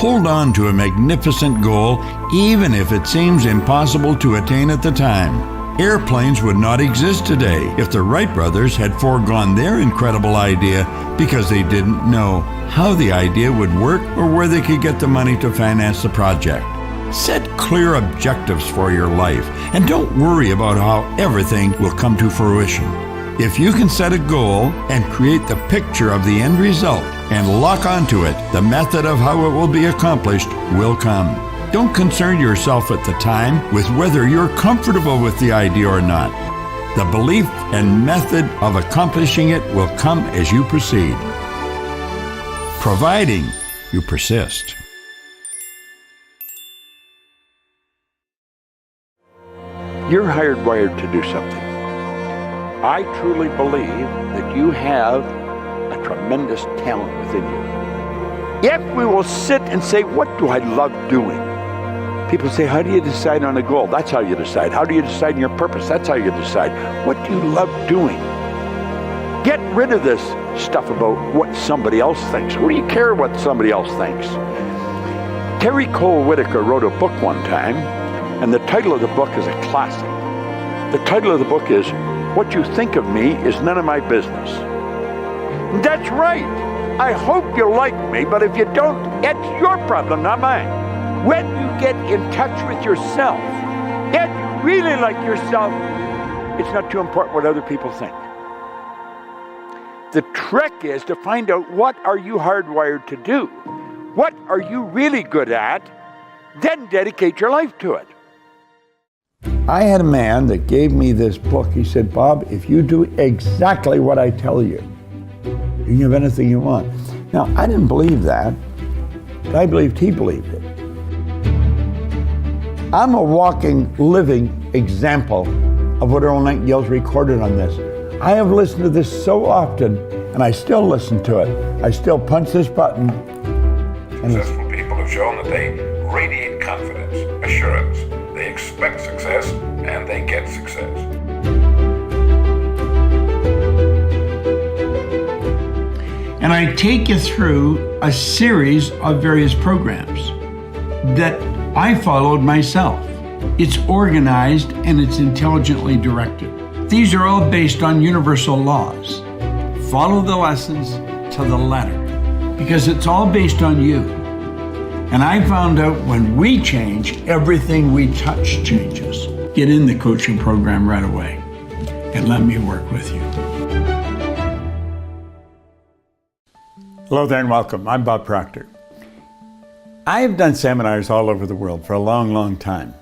Hold on to a magnificent goal even if it seems impossible to attain at the time. Airplanes would not exist today if the Wright brothers had foregone their incredible idea because they didn't know how the idea would work or where they could get the money to finance the project. Set clear objectives for your life and don't worry about how everything will come to fruition. If you can set a goal and create the picture of the end result and lock onto it, the method of how it will be accomplished will come. Don't concern yourself at the time with whether you're comfortable with the idea or not. The belief and method of accomplishing it will come as you proceed, providing you persist. You're hardwired to do something. I truly believe that you have a tremendous talent within you. If we will sit and say, what do I love doing? People say, how do you decide on a goal? That's how you decide. How do you decide on your purpose? That's how you decide. What do you love doing? Get rid of this stuff about what somebody else thinks. Who do you care what somebody else thinks? Terry Cole Whitaker wrote a book one time, and the title of the book is a classic. The title of the book is, What You Think of Me Is None of My Business. And that's right. I hope you like me, but if you don't, it's your problem, not mine. When you get in touch with yourself, and you really like yourself, it's not too important what other people think. The trick is to find out what are you hardwired to do. What are you really good at? Then dedicate your life to it. I had a man that gave me this book. He said, Bob, if you do exactly what I tell you, you can have anything you want. Now, I didn't believe that, but I believed he believed it. I'm a walking, living example of what Earl Nightingale's recorded on this. I have listened to this so often, and I still listen to it. I still punch this button. Successful people have shown that they radiate confidence, assurance. They expect success, and they get success. And I take you through a series of various programs that I followed myself. It's organized and it's intelligently directed. These are all based on universal laws. Follow the lessons to the letter, because it's all based on you. And I found out when we change, everything we touch changes. Get in the coaching program right away and let me work with you. Hello there and welcome. I'm Bob Proctor. I've done seminars all over the world for a long, long time.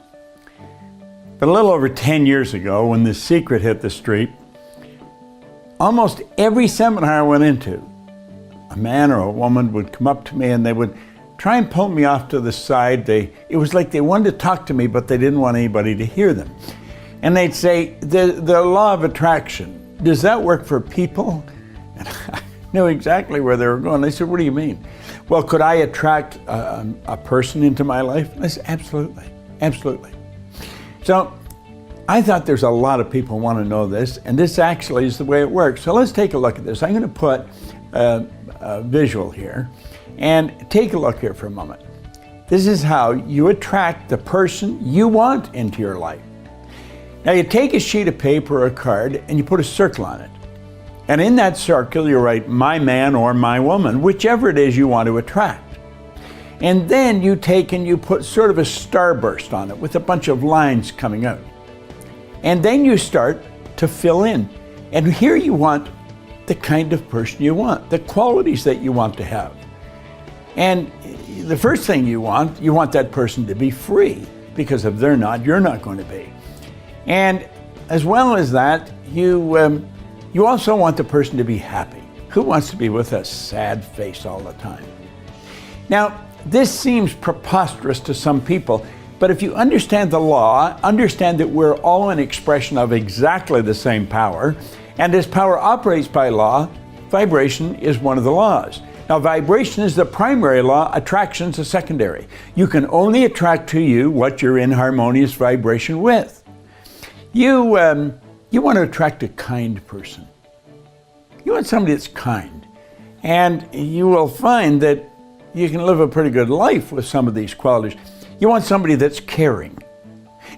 But a little over 10 years ago, when The Secret hit the street, almost every seminar I went into, a man or a woman would come up to me and they would try and pull me off to the side. It was like they wanted to talk to me, but they didn't want anybody to hear them. And they'd say, the law of attraction, does that work for people? And I knew exactly where they were going. They said, what do you mean? Well, could I attract a person into my life? And I said, absolutely, absolutely. So I thought there's a lot of people want to know this, and this actually is the way it works. So let's take a look at this. I'm going to put a visual here, and take a look here for a moment. This is how you attract the person you want into your life. Now you take a sheet of paper or a card and you put a circle on it. And in that circle, you write my man or my woman, whichever it is you want to attract. And then you take and you put sort of a starburst on it with a bunch of lines coming out. And then you start to fill in. And here you want the kind of person you want, the qualities that you want to have. And the first thing you want that person to be free, because if they're not, you're not going to be. And as well as that, you also want the person to be happy. Who wants to be with a sad face all the time? Now, this seems preposterous to some people, but if you understand the law, understand that we're all an expression of exactly the same power, and as power operates by law, vibration is one of the laws. Now, vibration is the primary law, attraction's the secondary. You can only attract to you what you're in harmonious vibration with. You want to attract a kind person. You want somebody that's kind. And you will find that you can live a pretty good life with some of these qualities. You want somebody that's caring.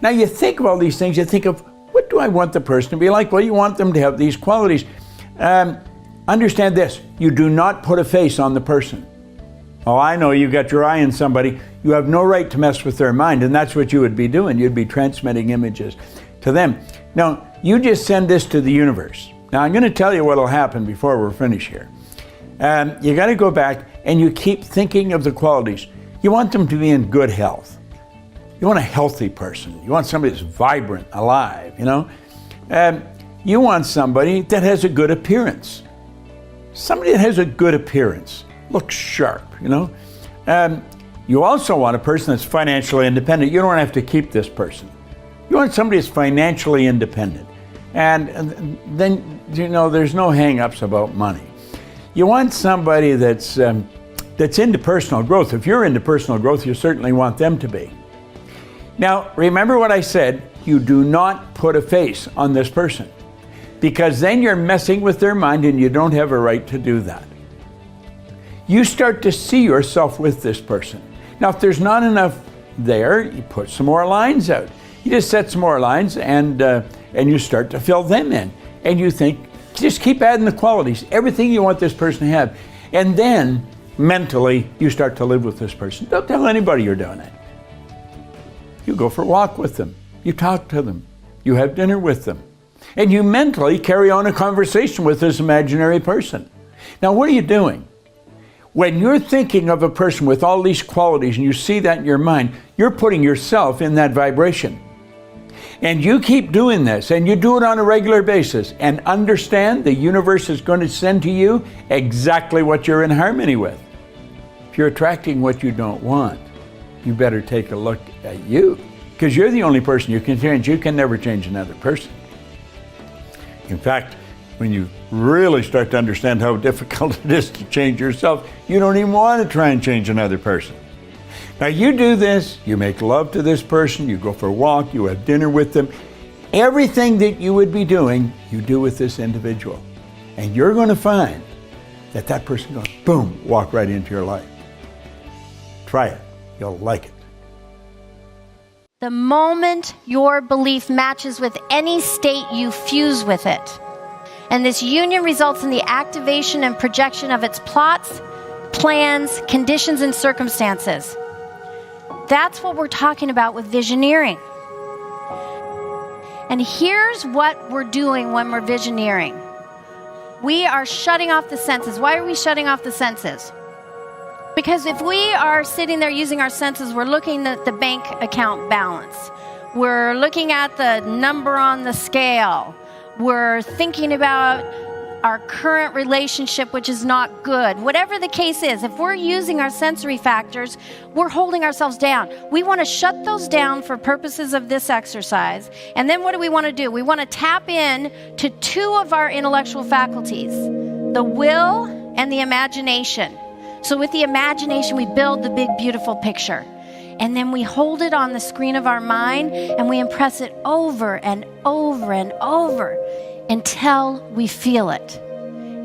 Now you think of all these things, you think of, what do I want the person to be like? Well, you want them to have these qualities. Understand this, you do not put a face on the person. Oh, I know you got your eye on somebody. You have no right to mess with their mind, and that's what you would be doing. You'd be transmitting images to them. Now, you just send this to the universe. Now, I'm going to tell you what will happen before we're finished here. You got to go back and you keep thinking of the qualities. You want them to be in good health. You want a healthy person. You want somebody that's vibrant, alive, you know. You want somebody that has a good appearance. Somebody that has a good appearance, looks sharp, you know. You also want a person that's financially independent. You don't have to keep this person. You want somebody that's financially independent. And then, you know, there's no hang-ups about money. You want somebody that's into personal growth. If you're into personal growth, you certainly want them to be. Now, remember what I said, you do not put a face on this person, because then you're messing with their mind and you don't have a right to do that. You start to see yourself with this person. Now, if there's not enough there, you put some more lines out. You just set some more lines and you start to fill them in. And you think, just keep adding the qualities, everything you want this person to have. And then, mentally, you start to live with this person. Don't tell anybody you're doing it. You go for a walk with them. You talk to them. You have dinner with them. And you mentally carry on a conversation with this imaginary person. Now, what are you doing? When you're thinking of a person with all these qualities and you see that in your mind, you're putting yourself in that vibration. And you keep doing this, and you do it on a regular basis, and understand the universe is going to send to you exactly what you're in harmony with. If you're attracting what you don't want, you better take a look at you, because you're the only person you can change. You can never change another person. In fact, when you really start to understand how difficult it is to change yourself, you don't even want to try and change another person. Now you do this, you make love to this person, you go for a walk, you have dinner with them. Everything that you would be doing, you do with this individual. And you're going to find that that person goes, boom, walk right into your life. Try it. You'll like it. The moment your belief matches with any state, you fuse with it. And this union results in the activation and projection of its plots, plans, conditions, and circumstances. That's what we're talking about with visioneering. And here's what we're doing when we're visioneering. We are shutting off the senses. Why are we shutting off the senses? Because if we are sitting there using our senses, we're looking at the bank account balance. We're looking at the number on the scale. We're thinking about our current relationship, which is not good. Whatever the case is, if we're using our sensory factors, we're holding ourselves down. We want to shut those down for purposes of this exercise. And then what do we want to do? We want to tap in to two of our intellectual faculties, the will and the imagination. So with the imagination, we build the big, beautiful picture. And then we hold it on the screen of our mind and we impress it over and over and over until we feel it,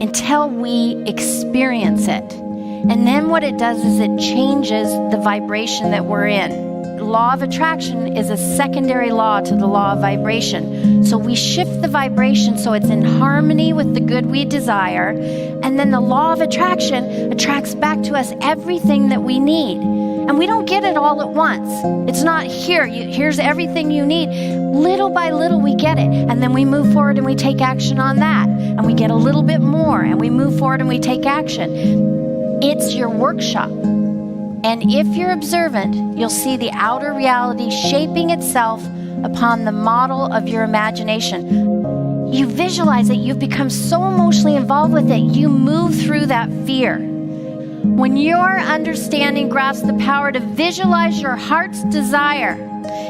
until we experience it. And then what it does is it changes the vibration that we're in. The law of attraction is a secondary law to the law of vibration. So we shift the vibration so it's in harmony with the good we desire. And then the law of attraction attracts back to us everything that we need. And we don't get it all at once. It's not here, here's everything you need. Little by little we get it. And then we move forward and we take action on that. And we get a little bit more and we move forward and we take action. It's your workshop. And if you're observant, you'll see the outer reality shaping itself upon the model of your imagination. You visualize it, you've become so emotionally involved with it, you move through that fear. When your understanding grasps the power to visualize your heart's desire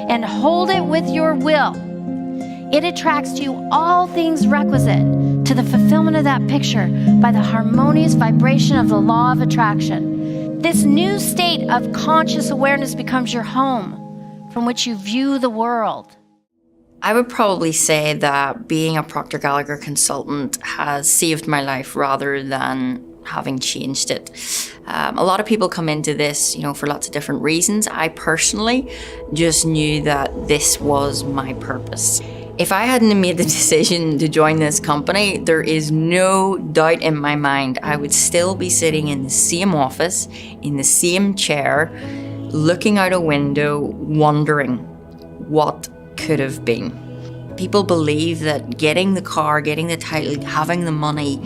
and hold it with your will, it attracts to you all things requisite to the fulfillment of that picture by the harmonious vibration of the law of attraction. This new state of conscious awareness becomes your home from which you view the world. I would probably say that being a Proctor Gallagher consultant has saved my life rather than having changed it. A lot of people come into this, for lots of different reasons. I personally just knew that this was my purpose. If I hadn't made the decision to join this company, there is no doubt in my mind I would still be sitting in the same office, in the same chair, looking out a window, wondering what could have been. People believe that getting the car, getting the title, having the money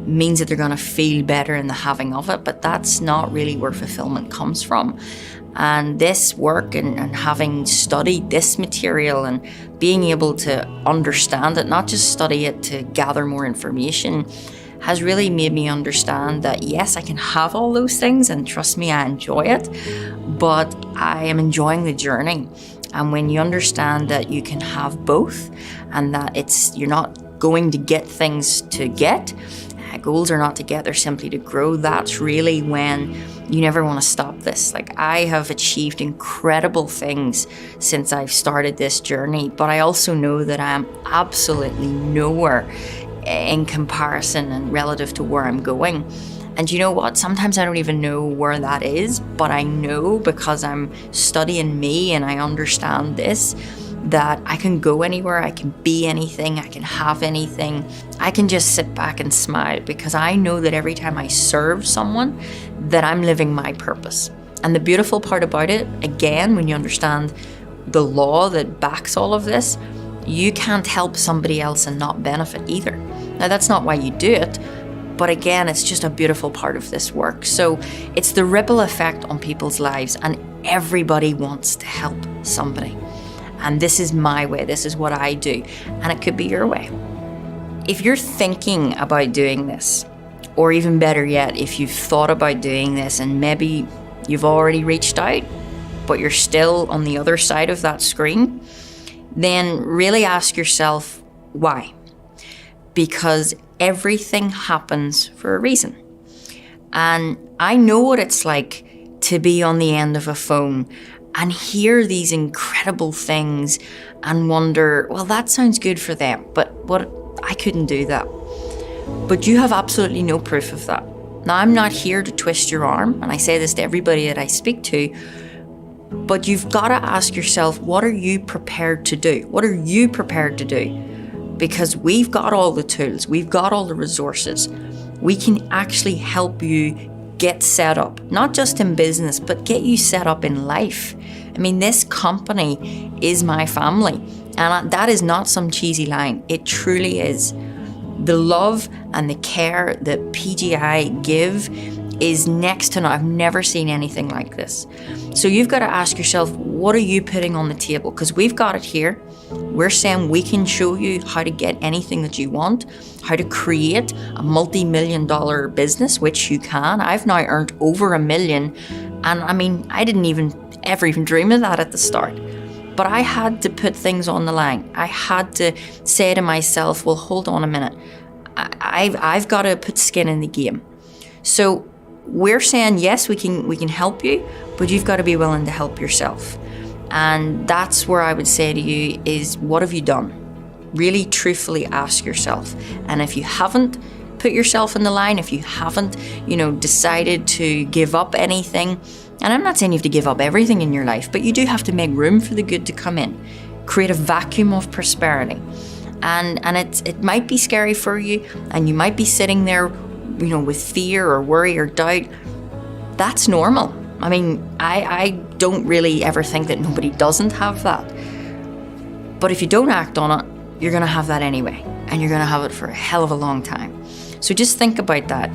means that they're going to feel better in the having of it, but that's not really where fulfillment comes from. And this work and having studied this material and being able to understand it, not just study it to gather more information, has really made me understand that yes, I can have all those things, and trust me, I enjoy it, but I am enjoying the journey. And when you understand that you can have both and that you're not going to get things to get, goals are not to get, they're simply to grow, that's really when you never want to stop this. Like, I have achieved incredible things since I've started this journey, but I also know that I am absolutely nowhere in comparison and relative to where I'm going. And you know what? Sometimes I don't even know where that is, but I know because I'm studying me and I understand this, that I can go anywhere, I can be anything, I can have anything. I can just sit back and smile because I know that every time I serve someone, that I'm living my purpose. And the beautiful part about it, again, when you understand the law that backs all of this, you can't help somebody else and not benefit either. Now, that's not why you do it, but again, it's just a beautiful part of this work. So it's the ripple effect on people's lives, and everybody wants to help somebody. And this is my way, this is what I do, and it could be your way. If you're thinking about doing this, or even better yet, if you've thought about doing this and maybe you've already reached out, but you're still on the other side of that screen, then really ask yourself why. Because everything happens for a reason. And I know what it's like to be on the end of a phone and hear these incredible things and wonder, well, that sounds good for them, but I couldn't do that. But you have absolutely no proof of that. Now, I'm not here to twist your arm, and I say this to everybody that I speak to, but you've got to ask yourself, what are you prepared to do? What are you prepared to do? Because we've got all the tools, we've got all the resources. We can actually help you get set up, not just in business, but get you set up in life. I mean, this company is my family, and that is not some cheesy line. It truly is. The love and the care that PGI give is next to none. I've never seen anything like this. So you've got to ask yourself, what are you putting on the table? Because we've got it here. We're saying we can show you how to get anything that you want, how to create a multi-million-dollar business, which you can. I've now earned over $1 million. And I mean, I didn't ever even dream of that at the start. But I had to put things on the line. I had to say to myself, well, hold on a minute. I've got to put skin in the game. So we're saying, yes, we can help you, but you've got to be willing to help yourself. And that's where I would say to you is, what have you done? Really truthfully ask yourself. And if you haven't put yourself in the line, if you haven't, decided to give up anything, and I'm not saying you have to give up everything in your life, but you do have to make room for the good to come in. Create a vacuum of prosperity. And it might be scary for you, and you might be sitting there, with fear or worry or doubt. That's normal. I mean, I don't really ever think that nobody doesn't have that. But if you don't act on it, you're going to have that anyway. And you're going to have it for a hell of a long time. So just think about that.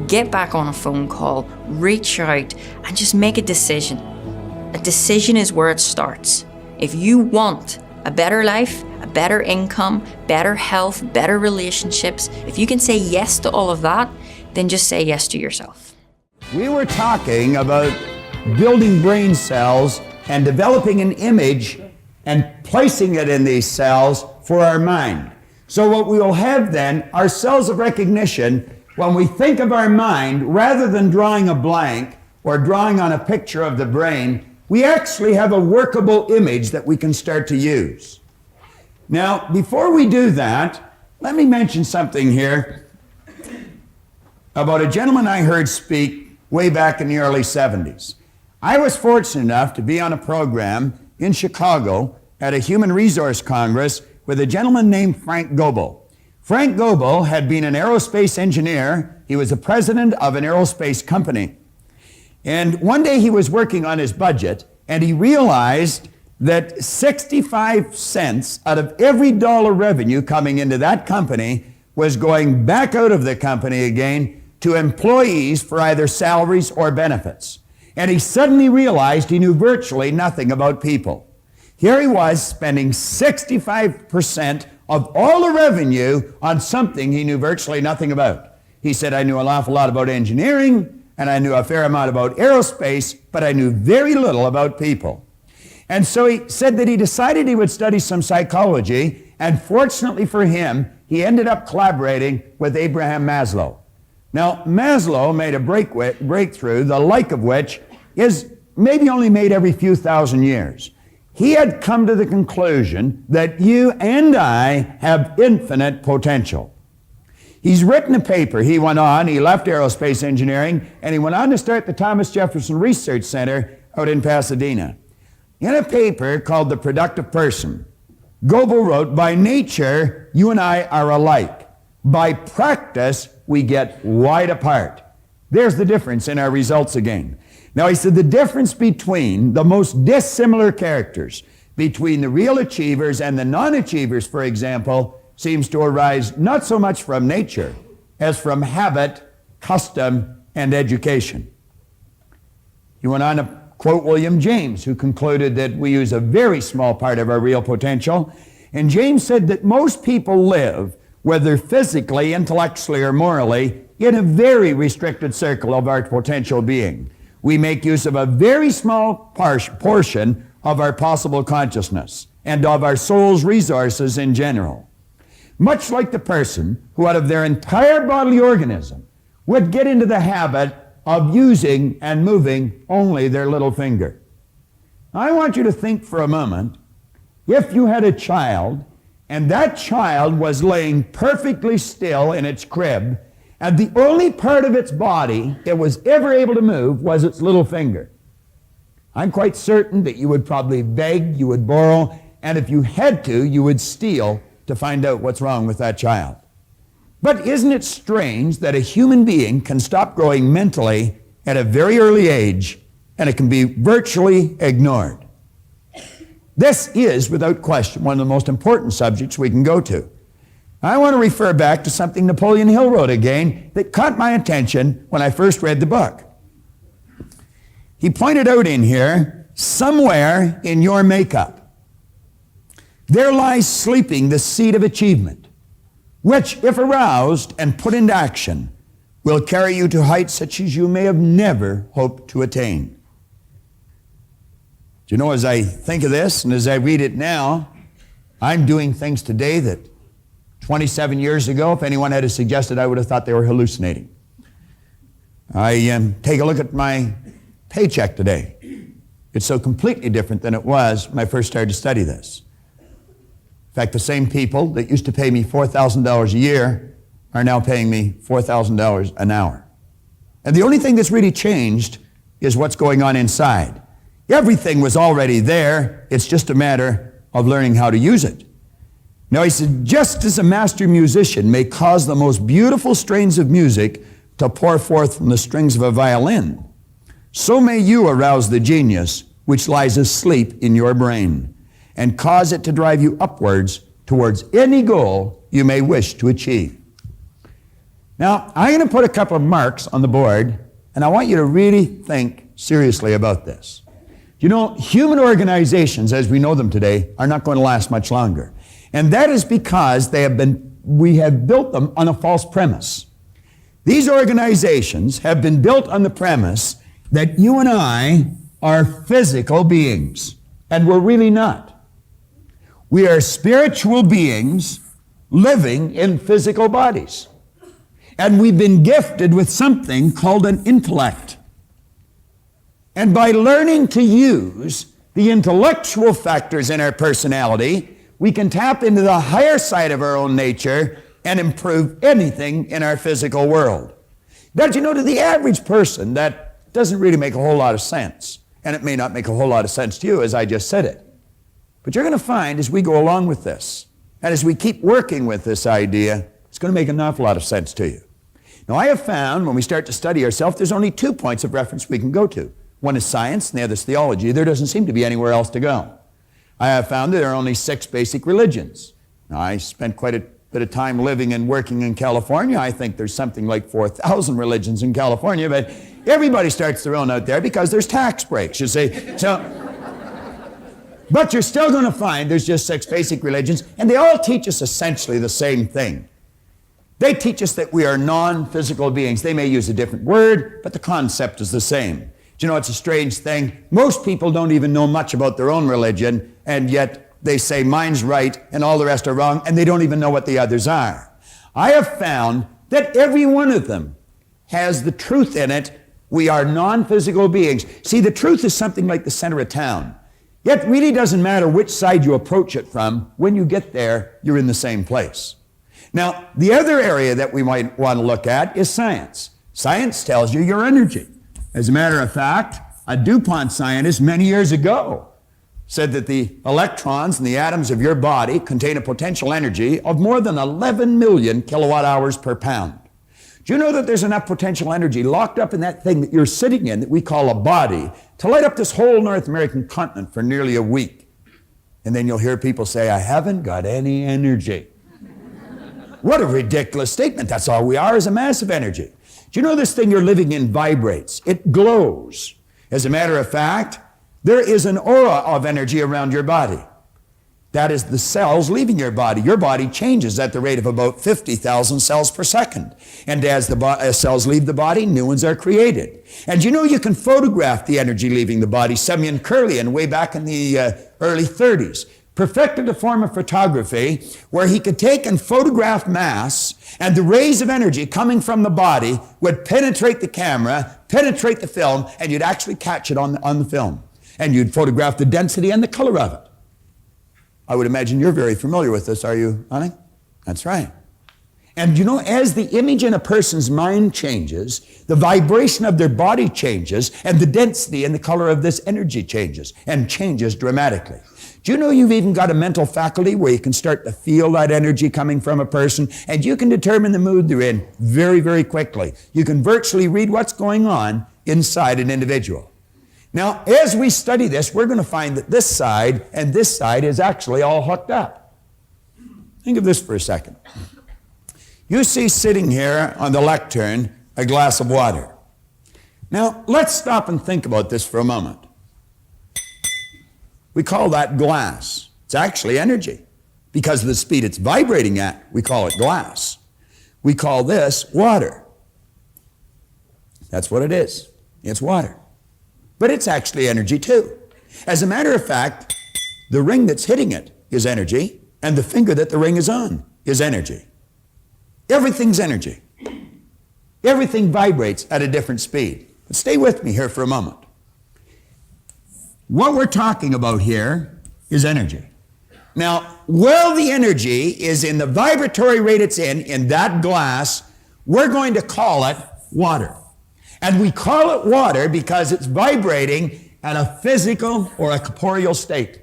Get back on a phone call, reach out, and just make a decision. A decision is where it starts. If you want a better life, a better income, better health, better relationships, if you can say yes to all of that, then just say yes to yourself. We were talking about building brain cells and developing an image and placing it in these cells for our mind. So what we will have then are cells of recognition. When we think of our mind, rather than drawing a blank or drawing on a picture of the brain, we actually have a workable image that we can start to use. Now, before we do that, let me mention something here about a gentleman I heard speak way back in the early 70s. I was fortunate enough to be on a program in Chicago at a Human Resource Congress with a gentleman named Frank Goebel. Frank Goebel had been an aerospace engineer. He was the president of an aerospace company. And one day he was working on his budget, and he realized that 65 cents out of every dollar revenue coming into that company was going back out of the company again to employees for either salaries or benefits. And he suddenly realized he knew virtually nothing about people. Here he was spending 65% of all the revenue on something he knew virtually nothing about. He said, I knew an awful lot about engineering, and I knew a fair amount about aerospace, but I knew very little about people. And so he said that he decided he would study some psychology, and fortunately for him, he ended up collaborating with Abraham Maslow. Now, Maslow made a breakthrough, the like of which is maybe only made every few thousand years. He had come to the conclusion that you and I have infinite potential. He's written a paper. He left aerospace engineering, and he went on to start the Thomas Jefferson Research Center out in Pasadena. In a paper called The Productive Person, Goebel wrote, by nature, you and I are alike. By practice, we get wide apart. There's the difference in our results again. Now, he said the difference between the most dissimilar characters, between the real achievers and the non-achievers, for example, seems to arise not so much from nature as from habit, custom, and education. He went on to quote William James, who concluded that we use a very small part of our real potential. And James said that most people live, whether physically, intellectually, or morally, in a very restricted circle of our potential being. We make use of a very small portion of our possible consciousness and of our soul's resources in general. Much like the person who out of their entire bodily organism would get into the habit of using and moving only their little finger. I want you to think for a moment, if you had a child and that child was laying perfectly still in its crib and the only part of its body it was ever able to move was its little finger, I'm quite certain that you would probably beg, you would borrow, and if you had to, you would steal to find out what's wrong with that child. But isn't it strange that a human being can stop growing mentally at a very early age and it can be virtually ignored? This is, without question, one of the most important subjects we can go to. I want to refer back to something Napoleon Hill wrote again that caught my attention when I first read the book. He pointed out in here, somewhere in your makeup, there lies sleeping the seed of achievement, which, if aroused and put into action, will carry you to heights such as you may have never hoped to attain. Do you know, as I think of this and as I read it now, I'm doing things today that 27 years ago, if anyone had suggested, I would have thought they were hallucinating. I take a look at my paycheck today. It's so completely different than it was when I first started to study this. In fact, the same people that used to pay me $4,000 a year are now paying me $4,000 an hour. And the only thing that's really changed is what's going on inside. Everything was already there. It's just a matter of learning how to use it. Now, he said, just as a master musician may cause the most beautiful strains of music to pour forth from the strings of a violin, so may you arouse the genius which lies asleep in your brain and cause it to drive you upwards towards any goal you may wish to achieve. Now, I'm going to put a couple of marks on the board, and I want you to really think seriously about this. You know, human organizations, as we know them today, are not going to last much longer. And that is because we have built them on a false premise. These organizations have been built on the premise that you and I are physical beings, and we're really not. We are spiritual beings living in physical bodies. And we've been gifted with something called an intellect. And by learning to use the intellectual factors in our personality, we can tap into the higher side of our own nature and improve anything in our physical world. But you know, to the average person, that doesn't really make a whole lot of sense. And it may not make a whole lot of sense to you, as I just said it. But you're going to find as we go along with this, and as we keep working with this idea, it's going to make an awful lot of sense to you. Now, I have found when we start to study ourselves, there's only 2 points of reference we can go to. One is science, and the other is theology. There doesn't seem to be anywhere else to go. I have found that there are only 6 basic religions. Now, I spent quite a bit of time living and working in California. I think there's something like 4,000 religions in California, but everybody starts their own out there because there's tax breaks, you see. But you're still going to find there's just 6 basic religions, and they all teach us essentially the same thing. They teach us that we are non-physical beings. They may use a different word, but the concept is the same. Do you know, it's a strange thing. Most people don't even know much about their own religion, and yet they say mine's right and all the rest are wrong, and they don't even know what the others are. I have found that every one of them has the truth in it. We are non-physical beings. See, the truth is something like the center of town. It really doesn't matter which side you approach it from. When you get there, you're in the same place. Now, the other area that we might want to look at is science. Science tells you your energy. As a matter of fact, a DuPont scientist many years ago said that the electrons and the atoms of your body contain a potential energy of more than 11 million kilowatt hours per pound. Do you know that there's enough potential energy locked up in that thing that you're sitting in that we call a body to light up this whole North American continent for nearly a week? And then you'll hear people say, I haven't got any energy. What a ridiculous statement. That's all we are, is a mass of energy. Do you know this thing you're living in vibrates? It glows. As a matter of fact, there is an aura of energy around your body. That is the cells leaving your body. Your body changes at the rate of about 50,000 cells per second. And as the cells leave the body, new ones are created. And you know you can photograph the energy leaving the body. Semyon Kurlian, way back in the early 30s, perfected a form of photography where he could take and photograph mass, and the rays of energy coming from the body would penetrate the camera, penetrate the film, and you'd actually catch it on the film. And you'd photograph the density and the color of it. I would imagine you're very familiar with this, are you, honey? That's right. And you know, as the image in a person's mind changes, the vibration of their body changes, and the density and the color of this energy changes, and changes dramatically. Do you know you've even got a mental faculty where you can start to feel that energy coming from a person, and you can determine the mood they're in very, very quickly. You can virtually read what's going on inside an individual. Now, as we study this, we're going to find that this side and this side is actually all hooked up. Think of this for a second. You see sitting here on the lectern a glass of water. Now, let's stop and think about this for a moment. We call that glass. It's actually energy. Because of the speed it's vibrating at, we call it glass. We call this water. That's what it is. It's water. But it's actually energy too. As a matter of fact, the ring that's hitting it is energy, and the finger that the ring is on is energy. Everything's energy. Everything vibrates at a different speed. But stay with me here for a moment. What we're talking about here is energy. Now, while the energy is in the vibratory rate it's in that glass, we're going to call it water. And we call it water because it's vibrating at a physical or a corporeal state.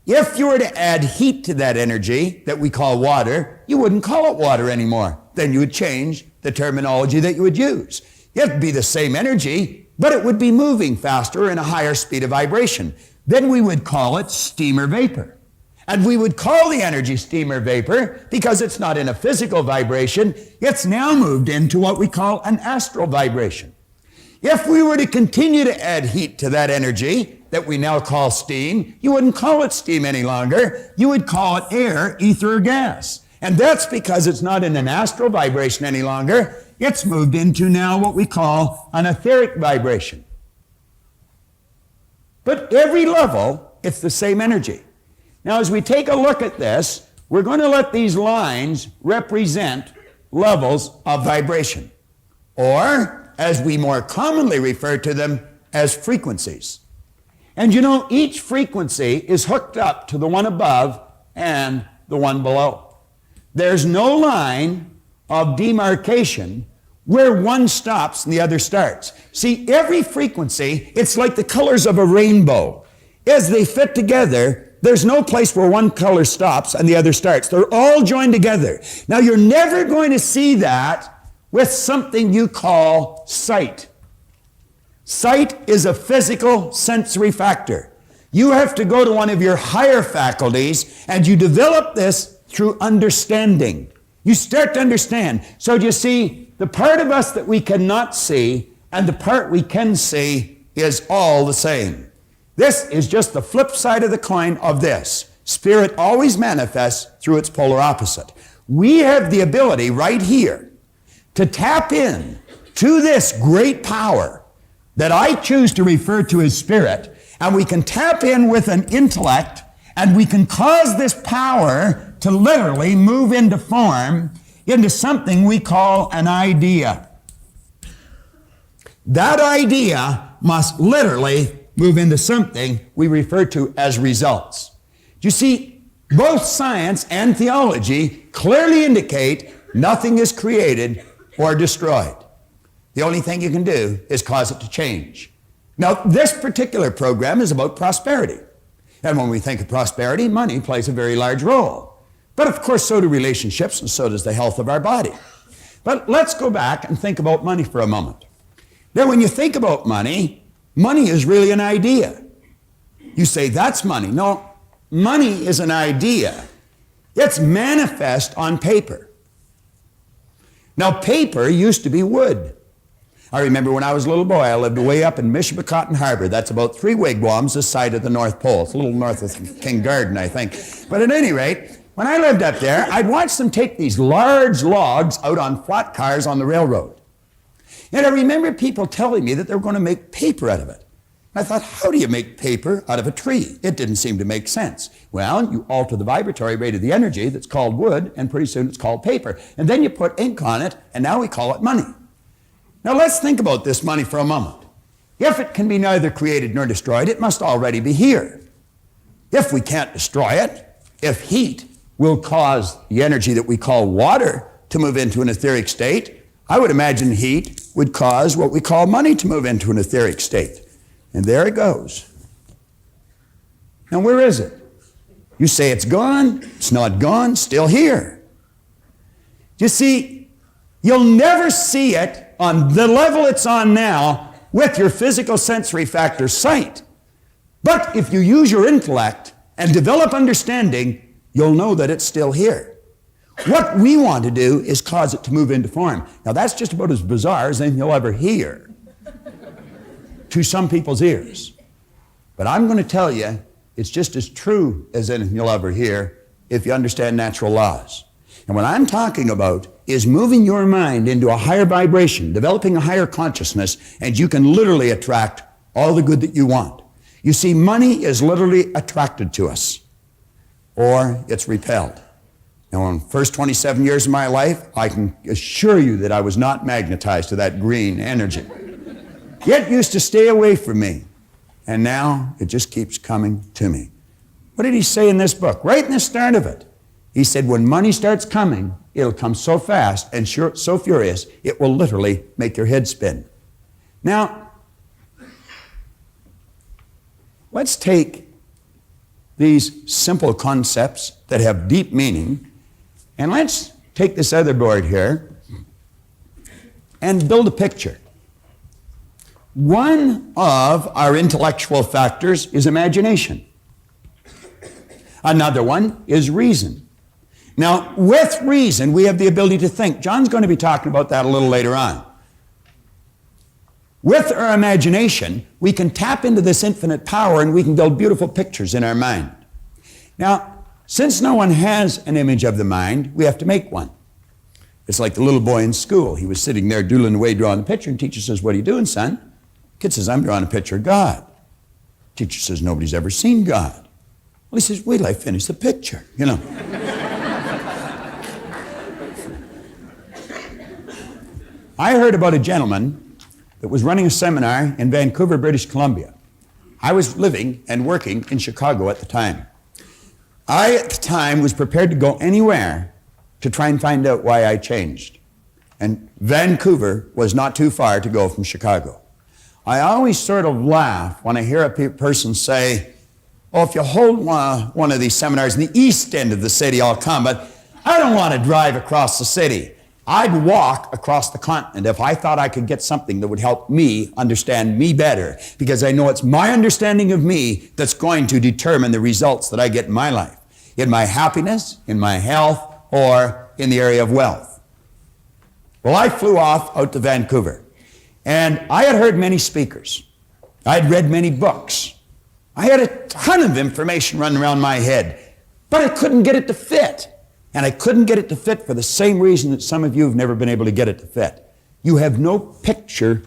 If you were to add heat to that energy that we call water, you wouldn't call it water anymore. Then you would change the terminology that you would use. It'd be the same energy, but it would be moving faster and a higher speed of vibration. Then we would call it steam or vapor. And we would call the energy steam or vapor because it's not in a physical vibration. It's now moved into what we call an astral vibration. If we were to continue to add heat to that energy that we now call steam, you wouldn't call it steam any longer. You would call it air, ether, or gas. And that's because it's not in an astral vibration any longer. It's moved into now what we call an etheric vibration. But every level, it's the same energy. Now, as we take a look at this, we're going to let these lines represent levels of vibration, or, as we more commonly refer to them, as frequencies. And you know, each frequency is hooked up to the one above and the one below. There's no line of demarcation where one stops and the other starts. See, every frequency, it's like the colors of a rainbow. As they fit together, there's no place where one color stops and the other starts. They're all joined together. Now, you're never going to see that with something you call sight. Sight is a physical sensory factor. You have to go to one of your higher faculties, and you develop this through understanding. You start to understand. So you see, the part of us that we cannot see and the part we can see is all the same. This is just the flip side of the coin of this. Spirit always manifests through its polar opposite. We have the ability right here to tap in to this great power that I choose to refer to as spirit, and we can tap in with an intellect, and we can cause this power to literally move into form, into something we call an idea. That idea must literally move into something we refer to as results. You see, both science and theology clearly indicate nothing is created or destroyed. The only thing you can do is cause it to change. Now, this particular program is about prosperity. And when we think of prosperity, money plays a very large role. But of course, so do relationships, and so does the health of our body. But let's go back and think about money for a moment. Now, when you think about money, money is really an idea. You say, that's money. No, money is an idea. It's manifest on paper. Now, paper used to be wood. I remember when I was a little boy, I lived way up in Michipicoten Harbor. That's about 3 wigwams this side of the North Pole. It's a little north of King Garden, I think. But at any rate, when I lived up there, I'd watch them take these large logs out on flat cars on the railroad. And I remember people telling me that they were going to make paper out of it. I thought, how do you make paper out of a tree? It didn't seem to make sense. Well, you alter the vibratory rate of the energy that's called wood, and pretty soon it's called paper. And then you put ink on it, and now we call it money. Now let's think about this money for a moment. If it can be neither created nor destroyed, it must already be here. If we can't destroy it, if heat will cause the energy that we call water to move into an etheric state, I would imagine heat would cause what we call money to move into an etheric state. And there it goes. Now where is it? You say it's gone. It's not gone. Still here. You see, you'll never see it on the level it's on now with your physical sensory factor sight. But if you use your intellect and develop understanding, you'll know that it's still here. What we want to do is cause it to move into form. Now that's just about as bizarre as anything you'll ever hear to some people's ears. But I'm going to tell you, it's just as true as anything you'll ever hear if you understand natural laws. And what I'm talking about is moving your mind into a higher vibration, developing a higher consciousness, and you can literally attract all the good that you want. You see, money is literally attracted to us, or it's repelled. Now, in the first 27 years of my life, I can assure you that I was not magnetized to that green energy. It used to stay away from me, and now it just keeps coming to me. What did he say in this book? Right in the start of it. He said, when money starts coming, it'll come so fast and so furious, it will literally make your head spin. Now, let's take these simple concepts that have deep meaning, and let's take this other board here and build a picture. One of our intellectual factors is imagination. Another one is reason. Now, with reason, we have the ability to think. John's going to be talking about that a little later on. With our imagination, we can tap into this infinite power and we can build beautiful pictures in our mind. Now, since no one has an image of the mind, we have to make one. It's like the little boy in school. He was sitting there doodling away, drawing the picture, and teacher says, what are you doing, son? Kid says, I'm drawing a picture of God. Teacher says, nobody's ever seen God. Well, he says, wait till I finish the picture, you know. I heard about a gentleman that was running a seminar in Vancouver, British Columbia. I was living and working in Chicago at the time. I, at the time, was prepared to go anywhere to try and find out why I changed. And Vancouver was not too far to go from Chicago. I always sort of laugh when I hear a person say, oh, if you hold one of these seminars in the east end of the city, I'll come, but I don't want to drive across the city. I'd walk across the continent if I thought I could get something that would help me understand me better, because I know it's my understanding of me that's going to determine the results that I get in my life, in my happiness, in my health, or in the area of wealth. Well, I flew off out to Vancouver, and I had heard many speakers. I'd read many books. I had a ton of information running around my head, but I couldn't get it to fit. And I couldn't get it to fit for the same reason that some of you have never been able to get it to fit. You have no picture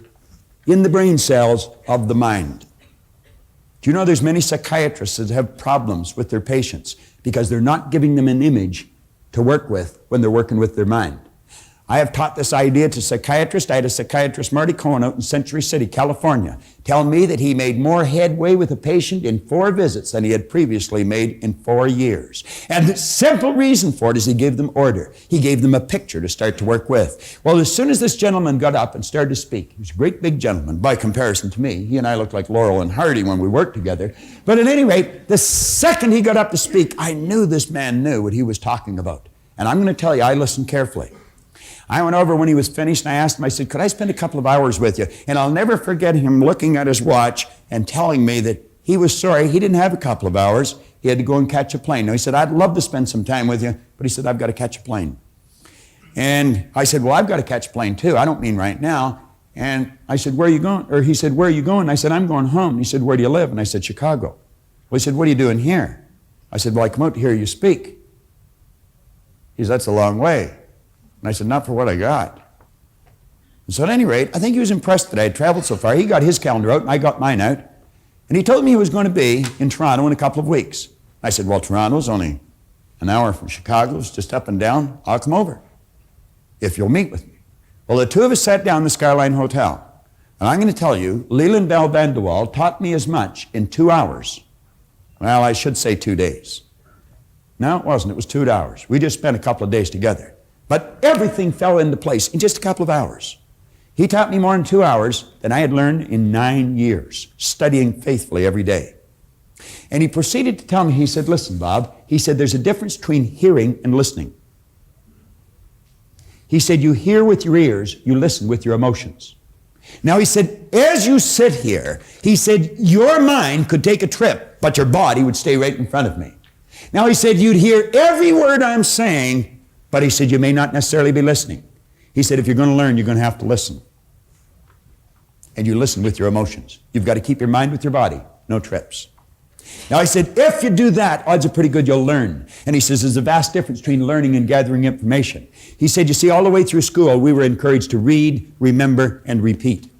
in the brain cells of the mind. Do you know there's many psychiatrists that have problems with their patients because they're not giving them an image to work with when they're working with their mind? I have taught this idea to psychiatrists. I had a psychiatrist, Marty Cohen, out in Century City, California, tell me that he made more headway with a patient in 4 visits than he had previously made in 4 years. And the simple reason for it is he gave them order. He gave them a picture to start to work with. Well, as soon as this gentleman got up and started to speak, he was a great big gentleman by comparison to me. He and I looked like Laurel and Hardy when we worked together. But at any rate, the second he got up to speak, I knew this man knew what he was talking about. And I'm going to tell you, I listened carefully. I went over when he was finished and I asked him, I said, could I spend a couple of hours with you? And I'll never forget him looking at his watch and telling me that he was sorry he didn't have a couple of hours He had to go and catch a plane. Now, he said, I'd love to spend some time with you, but he said, I've got to catch a plane. And I said, well, I've got to catch a plane too. I don't mean right now. And I said, where are you going? Or he said, where are you going? I said, I'm going home. And he said, where do you live? And I said, Chicago. Well, he said, what are you doing here? I said, well, I come out to hear you speak. He said, that's a long way. And I said, not for what I got. And so at any rate, I think he was impressed that I had traveled so far. He got his calendar out and I got mine out. And he told me he was going to be in Toronto in a couple of weeks. I said, well, Toronto's only an hour from Chicago. It's just up and down. I'll come over if you'll meet with me. Well, the two of us sat down in the Skyline Hotel. And I'm going to tell you, Leland Bell Van de Waal taught me as much in 2 hours. Well, I should say 2 days. No, it wasn't. It was 2 hours. We just spent a couple of days together. But everything fell into place in just a couple of hours. He taught me more in 2 hours than I had learned in 9 years, studying faithfully every day. And he proceeded to tell me, he said, listen, Bob, he said, there's a difference between hearing and listening. He said, you hear with your ears, you listen with your emotions. Now, he said, as you sit here, he said, your mind could take a trip, but your body would stay right in front of me. Now, he said, you'd hear every word I'm saying, but he said, you may not necessarily be listening. He said, if you're going to learn, you're going to have to listen. And you listen with your emotions. You've got to keep your mind with your body, no trips. Now, I said, if you do that, odds are pretty good you'll learn. And he says, there's a vast difference between learning and gathering information. He said, you see, all the way through school, we were encouraged to read, remember, and repeat.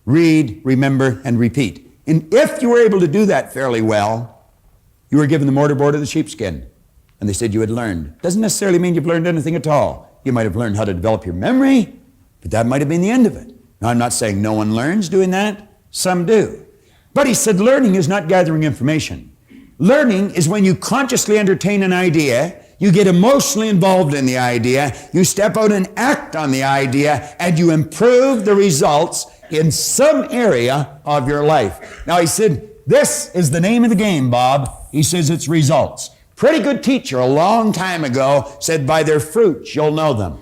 Read, remember, and repeat. And if you were able to do that fairly well, you were given the mortarboard of the sheepskin. And they said you had learned. Doesn't necessarily mean you've learned anything at all. You might have learned how to develop your memory, but that might have been the end of it. Now, I'm not saying no one learns doing that. Some do. But he said learning is not gathering information. Learning is when you consciously entertain an idea, you get emotionally involved in the idea, you step out and act on the idea, and you improve the results in some area of your life. Now, he said, this is the name of the game, Bob. He says it's results. Pretty good teacher a long time ago said, by their fruits you'll know them.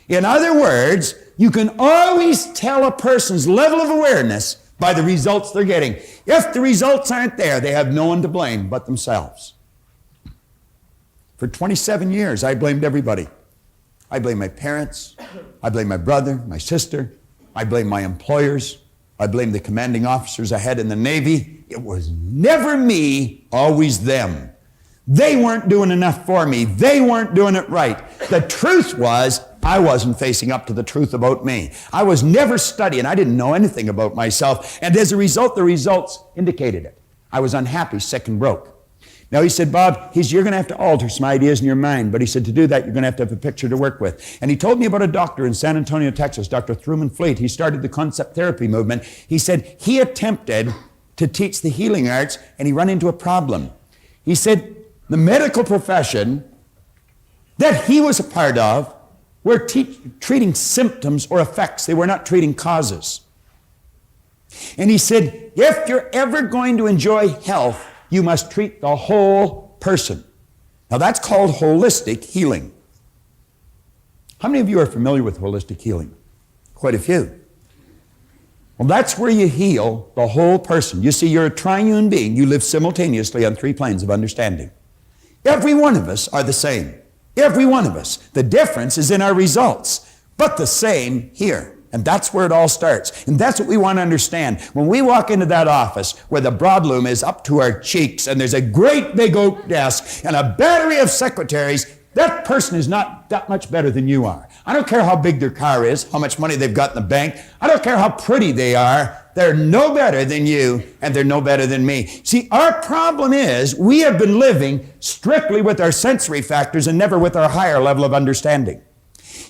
In other words, you can always tell a person's level of awareness by the results they're getting. If the results aren't there, they have no one to blame but themselves. For 27 years, I blamed everybody. I blamed my parents. I blamed my brother, my sister. I blamed my employers. I blamed the commanding officers I had in the Navy. It was never me, always them. They weren't doing enough for me. They weren't doing it right. The truth was, I wasn't facing up to the truth about me. I was never studying. I didn't know anything about myself. And as a result, the results indicated it. I was unhappy, sick, and broke. Now, he said, Bob, you're going to have to alter some ideas in your mind. But he said, to do that, you're going to have a picture to work with. And he told me about a doctor in San Antonio, Texas, Dr. Truman Fleet. He started the concept therapy movement. He said he attempted to teach the healing arts, and he ran into a problem. He said the medical profession that he was a part of were treating symptoms or effects. They were not treating causes. And he said, if you're ever going to enjoy health, you must treat the whole person. Now, that's called holistic healing. How many of you are familiar with holistic healing? Quite a few. Well, that's where you heal the whole person. You see, you're a triune being. You live simultaneously on 3 planes of understanding. Every one of us are the same. Every one of us. The difference is in our results, but the same here. And that's where it all starts. And that's what we want to understand. When we walk into that office where the broadloom is up to our cheeks and there's a great big oak desk and a battery of secretaries, that person is not that much better than you are. I don't care how big their car is, how much money they've got in the bank. I don't care how pretty they are. They're no better than you, and they're no better than me. See, our problem is we have been living strictly with our sensory factors and never with our higher level of understanding.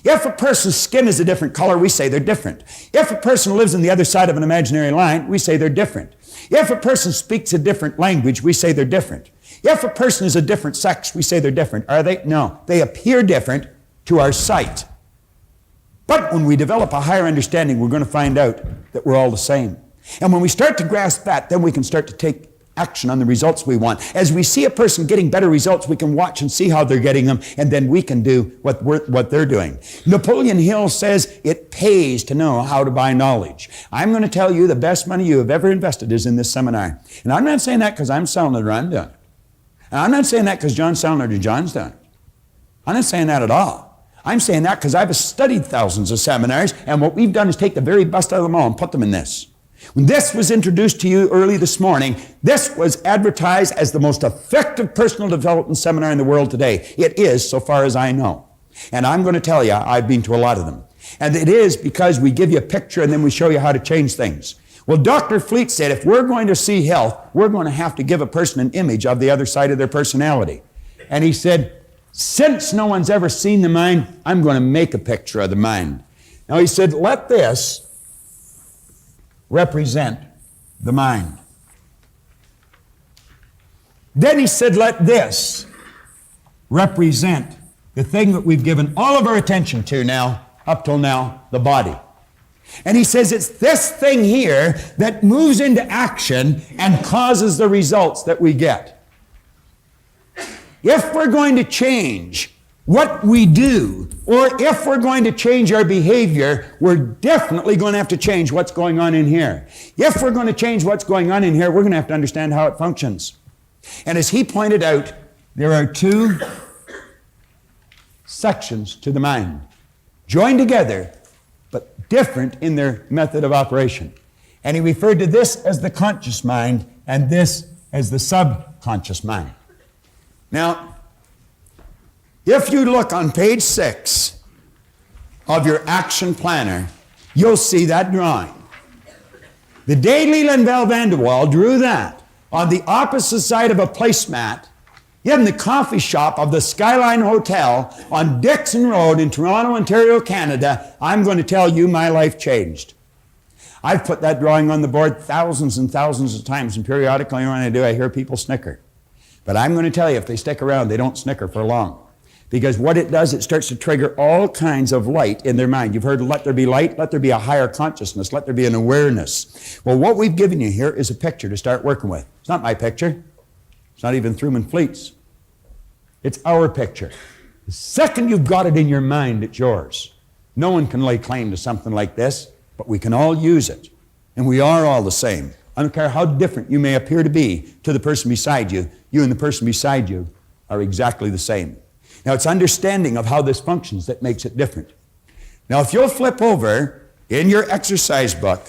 If a person's skin is a different color, we say they're different. If a person lives on the other side of an imaginary line, we say they're different. If a person speaks a different language, we say they're different. If a person is a different sex, we say they're different. Are they? No. They appear different to our sight. But when we develop a higher understanding, we're going to find out that we're all the same. And when we start to grasp that, then we can start to take action on the results we want. As we see a person getting better results, we can watch and see how they're getting them, and then we can do what they're doing. Napoleon Hill says it pays to know how to buy knowledge. I'm going to tell you the best money you have ever invested is in this seminar. And I'm not saying that because I'm selling it or I'm doing it. And I'm not saying that because John's telling it or John's done it. I'm not saying that at all. I'm saying that because I've studied thousands of seminars, and what we've done is take the very best out of them all and put them in this. When this was introduced to you early this morning, this was advertised as the most effective personal development seminar in the world today. It is, so far as I know. And I'm going to tell you, I've been to a lot of them. And it is because we give you a picture and then we show you how to change things. Well, Dr. Fleet said if we're going to see health, we're going to have to give a person an image of the other side of their personality. And he said, since no one's ever seen the mind, I'm going to make a picture of the mind. Now he said, let this represent the mind. Then he said, let this represent the thing that we've given all of our attention to now, up till now, the body. And he says it's this thing here that moves into action and causes the results that we get. If we're going to change what we do, or if we're going to change our behavior, we're definitely going to have to change what's going on in here. If we're going to change what's going on in here, we're going to have to understand how it functions. And as he pointed out, there are two sections to the mind, joined together, but different in their method of operation. And he referred to this as the conscious mind and this as the subconscious mind. Now, if you look on page 6 of your action planner, you'll see that drawing. The day Leland Bell van der Waal drew that on the opposite side of a placemat in the coffee shop of the Skyline Hotel on Dixon Road in Toronto, Ontario, Canada, I'm going to tell you my life changed. I've put that drawing on the board thousands and thousands of times, and periodically when I do, I hear people snicker. But I'm going to tell you, if they stick around, they don't snicker for long. Because what it does, it starts to trigger all kinds of light in their mind. You've heard, let there be light, let there be a higher consciousness, let there be an awareness. Well, what we've given you here is a picture to start working with. It's not my picture. It's not even Truman Fleet's. It's our picture. The second you've got it in your mind, it's yours. No one can lay claim to something like this, but we can all use it. And we are all the same. I don't care how different you may appear to be to the person beside you, you and the person beside you are exactly the same. Now, it's understanding of how this functions that makes it different. Now, if you'll flip over in your exercise book,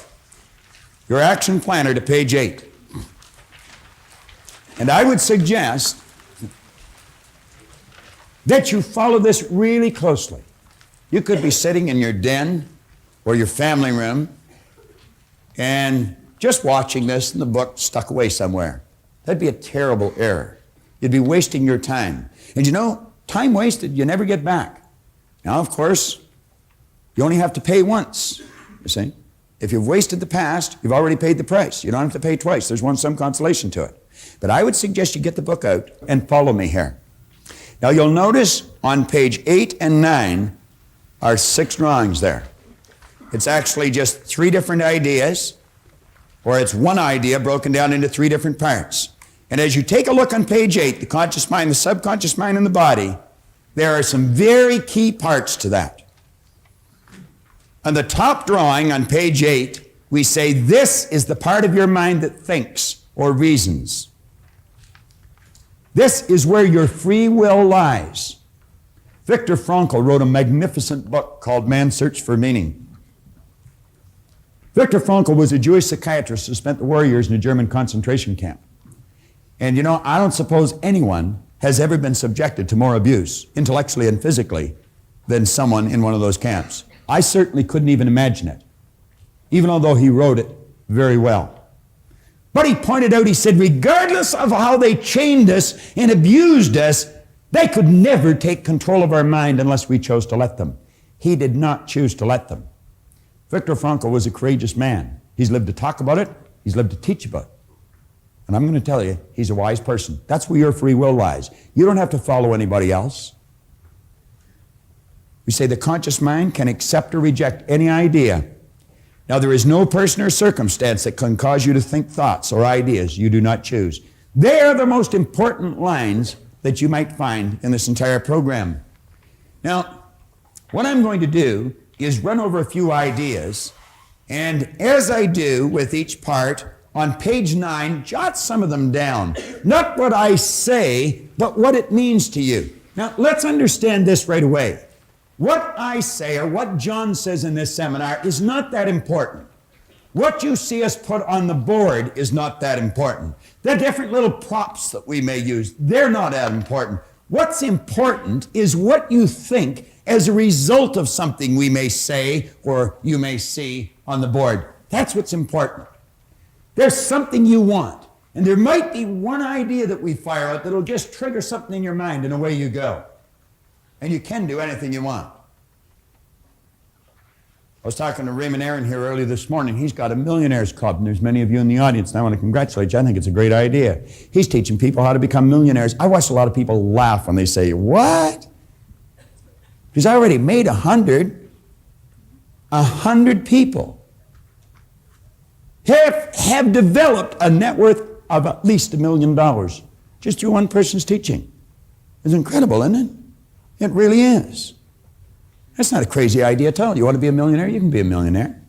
your action planner to page 8, and I would suggest that you follow this really closely. You could be sitting in your den or your family room and just watching this and the book stuck away somewhere. That'd be a terrible error. You'd be wasting your time. And you know, time wasted, you never get back. Now, of course, you only have to pay once, you see. If you've wasted the past, you've already paid the price. You don't have to pay twice. There's some consolation to it. But I would suggest you get the book out and follow me here. Now, you'll notice on page 8 and 9 are 6 drawings there. It's actually just 3 different ideas, or it's one idea broken down into 3 different parts. And as you take a look on page 8, the conscious mind, the subconscious mind, and the body, there are some very key parts to that. On the top drawing on page 8, we say this is the part of your mind that thinks or reasons. This is where your free will lies. Viktor Frankl wrote a magnificent book called Man's Search for Meaning. Viktor Frankl was a Jewish psychiatrist who spent the war years in a German concentration camp. And you know, I don't suppose anyone has ever been subjected to more abuse, intellectually and physically, than someone in one of those camps. I certainly couldn't even imagine it, even although he wrote it very well. But he pointed out, he said, regardless of how they chained us and abused us, they could never take control of our mind unless we chose to let them. He did not choose to let them. Viktor Frankl was a courageous man. He's lived to talk about it. He's lived to teach about it. And I'm going to tell you, he's a wise person. That's where your free will lies. You don't have to follow anybody else. We say the conscious mind can accept or reject any idea. Now, there is no person or circumstance that can cause you to think thoughts or ideas you do not choose. They are the most important lines that you might find in this entire program. Now, what I'm going to do is run over a few ideas, and as I do with each part on page 9, jot some of them down. Not what I say, but what it means to you. Now, let's understand this right away. What I say, or what John says in this seminar, is not that important. What you see us put on the board is not that important. The different little props that we may use, they're not that important. What's important is what you think as a result of something we may say or you may see on the board. That's what's important. There's something you want, and there might be one idea that we fire out that'll just trigger something in your mind, and away you go. And you can do anything you want. I was talking to Raymond Aaron here early this morning. He's got a millionaires club, and there's many of you in the audience, and I want to congratulate you. I think it's a great idea. He's teaching people how to become millionaires. I watch a lot of people laugh when they say, what? He's already made 100 people have developed a net worth of at least $1 million just through one person's teaching. It's incredible, isn't it? It really is. That's not a crazy idea at all. You want to be a millionaire? You can be a millionaire.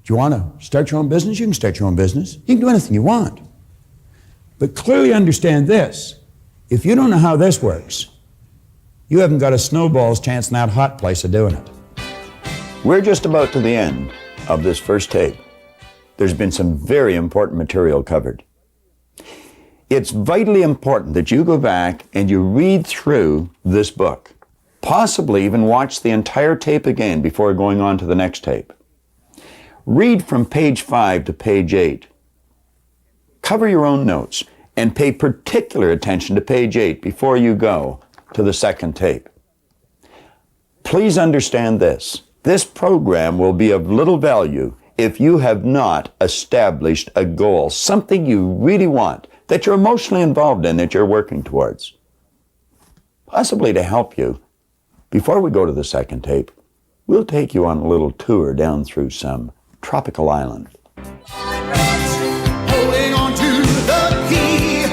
Do you want to start your own business? You can start your own business. You can do anything you want. But clearly understand this. If you don't know how this works, you haven't got a snowball's chance in that hot place of doing it. We're just about to the end of this first tape. There's been some very important material covered. It's vitally important that you go back and you read through this book. Possibly even watch the entire tape again before going on to the next tape. Read from page 5 to page 8. Cover your own notes and pay particular attention to page 8 before you go to the second tape. Please understand this. This program will be of little value if you have not established a goal, something you really want, that you're emotionally involved in, that you're working towards. Possibly to help you, before we go to the second tape, we'll take you on a little tour down through some tropical island. Holding on to the key,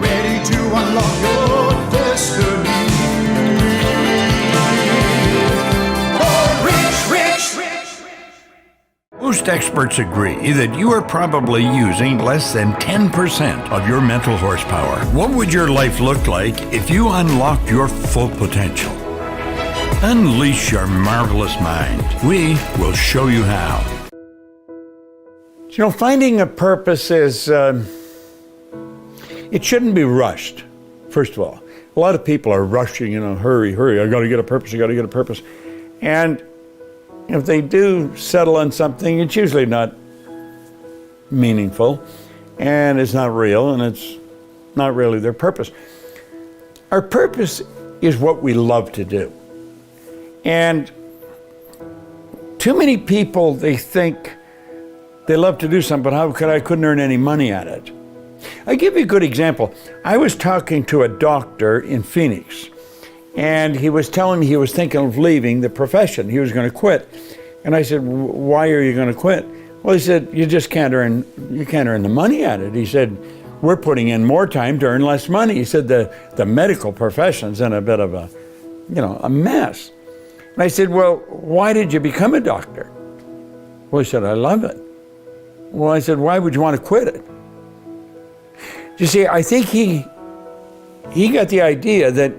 ready to unlock your destiny. Most experts agree that you are probably using less than 10% of your mental horsepower. What would your life look like if you unlocked your full potential? Unleash your marvelous mind. We will show you how. You know, finding a purpose is, it shouldn't be rushed, first of all. A lot of people are rushing, hurry, I got to get a purpose, I got to get a purpose. And if they do settle on something, it's usually not meaningful, and it's not real, and it's not really their purpose. Our purpose is what we love to do. And too many people, they think they love to do something, but I couldn't earn any money at it. I'll give you a good example. I was talking to a doctor in Phoenix, and he was telling me he was thinking of leaving the profession. He was going to quit. And I said, why are you going to quit? Well, he said, you can't earn the money at it. He said, we're putting in more time to earn less money. He said, the medical profession's in a bit of a mess. And I said, well, why did you become a doctor? Well, he said, I love it. Well, I said, why would you want to quit it? You see, I think he got the idea that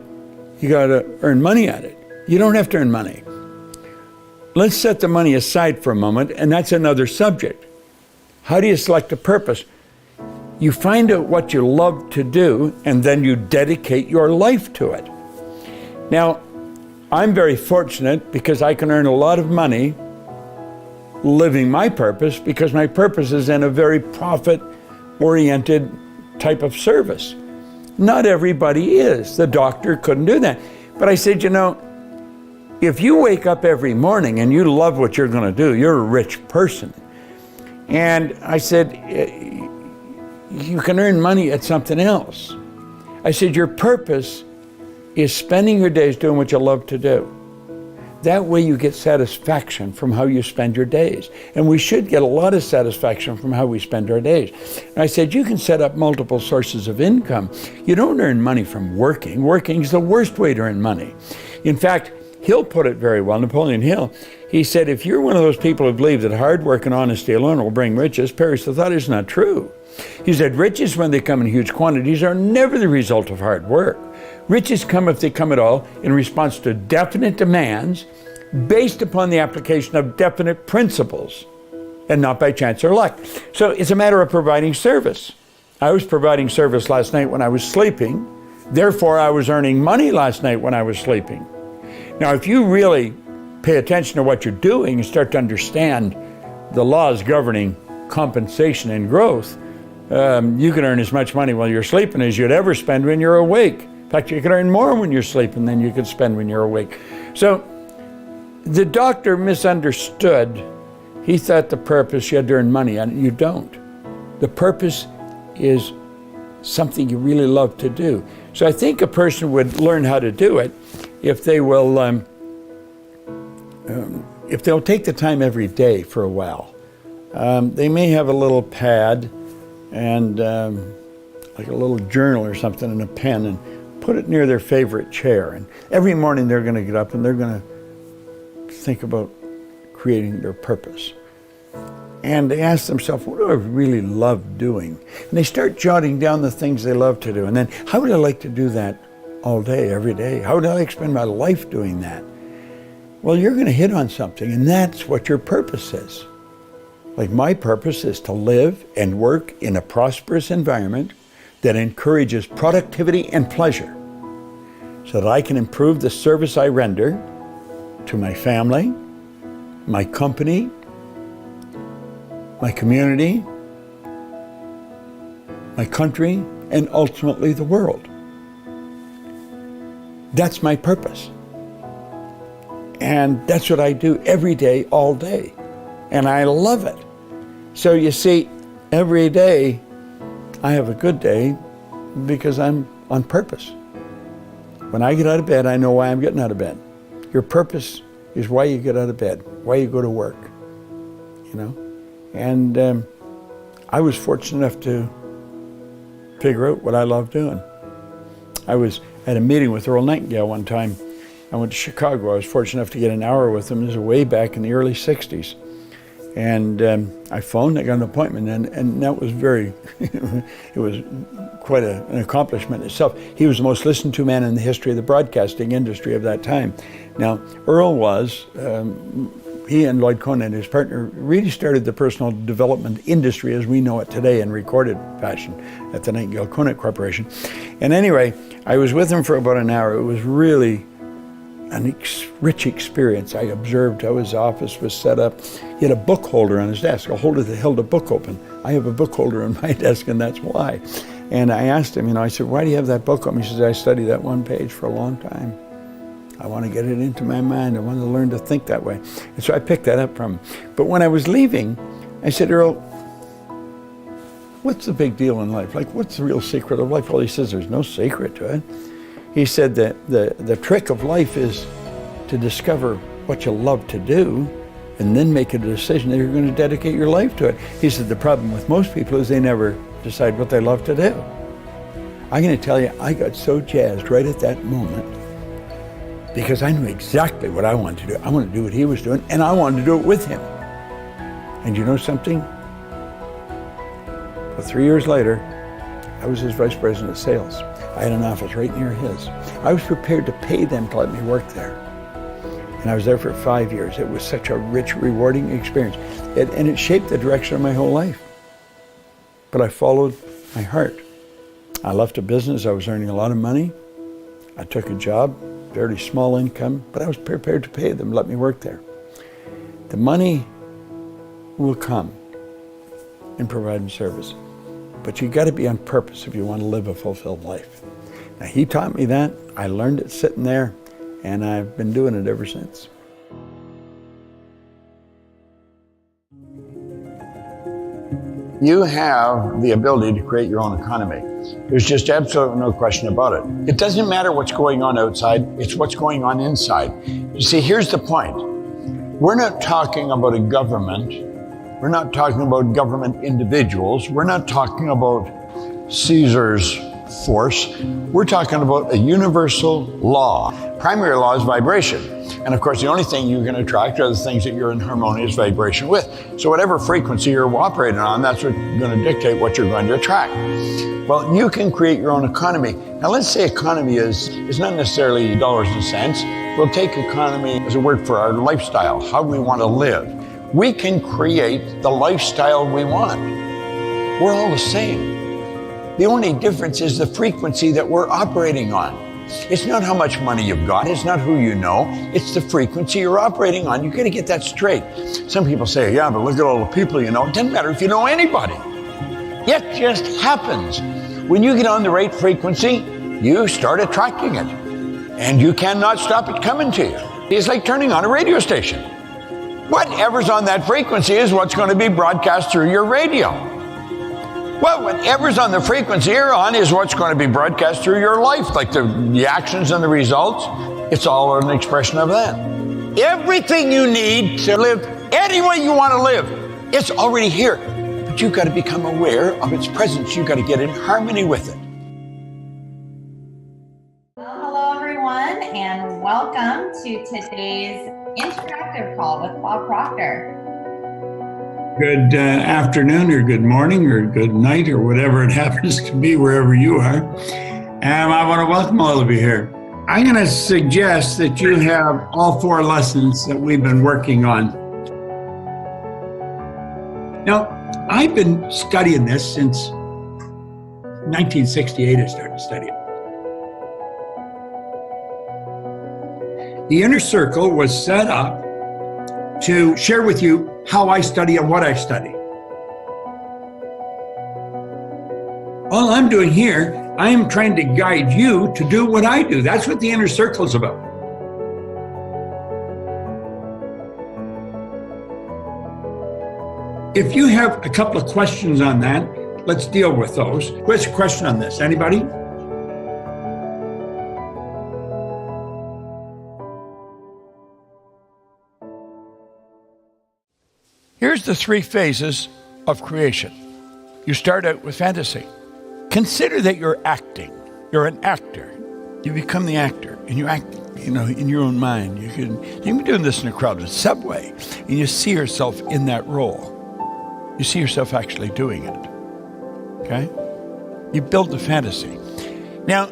you got to earn money at it. You don't have to earn money. Let's set the money aside for a moment, and that's another subject. How do you select a purpose? You find out what you love to do, and then you dedicate your life to it. Now, I'm very fortunate because I can earn a lot of money living my purpose, because my purpose is in a very profit-oriented type of service. Not everybody is. The doctor couldn't do that. But I said, if you wake up every morning and you love what you're going to do, you're a rich person. And I said, you can earn money at something else. I said, your purpose is spending your days doing what you love to do. That way you get satisfaction from how you spend your days. And we should get a lot of satisfaction from how we spend our days. And I said, you can set up multiple sources of income. You don't earn money from working. Working is the worst way to earn money. In fact, Hill put it very well, Napoleon Hill. He said, if you're one of those people who believe that hard work and honesty alone will bring riches, perish the thought is not true. He said, riches, when they come in huge quantities, are never the result of hard work. Riches come, if they come at all, in response to definite demands based upon the application of definite principles and not by chance or luck. So it's a matter of providing service. I was providing service last night when I was sleeping. Therefore, I was earning money last night when I was sleeping. Now, if you really pay attention to what you're doing and start to understand the laws governing compensation and growth, you can earn as much money while you're sleeping as you'd ever spend when you're awake. In fact, you can earn more when you're sleeping than you could spend when you're awake. So the doctor misunderstood. He thought the purpose, you had to earn money, and you don't. The purpose is something you really love to do. So I think a person would learn how to do it if they will, if they'll take the time every day for a while. They may have a little pad and like a little journal or something and a pen and put it near their favorite chair. And every morning they're going to get up and they're going to think about creating their purpose. And they ask themselves, what do I really love doing? And they start jotting down the things they love to do. And then, how would I like to do that all day, every day? How would I like to spend my life doing that? Well, you're going to hit on something, and that's what your purpose is. Like my purpose is to live and work in a prosperous environment that encourages productivity and pleasure so that I can improve the service I render to my family, my company, my community, my country, and ultimately the world. That's my purpose. And that's what I do every day, all day. And I love it. So you see, every day I have a good day because I'm on purpose. When I get out of bed, I know why I'm getting out of bed. Your purpose is why you get out of bed, why you go to work, you know? And I was fortunate enough to figure out what I love doing. I was at a meeting with Earl Nightingale one time. I went to Chicago. I was fortunate enough to get an hour with him. This was way back in the early 60s. And I phoned, I got an appointment, and that was very, it was quite an accomplishment itself. He was the most listened to man in the history of the broadcasting industry of that time. Now, Earl was, he and Lloyd Conant, his partner, really started the personal development industry as we know it today in recorded fashion at the Nightingale Conant Corporation. And anyway, I was with him for about an hour. It was really a rich experience. I observed how his office was set up. He had a book holder on his desk, a holder that held a book open. I have a book holder on my desk, and that's why. And I asked him, I said, why do you have that book open? He says, I studied that one page for a long time. I want to get it into my mind. I want to learn to think that way. And so I picked that up from him. But when I was leaving, I said, Earl, what's the big deal in life? Like, what's the real secret of life? Well, he says, there's no secret to it. He said that the trick of life is to discover what you love to do and then make a decision that you're going to dedicate your life to it. He said the problem with most people is they never decide what they love to do. I'm going to tell you, I got so jazzed right at that moment because I knew exactly what I wanted to do. I wanted to do what he was doing, and I wanted to do it with him. And you know something? But 3 years later, I was his vice president of sales. I had an office right near his. I was prepared to pay them to let me work there. And I was there for 5 years. It was such a rich, rewarding experience. And it shaped the direction of my whole life. But I followed my heart. I left a business. I was earning a lot of money. I took a job, fairly small income, but I was prepared to pay them, let me work there. The money will come in providing service. But you got to be on purpose if you want to live a fulfilled life. Now, he taught me that. I learned it sitting there, and I've been doing it ever since. You have the ability to create your own economy. There's just absolutely no question about it. It doesn't matter what's going on outside, it's what's going on inside. You see, here's the point. We're not talking about a government. We're not talking about government individuals. We're not talking about Caesar's force. We're talking about a universal law. Primary law is vibration. And of course, the only thing you can attract are the things that you're in harmonious vibration with. So whatever frequency you're operating on, that's what's going to dictate what you're going to attract. Well, you can create your own economy. Now, let's say economy is not necessarily dollars and cents. We'll take economy as a word for our lifestyle, how we want to live. We can create the lifestyle we want. We're all the same. The only difference is the frequency that we're operating on. It's not how much money you've got. It's not who you know. It's the frequency you're operating on. You've got to get that straight. Some people say, yeah, but look at all the people you know. It doesn't matter if you know anybody. It just happens. When you get on the right frequency, you start attracting it. And you cannot stop it coming to you. It's like turning on a radio station. Whatever's on that frequency is what's going to be broadcast through your radio. Well, whatever's on the frequency you're on is what's going to be broadcast through your life, like the actions and the results. It's all an expression of that. Everything you need to live any way you want to live, it's already here. But you've got to become aware of its presence. You've got to get in harmony with it. Well, hello, everyone, and welcome to today's interactive call with Bob Proctor. Good afternoon or good morning or good night or whatever it happens to be wherever you are. And I want to welcome all of you here. I'm going to suggest that you have all 4 lessons that we've been working on. Now, I've been studying this since 1968. I started studying. The inner circle was set up to share with you how I study and what I study. All I'm doing here, I am trying to guide you to do what I do. That's what the inner circle is about. If you have a couple of questions on that, let's deal with those. Who has a question on this? Anybody? Here's the 3 phases of creation. You start out with fantasy. Consider that you're acting. You're an actor. You become the actor, and you act, in your own mind. You can be doing this in a crowded subway, and you see yourself in that role. You see yourself actually doing it. Okay? You build the fantasy. Now,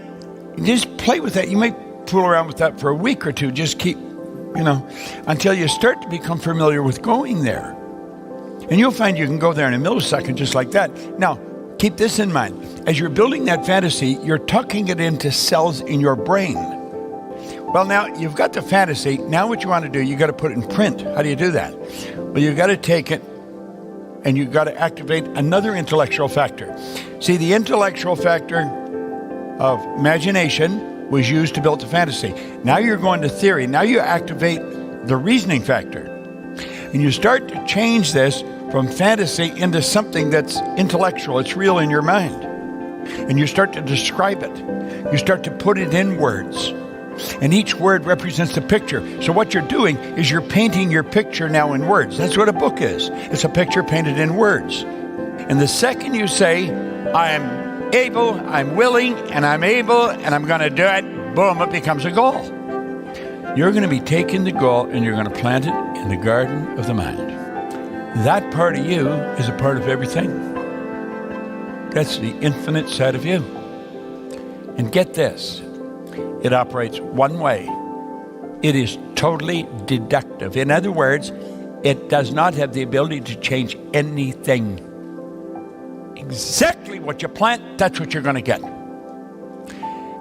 just play with that. You might fool around with that for a week or two. Just keep, until you start to become familiar with going there. And you'll find you can go there in a millisecond just like that. Now, keep this in mind. As you're building that fantasy, you're tucking it into cells in your brain. Well, now, you've got the fantasy. Now what you want to do, you got to put it in print. How do you do that? Well, you got to take it and you got to activate another intellectual factor. See, the intellectual factor of imagination was used to build the fantasy. Now you're going to theory. Now you activate the reasoning factor. And you start to change this from fantasy into something that's intellectual. It's real in your mind. And you start to describe it. You start to put it in words. And each word represents the picture. So what you're doing is you're painting your picture now in words. That's what a book is. It's a picture painted in words. And the second you say, I'm able, I'm willing, and I'm able, and I'm going to do it, boom, it becomes a goal. You're going to be taking the goal and you're going to plant it in the garden of the mind. That part of you is a part of everything. That's the infinite side of you. And get this, it operates one way. It is totally deductive. In other words, it does not have the ability to change anything. Exactly what you plant, that's what you're going to get.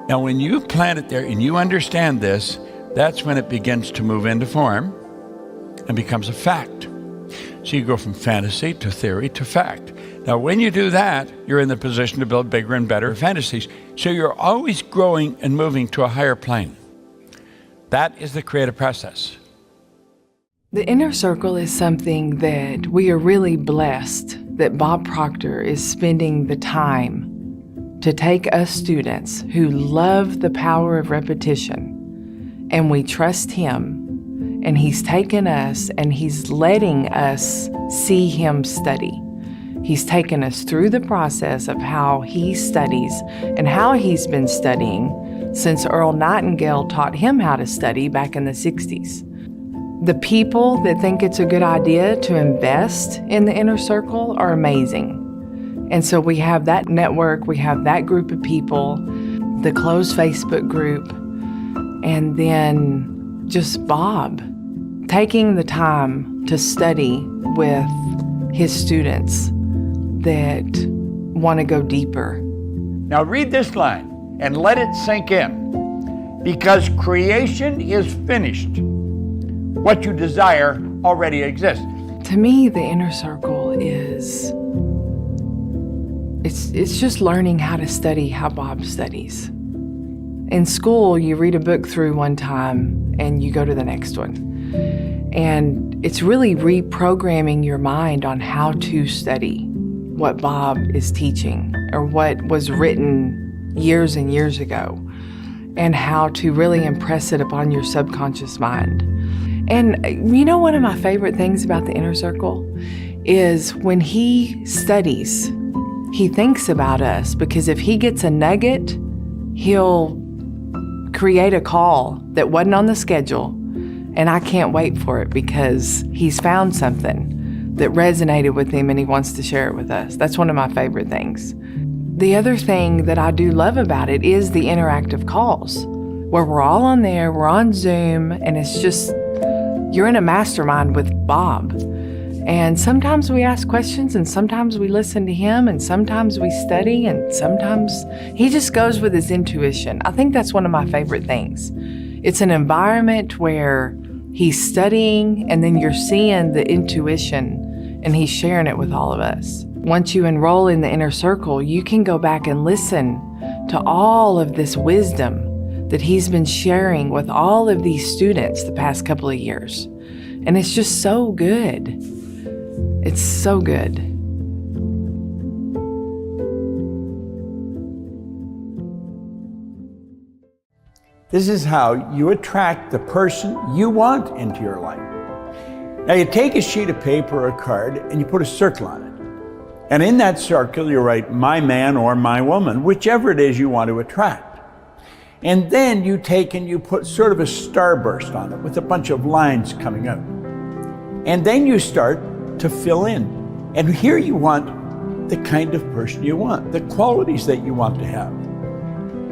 Now, when you plant it there and you understand this, that's when it begins to move into form and becomes a fact. So you go from fantasy to theory to fact. Now, when you do that, you're in the position to build bigger and better fantasies. So you're always growing and moving to a higher plane. That is the creative process. The inner circle is something that we are really blessed that Bob Proctor is spending the time to take us students who love the power of repetition, and we trust him, and he's taken us and he's letting us see him study. He's taken us through the process of how he studies and how he's been studying since Earl Nightingale taught him how to study back in the 60s. The people that think it's a good idea to invest in the inner circle are amazing. And so we have that network, we have that group of people, the closed Facebook group, and then just Bob taking the time to study with his students that want to go deeper. Now read this line and let it sink in. Because creation is finished. What you desire already exists. To me, the inner circle is, it's just learning how to study how Bob studies. In school, you read a book through one time and you go to the next one. And it's really reprogramming your mind on how to study what Bob is teaching or what was written years and years ago, and how to really impress it upon your subconscious mind. And you know, one of my favorite things about the inner circle is when he studies, he thinks about us, because if he gets a nugget, he'll create a call that wasn't on the schedule, and I can't wait for it because he's found something that resonated with him and he wants to share it with us. That's one of my favorite things. The other thing that I do love about it is the interactive calls, where we're all on there, we're on Zoom, and it's just, you're in a mastermind with Bob. And sometimes we ask questions, and sometimes we listen to him, and sometimes we study, and sometimes he just goes with his intuition. I think that's one of my favorite things. It's an environment where he's studying, and then you're seeing the intuition, and he's sharing it with all of us. Once you enroll in the inner circle, you can go back and listen to all of this wisdom that he's been sharing with all of these students the past couple of years. And it's just so good. It's so good. This is how you attract the person you want into your life. Now you take a sheet of paper or a card and you put a circle on it. And in that circle you write my man or my woman, whichever it is you want to attract. And then you take and you put sort of a starburst on it with a bunch of lines coming out. And then you start to fill in. And here you want the kind of person you want, the qualities that you want to have.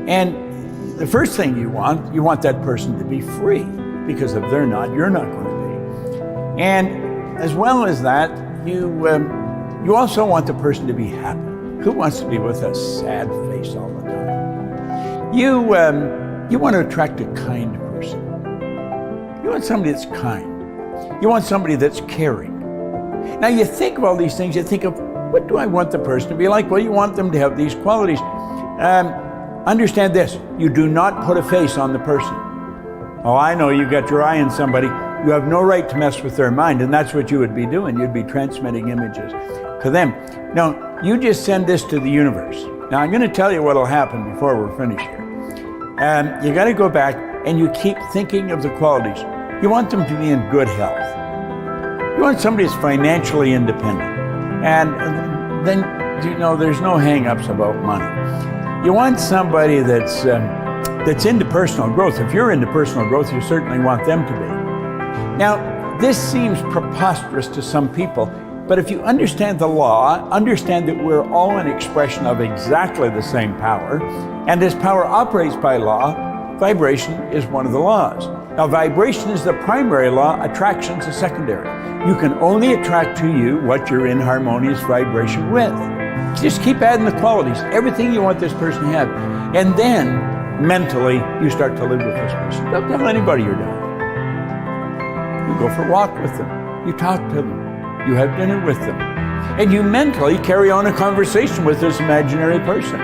And the first thing you want that person to be free, because if they're not, you're not going to be. And as well as that, you also want the person to be happy. Who wants to be with a sad face all the time? You want to attract a kind person. You want somebody that's kind. You want somebody that's caring. Now you think of all these things, you think of, what do I want the person to be like? Well, you want them to have these qualities. Understand this, you do not put a face on the person. Oh, I know, you got your eye on somebody. You have no right to mess with their mind, and that's what you would be doing. You'd be transmitting images to them. Now, you just send this to the universe. Now, I'm going to tell you what will happen before we're finished here. You got to go back and you keep thinking of the qualities. You want them to be in good health. You want somebody that's financially independent. And then, you know, there's no hang-ups about money. You want somebody that's into personal growth. If you're into personal growth, you certainly want them to be. Now, this seems preposterous to some people, but if you understand the law, understand that we're all an expression of exactly the same power, and as power operates by law, vibration is one of the laws. Now, vibration is the primary law, attraction is the secondary. You can only attract to you what you're in harmonious vibration with. Just keep adding the qualities, everything you want this person to have, and then mentally you start to live with this person. Don't tell anybody you're doing. You go for a walk with them, you talk to them, you have dinner with them, and you mentally carry on a conversation with this imaginary person.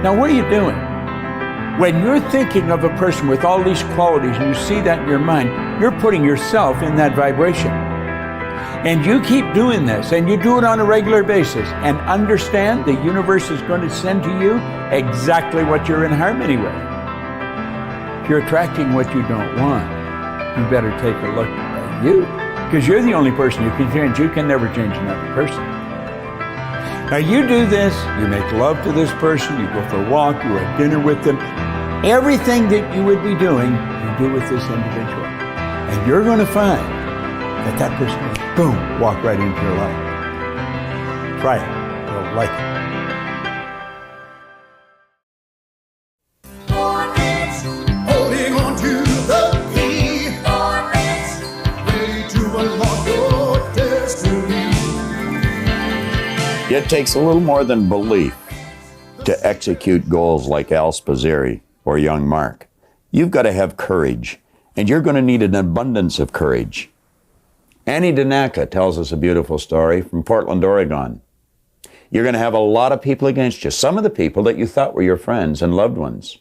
Now, what are you doing? When you're thinking of a person with all these qualities and you see that in your mind, you're putting yourself in that vibration. And you keep doing this, and you do it on a regular basis, and understand the universe is going to send to you exactly what you're in harmony with. If you're attracting what you don't want, you better take a look at you, because you're the only person you can change. You can never change another person. Now you do this, you make love to this person, you go for a walk, you have dinner with them, Everything that you would be doing, you do with this individual. And you're going to find that that person will, boom, walk right into your life. Try it. You'll like it. Holding on to the key, ready to unlock your destiny. It takes a little more than belief to execute goals like Al Spazzeri or young Mark. You've got to have courage, and you're going to need an abundance of courage. Annie Danaka tells us a beautiful story from Portland, Oregon. You're going to have a lot of people against you, some of the people that you thought were your friends and loved ones.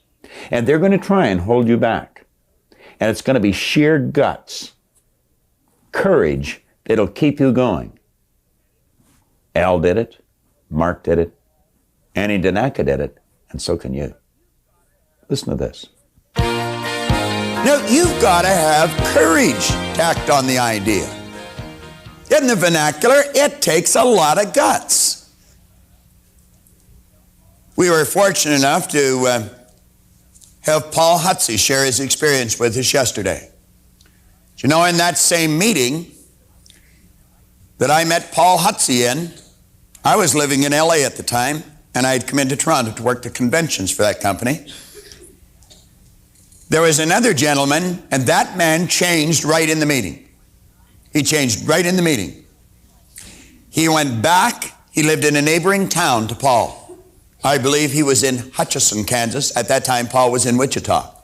And they're going to try and hold you back. And it's going to be sheer guts, courage that'll keep you going. Al did it, Mark did it, Annie Danaka did it, and so can you. Listen to this. Now, you've got to have courage tacked on the idea. In the vernacular, it takes a lot of guts. We were fortunate enough to have Paul Hutsey share his experience with us yesterday. Do you know, in that same meeting that I met Paul Hutsey in, I was living in LA at the time, and I had come into Toronto to work the conventions for that company. There was another gentleman, and that man changed right in the meeting. He changed right in the meeting. He went back. He lived in a neighboring town to Paul. I believe he was in Hutchinson, Kansas. At that time, Paul was in Wichita.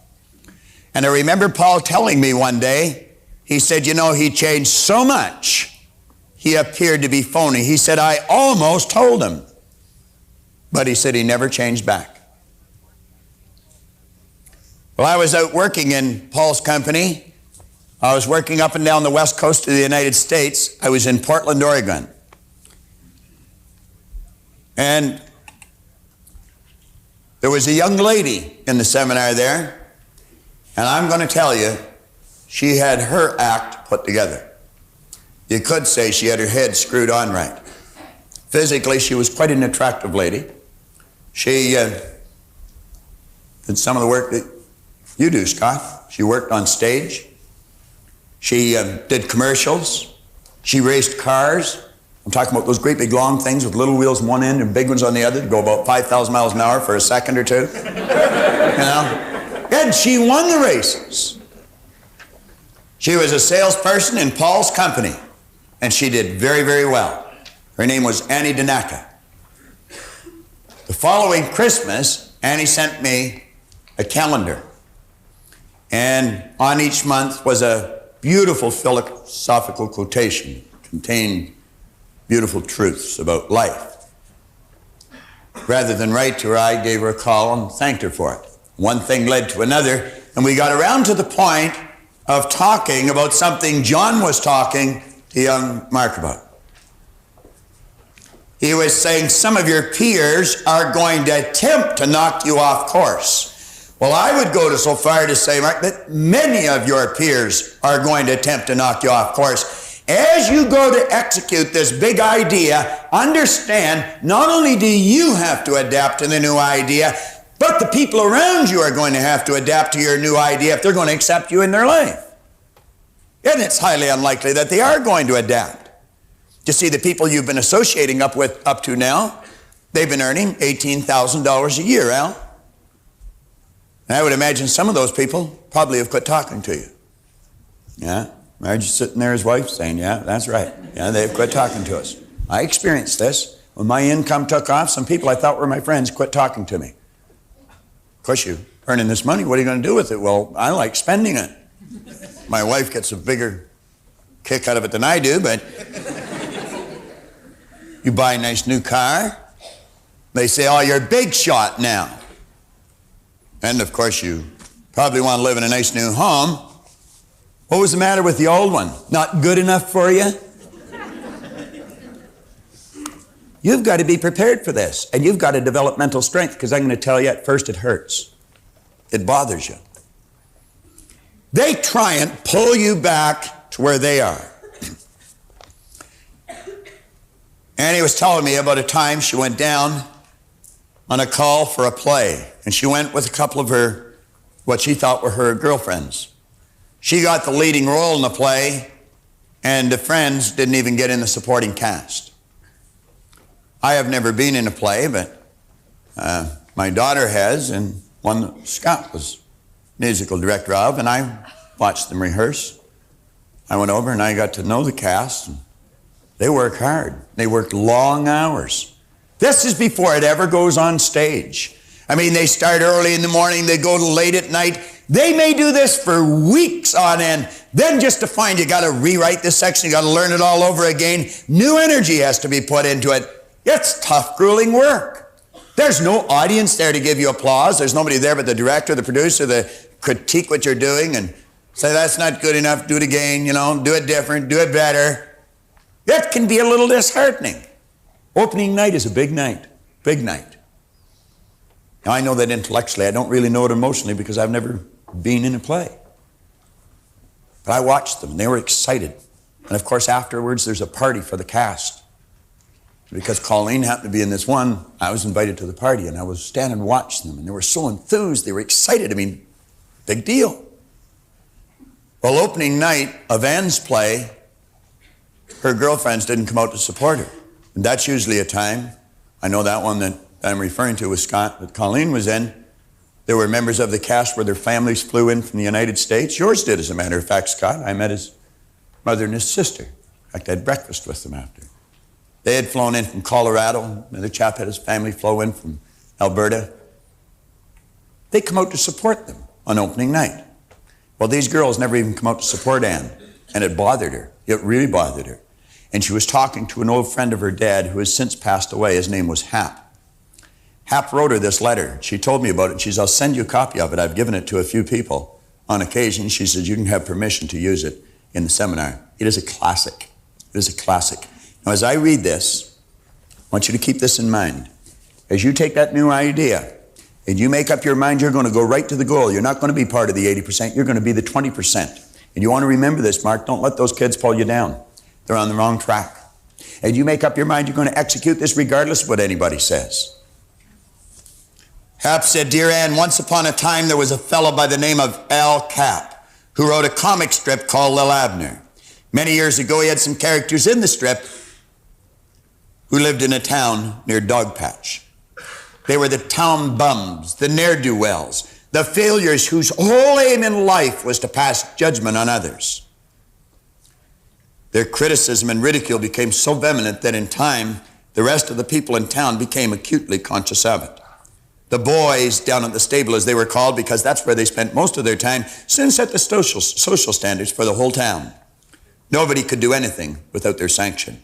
And I remember Paul telling me one day, he said, you know, he changed so much, he appeared to be phony. He said, I almost told him. But he said he never changed back. Well, I was out working in Paul's company. I was working up and down the west coast of the United States. I was in Portland, Oregon. And there was a young lady in the seminar there, and I'm going to tell you, she had her act put together. You could say she had her head screwed on right. Physically, she was quite an attractive lady. She did some of the work that you do, Scott. She worked on stage. She did commercials. She raced cars. I'm talking about those great big long things with little wheels on one end and big ones on the other to go about 5,000 miles an hour for a second or two. You know? And she won the races. She was a salesperson in Paul's company, and she did very, very well. Her name was Annie Danaka. The following Christmas, Annie sent me a calendar. And on each month was a beautiful philosophical quotation, contained beautiful truths about life. Rather than write to her, I gave her a call and thanked her for it. One thing led to another, and we got around to the point of talking about something John was talking to young Mark about. He was saying some of your peers are going to attempt to knock you off course. Well, I would go so far to say, Mark, that many of your peers are going to attempt to knock you off course. As you go to execute this big idea, understand not only do you have to adapt to the new idea, but the people around you are going to have to adapt to your new idea if they're going to accept you in their life. And it's highly unlikely that they are going to adapt. You see, the people you've been associating up to now, they've been earning $18,000 a year, Al. And I would imagine some of those people probably have quit talking to you. Yeah, Marge's sitting there, his wife, saying, yeah, that's right. Yeah, they've quit talking to us. I experienced this. When my income took off, some people I thought were my friends quit talking to me. Of course, you're earning this money. What are you going to do with it? Well, I like spending it. My wife gets a bigger kick out of it than I do, but you buy a nice new car. They say, oh, you're a big shot now. And, of course, you probably want to live in a nice new home. What was the matter with the old one? Not good enough for you? You've got to be prepared for this, and you've got to develop mental strength, because I'm going to tell you, at first it hurts. It bothers you. They try and pull you back to where they are. Annie was telling me about a time she went down on a call for a play, and she went with a couple of her what she thought were her girlfriends. She got the leading role in the play, and the friends didn't even get in the supporting cast. I have never been in a play, but my daughter has, and one that Scott was musical director of, and I watched them rehearse. I went over and I got to know the cast. And they work hard. They work long hours. This is before it ever goes on stage. I mean, they start early in the morning, they go to late at night. They may do this for weeks on end. Then just to find you got to rewrite this section, you got to learn it all over again. New energy has to be put into it. It's tough, grueling work. There's no audience there to give you applause. There's nobody there but the director, the producer, the critique what you're doing and say, that's not good enough, do it again, you know, do it different, do it better. It can be a little disheartening. Opening night is a big night, big night. Now, I know that intellectually. I don't really know it emotionally because I've never been in a play. But I watched them, and they were excited. And, of course, afterwards, there's a party for the cast. Because Colleen happened to be in this one, I was invited to the party, and I was standing and watching them, and they were so enthused. They were excited. I mean, big deal. Well, opening night of Anne's play, her girlfriends didn't come out to support her. And that's usually a time, I know that one that I'm referring to with Scott, that Colleen was in. There were members of the cast where their families flew in from the United States. Yours did, as a matter of fact, Scott. I met his mother and his sister. In fact, I had breakfast with them after. They had flown in from Colorado. Another chap had his family flow in from Alberta. They come out to support them on opening night. Well, these girls never even come out to support Anne, and it bothered her. It really bothered her. And she was talking to an old friend of her dad who has since passed away. His name was Hap. Hap wrote her this letter. She told me about it. She says, I'll send you a copy of it. I've given it to a few people on occasion. She says, you can have permission to use it in the seminar. It is a classic. It is a classic. Now, as I read this, I want you to keep this in mind. As you take that new idea and you make up your mind, you're going to go right to the goal. You're not going to be part of the 80%. You're going to be the 20%. And you want to remember this, Mark. Don't let those kids pull you down. They're on the wrong track. And you make up your mind you're going to execute this regardless of what anybody says. Hap said, Dear Anne, once upon a time there was a fellow by the name of Al Cap who wrote a comic strip called Lil Abner. Many years ago he had some characters in the strip who lived in a town near Dogpatch. They were the town bums, the ne'er-do-wells, the failures whose whole aim in life was to pass judgment on others. Their criticism and ridicule became so vehement that in time, the rest of the people in town became acutely conscious of it. The boys down at the stable, as they were called, because that's where they spent most of their time, soon set the social standards for the whole town. Nobody could do anything without their sanction.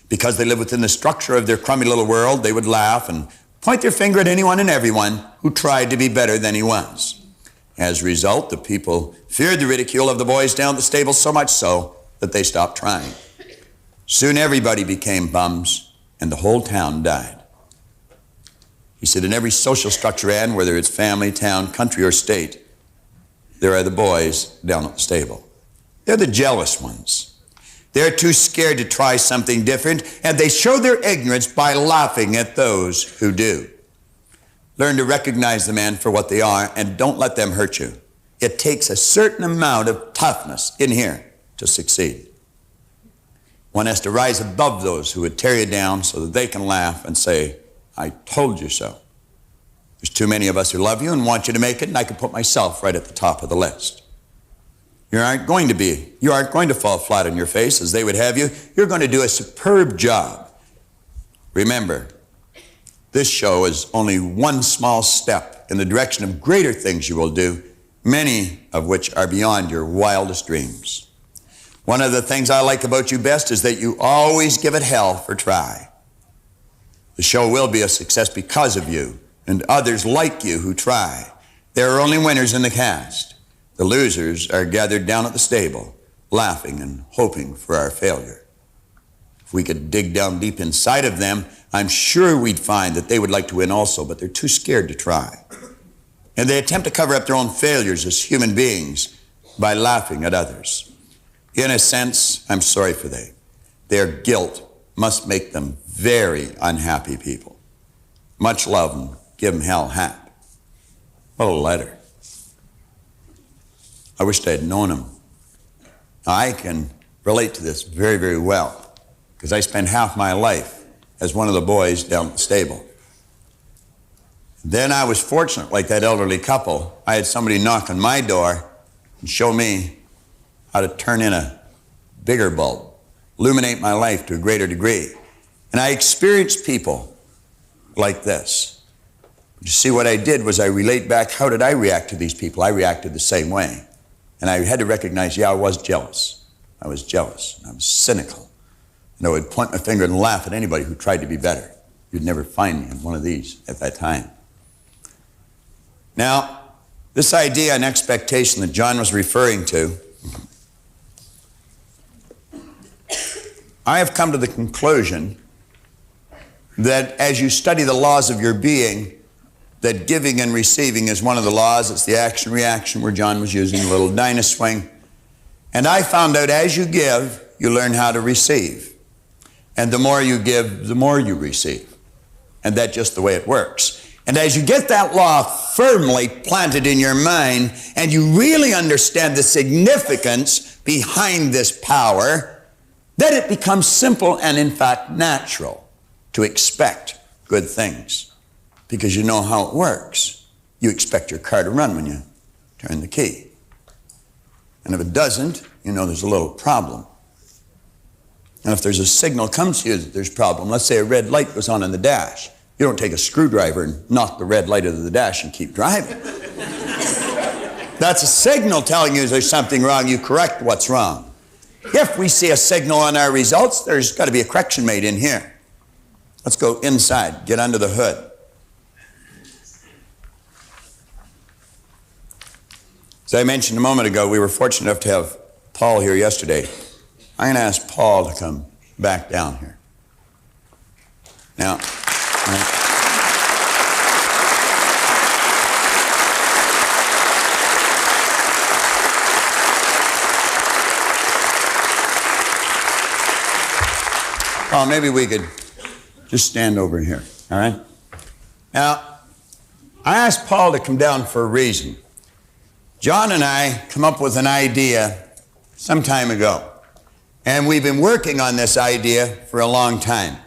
Because they lived within the structure of their crummy little world, they would laugh and point their finger at anyone and everyone who tried to be better than he was. As a result, the people feared the ridicule of the boys down at the stable so much so that they stopped trying. Soon everybody became bums, and the whole town died. He said, in every social structure, Anne, whether it's family, town, country, or state, there are the boys down at the stable. They're the jealous ones. They're too scared to try something different, and they show their ignorance by laughing at those who do. Learn to recognize the men for what they are, and don't let them hurt you. It takes a certain amount of toughness in here to succeed. One has to rise above those who would tear you down so that they can laugh and say, I told you so. There's too many of us who love you and want you to make it, and I could put myself right at the top of the list. You aren't going to fall flat on your face as they would have you. You're going to do a superb job. Remember, this show is only one small step in the direction of greater things you will do, many of which are beyond your wildest dreams. One of the things I like about you best is that you always give it hell for try. The show will be a success because of you and others like you who try. There are only winners in the cast. The losers are gathered down at the stable, laughing and hoping for our failure. If we could dig down deep inside of them, I'm sure we'd find that they would like to win also, but they're too scared to try. And they attempt to cover up their own failures as human beings by laughing at others. In a sense, I'm sorry for them. Their guilt must make them very unhappy people. Much love and give them hell, Hap. What a letter. I wished I had known him. I can relate to this very, very well, because I spent half my life as one of the boys down at the stable. Then I was fortunate, like that elderly couple, I had somebody knock on my door and show me how to turn in a bigger bulb, illuminate my life to a greater degree. And I experienced people like this. You see, what I did was I relate back, how did I react to these people? I reacted the same way. And I had to recognize, yeah, I was jealous. I was jealous. I was cynical. And I would point my finger and laugh at anybody who tried to be better. You'd never find me in one of these at that time. Now, this idea and expectation that John was referring to, I have come to the conclusion that as you study the laws of your being, that giving and receiving is one of the laws. It's the action-reaction where John was using a little dynaswing. And I found out as you give, you learn how to receive. And the more you give, the more you receive. And that's just the way it works. And as you get that law firmly planted in your mind, and you really understand the significance behind this power, then it becomes simple and in fact natural to expect good things. Because you know how it works. You expect your car to run when you turn the key. And if it doesn't, you know there's a little problem. And if there's a signal comes to you that there's a problem, let's say a red light goes on in the dash, you don't take a screwdriver and knock the red light out of the dash and keep driving. That's a signal telling you there's something wrong. You correct what's wrong. If we see a signal on our results, there's got to be a correction made in here. Let's go inside, get under the hood. As I mentioned a moment ago, we were fortunate enough to have Paul here yesterday. I'm going to ask Paul to come back down here. Now, Paul, maybe we could just stand over here, all right? Now, I asked Paul to come down for a reason. John and I come up with an idea some time ago, and we've been working on this idea for a long time.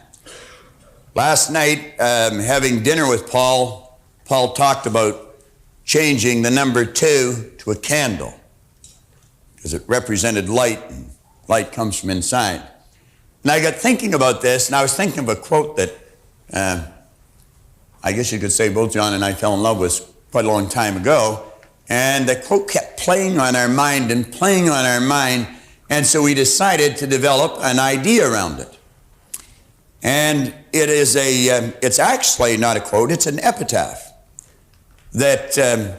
Last night, having dinner with Paul talked about changing the number 2 to a candle, because it represented light, and light comes from inside. And I got thinking about this, and I was thinking of a quote that I guess you could say both John and I fell in love with quite a long time ago. And the quote kept playing on our mind and playing on our mind, and so we decided to develop an idea around it. And it is it's actually not a quote, it's an epitaph that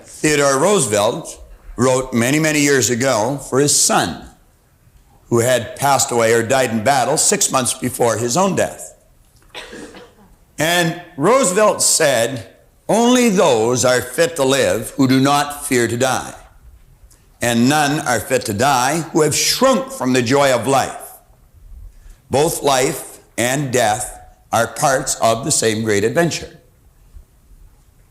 Theodore Roosevelt wrote many, many years ago for his son, who had passed away or died in battle 6 months before his own death. And Roosevelt said, "Only those are fit to live who do not fear to die, and none are fit to die who have shrunk from the joy of life. Both life and death are parts of the same great adventure."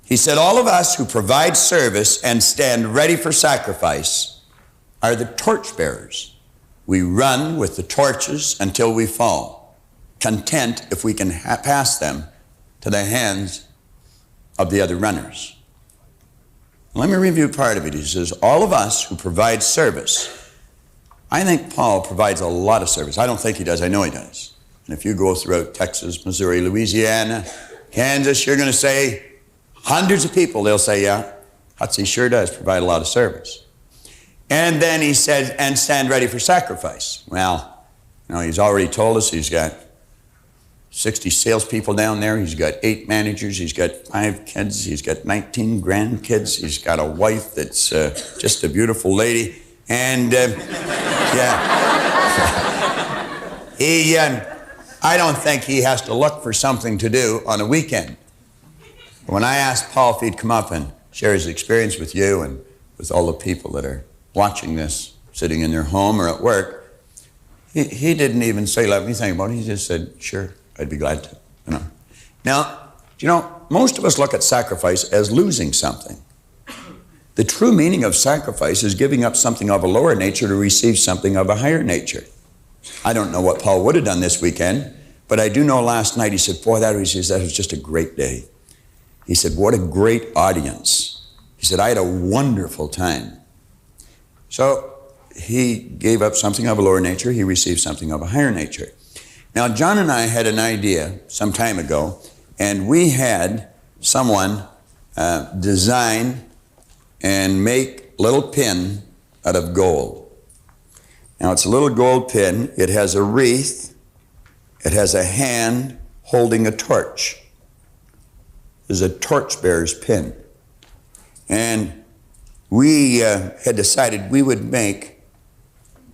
He said, "All of us who provide service and stand ready for sacrifice are the torchbearers. We run with the torches until we fall, content if we can pass them to the hands of the other runners." Let me review part of it. He says, all of us who provide service. I think Paul provides a lot of service. I don't think he does. I know he does. And if you go throughout Texas, Missouri, Louisiana, Kansas, you're going to say, hundreds of people, they'll say, yeah, Hutsy sure does provide a lot of service. And then he said, and stand ready for sacrifice. Well, you know, he's already told us he's got 60 salespeople down there. He's got 8 managers. He's got 5 kids. He's got 19 grandkids. He's got a wife that's just a beautiful lady. And, I don't think he has to look for something to do on a weekend. When I asked Paul if he'd come up and share his experience with you and with all the people that are watching this, sitting in their home or at work, he didn't even say, let me think about it. He just said, sure, I'd be glad to. You know. Now, most of us look at sacrifice as losing something. The true meaning of sacrifice is giving up something of a lower nature to receive something of a higher nature. I don't know what Paul would have done this weekend, but I do know last night he said, boy, that was just a great day. He said, what a great audience. He said, I had a wonderful time. So he gave up something of a lower nature, he received something of a higher nature. Now, John and I had an idea some time ago, and we had someone design and make a little pin out of gold. Now, it's a little gold pin. It has a wreath. It has a hand holding a torch. It's a torchbearer's pin. And we had decided we would make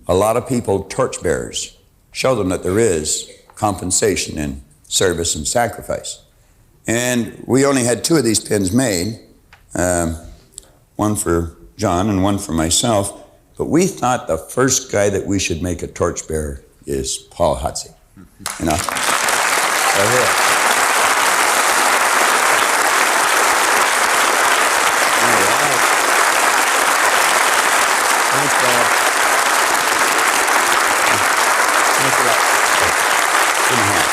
a lot of people torchbearers, show them that there is compensation in service and sacrifice. And we only had 2 of these pins made, one for John and one for myself. But we thought the first guy that we should make a torchbearer is Paul Hutsey. You know? Right here. All right. Thanks, Bob. Thanks a lot. Good hand.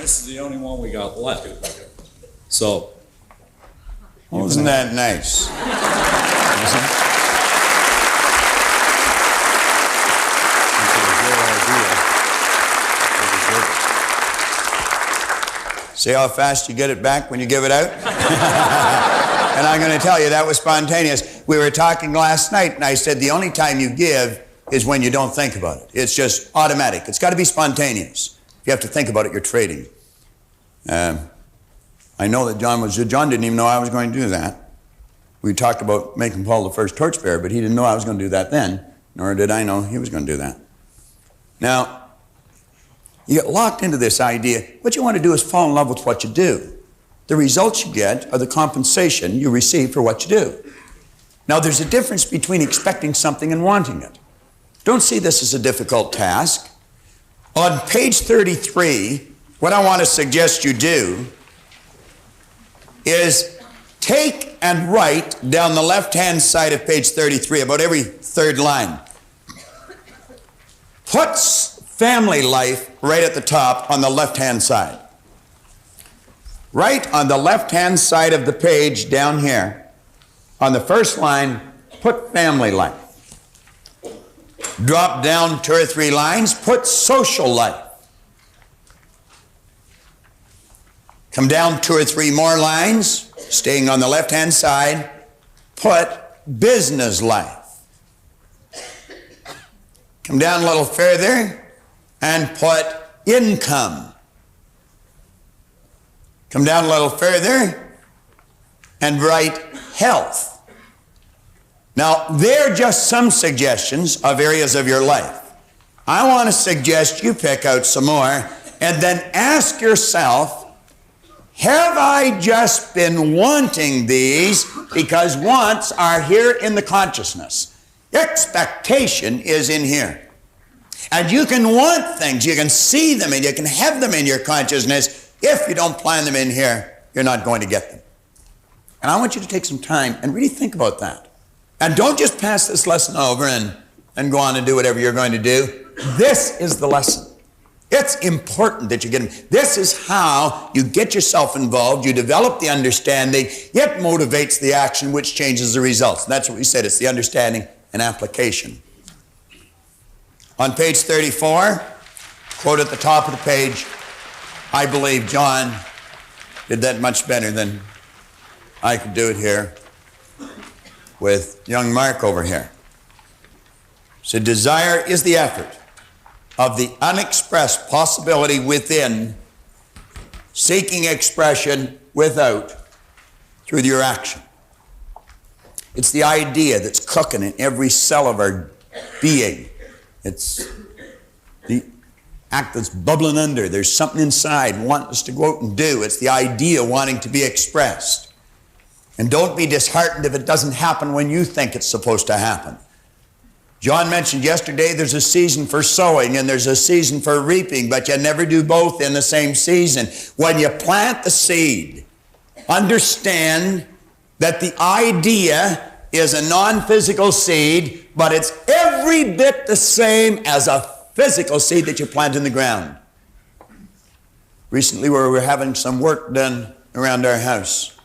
This is the only one we got left. So. Well, isn't that nice? See how fast you get it back when you give it out? And I'm going to tell you, that was spontaneous. We were talking last night, and I said the only time you give is when you don't think about it. It's just automatic. It's got to be spontaneous. If you have to think about it, you're trading. I know that John didn't even know I was going to do that. We talked about making Paul the first torchbearer, but he didn't know I was going to do that then, nor did I know he was going to do that. Now, you get locked into this idea. What you want to do is fall in love with what you do. The results you get are the compensation you receive for what you do. Now, there's a difference between expecting something and wanting it. Don't see this as a difficult task. On page 33, what I want to suggest you do is take and write down the left-hand side of page 33, about every third line. Put family life right at the top on the left-hand side. Right on the left-hand side of the page down here, on the first line, put family life. Drop down 2 or 3 lines, put social life. Come down 2 or 3 more lines, staying on the left-hand side, put business life. Come down a little further and put income. Come down a little further and write health. Now, they're just some suggestions of areas of your life. I want to suggest you pick out some more and then ask yourself, have I just been wanting these because wants are here in the consciousness? Expectation is in here. And you can want things, you can see them, and you can have them in your consciousness. If you don't plan them in here, you're not going to get them. And I want you to take some time and really think about that. And don't just pass this lesson over and go on and do whatever you're going to do. This is the lesson. It's important that you get them. This is how you get yourself involved. You develop the understanding. It motivates the action, which changes the results. And that's what we said. It's the understanding and application. On page 34, quote at the top of the page, I believe John did that much better than I could do it here with young Mark over here. So desire is the effort of the unexpressed possibility within, seeking expression without, through your action. It's the idea that's cooking in every cell of our being. It's the act that's bubbling under. There's something inside wanting us to go out and do. It's the idea wanting to be expressed. And don't be disheartened if it doesn't happen when you think it's supposed to happen. John mentioned yesterday there's a season for sowing and there's a season for reaping, but you never do both in the same season. When you plant the seed, understand that the idea is a non-physical seed, but it's every bit the same as a physical seed that you plant in the ground. Recently, we were having some work done around our house.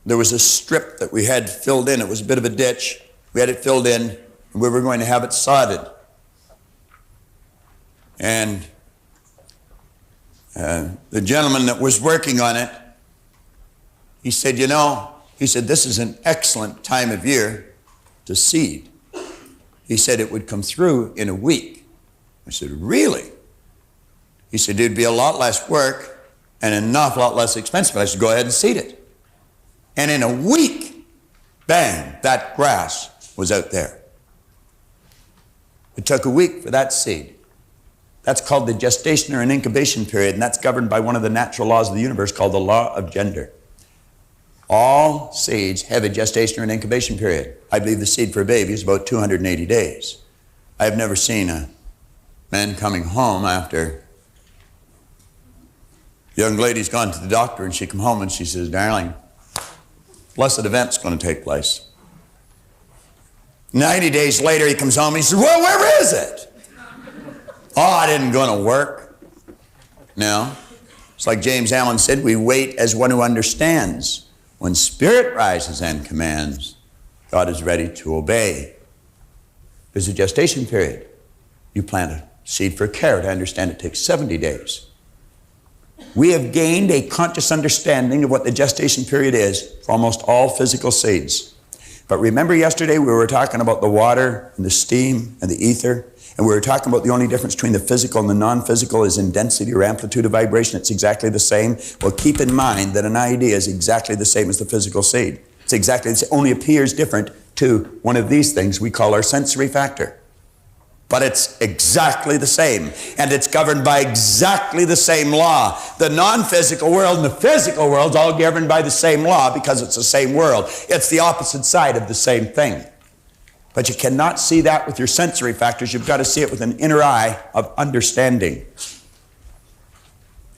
There was a strip that we had filled in. It was a bit of a ditch. We had it filled in, and we were going to have it sodded. And the gentleman that was working on it, he said, you know, he said, this is an excellent time of year to seed. He said it would come through in a week. I said, really? He said, it'd be a lot less work and an awful lot less expensive. I said, go ahead and seed it. And in a week, bang, that grass was out there. It took a week for that seed. That's called the gestation or an incubation period, and that's governed by one of the natural laws of the universe called the law of gender. All seeds have a gestation or an incubation period. I believe the seed for a baby is about 280 days. I have never seen a man coming home after a young lady's gone to the doctor and she come home and she says, darling, blessed event's going to take place. 90 days later he comes home and he says, well, where is it? Oh, it isn't going to work. No. It's like James Allen said, we wait as one who understands. When spirit rises and commands, God is ready to obey. There's a gestation period. You plant a seed for a carrot. I understand it takes 70 days. We have gained a conscious understanding of what the gestation period is for almost all physical seeds. But remember yesterday we were talking about the water and the steam and the ether, and we were talking about the only difference between the physical and the non-physical is in density or amplitude of vibration. It's exactly the same. Well, keep in mind that an idea is exactly the same as the physical seed. It's exactly the same, only appears different to one of these things we call our sensory factor. But it's exactly the same, and it's governed by exactly the same law. The non-physical world and the physical world is all governed by the same law because it's the same world. It's the opposite side of the same thing. But you cannot see that with your sensory factors. You've got to see it with an inner eye of understanding.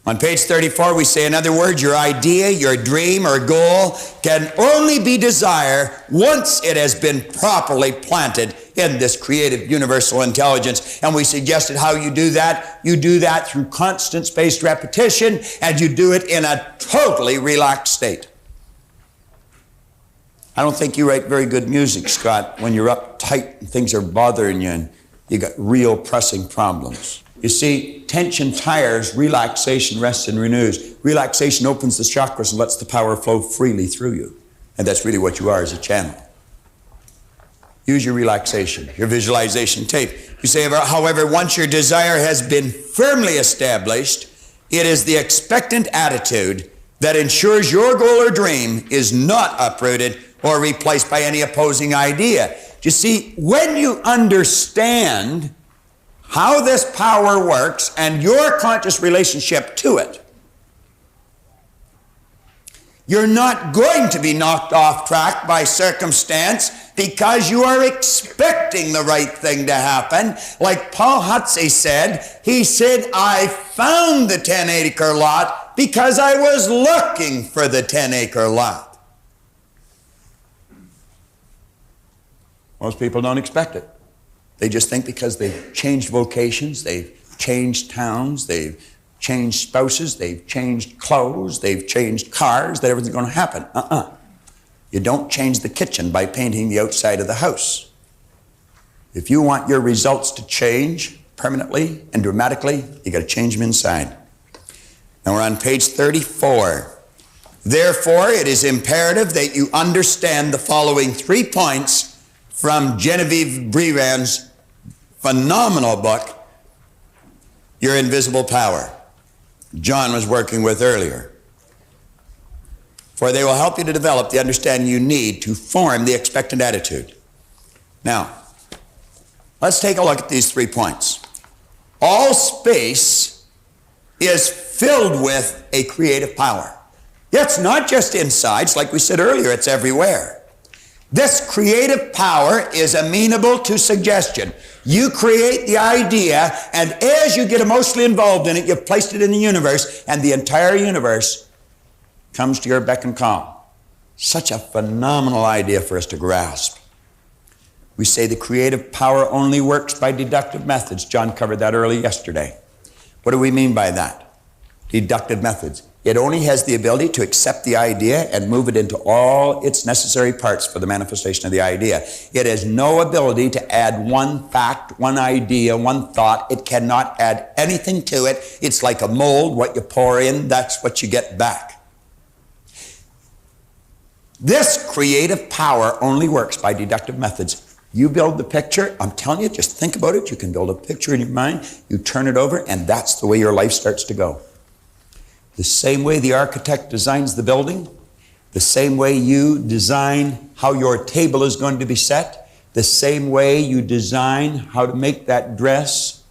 On page 34, we say, in other words, your idea, your dream, or goal can only be desired once it has been properly planted in this creative universal intelligence. And we suggested how you do that. You do that through constant spaced repetition, and you do it in a totally relaxed state. I don't think you write very good music, Scott, when you're uptight and things are bothering you and you got real pressing problems. You see, tension tires, relaxation rests and renews. Relaxation opens the chakras and lets the power flow freely through you. And that's really what you are as a channel. Use your relaxation, your visualization tape. You say, however, once your desire has been firmly established, it is the expectant attitude that ensures your goal or dream is not uprooted or replaced by any opposing idea. You see, when you understand how this power works and your conscious relationship to it, you're not going to be knocked off track by circumstance because you are expecting the right thing to happen. Like Paul Hutsey said, he said, I found the 10-acre lot because I was looking for the 10-acre lot. Most people don't expect it. They just think because they've changed vocations, they've changed towns, they've changed spouses, they've changed clothes, they've changed cars, that everything's going to happen. You don't change the kitchen by painting the outside of the house. If you want your results to change permanently and dramatically, you got to change them inside. Now we're on page 34. Therefore, it is imperative that you understand the following 3 points from Genevieve Brevan's phenomenal book, Your Invisible Power. John was working with earlier. For they will help you to develop the understanding you need to form the expectant attitude. Now, let's take a look at these 3 points. All space is filled with a creative power. It's not just inside, like we said earlier, it's everywhere. This creative power is amenable to suggestion. You create the idea, and as you get emotionally involved in it, you've placed it in the universe, and the entire universe comes to your beck and call. Such a phenomenal idea for us to grasp. We say the creative power only works by deductive methods. John covered that early yesterday. What do we mean by that? Deductive methods. It only has the ability to accept the idea and move it into all its necessary parts for the manifestation of the idea. It has no ability to add one fact, one idea, one thought. It cannot add anything to it. It's like a mold. What you pour in, that's what you get back. This creative power only works by deductive methods. You build the picture, I'm telling you, just think about it. You can build a picture in your mind, you turn it over, and that's the way your life starts to go. The same way the architect designs the building, the same way you design how your table is going to be set, the same way you design how to make that dress,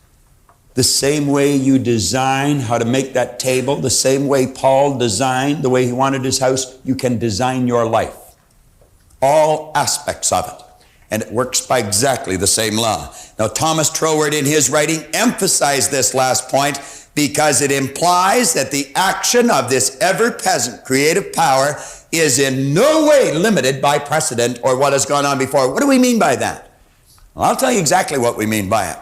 the same way you design how to make that table, the same way Paul designed the way he wanted his house, you can design your life. All aspects of it. And it works by exactly the same law. Now, Thomas Troward in his writing emphasized this last point because it implies that the action of this ever-present creative power is in no way limited by precedent or what has gone on before. What do we mean by that? Well, I'll tell you exactly what we mean by it.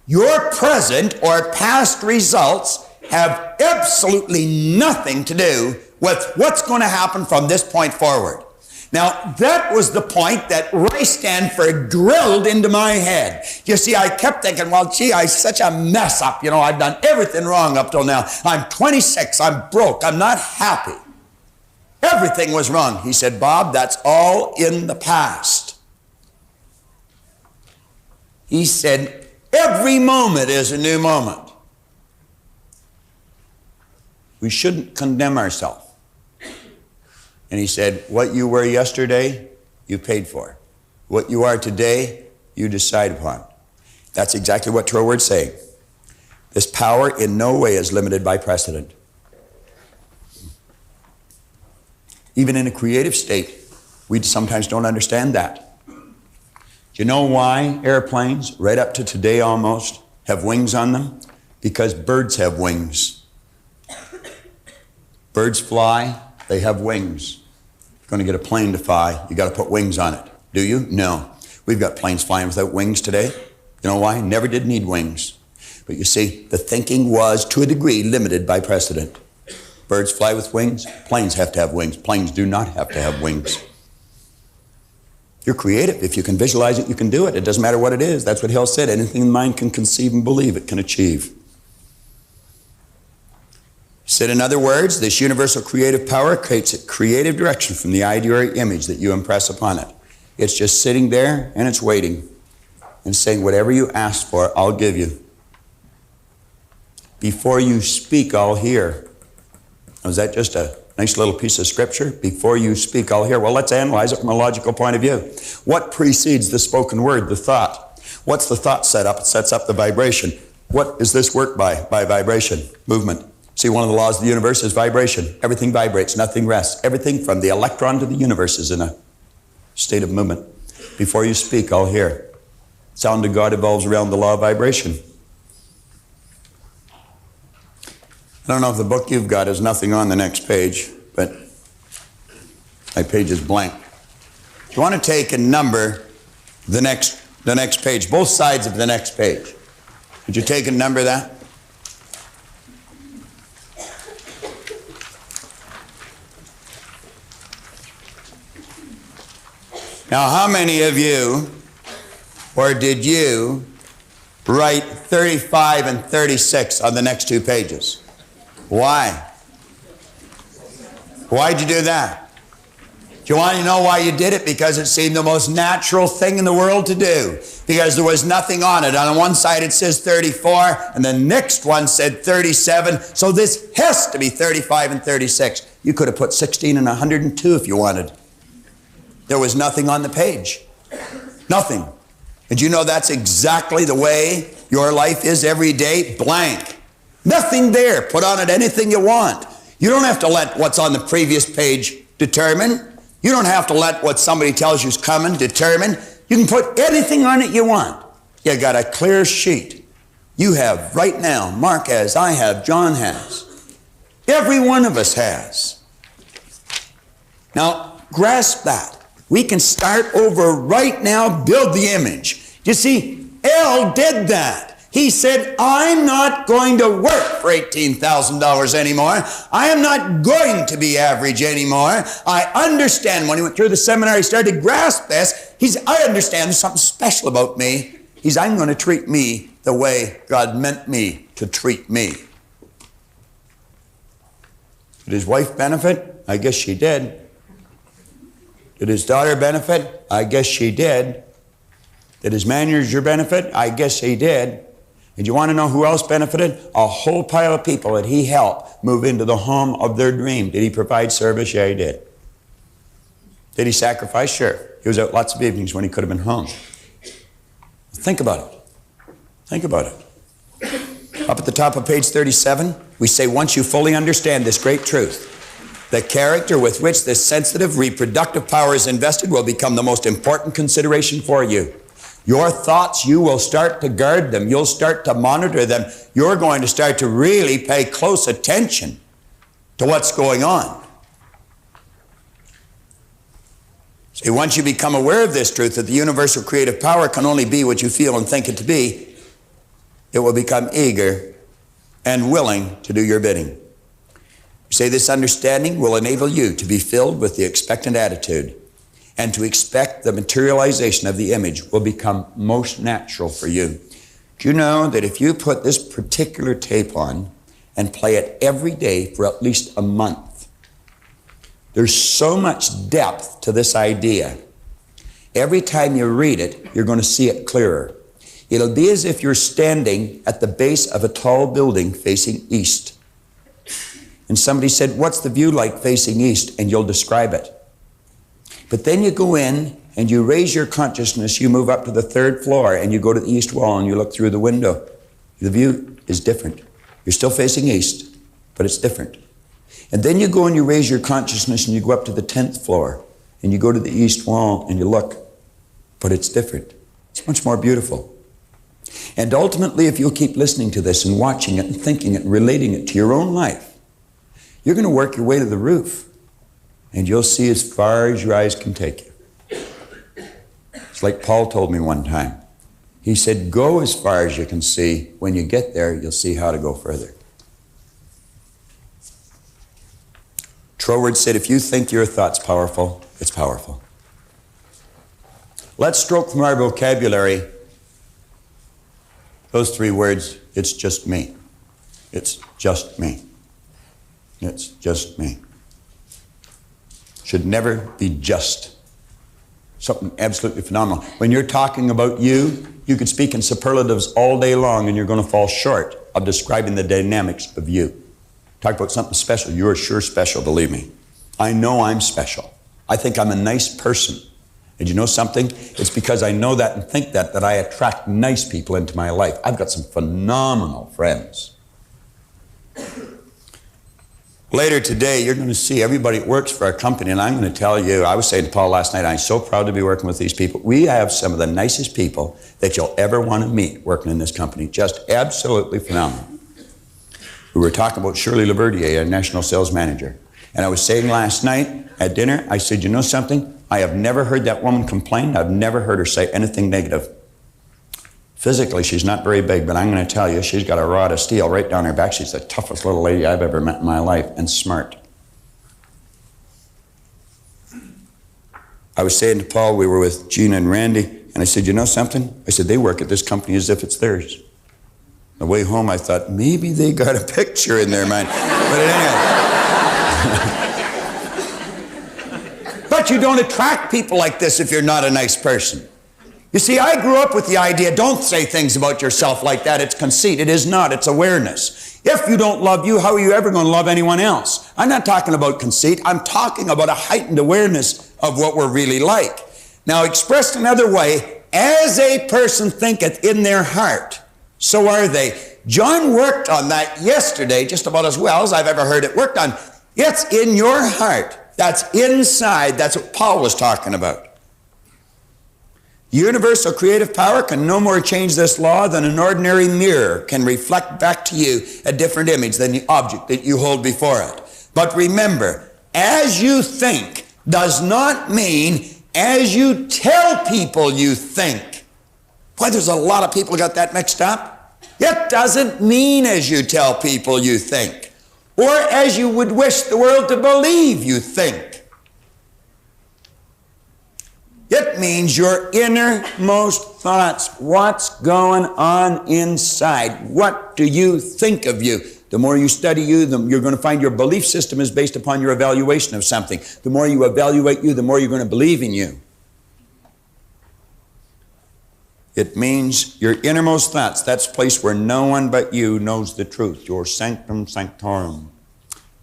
Your present or past results have absolutely nothing to do with what's going to happen from this point forward. Now, that was the point that Roy Stanford drilled into my head. You see, I kept thinking, well, gee, I'm such a mess up. You know, I've done everything wrong up till now. I'm 26. I'm broke. I'm not happy. Everything was wrong. He said, Bob, that's all in the past. He said, every moment is a new moment. We shouldn't condemn ourselves. And he said, what you were yesterday, you paid for. What you are today, you decide upon. That's exactly what Troward's saying. This power in no way is limited by precedent. Even in a creative state, we sometimes don't understand that. Do you know why airplanes, right up to today almost, have wings on them? Because birds have wings. Birds fly, they have wings. If you're going to get a plane to fly, you got to put wings on it. Do you? No. We've got planes flying without wings today. You know why? Never did need wings. But you see, the thinking was, to a degree, limited by precedent. Birds fly with wings. Planes have to have wings. Planes do not have to have wings. You're creative. If you can visualize it, you can do it. It doesn't matter what it is. That's what Hill said. Anything the mind can conceive and believe, it can achieve. Said in other words, this universal creative power creates a creative direction from the idea or image that you impress upon it. It's just sitting there and it's waiting and saying, whatever you ask for, I'll give you. Before you speak, I'll hear. Is that just a nice little piece of scripture? Before you speak, I'll hear. Well, let's analyze it from a logical point of view. What precedes the spoken word, the thought? What's the thought set up? It sets up the vibration. What is this work by? By vibration, movement. See, one of the laws of the universe is vibration. Everything vibrates, nothing rests. Everything from the electron to the universe is in a state of movement. Before you speak, I'll hear. Sound of God evolves around the law of vibration. I don't know if the book you've got has nothing on the next page, but my page is blank. If you want to take and number the next page, both sides of the next page, would you take and number that? Now, how many of you, or did you, write 35 and 36 on the next two pages? Why? Why'd you do that? Do you want to know why you did it? Because it seemed the most natural thing in the world to do. Because there was nothing on it. On one side it says 34, and the next one said 37. So this has to be 35 and 36. You could have put 16 and 102 if you wanted. There was nothing on the page. Nothing. And you know that's exactly the way your life is every day? Blank. Nothing there. Put on it anything you want. You don't have to let what's on the previous page determine. You don't have to let what somebody tells you is coming determine. You can put anything on it you want. You got a clear sheet. You have right now, Mark has, I have, John has. Every one of us has. Now, grasp that. We can start over right now, build the image. You see, L did that. He said, I'm not going to work for $18,000 anymore. I am not going to be average anymore. I understand. When he went through the seminar, he started to grasp this. I understand there's something special about me. I'm going to treat me the way God meant me to treat me. Did his wife benefit? I guess she did. Did his daughter benefit? I guess she did. Did his manager benefit? I guess he did. And you want to know who else benefited? A whole pile of people that he helped move into the home of their dream. Did he provide service? Yeah, he did. Did he sacrifice? Sure. He was out lots of evenings when he could have been home. Think about it. Think about it. Up at the top of page 37, we say, once you fully understand this great truth, the character with which this sensitive reproductive power is invested will become the most important consideration for you. Your thoughts, you will start to guard them. You'll start to monitor them. You're going to start to really pay close attention to what's going on. See, once you become aware of this truth, that the universal creative power can only be what you feel and think it to be, it will become eager and willing to do your bidding. You say this understanding will enable you to be filled with the expectant attitude, and to expect the materialization of the image will become most natural for you. Do you know that if you put this particular tape on and play it every day for at least a month, there's so much depth to this idea. Every time you read it, you're going to see it clearer. It'll be as if you're standing at the base of a tall building facing east. And somebody said, what's the view like facing east? And you'll describe it. But then you go in and you raise your consciousness, you move up to the third floor and you go to the east wall and you look through the window. The view is different. You're still facing east, but it's different. And then you go and you raise your consciousness and you go up to the 10th floor and you go to the east wall and you look, but it's different. It's much more beautiful. And ultimately, if you'll keep listening to this and watching it and thinking it and relating it to your own life, you're going to work your way to the roof. And you'll see as far as your eyes can take you. It's like Paul told me one time. He said, go as far as you can see. When you get there, you'll see how to go further. Troward said, if you think your thought's powerful, it's powerful. Let's stroke from our vocabulary those three words, it's just me. It's just me. It's just me. Should never be just. Something absolutely phenomenal. When you're talking about you could speak in superlatives all day long and you're going to fall short of describing the dynamics of you. Talk about something special. You're sure special, believe me. I know I'm special. I think I'm a nice person. And you know something? It's because I know that and think that I attract nice people into my life. I've got some phenomenal friends. Later today, you're going to see everybody that works for our company, and I'm going to tell you, I was saying to Paul last night, I'm so proud to be working with these people. We have some of the nicest people that you'll ever want to meet working in this company. Just absolutely phenomenal. We were talking about Shirley Laverdier, our national sales manager. And I was saying last night at dinner, I said, you know something? I have never heard that woman complain. I've never heard her say anything negative. Physically, she's not very big, but I'm going to tell you, she's got a rod of steel right down her back. She's the toughest little lady I've ever met in my life, and smart. I was saying to Paul, we were with Gina and Randy, and I said, you know something? I said, they work at this company as if it's theirs. On the way home, I thought, maybe they got a picture in their mind. But anyway. But you don't attract people like this if you're not a nice person. You see, I grew up with the idea, don't say things about yourself like that. It's conceit. It is not. It's awareness. If you don't love you, how are you ever going to love anyone else? I'm not talking about conceit. I'm talking about a heightened awareness of what we're really like. Now, expressed another way, as a person thinketh in their heart, so are they. John worked on that yesterday just about as well as I've ever heard it worked on. It's in your heart. That's inside. That's what Paul was talking about. Universal creative power can no more change this law than an ordinary mirror can reflect back to you a different image than the object that you hold before it. But remember, as you think does not mean as you tell people you think. Boy, there's a lot of people who got that mixed up. It doesn't mean as you tell people you think, or as you would wish the world to believe you think. It means your innermost thoughts. What's going on inside? What do you think of you? The more you study you, you're going to find your belief system is based upon your evaluation of something. The more you evaluate you, the more you're going to believe in you. It means your innermost thoughts. That's a place where no one but you knows the truth. Your sanctum sanctorum.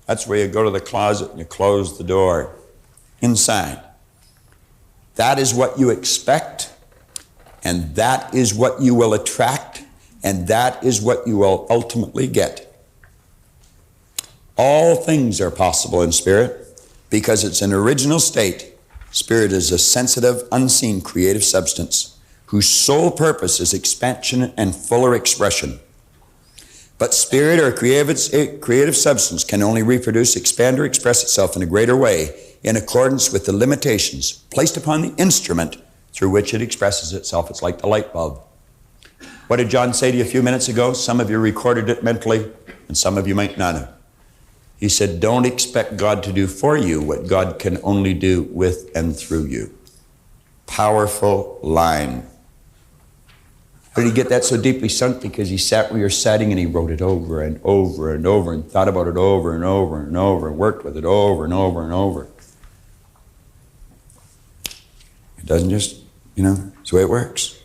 That's where you go to the closet and you close the door. Inside. That is what you expect, and that is what you will attract, and that is what you will ultimately get. All things are possible in spirit because it's an original state. Spirit is a sensitive, unseen, creative substance whose sole purpose is expansion and fuller expression. But spirit or creative substance can only reproduce, expand, or express itself in a greater way in accordance with the limitations placed upon the instrument through which it expresses itself. It's like the light bulb. What did John say to you a few minutes ago? Some of you recorded it mentally, and some of you might not have. He said, don't expect God to do for you what God can only do with and through you. Powerful line. How did he get that so deeply sunk? Because he sat where you're sitting and he wrote it over and over and over and thought about it over and over and over and worked with it over and over and over. It doesn't just, it's the way it works.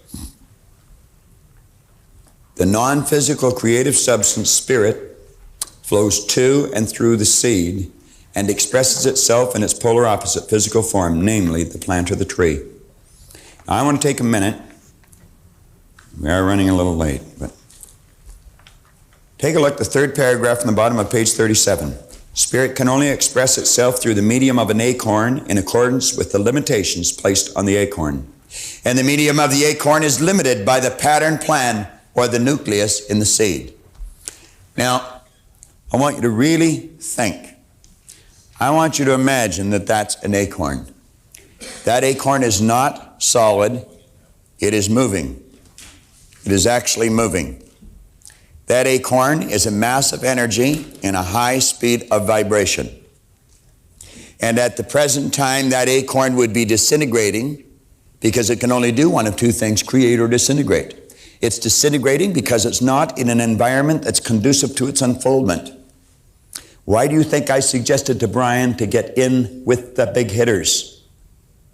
The non-physical creative substance, spirit, flows to and through the seed and expresses itself in its polar opposite physical form, namely the plant or the tree. Now, I want to take a minute. We are running a little late, but take a look at the third paragraph from the bottom of page 37. Spirit can only express itself through the medium of an acorn in accordance with the limitations placed on the acorn. And the medium of the acorn is limited by the pattern plan or the nucleus in the seed. Now, I want you to really think. I want you to imagine that that's an acorn. That acorn is not solid. It is moving. It is actually moving. That acorn is a mass of energy in a high speed of vibration. And at the present time, that acorn would be disintegrating because it can only do one of two things, create or disintegrate. It's disintegrating because it's not in an environment that's conducive to its unfoldment. Why do you think I suggested to Brian to get in with the big hitters?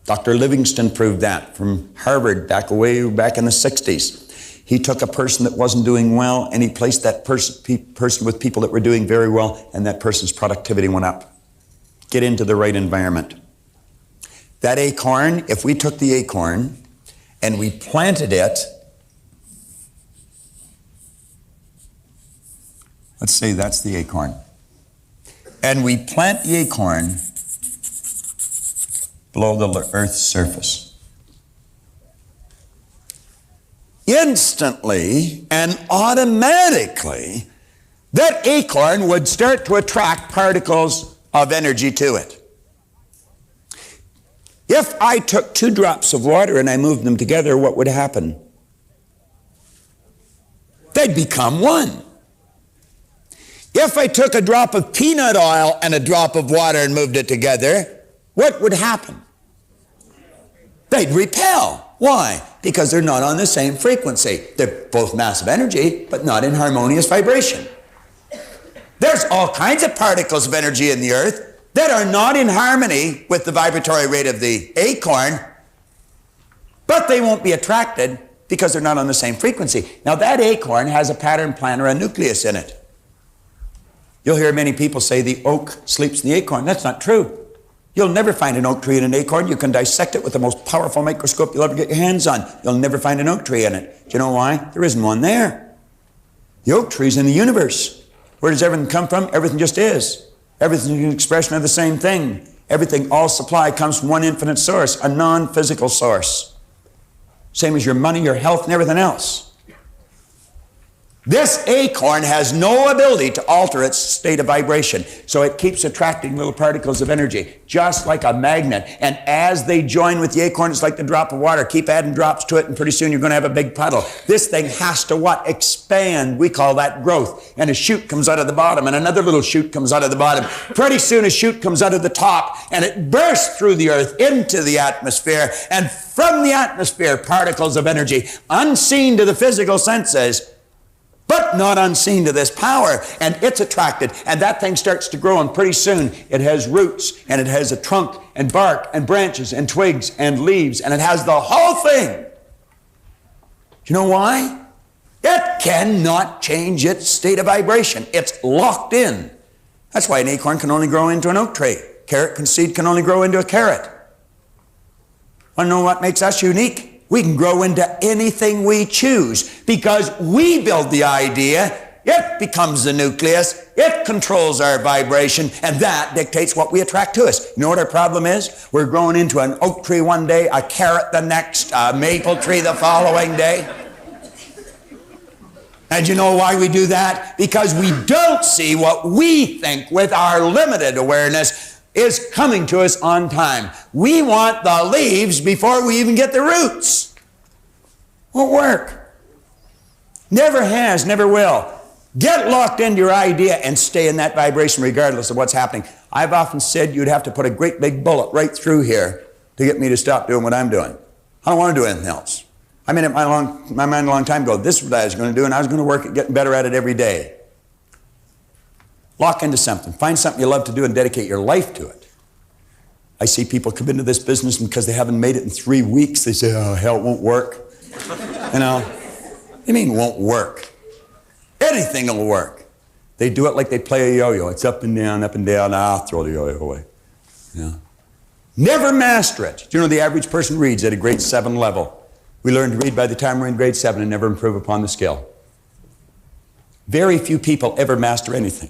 Dr. Livingston proved that from Harvard way back in the 60s. He took a person that wasn't doing well and he placed that person with people that were doing very well, and that person's productivity went up. Get into the right environment. That acorn, if we took the acorn and we planted it, let's say that's the acorn, and we plant the acorn below the earth's surface. Instantly and automatically, that acorn would start to attract particles of energy to it. If I took 2 drops of water and I moved them together, what would happen? They'd become one. If I took a drop of peanut oil and a drop of water and moved it together, what would happen? They'd repel. Why? Because they're not on the same frequency. They're both massive energy, but not in harmonious vibration. There's all kinds of particles of energy in the earth that are not in harmony with the vibratory rate of the acorn, but they won't be attracted because they're not on the same frequency. Now, that acorn has a pattern plan or a nucleus in it. You'll hear many people say the oak sleeps in the acorn. That's not true. You'll never find an oak tree in an acorn. You can dissect it with the most powerful microscope you'll ever get your hands on. You'll never find an oak tree in it. Do you know why? There isn't one there. The oak tree's in the universe. Where does everything come from? Everything just is. Everything's an expression of the same thing. Everything, all supply comes from one infinite source, a non-physical source. Same as your money, your health, and everything else. This acorn has no ability to alter its state of vibration, so it keeps attracting little particles of energy, just like a magnet. And as they join with the acorn, it's like the drop of water. Keep adding drops to it, and pretty soon you're going to have a big puddle. This thing has to what? Expand. We call that growth. And a shoot comes out of the bottom, and another little shoot comes out of the bottom. Pretty soon a shoot comes out of the top, and it bursts through the earth into the atmosphere. And from the atmosphere, particles of energy, unseen to the physical senses, but not unseen to this power, and it's attracted, and that thing starts to grow, and pretty soon it has roots, and it has a trunk, and bark, and branches, and twigs, and leaves, and it has the whole thing. Do you know why? It cannot change its state of vibration. It's locked in. That's why an acorn can only grow into an oak tree. Carrot seed can only grow into a carrot. Want to know what makes us unique? We can grow into anything we choose because we build the idea, it becomes the nucleus, it controls our vibration, and that dictates what we attract to us. You know what our problem is? We're growing into an oak tree one day, a carrot the next, a maple tree the following day. And you know why we do that? Because we don't see what we think with our limited awareness is coming to us on time. We want the leaves before we even get the roots. Won't work. Never has, never will. Get locked into your idea and stay in that vibration regardless of what's happening. I've often said you'd have to put a great big bullet right through here to get me to stop doing what I'm doing. I don't want to do anything else. I made up my mind a long time ago. This is what I was going to do, and I was going to work at getting better at it every day. Lock into something. Find something you love to do and dedicate your life to it. I see people come into this business and because they haven't made it in 3 weeks, they say, oh, hell, it won't work. You know, what do you mean won't work? Anything will work. They do it like they play a yo-yo. It's up and down, I'll throw the yo-yo away. Yeah. Never master it. Do you know the average person reads at a grade 7 level? We learn to read by the time we're in grade 7 and never improve upon the skill. Very few people ever master anything.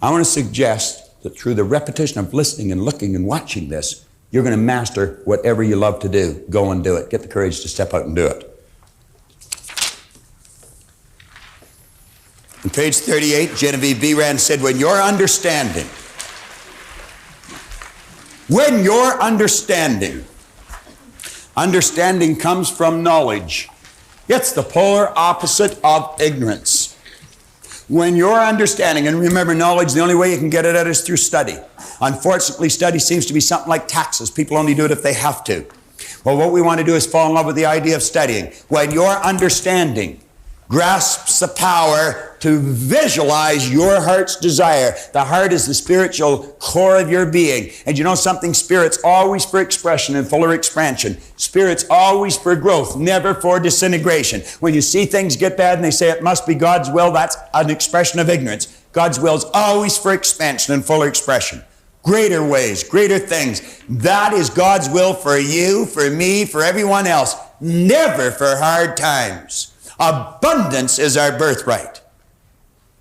I want to suggest that through the repetition of listening and looking and watching this, you're going to master whatever you love to do. Go and do it. Get the courage to step out and do it. On page 38, Genevieve B. Rand said, when your understanding comes from knowledge, it's the polar opposite of ignorance. When your understanding, and remember knowledge, the only way you can get it at is through study. Unfortunately, study seems to be something like taxes. People only do it if they have to. Well, what we want to do is fall in love with the idea of studying. When your understanding grasps the power to visualize your heart's desire. The heart is the spiritual core of your being. And you know something? Spirit's always for expression and fuller expansion. Spirit's always for growth, never for disintegration. When you see things get bad and they say it must be God's will, that's an expression of ignorance. God's will is always for expansion and fuller expression. Greater ways, greater things. That is God's will for you, for me, for everyone else. Never for hard times. Abundance is our birthright.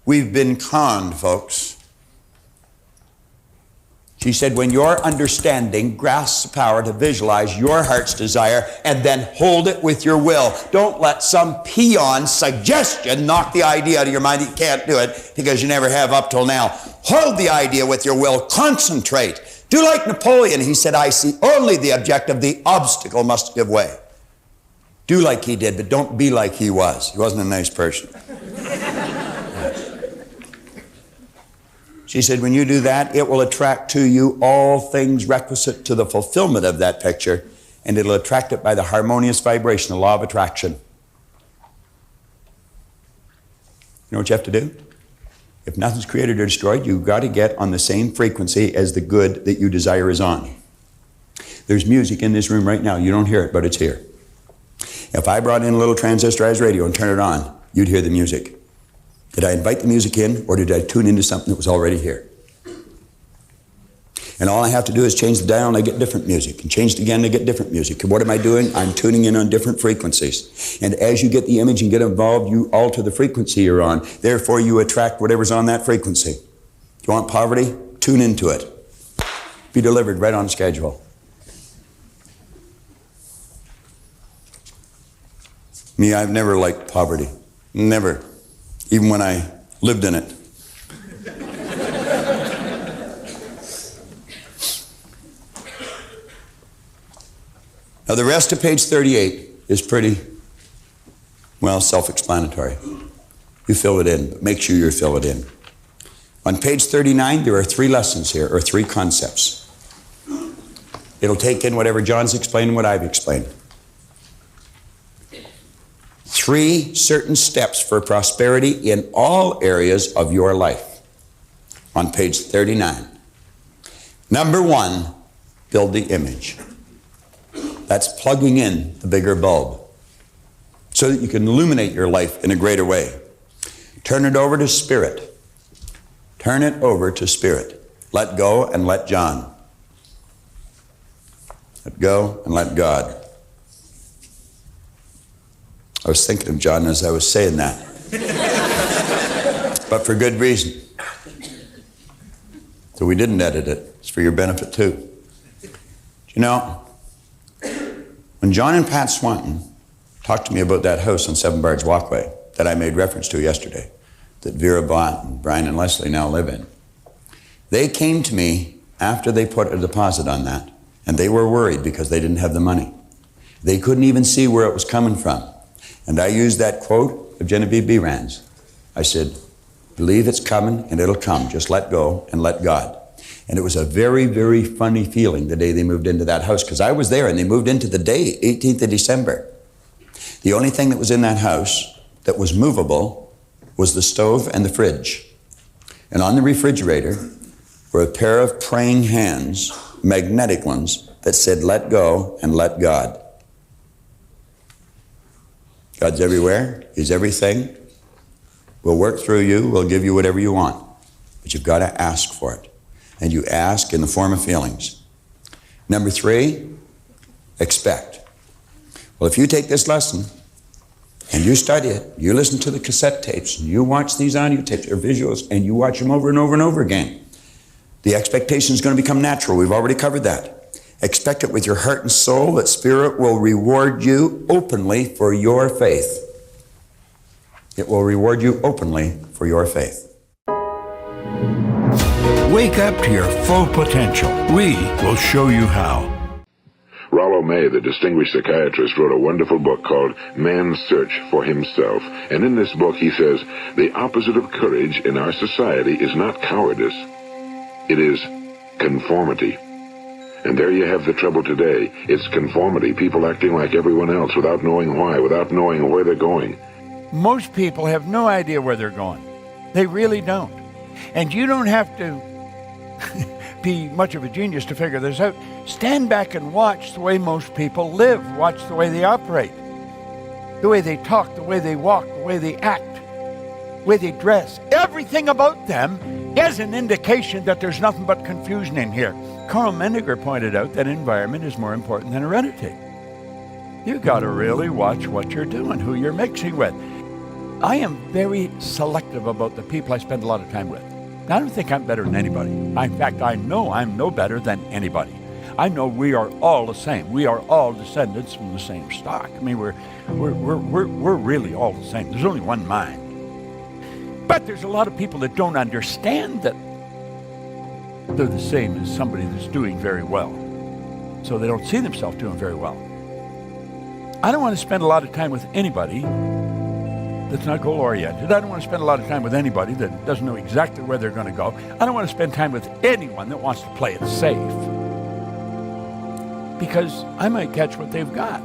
We've been conned, folks. She said, when your understanding grasps the power to visualize your heart's desire and then hold it with your will. Don't let some peon suggestion knock the idea out of your mind that you can't do it because you never have up till now. Hold the idea with your will. Concentrate. Do like Napoleon. He said, I see only the objective. The obstacle must give way. Do like he did, but don't be like he was. He wasn't a nice person. She said, when you do that, it will attract to you all things requisite to the fulfillment of that picture, and it'll attract it by the harmonious vibration, the law of attraction. You know what you have to do? If nothing's created or destroyed, you've got to get on the same frequency as the good that you desire is on. There's music in this room right now. You don't hear it, but it's here. If I brought in a little transistorized radio and turned it on, you'd hear the music. Did I invite the music in, or did I tune into something that was already here? And all I have to do is change the dial and I get different music, and change it again and I get different music. And what am I doing? I'm tuning in on different frequencies. And as you get the image and get involved, you alter the frequency you're on. Therefore, you attract whatever's on that frequency. Do you want poverty? Tune into it. be delivered right on schedule. Me, I've never liked poverty. Never. Even when I lived in it. Now, the rest of page 38 is pretty, well, self-explanatory. You fill it in, but make sure you fill it in. On page 39, there are 3 lessons here, or 3 concepts. It'll take in whatever John's explained and what I've explained. 3 certain steps for prosperity in all areas of your life. On page 39. Number 1, build the image. That's plugging in the bigger bulb so that you can illuminate your life in a greater way. Turn it over to Spirit. Turn it over to Spirit. Let go and let John. Let go and let God. I was thinking of John as I was saying that. But for good reason. So we didn't edit it. It's for your benefit too. You know, when John and Pat Swanton talked to me about that house on Seven Barge Walkway that I made reference to yesterday, that Vera Bott and Brian and Leslie now live in, they came to me after they put a deposit on that, and they were worried because they didn't have the money. They couldn't even see where it was coming from. And I used that quote of Genevieve B. Rand's. I said, believe it's coming and it'll come. Just let go and let God. And it was a very, very funny feeling the day they moved into that house, because I was there and they moved into the day, 18th of December. The only thing that was in that house that was movable was the stove and the fridge. And on the refrigerator were a pair of praying hands, magnetic ones, that said, let go and let God. God's everywhere. He's everything. We'll work through you. We'll give you whatever you want. But you've got to ask for it. And you ask in the form of feelings. Number 3, expect. Well, if you take this lesson and you study it, you listen to the cassette tapes, and you watch these audio tapes or visuals, and you watch them over and over and over again, the expectation is going to become natural. We've already covered that. Expect it with your heart and soul that Spirit will reward you openly for your faith. It will reward you openly for your faith. Wake up to your full potential. We will show you how. Rollo May, the distinguished psychiatrist, wrote a wonderful book called Man's Search for Himself. And in this book he says, the opposite of courage in our society is not cowardice. It is conformity. And there you have the trouble today. It's conformity. People acting like everyone else without knowing why, without knowing where they're going. Most people have no idea where they're going. They really don't. And you don't have to be much of a genius to figure this out. Stand back and watch the way most people live. Watch the way they operate. The way they talk, the way they walk, the way they act, the way they dress. Everything about them is an indication that there's nothing but confusion in here. Carl Mendiger pointed out that environment is more important than heredity. You've got to really watch what you're doing, who you're mixing with. I am very selective about the people I spend a lot of time with. I don't think I'm better than anybody. In fact, I know I'm no better than anybody. I know we are all the same. We are all descendants from the same stock. I mean, we're really all the same. There's only one mind. But there's a lot of people that don't understand that they're the same as somebody that's doing very well. So they don't see themselves doing very well. I don't want to spend a lot of time with anybody that's not goal-oriented. I don't want to spend a lot of time with anybody that doesn't know exactly where they're going to go. I don't want to spend time with anyone that wants to play it safe, because I might catch what they've got.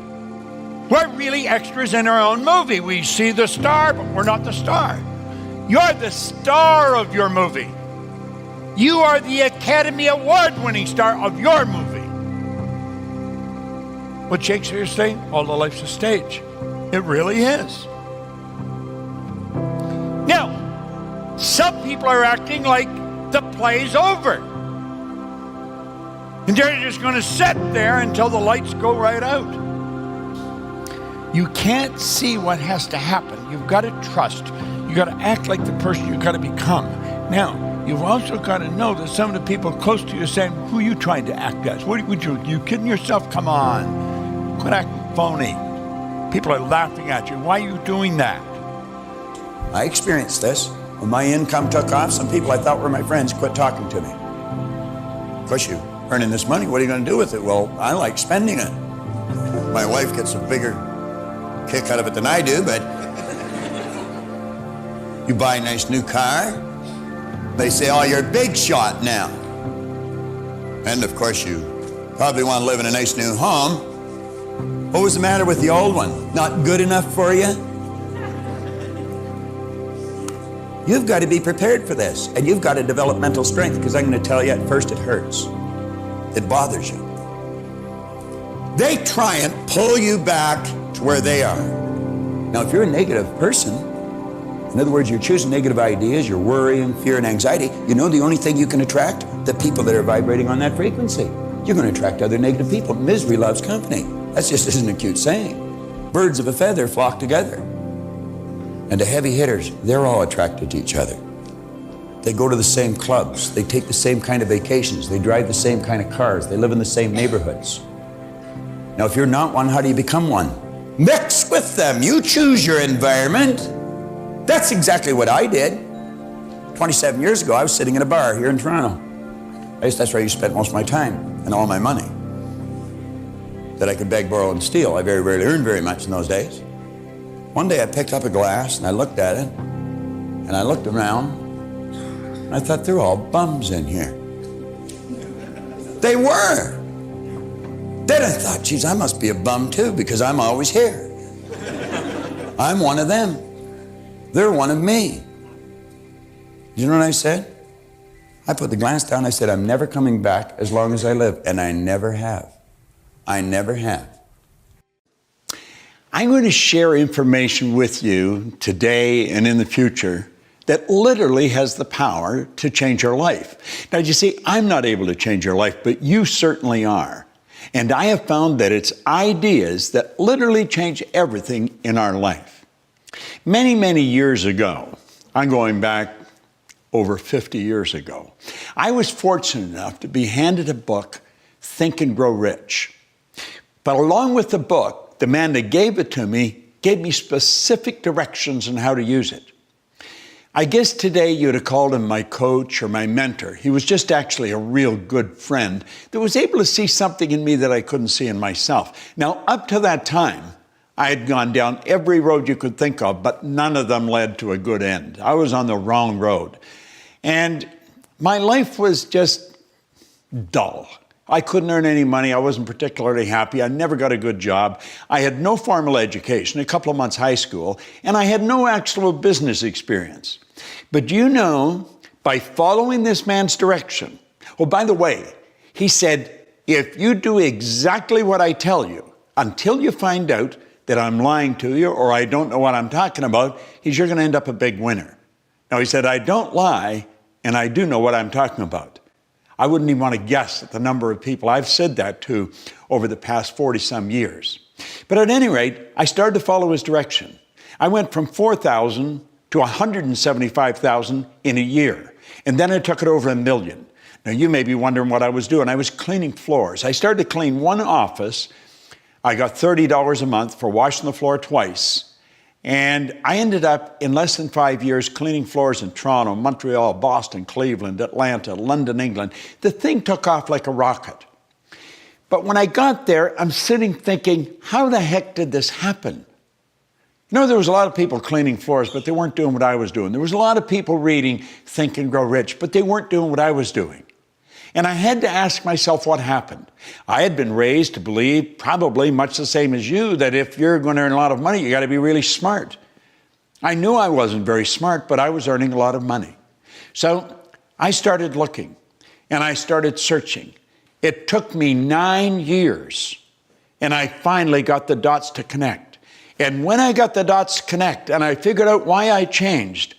We're really extras in our own movie. We see the star, but we're not the star. You're the star of your movie. You are the Academy Award-winning star of your movie. What Shakespeare's saying, all the life's a stage. It really is. Now, some people are acting like the play's over. And they're just going to sit there until the lights go right out. You can't see what has to happen. You've got to trust. You've got to act like the person you've got to become. Now, you've also got to know that some of the people close to you are saying, who are you trying to act as? What would you kidding yourself? Come on. Quit acting phony. People are laughing at you. Why are you doing that? I experienced this. When my income took off, some people I thought were my friends quit talking to me. Of course, you're earning this money. What are you going to do with it? Well, I like spending it. My wife gets a bigger kick out of it than I do, but you buy a nice new car. They say, oh, you're a big shot now. And of course, you probably want to live in a nice new home. What was the matter with the old one? Not good enough for you? You've got to be prepared for this, and you've got to develop mental strength, because I'm going to tell you, at first it hurts. It bothers you. They try and pull you back to where they are. Now, if you're a negative person, in other words, you're choosing negative ideas, you're worrying, fear, and anxiety, you know the only thing you can attract? The people that are vibrating on that frequency. You're going to attract other negative people. Misery loves company. That just isn't a cute saying. Birds of a feather flock together. And the heavy hitters, they're all attracted to each other. They go to the same clubs. They take the same kind of vacations. They drive the same kind of cars. They live in the same neighborhoods. Now, if you're not one, how do you become one? Mix with them. You choose your environment. That's exactly what I did. 27 years ago, I was sitting in a bar here in Toronto. That's where I used to spend most of my time and all my money that I could beg, borrow, and steal. I very rarely earned very much in those days. One day I picked up a glass and I looked at it and I looked around and I thought, they're all bums in here. They were. Then I thought, geez, I must be a bum too, because I'm always here. I'm one of them. They're one of me. You know what I said? I put the glass down. I said, I'm never coming back as long as I live. And I never have. I never have. I'm going to share information with you today and in the future that literally has the power to change your life. Now, you see, I'm not able to change your life, but you certainly are. And I have found that it's ideas that literally change everything in our life. Many, many years ago, I'm going back over 50 years ago, I was fortunate enough to be handed a book, Think and Grow Rich. But along with the book, the man that gave it to me gave me specific directions on how to use it. I guess today you'd have called him my coach or my mentor. He was just actually a real good friend that was able to see something in me that I couldn't see in myself. Now, up to that time, I had gone down every road you could think of, but none of them led to a good end. I was on the wrong road. And my life was just dull. I couldn't earn any money. I wasn't particularly happy. I never got a good job. I had no formal education, a couple of months high school, and I had no actual business experience. But you know, by following this man's direction, oh, by the way, he said, if you do exactly what I tell you, until you find out that I'm lying to you or I don't know what I'm talking about, you're going to end up a big winner. Now, he said, I don't lie, and I do know what I'm talking about. I wouldn't even want to guess at the number of people I've said that to over the past 40-some years. But at any rate, I started to follow his direction. I went from 4,000 to 175,000 in a year. And then I took it over 1 million. Now, you may be wondering what I was doing. I was cleaning floors. I started to clean one office. I got $30 a month for washing the floor twice. And I ended up, in less than 5 years, cleaning floors in Toronto, Montreal, Boston, Cleveland, Atlanta, London, England. The thing took off like a rocket. But when I got there, I'm sitting thinking, how the heck did this happen? You know, there was a lot of people cleaning floors, but they weren't doing what I was doing. There was a lot of people reading Think and Grow Rich, but they weren't doing what I was doing. And I had to ask myself what happened. I had been raised to believe, probably much the same as you, that if you're going to earn a lot of money, you got to be really smart. I knew I wasn't very smart, but I was earning a lot of money. So I started looking and I started searching. It took me 9 years and I finally got the dots to connect. And when I got the dots to connect and I figured out why I changed,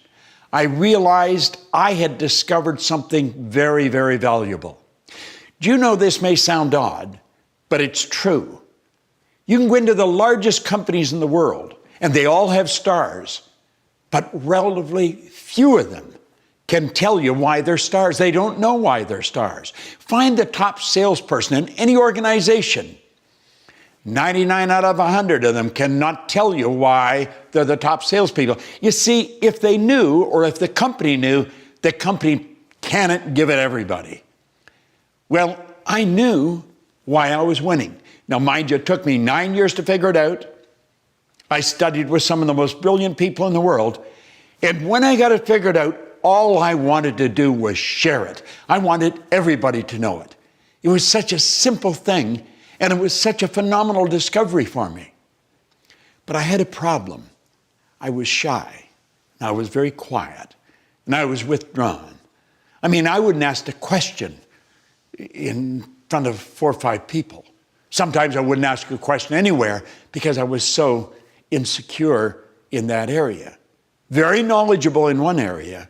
I realized I had discovered something very, very valuable. Do you know this may sound odd, but it's true. You can go into the largest companies in the world, and they all have stars, but relatively few of them can tell you why they're stars. They don't know why they're stars. Find the top salesperson in any organization. 99 out of 100 of them cannot tell you why they're the top salespeople. You see, if they knew, or if the company knew, the company cannot give it everybody. Well, I knew why I was winning. Now, mind you, it took me 9 years to figure it out. I studied with some of the most brilliant people in the world. And when I got it figured out, all I wanted to do was share it. I wanted everybody to know it. It was such a simple thing, and it was such a phenomenal discovery for me. But I had a problem. I was shy. I was very quiet. And I was withdrawn. I mean, I wouldn't ask a question in front of 4 or 5 people. Sometimes I wouldn't ask a question anywhere because I was so insecure in that area. Very knowledgeable in one area,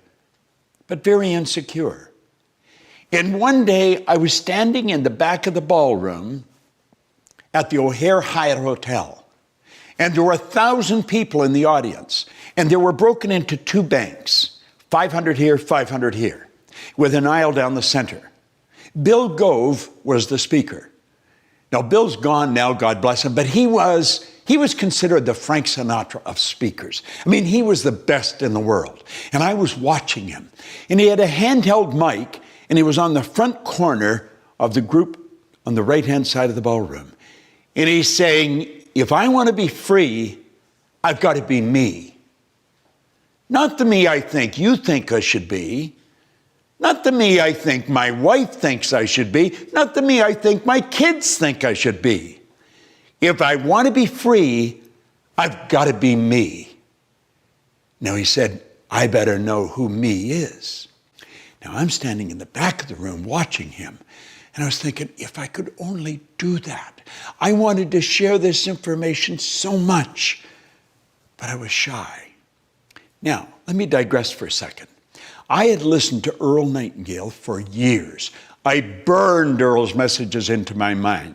but very insecure. And one day I was standing in the back of the ballroom at the O'Hare Hyatt Hotel. And there were 1,000 people in the audience. And they were broken into 2 banks, 500 here, 500 here, with an aisle down the center. Bill Gove was the speaker. Now, Bill's gone now, God bless him, but he was considered the Frank Sinatra of speakers. I mean, he was the best in the world. And I was watching him. And he had a handheld mic, and he was on the front corner of the group on the right-hand side of the ballroom. And he's saying, if I want to be free, I've got to be me. Not the me I think you think I should be. Not the me I think my wife thinks I should be. Not the me I think my kids think I should be. If I want to be free, I've got to be me. Now he said, I better know who me is. Now I'm standing in the back of the room watching him. And I was thinking, if I could only do that. I wanted to share this information so much, but I was shy. Now, let me digress for a second. I had listened to Earl Nightingale for years. I burned Earl's messages into my mind.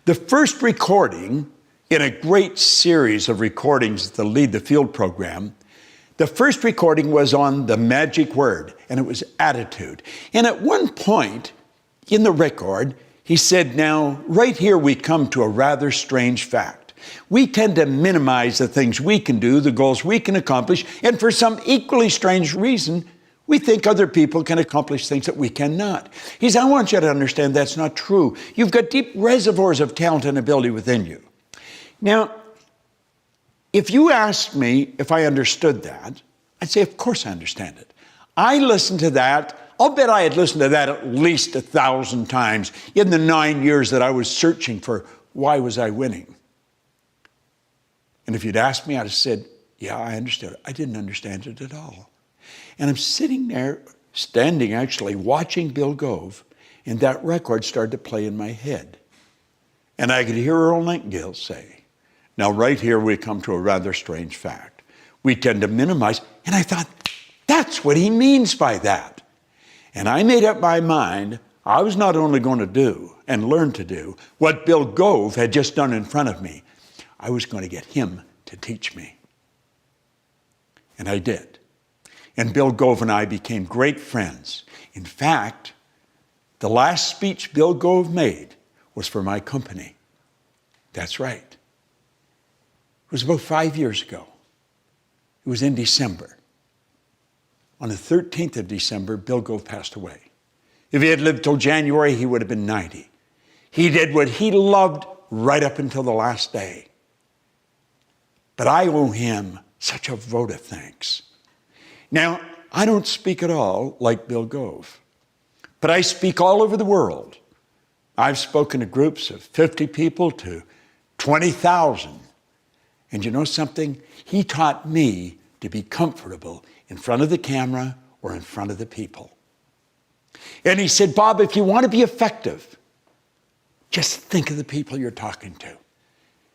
The first recording in a great series of recordings, the Lead the Field program, the first recording was on the magic word, and it was attitude. And at one point in the record, he said, now, right here we come to a rather strange fact. We tend to minimize the things we can do, the goals we can accomplish, and for some equally strange reason, we think other people can accomplish things that we cannot. He said, I want you to understand that's not true. You've got deep reservoirs of talent and ability within you. Now, if you asked me if I understood that, I'd say, of course I understand it. I listened to that. I'll bet I had listened to that at least 1,000 times in the 9 years that I was searching for why was I winning. And if you'd asked me, I'd have said, yeah, I understood it. I didn't understand it at all. And I'm sitting there, standing actually, watching Bill Gove, and that record started to play in my head. And I could hear Earl Nightingale say, now right here we come to a rather strange fact. We tend to minimize, and I thought, that's what he means by that. And I made up my mind, I was not only going to do and learn to do what Bill Gove had just done in front of me, I was going to get him to teach me. And I did. And Bill Gove and I became great friends. In fact, the last speech Bill Gove made was for my company. That's right. It was about 5 years ago. It was in December. On the 13th of December, Bill Gove passed away. If he had lived till January, he would have been 90. He did what he loved right up until the last day. But I owe him such a vote of thanks. Now, I don't speak at all like Bill Gove, but I speak all over the world. I've spoken to groups of 50 people to 20,000. And you know something? He taught me to be comfortable in front of the camera or in front of the people. And he said, Bob, if you want to be effective, just think of the people you're talking to.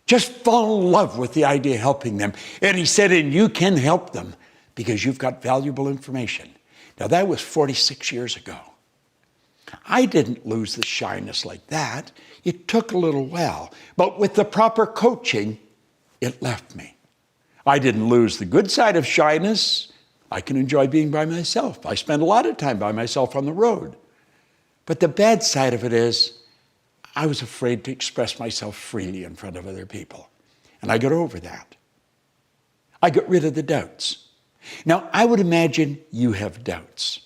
Just fall in love with the idea of helping them. And he said, and you can help them because you've got valuable information. Now, that was 46 years ago. I didn't lose the shyness like that. It took a little while. But with the proper coaching, it left me. I didn't lose the good side of shyness. I can enjoy being by myself. I spend a lot of time by myself on the road. But the bad side of it is I was afraid to express myself freely in front of other people. And I got over that. I got rid of the doubts. Now, I would imagine you have doubts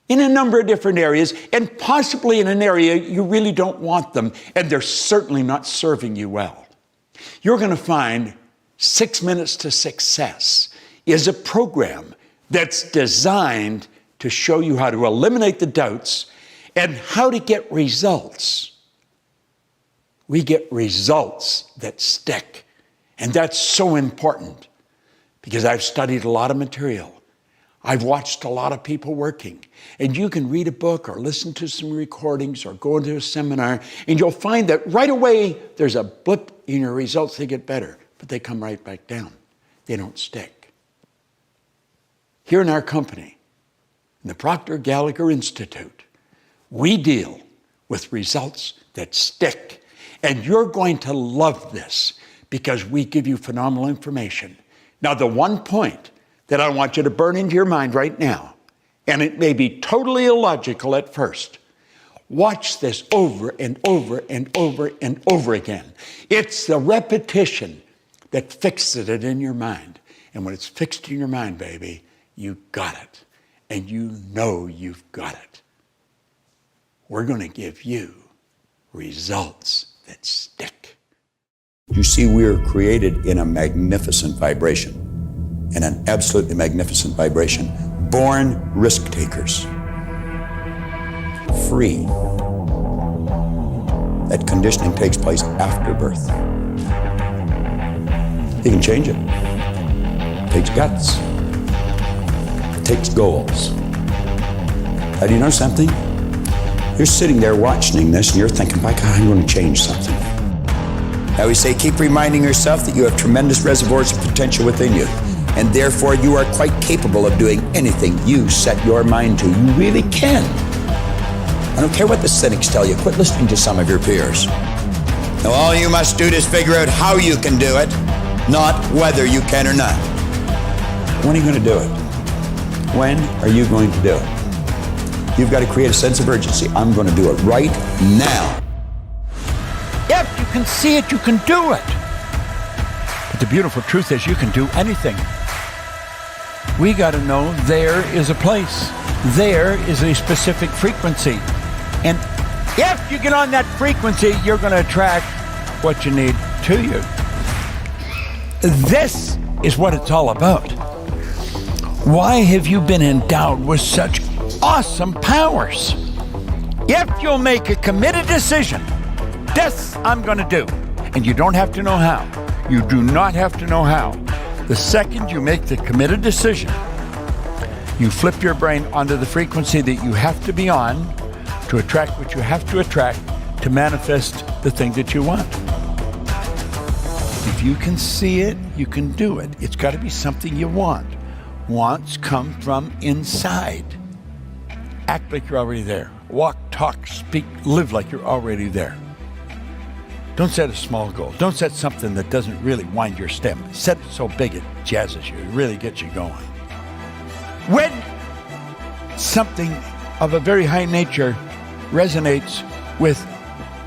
in a number of different areas, and possibly in an area you really don't want them, and they're certainly not serving you well. You're going to find 6 Minutes to Success is a program that's designed to show you how to eliminate the doubts and how to get results. We get results that stick, and that's so important because I've studied a lot of material. I've watched a lot of people working, and you can read a book or listen to some recordings or go into a seminar, and you'll find that right away there's a blip in your results. They get better, but they come right back down. They don't stick. Here in our company, in the Proctor Gallagher Institute, we deal with results that stick, and you're going to love this because we give you phenomenal information. Now, the one point that I want you to burn into your mind right now, and it may be totally illogical at first. Watch this over and over and over and over again. It's the repetition that fixes it in your mind. And when it's fixed in your mind, baby, you got it. And you know you've got it. We're going to give you results that stick. You see, we are created in a magnificent vibration. In an absolutely magnificent vibration. Born risk takers. Free. That conditioning takes place after birth. You can change it. It takes guts. It takes goals. Now, do you know something? You're sitting there watching this and you're thinking, my God, I'm going to change something. Now we say, keep reminding yourself that you have tremendous reservoirs of potential within you. And therefore you are quite capable of doing anything you set your mind to. You really can. I don't care what the cynics tell you. Quit listening to some of your peers. Now all you must do is figure out how you can do it, not whether you can or not. When are you going to do it? When are you going to do it? You've got to create a sense of urgency. I'm going to do it right now. If you can see it, you can do it. But the beautiful truth is you can do anything. We got to know there is a place. There is a specific frequency. And if you get on that frequency, you're going to attract what you need to you. This is what it's all about. Why have you been endowed with such awesome powers? If you'll make a committed decision, this I'm going to do. And you don't have to know how. You do not have to know how. The second you make the committed decision, you flip your brain onto the frequency that you have to be on to attract what you have to attract to manifest the thing that you want. If you can see it, you can do it. It's got to be something you want. Wants come from inside. Act like you're already there. Walk, talk, speak, live like you're already there. Don't set a small goal. Don't set something that doesn't really wind your step. Set it so big it jazzes you. It really gets you going. When something of a very high nature resonates with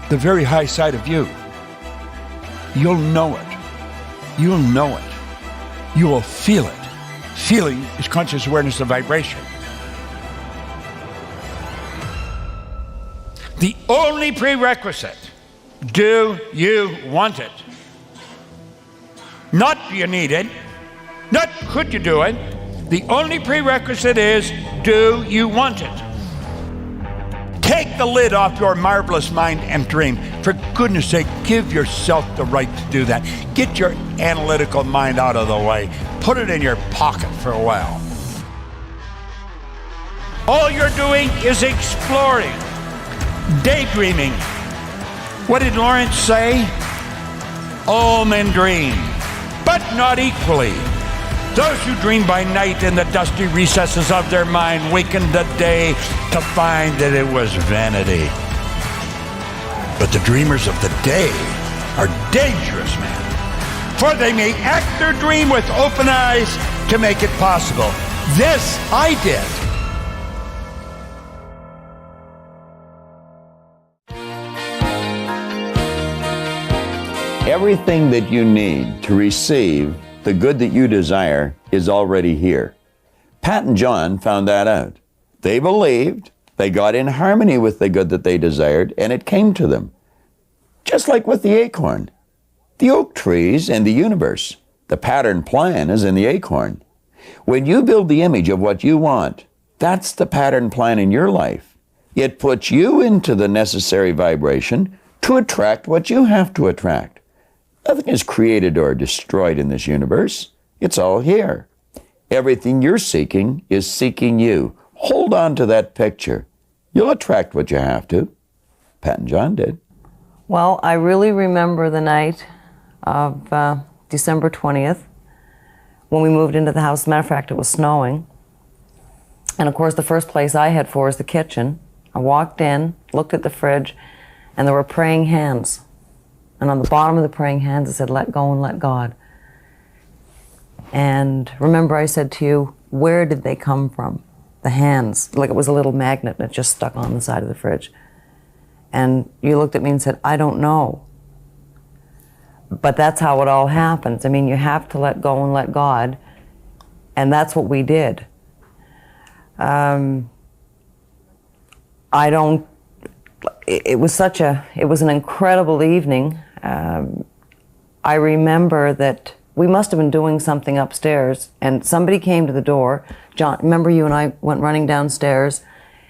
the very high side of you, you'll know it. You'll know it. You will feel it. Feeling is conscious awareness of vibration. The only prerequisite, do you want it? Not do you need it, not could you do it. The only prerequisite is, do you want it? Take the lid off your marvelous mind and dream. For goodness sake, give yourself the right to do that. Get your analytical mind out of the way. Put it in your pocket for a while. All you're doing is exploring, daydreaming. What did Lawrence say? All men dream, but not equally. Those who dream by night in the dusty recesses of their mind waken the day to find that it was vanity. But the dreamers of the day are dangerous men, for they may act their dream with open eyes to make it possible. This I did. Everything that you need to receive the good that you desire is already here. Pat and John found that out. They believed, they got in harmony with the good that they desired, and it came to them. Just like with the acorn, the oak trees, and the universe. The pattern plan is in the acorn. When you build the image of what you want, that's the pattern plan in your life. It puts you into the necessary vibration to attract what you have to attract. Nothing is created or destroyed in this universe. It's all here. Everything you're seeking is seeking you. Hold on to that picture. You'll attract what you have to. Pat and John did. Well, I really remember the night of December 20th when we moved into the house. As a matter of fact, it was snowing. And of course, the first place I head for is the kitchen. I walked in, looked at the fridge, and there were praying hands. And on the bottom of the praying hands, it said, "Let go and let God." And remember I said to you, where did they come from? The hands, like it was a little magnet and it just stuck on the side of the fridge. And you looked at me and said, "I don't know." But that's how it all happens. I mean, you have to let go and let God. And that's what we did. It was an incredible evening. I remember that we must have been doing something upstairs and somebody came to the door. John, remember you and I went running downstairs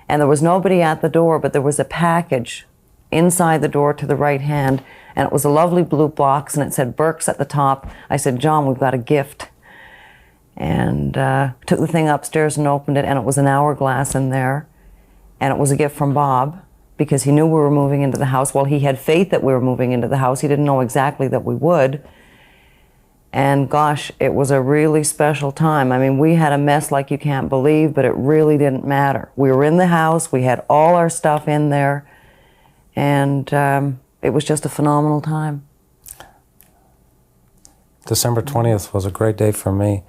and there was nobody at the door, but there was a package inside the door to the right hand, and it was a lovely blue box and it said Burke's at the top. I said, "John, we've got a gift." And took the thing upstairs and opened it, and it was an hourglass in there, and it was a gift from Bob, because he knew we were moving into the house. Well, he had faith that we were moving into the house. He didn't know exactly that we would. And gosh, it was a really special time. I mean, we had a mess like you can't believe, but it really didn't matter. We were in the house, we had all our stuff in there, and it was just a phenomenal time. December 20th was a great day for me.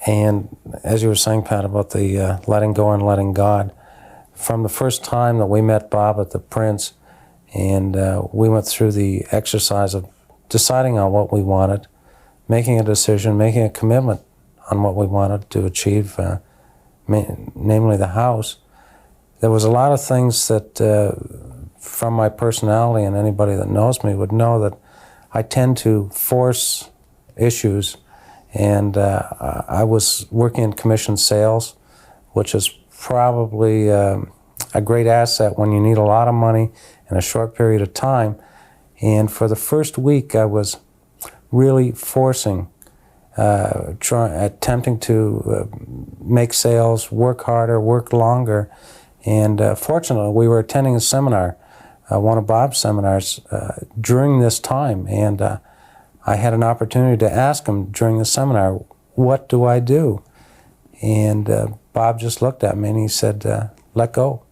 And as you were saying, Pat, about the letting go and letting God, from the first time that we met Bob at the Prince, and we went through the exercise of deciding on what we wanted, making a decision, making a commitment on what we wanted to achieve, namely the house, there was a lot of things that, from my personality, and anybody that knows me would know that I tend to force issues, and I was working in commission sales, which is probably a great asset when you need a lot of money in a short period of time. And for the first week, I was really forcing, attempting to make sales, work harder, work longer. And fortunately, we were attending a seminar, one of Bob's seminars, during this time. And I had an opportunity to ask him during the seminar, "What do I do?" And Bob just looked at me and he said, "Let go.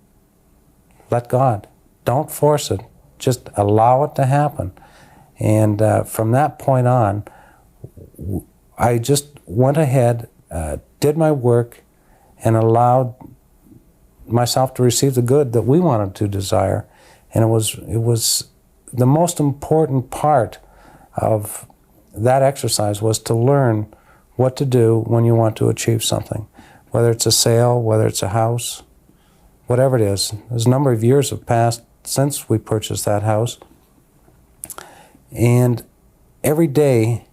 Let God. Don't force it. Just allow it to happen." And from that point on, I just went ahead, did my work, and allowed myself to receive the good that we wanted to desire. And it was the most important part of that exercise was to learn what to do when you want to achieve something, whether it's a sale, whether it's a house, whatever it is. There's a number of years have passed since we purchased that house, and every day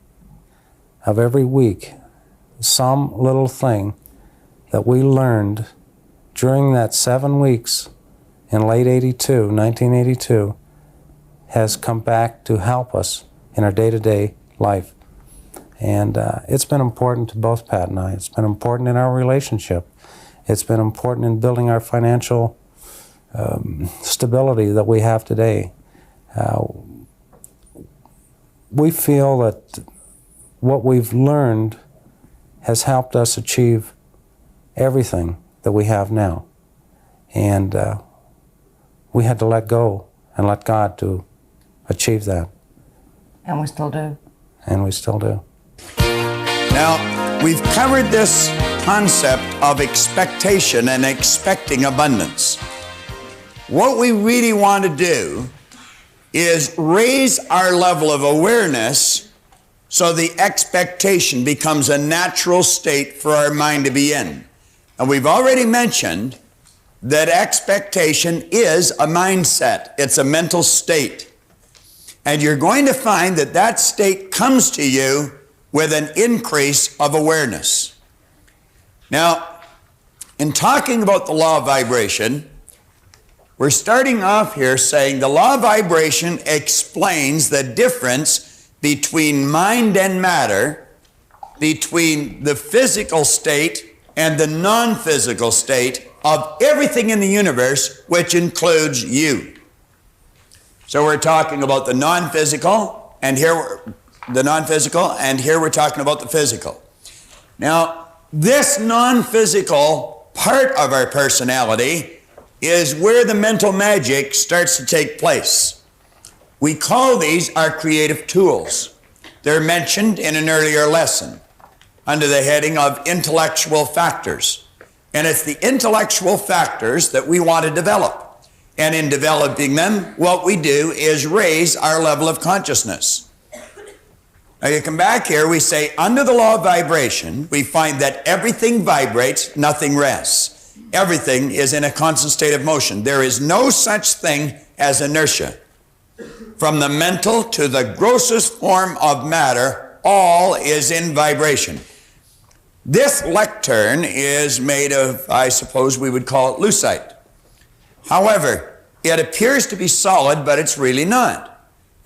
of every week, some little thing that we learned during that 7 weeks in late 1982, has come back to help us in our day-to-day life. And it's been important to both Pat and I. It's been important in our relationship. It's been important in building our financial stability that we have today. We feel that what we've learned has helped us achieve everything that we have now. And we had to let go and let God to achieve that. And we still do. And we still do. Now, we've covered this concept of expectation and expecting abundance. What we really want to do is raise our level of awareness so the expectation becomes a natural state for our mind to be in. And we've already mentioned that expectation is a mindset. It's a mental state. And you're going to find that that state comes to you with an increase of awareness. Now, in talking about the law of vibration, we're starting off here saying the law of vibration explains the difference between mind and matter, between the physical state and the non-physical state of everything in the universe, which includes you. So we're talking about the non-physical, and here we're talking about the physical. Now, this non-physical part of our personality is where the mental magic starts to take place. We call these our creative tools. They're mentioned in an earlier lesson under the heading of intellectual factors. And it's the intellectual factors that we want to develop. And in developing them, what we do is raise our level of consciousness. Now you come back here, we say under the law of vibration, we find that everything vibrates, nothing rests. Everything is in a constant state of motion. There is no such thing as inertia. From the mental to the grossest form of matter, all is in vibration. This lectern is made of, I suppose we would call it lucite. However, it appears to be solid, but it's really not.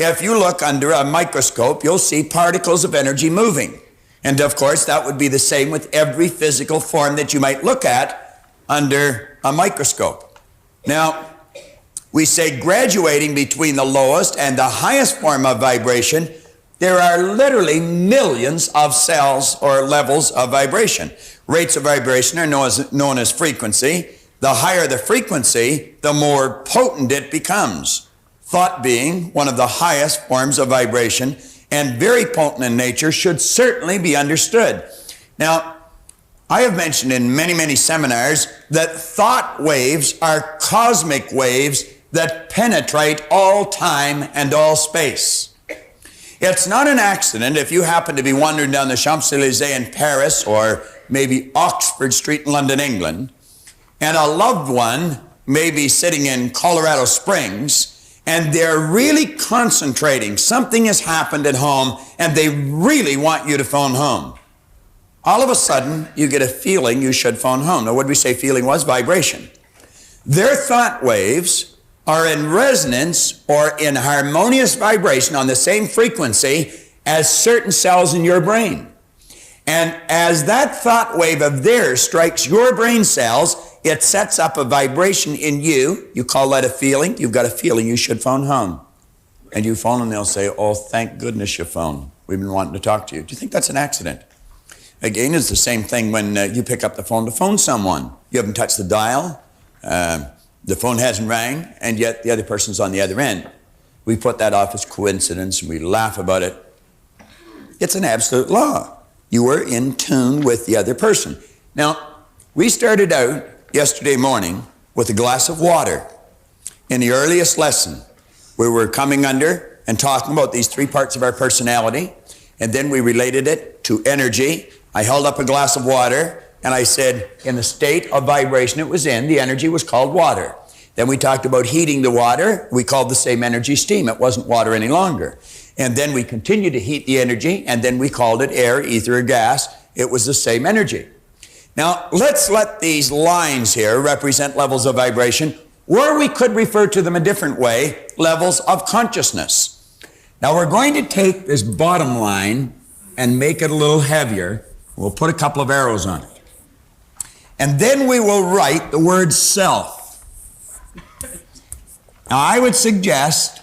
If you look under a microscope, you'll see particles of energy moving. And of course, that would be the same with every physical form that you might look at under a microscope. Now, we say graduating between the lowest and the highest form of vibration, there are literally millions of cells or levels of vibration. Rates of vibration are known as frequency. The higher the frequency, the more potent it becomes. Thought being one of the highest forms of vibration and very potent in nature should certainly be understood. Now, I have mentioned in many, many seminars that thought waves are cosmic waves that penetrate all time and all space. It's not an accident if you happen to be wandering down the Champs-Élysées in Paris or maybe Oxford Street in London, England, and a loved one may be sitting in Colorado Springs, and they're really concentrating. Something has happened at home, and they really want you to phone home. All of a sudden, you get a feeling you should phone home. Now, what did we say feeling was? Vibration. Their thought waves are in resonance or in harmonious vibration on the same frequency as certain cells in your brain. And as that thought wave of theirs strikes your brain cells, it sets up a vibration in you. You call that a feeling. You've got a feeling you should phone home. And you phone and they'll say, oh, thank goodness you phoned. We've been wanting to talk to you. Do you think that's an accident? Again, it's the same thing when you pick up the phone to phone someone. You haven't touched the dial. The phone hasn't rang, and yet the other person's on the other end. We put that off as coincidence, and we laugh about it. It's an absolute law. You were in tune with the other person. Now, we started out yesterday morning with a glass of water. In the earliest lesson, we were coming under and talking about these three parts of our personality, and then we related it to energy. I held up a glass of water, and I said, in the state of vibration it was in, the energy was called water. Then we talked about heating the water. We called the same energy steam. It wasn't water any longer. And then we continued to heat the energy, and then we called it air, ether, or gas. It was the same energy. Now, let's let these lines here represent levels of vibration, or we could refer to them a different way, levels of consciousness. Now, we're going to take this bottom line and make it a little heavier. We'll put a couple of arrows on it. And then we will write the word self. Now, I would suggest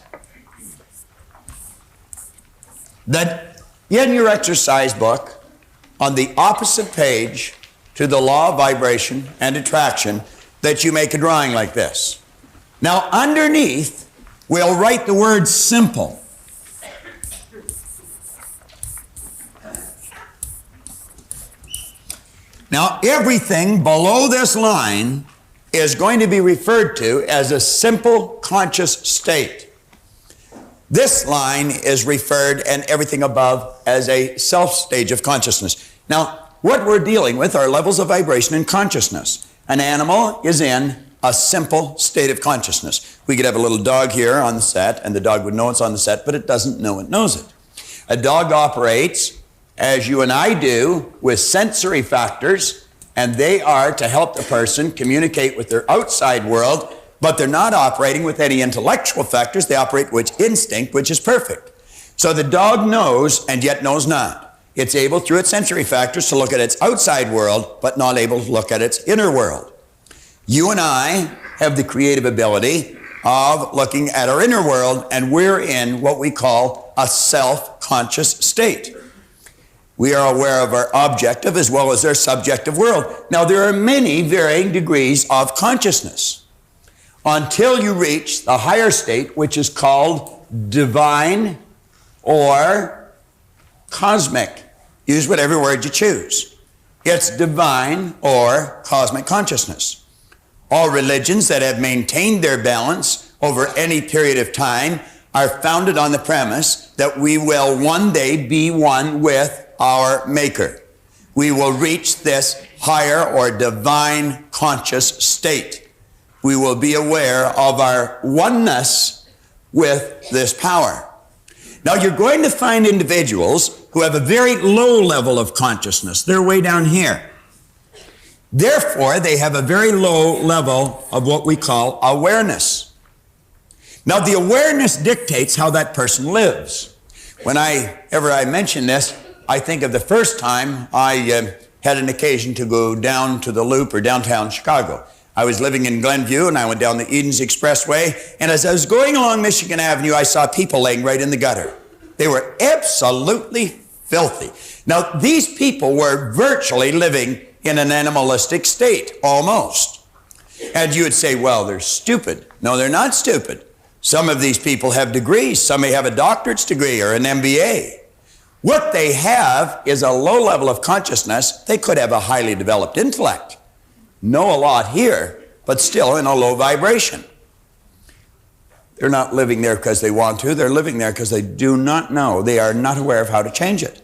that in your exercise book, on the opposite page to the law of vibration and attraction, that you make a drawing like this. Now, underneath, we'll write the word simple. Now, everything below this line is going to be referred to as a simple conscious state. This line is referred, and everything above, as a self stage of consciousness. Now, what we're dealing with are levels of vibration in consciousness. An animal is in a simple state of consciousness. We could have a little dog here on the set, and the dog would know it's on the set, but it doesn't know it knows it. A dog operates, as you and I do, with sensory factors, and they are to help the person communicate with their outside world, but they're not operating with any intellectual factors. They operate with instinct, which is perfect. So the dog knows and yet knows not. It's able, through its sensory factors, to look at its outside world, but not able to look at its inner world. You and I have the creative ability of looking at our inner world, and we're in what we call a self-conscious state. We are aware of our objective as well as our subjective world. Now, there are many varying degrees of consciousness until you reach the higher state, which is called divine or cosmic. Use whatever word you choose. It's divine or cosmic consciousness. All religions that have maintained their balance over any period of time are founded on the premise that we will one day be one with our Maker. We will reach this higher or divine conscious state. We will be aware of our oneness with this power. Now, you're going to find individuals who have a very low level of consciousness. They're way down here. Therefore, they have a very low level of what we call awareness. Now, the awareness dictates how that person lives. Whenever I mention this, I think of the first time I had an occasion to go down to the Loop or downtown Chicago. I was living in Glenview, and I went down the Edens Expressway, and as I was going along Michigan Avenue, I saw people laying right in the gutter. They were absolutely filthy. Now, these people were virtually living in an animalistic state, almost. And you would say, well, they're stupid. No, they're not stupid. Some of these people have degrees. Some may have a doctorate's degree or an MBA. What they have is a low level of consciousness. They could have a highly developed intellect, know a lot here, but still in a low vibration. They're not living there because they want to. They're living there because they do not know. They are not aware of how to change it.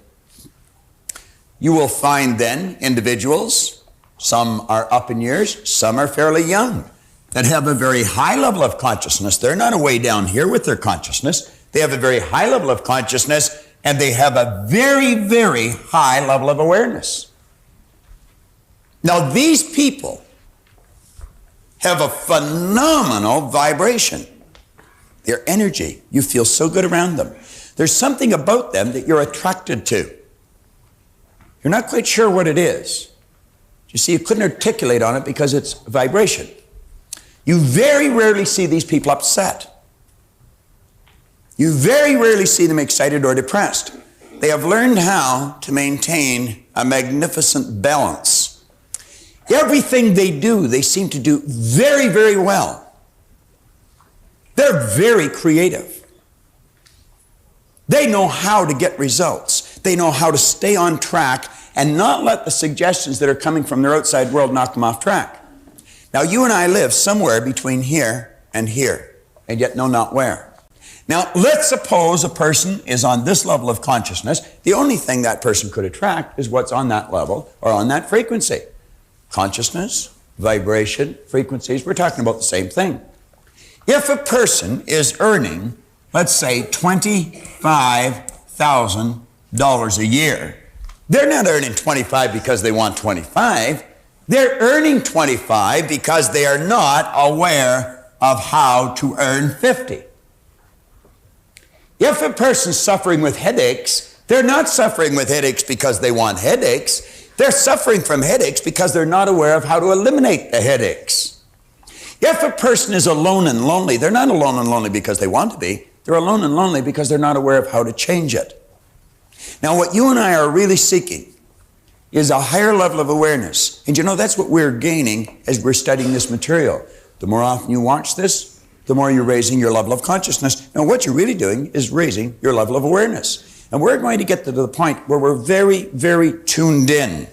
You will find then individuals, some are up in years, some are fairly young, that have a very high level of consciousness. They're not way down here with their consciousness. They have a very high level of consciousness, and they have a very, very high level of awareness. Now, these people have a phenomenal vibration. Their energy, you feel so good around them. There's something about them that you're attracted to. You're not quite sure what it is. You see, you couldn't articulate on it because it's vibration. You very rarely see these people upset. You very rarely see them excited or depressed. They have learned how to maintain a magnificent balance. Everything they do, they seem to do very, very well. They're very creative. They know how to get results. They know how to stay on track and not let the suggestions that are coming from their outside world knock them off track. Now, you and I live somewhere between here, and yet know not where. Now, let's suppose a person is on this level of consciousness. The only thing that person could attract is what's on that level or on that frequency. Consciousness, vibration, frequencies, we're talking about the same thing. If a person is earning, let's say, $25,000 a year, they're not earning 25 because they want 25. They're earning 25 because they are not aware of how to earn 50. If a person's suffering with headaches, they're not suffering with headaches because they want headaches. They're suffering from headaches because they're not aware of how to eliminate the headaches. If a person is alone and lonely, they're not alone and lonely because they want to be. They're alone and lonely because they're not aware of how to change it. Now, what you and I are really seeking is a higher level of awareness. And you know, that's what we're gaining as we're studying this material. The more often you watch this, the more you're raising your level of consciousness. Now, what you're really doing is raising your level of awareness. And we're going to get to the point where we're very, very tuned in.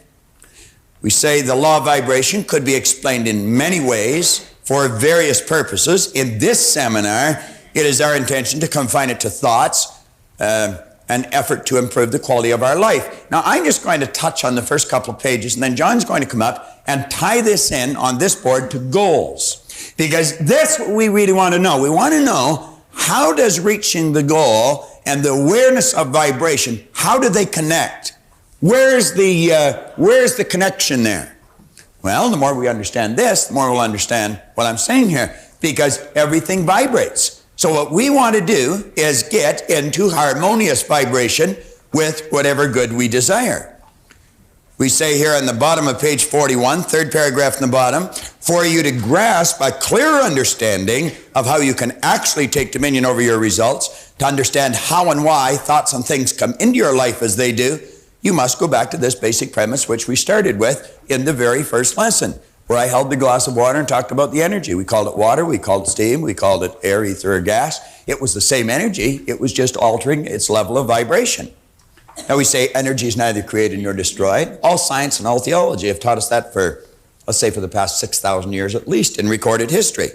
We say the law of vibration could be explained in many ways for various purposes. In this seminar, it is our intention to confine it to thoughts, an effort to improve the quality of our life. Now, I'm just going to touch on the first couple of pages, and then John's going to come up and tie this in on this board to goals. Because that's what we really want to know. We want to know, how does reaching the goal and the awareness of vibration, how do they connect? Where's the connection there? Well, the more we understand this, the more we'll understand what I'm saying here, because everything vibrates. So what we want to do is get into harmonious vibration with whatever good we desire. We say here on the bottom of page 41, third paragraph in the bottom, for you to grasp a clear understanding of how you can actually take dominion over your results, to understand how and why thoughts and things come into your life as they do, you must go back to this basic premise which we started with in the very first lesson, where I held the glass of water and talked about the energy. We called it water, we called it steam, we called it air, ether, or gas. It was the same energy, it was just altering its level of vibration. Now we say energy is neither created nor destroyed. All science and all theology have taught us that for, let's say, for the past 6,000 years at least in recorded history.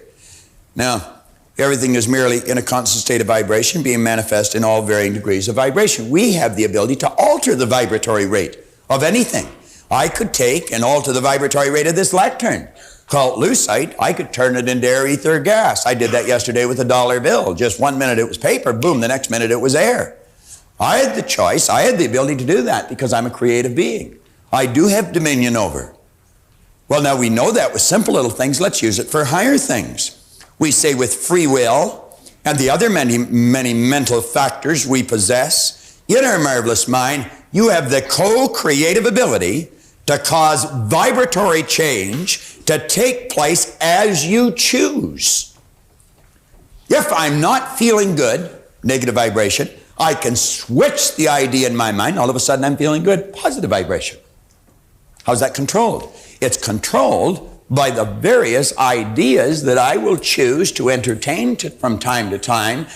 Now, everything is merely in a constant state of vibration, being manifest in all varying degrees of vibration. We have the ability to alter the vibratory rate of anything. I could take and alter the vibratory rate of this lectern. Call it lucite. I could turn it into air, ether, gas. I did that yesterday with a dollar bill. Just 1 minute it was paper, boom, the next minute it was air. I had the choice, I had the ability to do that because I'm a creative being. I do have dominion over. Well, now we know that with simple little things. Let's use it for higher things. We say with free will and the other many mental factors we possess, in our marvelous mind, you have the co-creative ability to cause vibratory change to take place as you choose. If I'm not feeling good, negative vibration, I can switch the idea in my mind. All of a sudden I'm feeling good, positive vibration. How's that controlled? It's controlled by the various ideas that I will choose to entertain from time to time,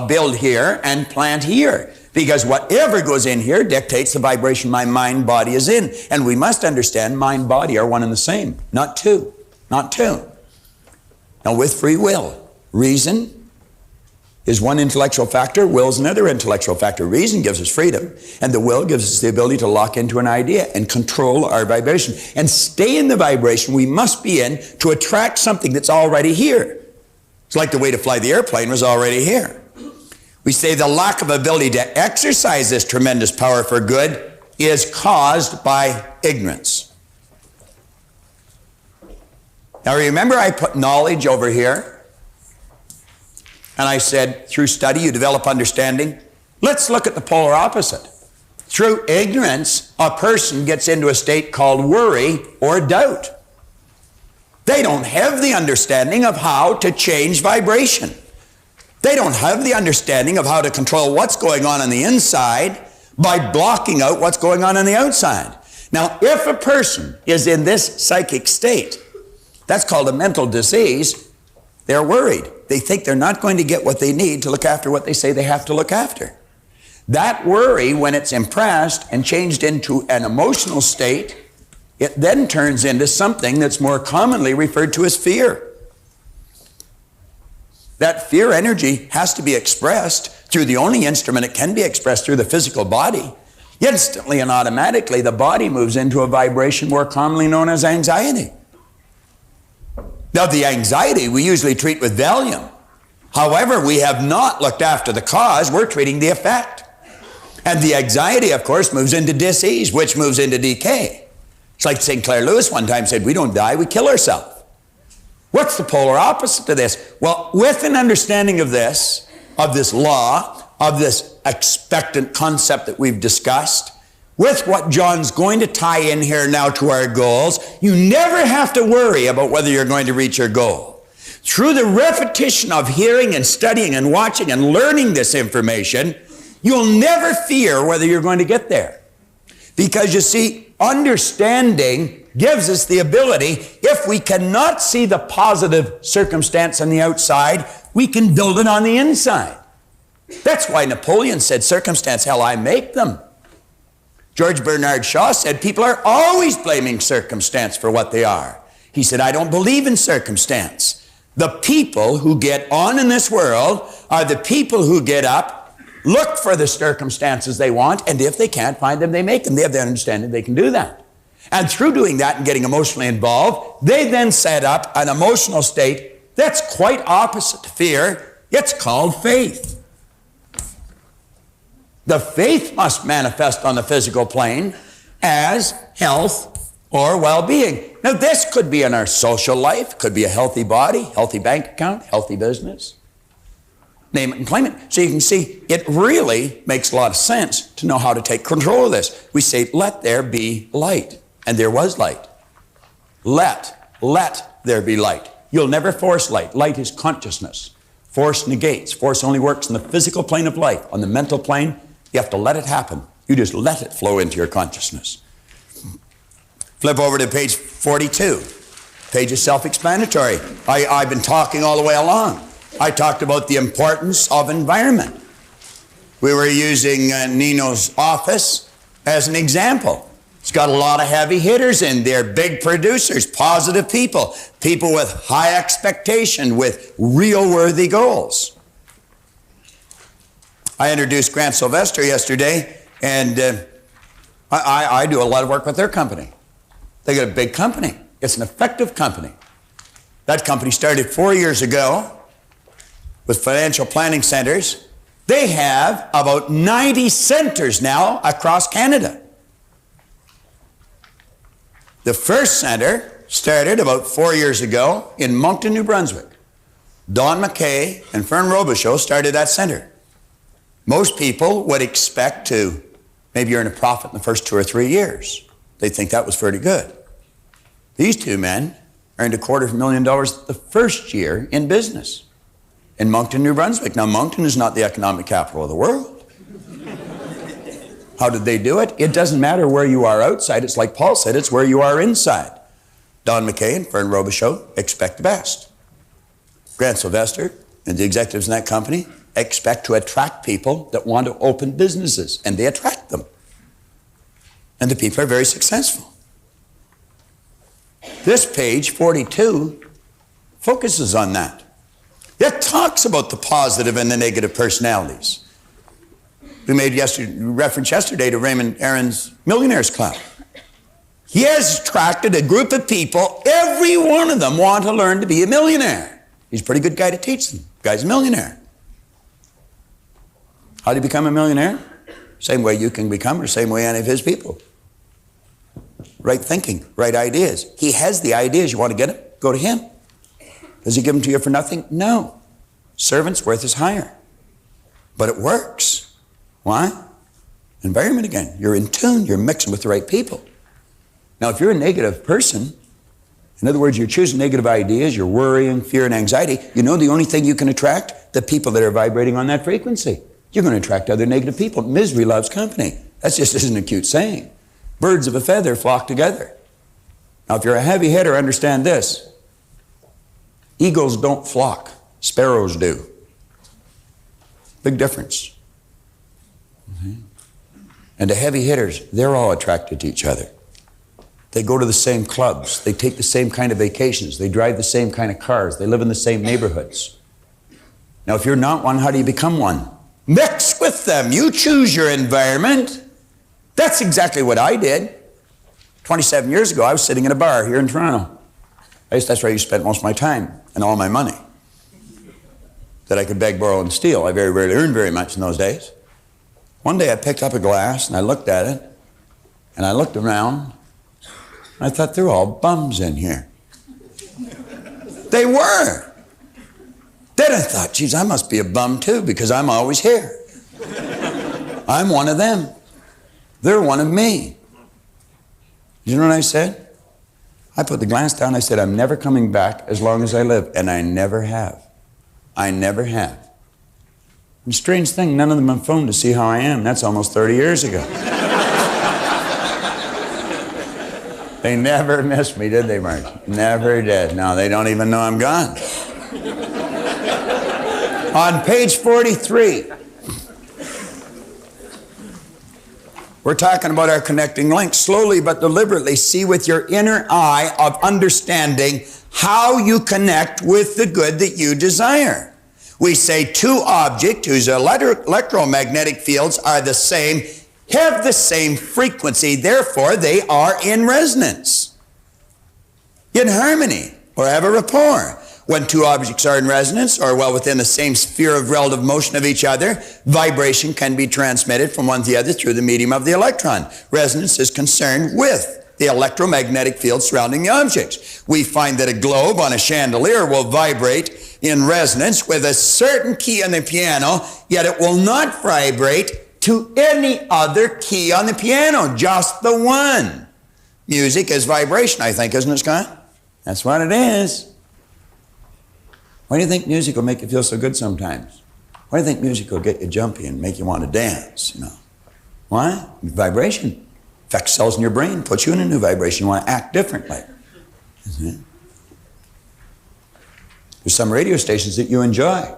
build here and plant here. Because whatever goes in here dictates the vibration my mind body is in. And we must understand mind body are one and the same, not two. Not two. Now with free will, reason is one intellectual factor, will is another intellectual factor. Reason gives us freedom, and the will gives us the ability to lock into an idea and control our vibration. And stay in the vibration we must be in to attract something that's already here. It's like the way to fly the airplane was already here. We say the lack of ability to exercise this tremendous power for good is caused by ignorance. Now remember I put knowledge over here, and I said, through study, you develop understanding. Let's look at the polar opposite. Through ignorance, a person gets into a state called worry or doubt. They don't have the understanding of how to change vibration. They don't have the understanding of how to control what's going on the inside by blocking out what's going on the outside. Now, if a person is in this psychic state, that's called a mental disease, they're worried. They think they're not going to get what they need to look after what they say they have to look after. That worry, when it's impressed and changed into an emotional state, it then turns into something that's more commonly referred to as fear. That fear energy has to be expressed through the only instrument it can be expressed through, the physical body. Instantly and automatically, the body moves into a vibration more commonly known as anxiety. Now, the anxiety we usually treat with Valium. However, we have not looked after the cause, we're treating the effect. And the anxiety, of course, moves into disease, which moves into decay. It's like St. Clair Lewis one time said, we don't die, we kill ourselves. What's the polar opposite to this? Well, with an understanding of this law, of this expectant concept that we've discussed, with what John's going to tie in here now to our goals, you never have to worry about whether you're going to reach your goal. Through the repetition of hearing and studying and watching and learning this information, you'll never fear whether you're going to get there. Because you see, understanding gives us the ability, if we cannot see the positive circumstance on the outside, we can build it on the inside. That's why Napoleon said, circumstance, hell, I make them. George Bernard Shaw said people are always blaming circumstance for what they are. He said, I don't believe in circumstance. The people who get on in this world are the people who get up, look for the circumstances they want, and if they can't find them, they make them. They have the understanding they can do that. And through doing that and getting emotionally involved, they then set up an emotional state that's quite opposite to fear. It's called faith. The faith must manifest on the physical plane as health or well-being. Now, this could be in our social life, could be a healthy body, healthy bank account, healthy business. Name it and claim it. So you can see it really makes a lot of sense to know how to take control of this. We say, let there be light. And there was light. Let there be light. You'll never force light. Light is consciousness. Force negates. Force only works in the physical plane of life. On the mental plane, you have to let it happen. You just let it flow into your consciousness. Flip over to page 42. Page is self-explanatory. I've been talking all the way along. I talked about the importance of environment. We were using Nino's office as an example. It's got a lot of heavy hitters in there, big producers, positive people, people with high expectation, with real worthy goals. I introduced Grant Sylvester yesterday, and I do a lot of work with their company. They got a big company. It's an effective company. That company started 4 years ago with financial planning centers. They have about 90 centers now across Canada. The first center started about 4 years ago in Moncton, New Brunswick. Don McKay and Fern Robichaud started that center. Most people would expect to maybe earn a profit in the first 2 or 3 years. They think that was pretty good. These two men earned $250,000 the first year in business in Moncton, New Brunswick. Now, Moncton is not the economic capital of the world. How did they do it? It doesn't matter where you are outside. It's like Paul said, it's where you are inside. Don McKay and Fern Robichaud expect the best. Grant Sylvester and the executives in that company expect to attract people that want to open businesses, and they attract them. And the people are very successful. This page, 42, focuses on that. It talks about the positive and the negative personalities. We made reference yesterday to Raymond Aaron's Millionaires Club. He has attracted a group of people, every one of them want to learn to be a millionaire. He's a pretty good guy to teach them. The guy's a millionaire. How do you become a millionaire? Same way you can become, or same way any of his people. Right thinking, right ideas. He has the ideas. You want to get them? Go to him. Does he give them to you for nothing? No. Servant's worth is higher. But it works. Why? Environment again. You're in tune. You're mixing with the right people. Now, if you're a negative person, in other words, you're choosing negative ideas, you're worrying, fear, and anxiety, you know the only thing you can attract? The people that are vibrating on that frequency. You're going to attract other negative people. Misery loves company. That just isn't a cute saying. Birds of a feather flock together. Now, if you're a heavy hitter, understand this. Eagles don't flock. Sparrows do. Big difference. Mm-hmm. And the heavy hitters, they're all attracted to each other. They go to the same clubs. They take the same kind of vacations. They drive the same kind of cars. They live in the same neighborhoods. Now, if you're not one, how do you become one? Mix with them. You choose your environment. That's exactly what I did. 27 years ago, I was sitting in a bar here in Toronto. That's where I spent most of my time and all my money that I could beg, borrow, and steal. I very rarely earned very much in those days. One day I picked up a glass and I looked at it and I looked around and I thought, they're all bums in here. They were. Then I thought, geez, I must be a bum too because I'm always here. I'm one of them. They're one of me. You know what I said? I put the glass down. I said, I'm never coming back as long as I live. And I never have. I never have. And strange thing, none of them have phoned to see how I am. That's almost 30 years ago. They never missed me, did they, Mark? Never did. No, they don't even know I'm gone. On page 43, We're talking about our connecting links. Slowly but deliberately see with your inner eye of understanding how you connect with the good that you desire. We say two objects whose electromagnetic fields are the same have the same frequency, therefore they are in resonance, in harmony, or have a rapport. When two objects are in resonance, or well within the same sphere of relative motion of each other, vibration can be transmitted from one to the other through the medium of the electron. Resonance is concerned with the electromagnetic field surrounding the objects. We find that a globe on a chandelier will vibrate in resonance with a certain key on the piano, yet it will not vibrate to any other key on the piano, just the one. Music is vibration, I think, isn't it, Scott? That's what it is. Why do you think music will make you feel so good sometimes? Why do you think music will get you jumpy and make you want to dance, you know? Why? Vibration. Affects cells in your brain, puts you in a new vibration. You want to act differently. There's some radio stations that you enjoy.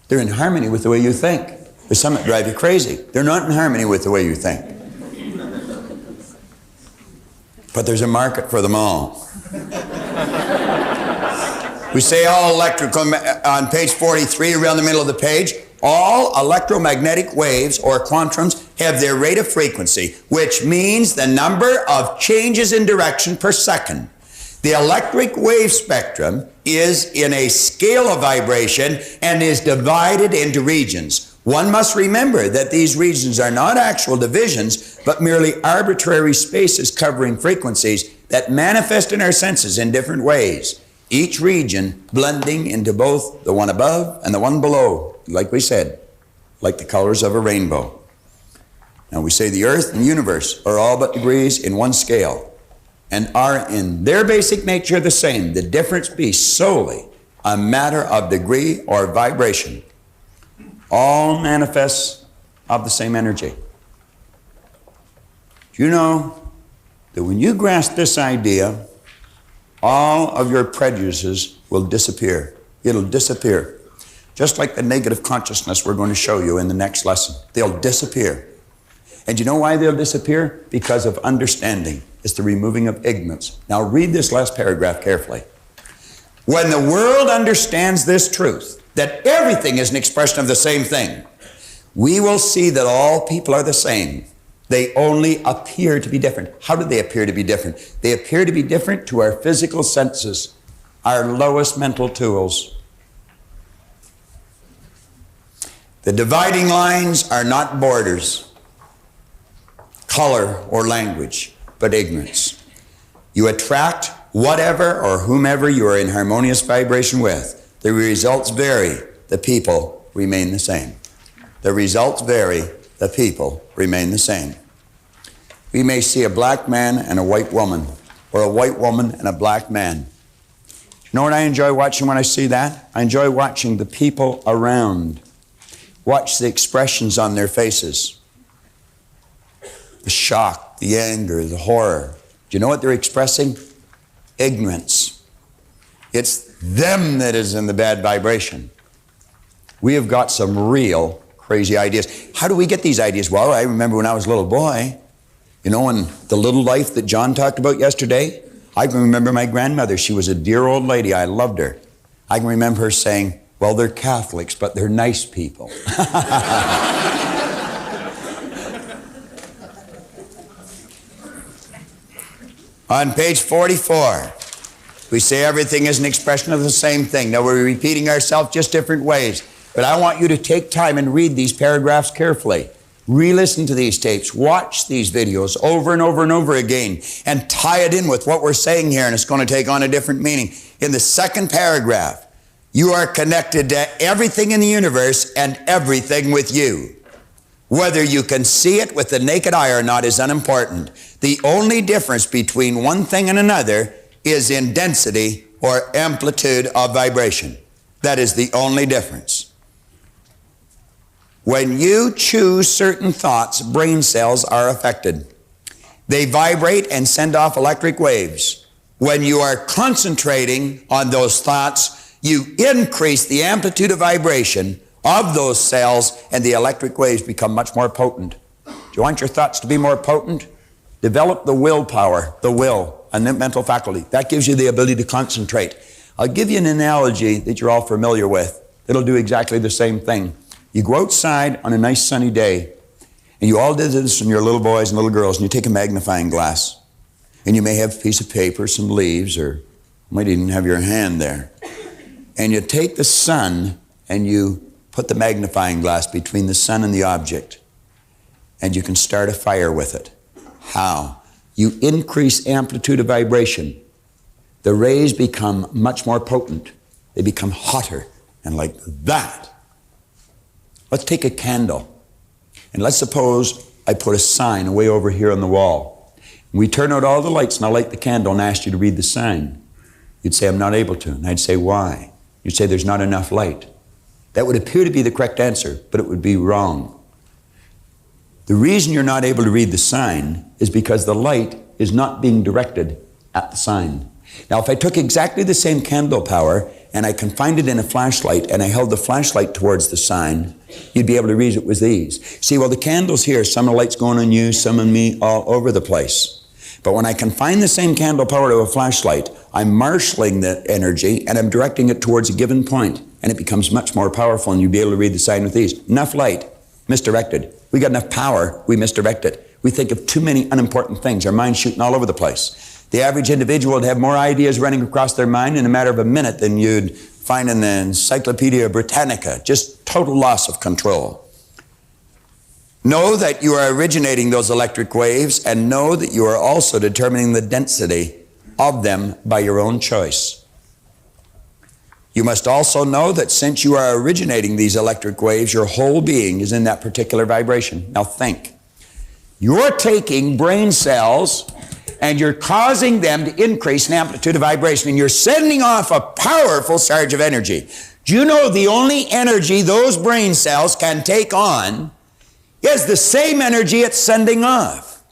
They're in harmony with the way you think. There's some that drive you crazy. They're not in harmony with the way you think. But there's a market for them all. We say all electrical, on page 43, around the middle of the page, all electromagnetic waves or quantums have their rate of frequency, which means the number of changes in direction per second. The electric wave spectrum is in a scale of vibration and is divided into regions. One must remember that these regions are not actual divisions, but merely arbitrary spaces covering frequencies that manifest in our senses in different ways, each region blending into both the one above and the one below, like we said, like the colors of a rainbow. Now we say the earth and the universe are all but degrees in one scale and are in their basic nature the same. The difference be solely a matter of degree or vibration. All manifests of the same energy. Do you know that when you grasp this idea, all of your prejudices will disappear. It'll disappear. Just like the negative consciousness we're going to show you in the next lesson. They'll disappear. And you know why they'll disappear? Because of understanding. It's the removing of ignorance. Now read this last paragraph carefully. When the world understands this truth, that everything is an expression of the same thing, we will see that all people are the same. They only appear to be different. How do they appear to be different? They appear to be different to our physical senses, our lowest mental tools. The dividing lines are not borders, color, or language, but ignorance. You attract whatever or whomever you are in harmonious vibration with. The results vary, the people remain the same. The results vary, the people remain the same. We may see a black man and a white woman, or a white woman and a black man. You know what I enjoy watching when I see that? I enjoy watching the people around. Watch the expressions on their faces. The shock, the anger, the horror. Do you know what they're expressing? Ignorance. It's them that is in the bad vibration. We have got some real crazy ideas. How do we get these ideas? Well, I remember when I was a little boy, you know, in the little life that John talked about yesterday, I can remember my grandmother. She was a dear old lady. I loved her. I can remember her saying, well, they're Catholics, but they're nice people. On page 44, we say everything is an expression of the same thing. Now we're repeating ourselves just different ways. But I want you to take time and read these paragraphs carefully. Re-listen to these tapes. Watch these videos over and over and over again and tie it in with what we're saying here, and it's going to take on a different meaning. In the second paragraph, you are connected to everything in the universe and everything with you. Whether you can see it with the naked eye or not is unimportant. The only difference between one thing and another is in density or amplitude of vibration. That is the only difference. When you choose certain thoughts, brain cells are affected. They vibrate and send off electric waves. When you are concentrating on those thoughts, you increase the amplitude of vibration of those cells, and the electric waves become much more potent. you want your thoughts to be more potent? Develop the willpower, the will, and the mental faculty. That gives you the ability to concentrate. I'll give you an analogy that you're all familiar with. It'll do exactly the same thing. You go outside on a nice sunny day, and you all did this when you're little boys and little girls, and you take a magnifying glass, and you may have a piece of paper, some leaves, or you might even have your hand there. And you take the sun, and you put the magnifying glass between the sun and the object, and you can start a fire with it. How? You increase amplitude of vibration. The rays become much more potent. They become hotter, and like that. Let's take a candle, and let's suppose I put a sign way over here on the wall. We turn out all the lights, and I light the candle and ask you to read the sign. You'd say, I'm not able to. And I'd say, why? You'd say, there's not enough light. That would appear to be the correct answer, but it would be wrong. The reason you're not able to read the sign is because the light is not being directed at the sign. Now, if I took exactly the same candle power and I confined it in a flashlight and I held the flashlight towards the sign, you'd be able to read it with these. See, well, the candle's here. Some of the light's going on you, some on me, all over the place. But when I confine the same candle power to a flashlight, I'm marshalling the energy and I'm directing it towards a given point, and it becomes much more powerful, and you'll be able to read the sign with these. Enough light, misdirected. We got enough power, we misdirect it. We think of too many unimportant things. Our mind's shooting all over the place. The average individual would have more ideas running across their mind in a matter of a minute than you'd find in the Encyclopedia Britannica. Just total loss of control. Know that you are originating those electric waves, and know that you are also determining the density of them by your own choice. You must also know that since you are originating these electric waves, your whole being is in that particular vibration. Now think. You're taking brain cells and you're causing them to increase in amplitude of vibration, and you're sending off a powerful surge of energy. Do you know the only energy those brain cells can take on is the same energy it's sending off?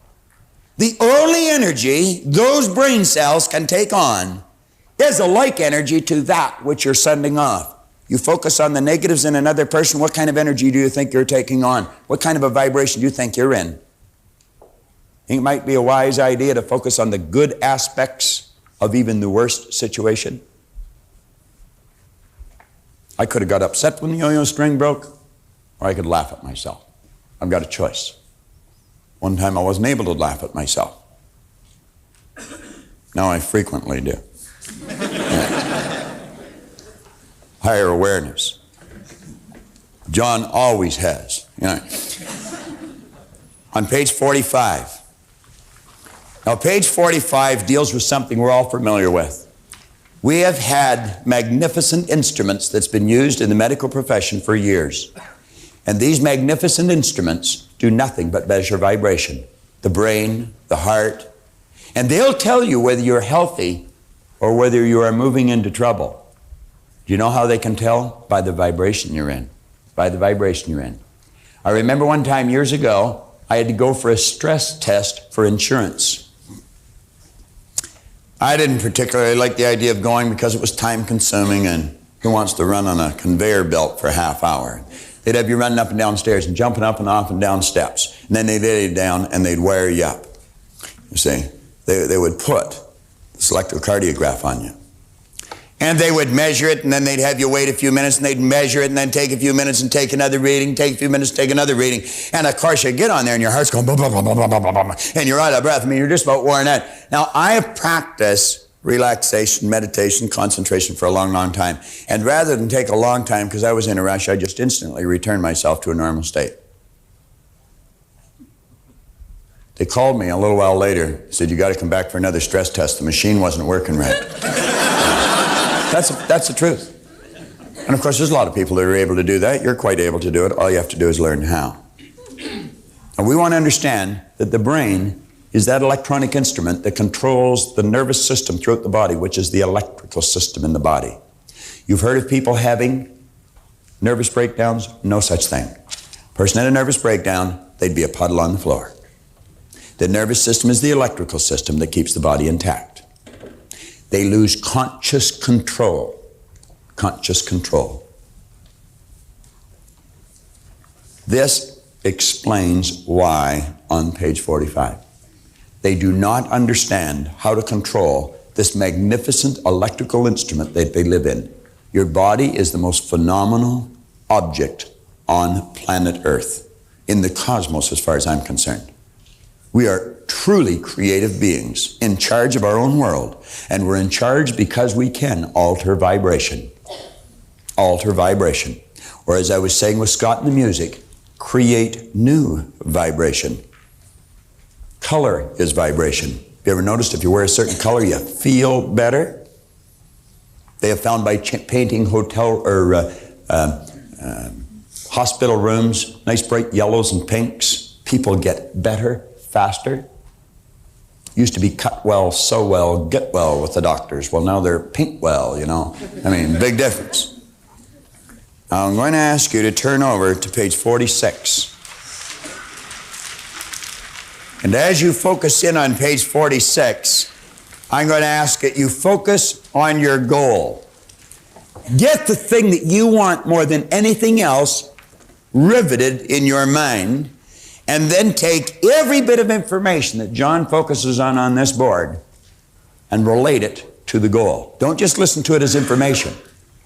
The only energy those brain cells can take on is a like energy to that which you're sending off. You focus on the negatives in another person, what kind of energy do you think you're taking on? What kind of a vibration do you think you're in? It might be a wise idea to focus on the good aspects of even the worst situation. I could have got upset when the yo-yo string broke, or I could laugh at myself. I've got a choice. One time I wasn't able to laugh at myself. Now I frequently do. Yeah. Higher awareness. John always has. On page 45. Now, page 45 deals with something we're all familiar with. We have had magnificent instruments that's been used in the medical profession for years. And these magnificent instruments do nothing but measure vibration. The brain, the heart. And they'll tell you whether you're healthy or whether you are moving into trouble. Do you know how they can tell? By the vibration you're in. By the vibration you're in. I remember one time years ago, I had to go for a stress test for insurance. I didn't particularly like the idea of going because it was time consuming, and who wants to run on a conveyor belt for a half hour? They'd have you running up and down stairs and jumping up and off and down steps. And then they'd lay you down and they'd wire you up. You see, they would put this electrocardiograph on you. And they would measure it, and then they'd have you wait a few minutes, and they'd measure it, and then take a few minutes and take another reading, take a few minutes, take another reading. And of course, you get on there, and your heart's going, blah, blah, blah, blah, blah, blah, blah, and you're out of breath. I mean, you're just about worn out. Now, I have practiced relaxation, meditation, concentration for a long, long time. And rather than take a long time, because I was in a rush, I just instantly returned myself to a normal state. They called me a little while later, said, you got to come back for another stress test. The machine wasn't working right. That's the truth. And of course, there's a lot of people that are able to do that. You're quite able to do it. All you have to do is learn how. And we want to understand that the brain is that electronic instrument that controls the nervous system throughout the body, which is the electrical system in the body. You've heard of people having nervous breakdowns? No such thing. Person had a nervous breakdown, they'd be a puddle on the floor. The nervous system is the electrical system that keeps the body intact. They lose conscious control. Conscious control. This explains why on page 45. They do not understand how to control this magnificent electrical instrument that they live in. Your body is the most phenomenal object on planet Earth, in the cosmos as far as I'm concerned. We are truly creative beings in charge of our own world, and we're in charge because we can alter vibration. Alter vibration. Or as I was saying with Scott in the music, create new vibration. Color is vibration. You ever noticed if you wear a certain color, you feel better? They have found by painting hotel or hospital rooms, nice bright yellows and pinks, people get better faster. Used to be cut well, sew well, get well with the doctors. Well, now they're paint well, you know. I mean, big difference. Now, I'm going to ask you to turn over to page 46. And as you focus in on page 46, I'm going to ask that you focus on your goal. Get the thing that you want more than anything else riveted in your mind, and then take every bit of information that John focuses on this board and relate it to the goal. Don't just listen to it as information.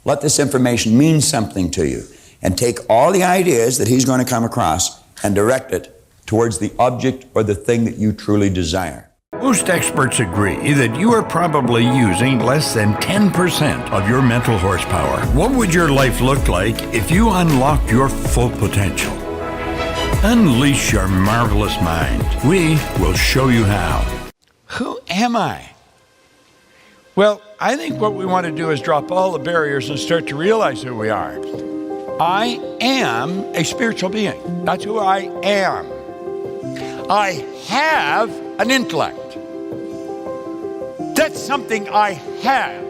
Let this information mean something to you, and take all the ideas that he's going to come across and direct it towards the object or the thing that you truly desire. Most experts agree that you are probably using less than 10% of your mental horsepower. What would your life look like if you unlocked your full potential? Unleash your marvelous mind. We will show you how. Who am I? Well, I think what we want to do is drop all the barriers and start to realize who we are. I am a spiritual being. That's who I am. I have an intellect. That's something I have.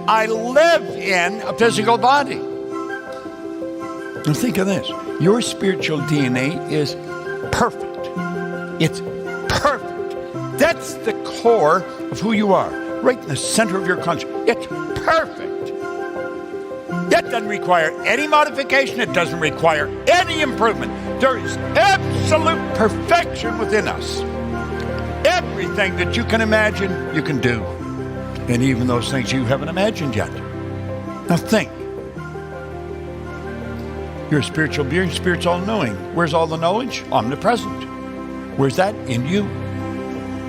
I live in a physical body. Now think of this. Your spiritual DNA is perfect. It's perfect. That's the core of who you are, right in the center of your consciousness. It's perfect. That doesn't require any modification. It doesn't require any improvement. There is absolute perfection within us. Everything that you can imagine, you can do. And even those things you haven't imagined yet. Now think. You're a spiritual being, spirit's all-knowing. Where's all the knowledge? Omnipresent. Where's that? In you.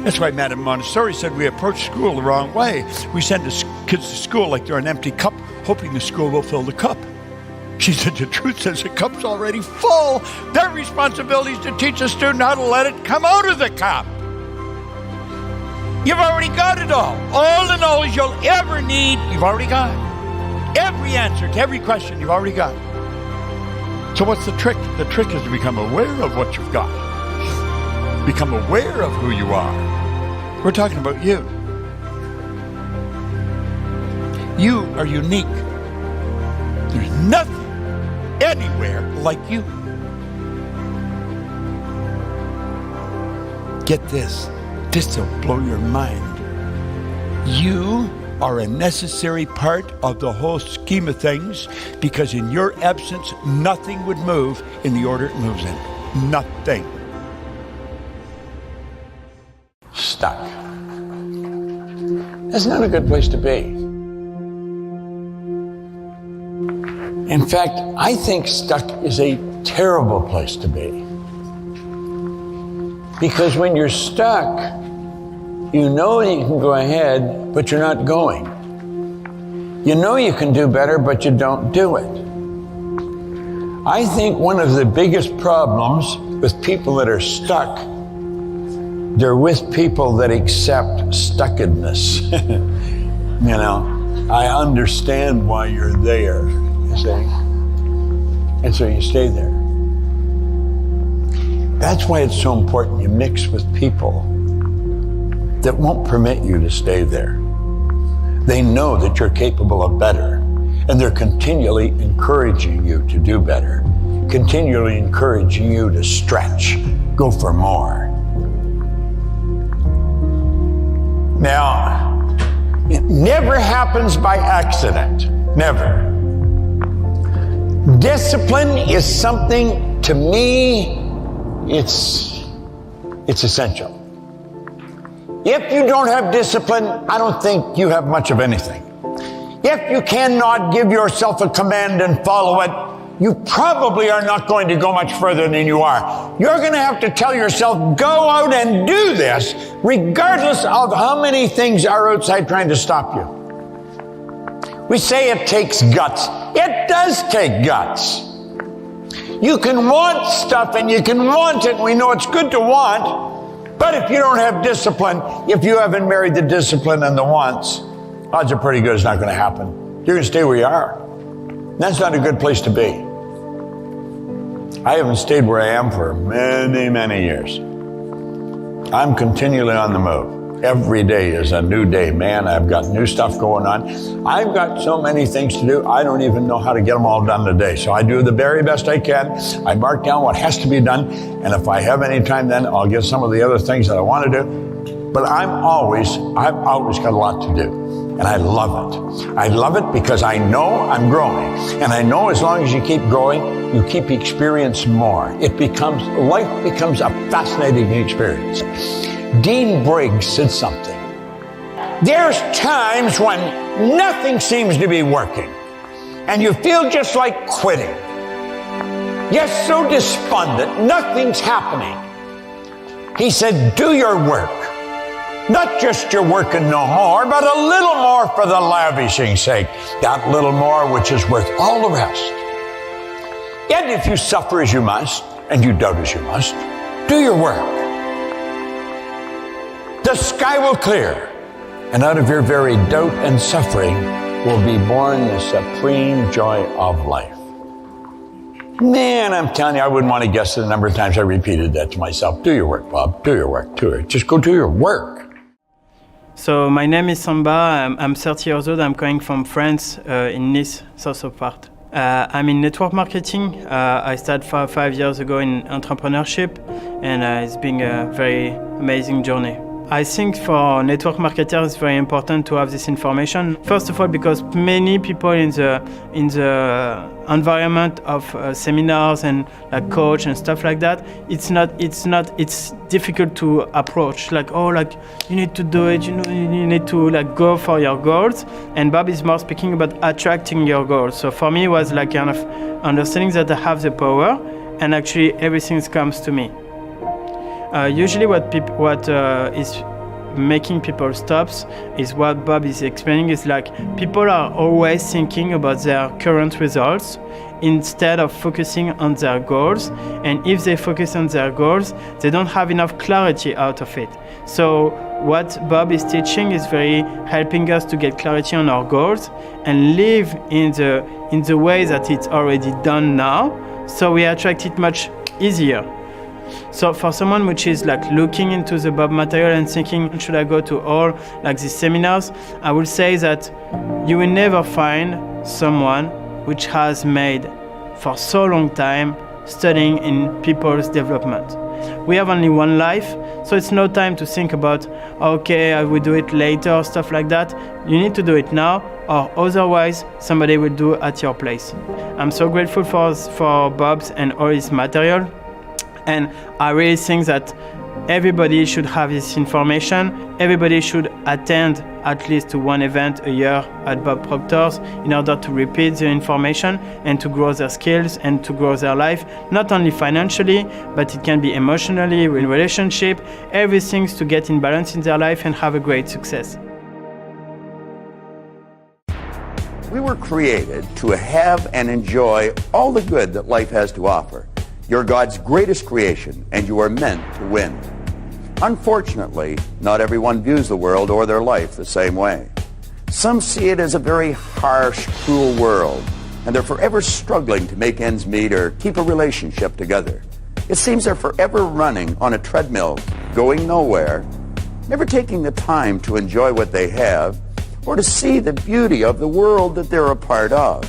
That's why Madame Montessori said we approach school the wrong way. We send kids to school like they're an empty cup, hoping the school will fill the cup. She said the truth says the cup's already full. Their responsibility is to teach a student how to let it come out of the cup. You've already got it all. All the knowledge you'll ever need, you've already got. Every answer to every question, you've already got. So what's the trick? The trick is to become aware of what you've got. Become aware of who you are. We're talking about you. You are unique. There's nothing anywhere like you. Get this. This will blow your mind. You are a necessary part of the whole scheme of things, because in your absence, nothing would move in the order it moves in. Nothing. Stuck. That's not a good place to be. In fact, I think stuck is a terrible place to be. Because when you're stuck, you know you can go ahead, but you're not going. You know you can do better, but you don't do it. I think one of the biggest problems with people that are stuck, they're with people that accept stuckedness. You know, I understand why you're there, you see? And so you stay there. That's why it's so important you mix with people that won't permit you to stay there. They know that you're capable of better, and they're continually encouraging you to do better, continually encouraging you to stretch, go for more. Now, it never happens by accident, never. Discipline is something To me, it's essential. If you don't have discipline, I don't think you have much of anything. If you cannot give yourself a command and follow it, you probably are not going to go much further than you are. You're going to have to tell yourself, go out and do this, regardless of how many things are outside trying to stop you. We say it takes guts. It does take guts. You can want stuff and you can want it, and we know it's good to want, but if you don't have discipline, if you haven't married the discipline and the wants, odds are pretty good it's not going to happen. You're going to stay where you are. That's not a good place to be. I haven't stayed where I am for many, many years. I'm continually on the move. Every day is a new day. Man, I've got new stuff going on. I've got so many things to do, I don't even know how to get them all done today. So I do the very best I can. I mark down what has to be done. And if I have any time, then I'll get some of the other things that I want to do. But I've always got a lot to do. And I love it. I love it because I know I'm growing. And I know as long as you keep growing, you keep experiencing more. Life becomes a fascinating experience. Dean Briggs said something. There's times when nothing seems to be working. And you feel just like quitting. You're so despondent, nothing's happening. He said, do your work. Not just your working no more, but a little more for the lavishing sake. That little more which is worth all the rest. Yet if you suffer as you must, and you doubt as you must, do your work. The sky will clear, and out of your very doubt and suffering will be born the supreme joy of life. Man, I'm telling you, I wouldn't want to guess the number of times I repeated that to myself. Do your work, Bob. Do your work. Do it. Just go do your work. So my name is Samba. I'm 30 years old. I'm coming from France, in Nice, south of part. I'm in network marketing. I started 5 years ago in entrepreneurship, and it's been a very amazing journey. I think for network marketers it's very important to have this information. First of all, because many people in the environment of seminars and like coach and stuff like that, it's difficult to approach. Like, you need to do it. You need to go for your goals. And Bob is more speaking about attracting your goals. So for me, it was like kind of understanding that I have the power, and actually everything comes to me. Usually what is making people stop is what Bob is explaining, is like people are always thinking about their current results instead of focusing on their goals. And if they focus on their goals, they don't have enough clarity out of it. So what Bob is teaching is very helping us to get clarity on our goals and live in the way that it's already done now, so we attract it much easier. So for someone which is like looking into the Bob material and thinking, should I go to all like these seminars? I will say that you will never find someone which has made for so long time studying in people's development. We have only one life, so it's no time to think about, okay, I will do it later, stuff like that. You need to do it now, or otherwise somebody will do at your place. I'm so grateful for Bob's and all his material. And I really think that everybody should have this information. Everybody should attend at least to one event a year at Bob Proctor's in order to repeat the information and to grow their skills and to grow their life, not only financially, but it can be emotionally, in relationship, everything to get in balance in their life and have a great success. We were created to have and enjoy all the good that life has to offer. You're God's greatest creation, and you are meant to win. Unfortunately, not everyone views the world or their life the same way. Some see it as a very harsh, cruel world, and they're forever struggling to make ends meet or keep a relationship together. It seems they're forever running on a treadmill, going nowhere, never taking the time to enjoy what they have or to see the beauty of the world that they're a part of.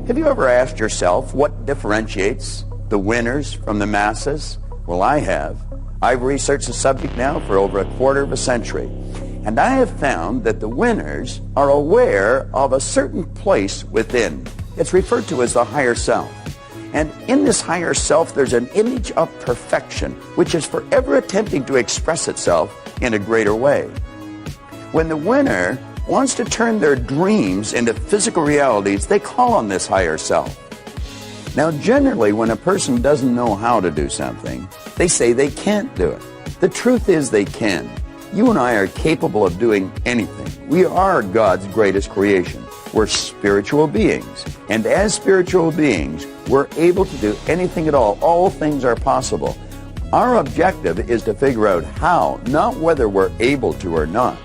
Have you ever asked yourself what differentiates the winners from the masses? Well, I have. I've researched the subject now for over a quarter of a century, and I have found that the winners are aware of a certain place within. It's referred to as the higher self. And in this higher self, there's an image of perfection, which is forever attempting to express itself in a greater way. When the winner wants to turn their dreams into physical realities, they call on this higher self. Now, generally, when a person doesn't know how to do something, they say they can't do it. The truth is they can. You and I are capable of doing anything. We are God's greatest creation. We're spiritual beings. And as spiritual beings, we're able to do anything at all. All things are possible. Our objective is to figure out how, not whether we're able to or not.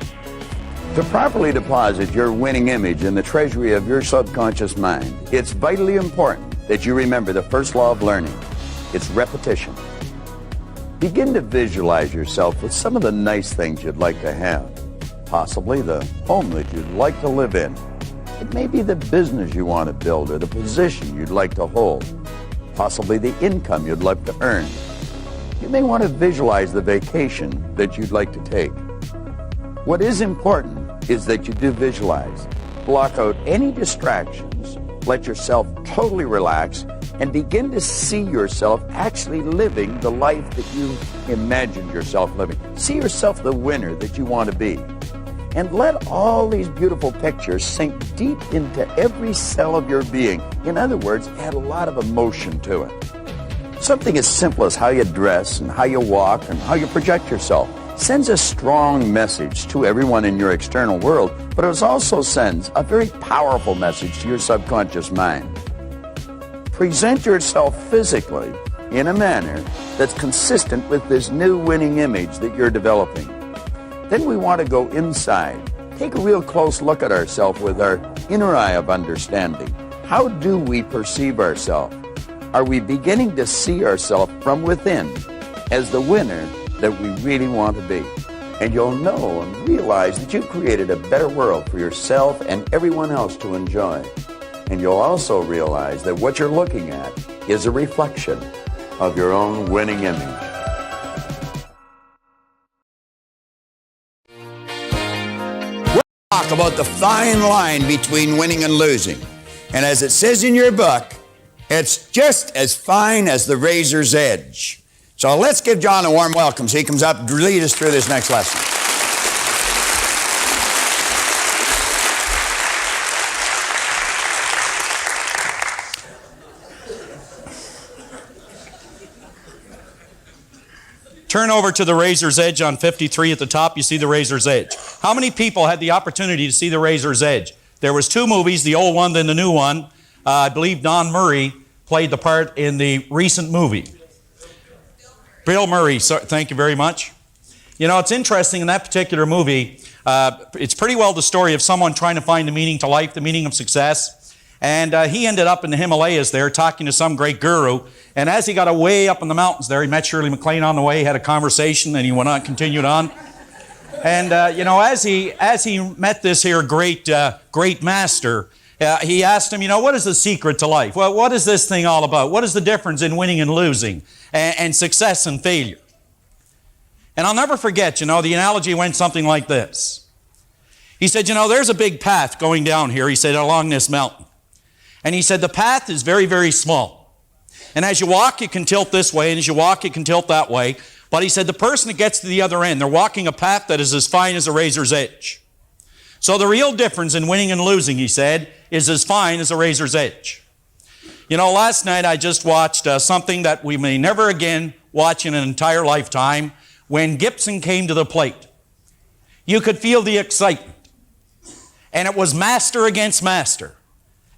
To properly deposit your winning image in the treasury of your subconscious mind, it's vitally important that you remember the first law of learning. It's repetition. Begin to visualize yourself with some of the nice things you'd like to have. Possibly the home that you'd like to live in. It may be the business you want to build or the position you'd like to hold. Possibly the income you'd like to earn. You may want to visualize the vacation that you'd like to take. What is important is that you do visualize. Block out any distractions, let yourself totally relax, and begin to see yourself actually living the life that you imagined yourself living. See yourself the winner that you want to be. And let all these beautiful pictures sink deep into every cell of your being. In other words, add a lot of emotion to it. Something as simple as how you dress and how you walk and how you project yourself sends a strong message to everyone in your external world, but it also sends a very powerful message to your subconscious mind. Present yourself physically in a manner that's consistent with this new winning image that you're developing. Then we want to go inside. Take a real close look at ourselves with our inner eye of understanding. How do we perceive ourselves? Are we beginning to see ourselves from within as the winner that we really want to be? And you'll know and realize that you've created a better world for yourself and everyone else to enjoy. And you'll also realize that what you're looking at is a reflection of your own winning image. We'll talk about the fine line between winning and losing. And as it says in your book, it's just as fine as the razor's edge. So let's give John a warm welcome so he comes up to lead us through this next lesson. Turn over to the razor's edge on 53 at the top. You see the razor's edge. How many people had the opportunity to see the razor's edge? There was two movies, the old one, then the new one. I believe Don Murray played the part in the recent movie. Bill Murray, thank you very much. You know, it's interesting in that particular movie, it's pretty well the story of someone trying to find the meaning to life, the meaning of success. And he ended up in the Himalayas there talking to some great guru. And as he got away up in the mountains there, he met Shirley MacLaine on the way, had a conversation, and he went on, continued on. And, you know, as he met this here great master, he asked him, you know, what is the secret to life? Well, what is this thing all about? What is the difference in winning and losing and success and failure? And I'll never forget, you know, the analogy went something like this. He said, you know, there's a big path going down here, he said, along this mountain. And he said, the path is very, very small. And as you walk, it can tilt this way, and as you walk, it can tilt that way. But he said, the person that gets to the other end, they're walking a path that is as fine as a razor's edge. So the real difference in winning and losing, he said, is as fine as a razor's edge. You know, last night I just watched something that we may never again watch in an entire lifetime, when Gibson came to the plate. You could feel the excitement. And it was master against master.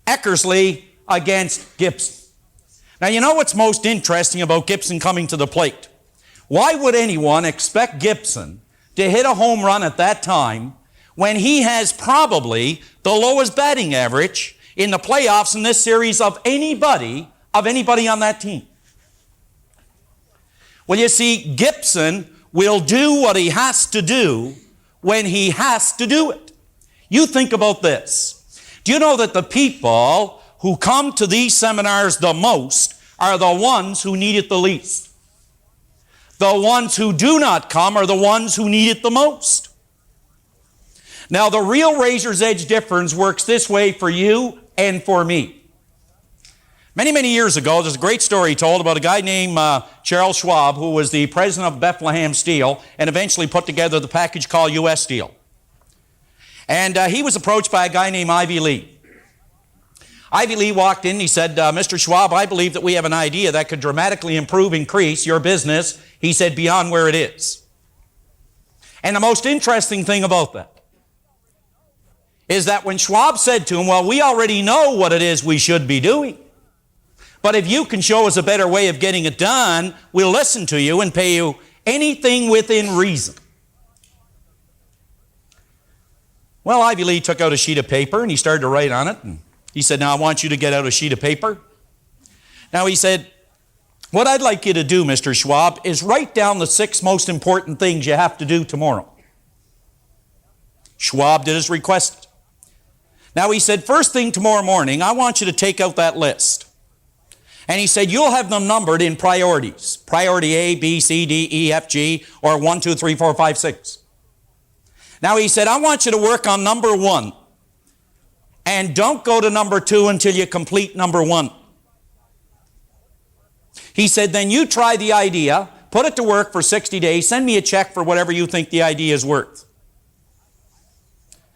Eckersley against Gibson. Now, you know what's most interesting about Gibson coming to the plate? Why would anyone expect Gibson to hit a home run at that time when he has probably the lowest batting average in the playoffs in this series of anybody on that team? Well, you see, Gibson will do what he has to do when he has to do it. You think about this. Do you know that the people who come to these seminars the most are the ones who need it the least? The ones who do not come are the ones who need it the most. Now, the real razor's edge difference works this way for you and for me. Many, many years ago, there's a great story told about a guy named Charles Schwab, who was the president of Bethlehem Steel and eventually put together the package called U.S. Steel. And he was approached by a guy named Ivy Lee. Ivy Lee walked in and he said, Mr. Schwab, I believe that we have an idea that could dramatically increase your business, he said, beyond where it is. And the most interesting thing about that is that when Schwab said to him, well, we already know what it is we should be doing, but if you can show us a better way of getting it done, we'll listen to you and pay you anything within reason. Well, Ivy Lee took out a sheet of paper and he started to write on it. And he said, now I want you to get out a sheet of paper. Now he said, what I'd like you to do, Mr. Schwab, is write down the 6 most important things you have to do tomorrow. Schwab did as requested. Now he said, first thing tomorrow morning, I want you to take out that list. And he said, you'll have them numbered in priorities. Priority A, B, C, D, E, F, G, or 1, 2, 3, 4, 5, 6. Now he said, I want you to work on number 1. And don't go to number 2 until you complete number 1. He said, then you try the idea, put it to work for 60 days, send me a check for whatever you think the idea is worth.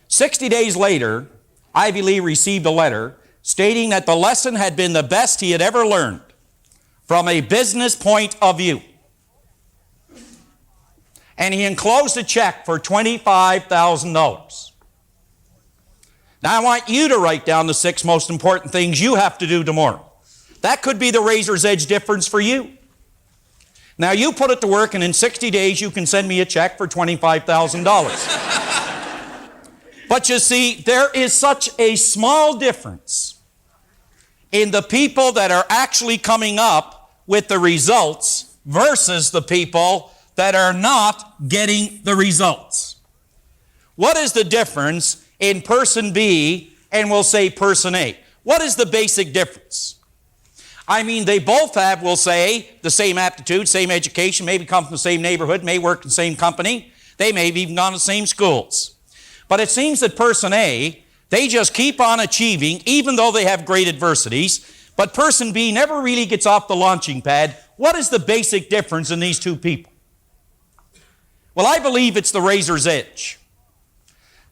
60 days later, Ivy Lee received a letter stating that the lesson had been the best he had ever learned from a business point of view. And he enclosed a check for $25,000. Now I want you to write down the 6 most important things you have to do tomorrow. That could be the razor's edge difference for you. Now you put it to work and in 60 days you can send me a check for $25,000. But you see, there is such a small difference in the people that are actually coming up with the results versus the people that are not getting the results. What is the difference in person B and we'll say person A? What is the basic difference? I mean, they both have, we'll say, the same aptitude, same education, maybe come from the same neighborhood, may work in the same company, they may have even gone to the same schools. But it seems that person A, they just keep on achieving even though they have great adversities, but person B never really gets off the launching pad. What is the basic difference in these two people? Well, I believe it's the razor's edge.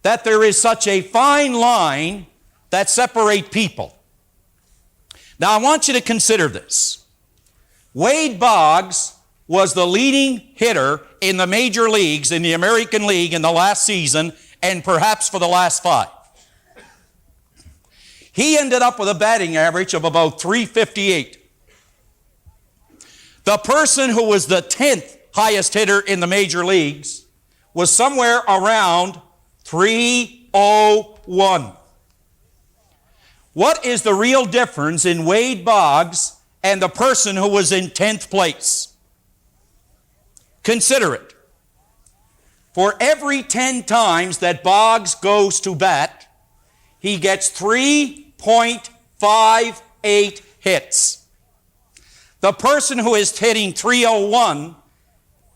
That there is such a fine line that separates people. Now, I want you to consider this. Wade Boggs was the leading hitter in the major leagues, in the American League in the last season, and perhaps for the last 5. He ended up with a batting average of about .358. The person who was the 10th highest hitter in the major leagues was somewhere around .301. What is the real difference in Wade Boggs and the person who was in 10th place? Consider it. For every 10 times that Boggs goes to bat, he gets 3.58 hits. The person who is hitting .301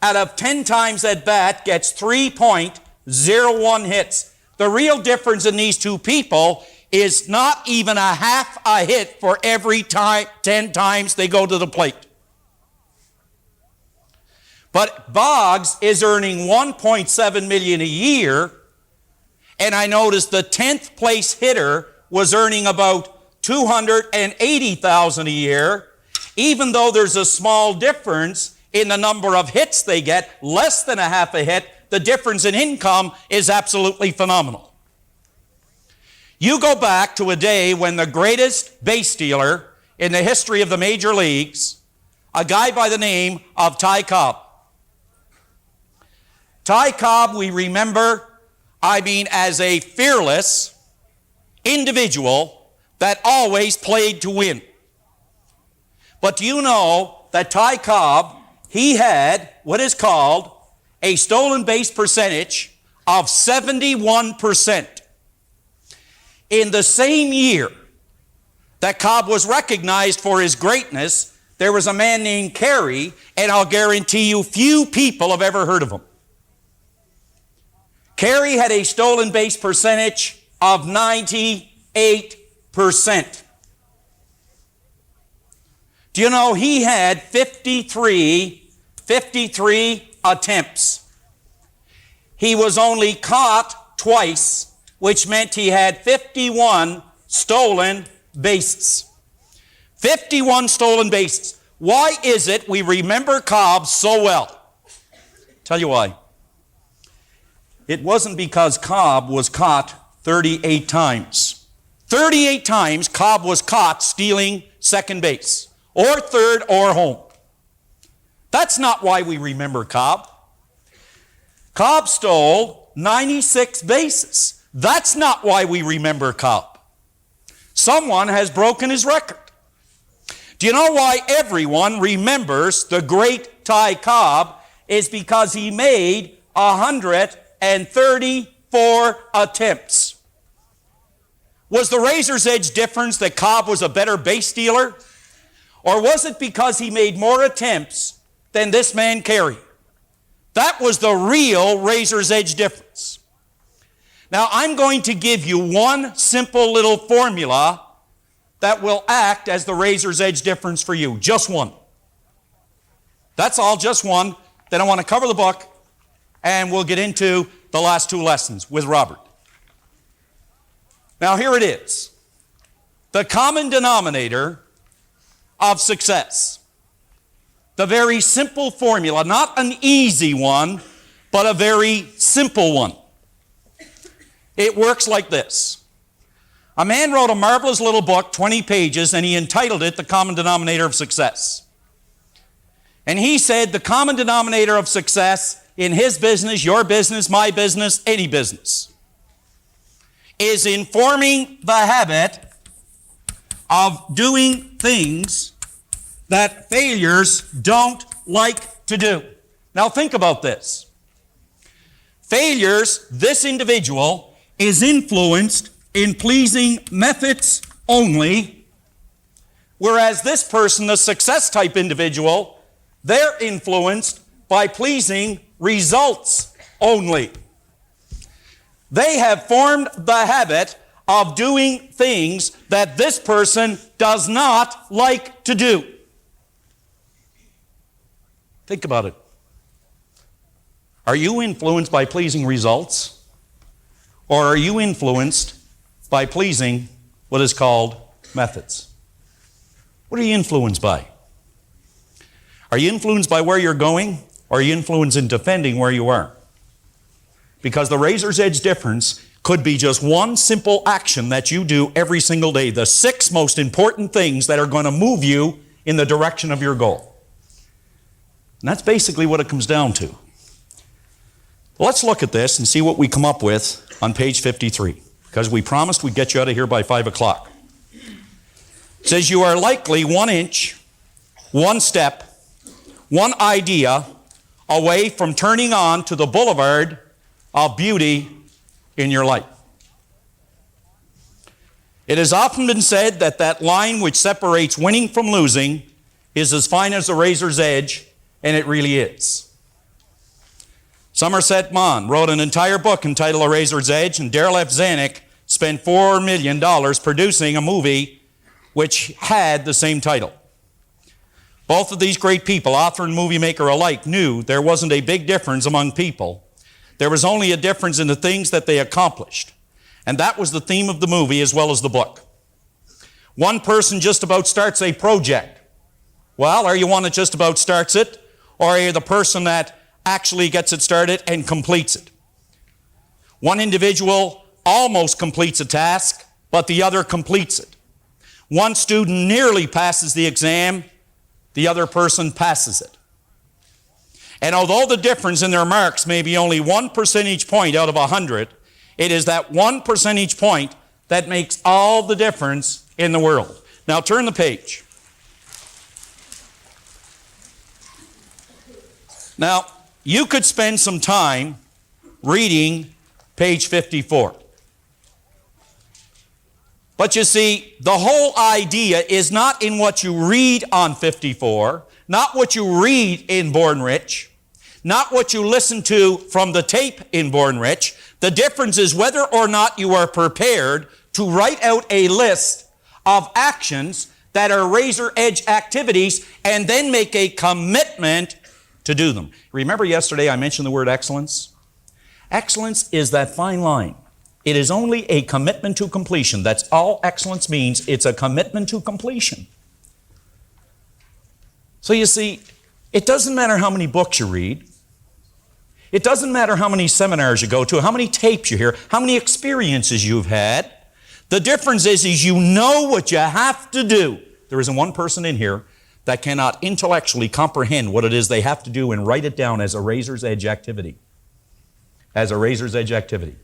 out of 10 times at bat gets 3.01 hits. The real difference in these two people is not even a half a hit for every 10 times they go to the plate. But Boggs is earning $1.7 million a year, and I noticed the 10th place hitter was earning about $280,000 a year, even though there's a small difference in the number of hits they get, less than a half a hit, the difference in income is absolutely phenomenal. You go back to a day when the greatest base stealer in the history of the major leagues, a guy by the name of Ty Cobb. Ty Cobb, we remember, as a fearless individual that always played to win. But do you know that Ty Cobb, he had what is called a stolen base percentage of 71%. In the same year that Cobb was recognized for his greatness, there was a man named Carey, and I'll guarantee you few people have ever heard of him. Carey had a stolen base percentage of 98%. Do you know he had 53 attempts? He was only caught twice, which meant he had 51 stolen bases. 51 stolen bases. Why is it we remember Cobb so well? Tell you why. It wasn't because Cobb was caught 38 times. 38 times Cobb was caught stealing second base, or third, or home. That's not why we remember Cobb. Cobb stole 96 bases. That's not why we remember Cobb. Someone has broken his record. Do you know why everyone remembers the great Ty Cobb? Is because he made 134 attempts. Was the razor's edge difference that Cobb was a better base stealer? Or was it because he made more attempts than this man carried? That was the real razor's edge difference. Now, I'm going to give you one simple little formula that will act as the razor's edge difference for you. Just one. That's all, just one. Then I want to cover the book, and we'll get into the last two lessons with Robert. Now, here it is. The common denominator of success. The very simple formula, not an easy one, but a very simple one. It works like this. A man wrote a marvelous little book, 20 pages, and he entitled it The Common Denominator of Success. And he said the common denominator of success in his business, your business, my business, any business, is in forming the habit of doing things that failures don't like to do. Now think about this. Failures, this individual is influenced in pleasing methods only, whereas this person, the success type individual, they're influenced by pleasing results only. They have formed the habit of doing things that this person does not like to do. Think about it. Are you influenced by pleasing results? Or are you influenced by pleasing what is called methods? What are you influenced by? Are you influenced by where you're going, or are you influenced in defending where you are? Because the razor's edge difference could be just one simple action that you do every single day. The 6 most important things that are going to move you in the direction of your goal. And that's basically what it comes down to. Let's look at this and see what we come up with on page 53. Because we promised we'd get you out of here by 5 o'clock. It says you are likely 1 inch, 1 step, 1 idea away from turning on to the boulevard of beauty in your life. It has often been said that that line which separates winning from losing is as fine as a razor's edge, and it really is. Somerset Maugham wrote an entire book entitled A Razor's Edge, and Darryl F. Zanuck spent $4 million producing a movie which had the same title. Both of these great people, author and movie maker alike, knew there wasn't a big difference among people. There was only a difference in the things that they accomplished. And that was the theme of the movie as well as the book. One person just about starts a project. Well, are you one that just about starts it? Or are you the person that actually gets it started and completes it? One individual almost completes a task, but the other completes it. One student nearly passes the exam, the other person passes it. And although the difference in their marks may be only 1 percentage point out of 100, it is that 1 percentage point that makes all the difference in the world. Now turn the page. Now, you could spend some time reading page 54. But you see, the whole idea is not in what you read on 54, not what you read in Born Rich, not what you listen to from the tape in Born Rich. The difference is whether or not you are prepared to write out a list of actions that are razor edge activities and then make a commitment to do them. Remember yesterday I mentioned the word excellence? Excellence is that fine line. It is only a commitment to completion. That's all excellence means. It's a commitment to completion. So you see, it doesn't matter how many books you read. It doesn't matter how many seminars you go to, how many tapes you hear, how many experiences you've had. The difference is you know what you have to do. There isn't one person in here that cannot intellectually comprehend what it is they have to do and write it down as a razor's edge activity. As a razor's edge activity.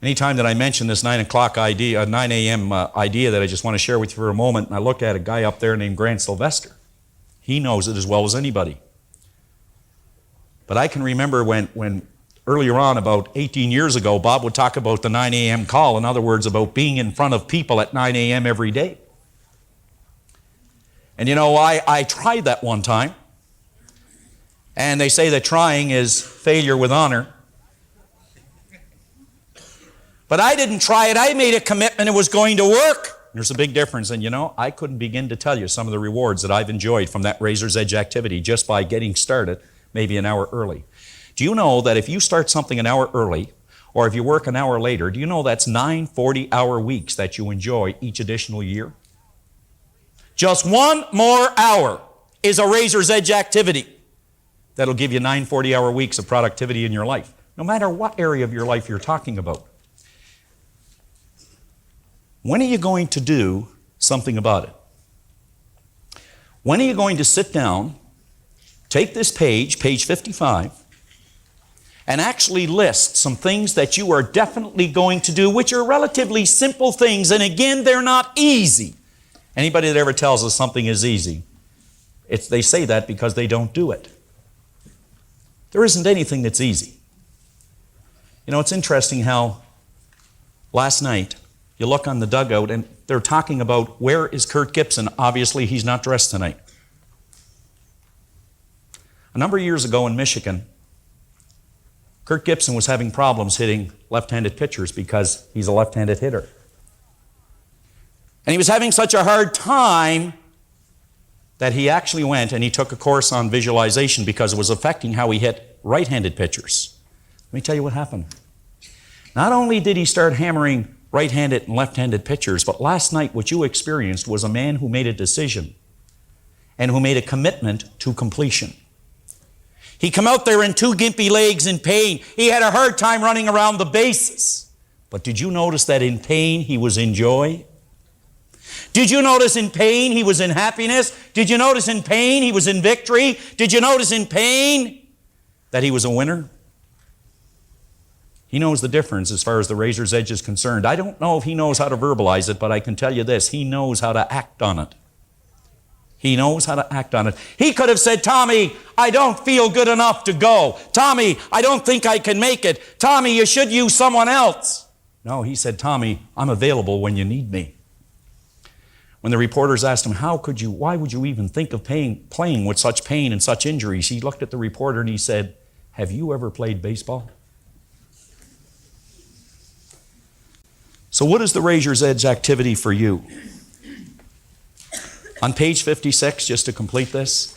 Anytime that I mention this 9 a.m. idea that I just want to share with you for a moment, and I look at a guy up there named Grant Sylvester. He knows it as well as anybody. But I can remember when earlier on, about 18 years ago, Bob would talk about the 9 a.m. call. In other words, about being in front of people at 9 a.m. every day. And you know, I tried that one time. And they say that trying is failure with honor. But I didn't try it. I made a commitment it was going to work. There's a big difference. And you know, I couldn't begin to tell you some of the rewards that I've enjoyed from that razor's edge activity just by getting started maybe an hour early. Do you know that if you start something an hour early, or if you work an hour later, do you know that's 9 40-hour weeks that you enjoy each additional year? Just one more hour is a razor's edge activity that'll give you 9 40-hour weeks of productivity in your life, no matter what area of your life you're talking about. When are you going to do something about it? When are you going to sit down, take this page 55, and actually list some things that you are definitely going to do, which are relatively simple things, and again, they're not easy. Anybody that ever tells us something is easy, they say that because they don't do it. There isn't anything that's easy. You know, it's interesting how last night, you look on the dugout and they're talking about where is Kurt Gibson? Obviously, he's not dressed tonight. A number of years ago in Michigan, Kurt Gibson was having problems hitting left-handed pitchers because he's a left-handed hitter. And he was having such a hard time that he actually went and he took a course on visualization because it was affecting how he hit right-handed pitchers. Let me tell you what happened. Not only did he start hammering right-handed and left-handed pitchers, but last night what you experienced was a man who made a decision and who made a commitment to completion. He come out there in 2 gimpy legs in pain. He had a hard time running around the bases. But did you notice that in pain he was in joy? Did you notice in pain he was in happiness? Did you notice in pain he was in victory? Did you notice in pain that he was a winner? He knows the difference as far as the razor's edge is concerned. I don't know if he knows how to verbalize it, but I can tell you this, he knows how to act on it. He knows how to act on it. He could have said, Tommy, I don't feel good enough to go. Tommy, I don't think I can make it. Tommy, you should use someone else. No, he said, Tommy, I'm available when you need me. When the reporters asked him, why would you even think of playing with such pain and such injuries? He looked at the reporter and he said, have you ever played baseball? So what is the razor's edge activity for you? On page 56, just to complete this,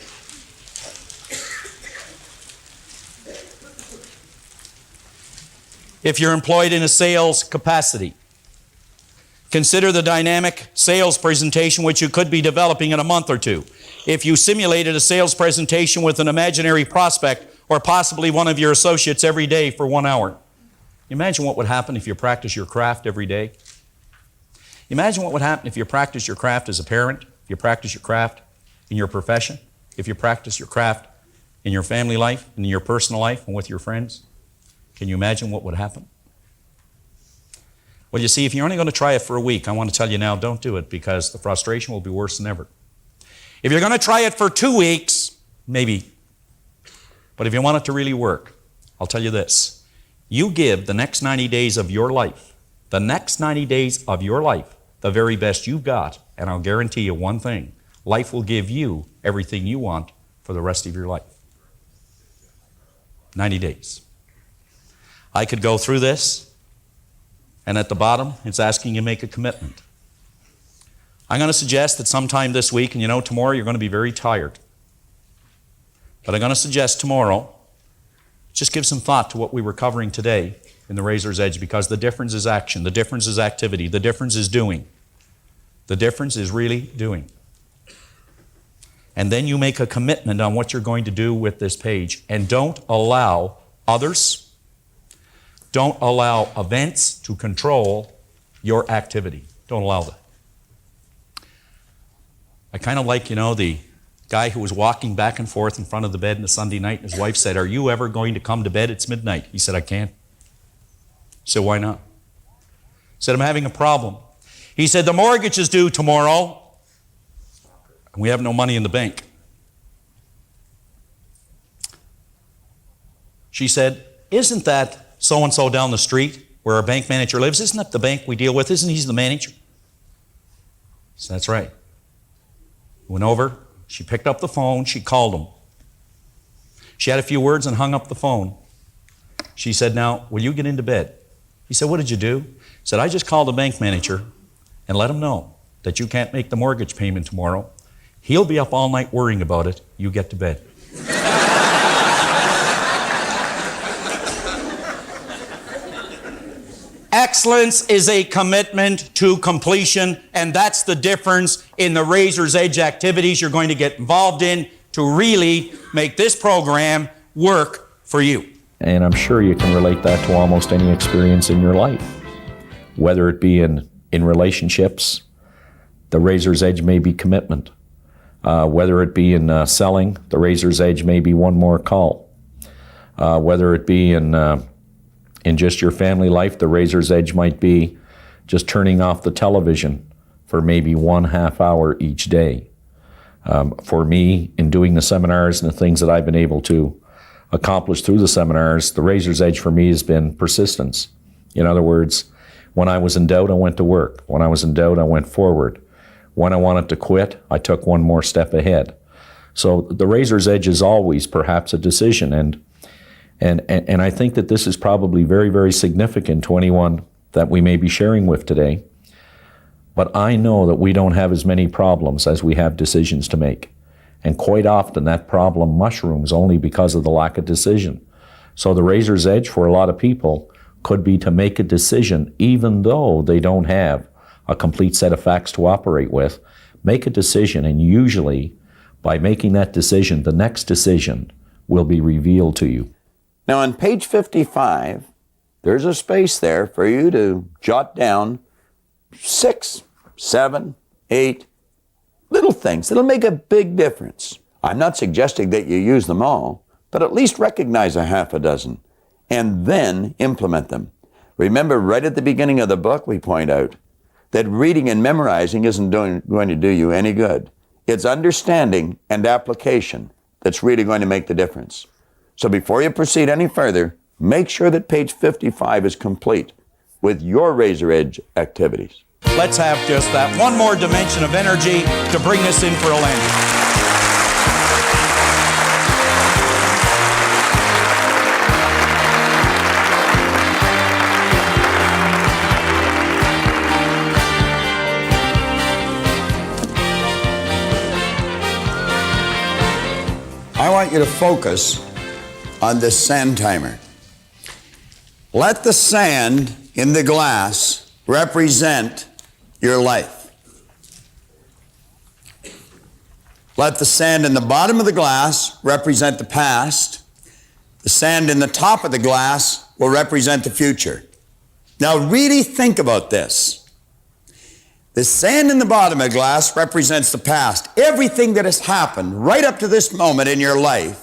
if you're employed in a sales capacity, consider the dynamic sales presentation which you could be developing in a month or two. If you simulated a sales presentation with an imaginary prospect or possibly one of your associates every day for 1 hour, imagine what would happen if you practice your craft every day. Imagine what would happen if you practice your craft as a parent, if you practice your craft in your profession, if you practice your craft in your family life, in your personal life, and with your friends. Can you imagine what would happen? Well, you see, if you're only going to try it for a week, I want to tell you now, don't do it because the frustration will be worse than ever. If you're going to try it for 2 weeks, maybe. But if you want it to really work, I'll tell you this. You give the next 90 days of your life, the very best you've got, and I'll guarantee you one thing, life will give you everything you want for the rest of your life. 90 days. I could go through this, and at the bottom, it's asking you to make a commitment. I'm going to suggest that sometime this week, and you know, tomorrow you're going to be very tired. But I'm going to suggest tomorrow, just give some thought to what we were covering today in the Razor's Edge, because the difference is action, the difference is activity, the difference is doing. The difference is really doing. And then you make a commitment on what you're going to do with this page. And don't allow others, don't allow events to control your activity. Don't allow that. I kind of like, you know, the guy who was walking back and forth in front of the bed on a Sunday night, and his wife said, "Are you ever going to come to bed? It's midnight." He said, "I can't." She said, "Why not?" He said, "I'm having a problem." He said, "The mortgage is due tomorrow, and we have no money in the bank." She said, "Isn't that so-and-so down the street where our bank manager lives? Isn't that the bank we deal with? Isn't he the manager?" He said, "That's right." Went over, she picked up the phone, she called him. She had a few words and hung up the phone. She said, "Now, will you get into bed?" He said, "What did you do?" He said, "I just called the bank manager and let him know that you can't make the mortgage payment tomorrow. He'll be up all night worrying about it. You get to bed." Excellence is a commitment to completion, and that's the difference in the Razor's Edge activities you're going to get involved in to really make this program work for you. And I'm sure you can relate that to almost any experience in your life. Whether it be in relationships, the Razor's Edge may be commitment. Whether it be in selling, the Razor's Edge may be one more call. Whether it be in just your family life, the Razor's Edge might be just turning off the television for maybe 1/2 hour each day. For me, in doing the seminars and the things that I've been able to accomplish through the seminars, the Razor's Edge for me has been persistence. In other words, when I was in doubt, I went to work. When I was in doubt, I went forward. When I wanted to quit, I took one more step ahead. So the Razor's Edge is always perhaps a decision, and I think that this is probably very, very significant to anyone that we may be sharing with today. But I know that we don't have as many problems as we have decisions to make. And quite often that problem mushrooms only because of the lack of decision. So the Razor's Edge for a lot of people could be to make a decision even though they don't have a complete set of facts to operate with. Make a decision, and usually by making that decision, the next decision will be revealed to you. Now on page 55, there's a space there for you to jot down 6, 7, 8 little things that'll make a big difference. I'm not suggesting that you use them all, but at least recognize a half a dozen and then implement them. Remember, right at the beginning of the book, we point out that reading and memorizing isn't going to do you any good. It's understanding and application that's really going to make the difference. So before you proceed any further, make sure that page 55 is complete with your Razor Edge activities. Let's have just that one more dimension of energy to bring this in for a landing. I want you to focus on this sand timer. Let the sand in the glass represent your life. Let the sand in the bottom of the glass represent the past. The sand in the top of the glass will represent the future. Now really think about this. The sand in the bottom of the glass represents the past. Everything that has happened right up to this moment in your life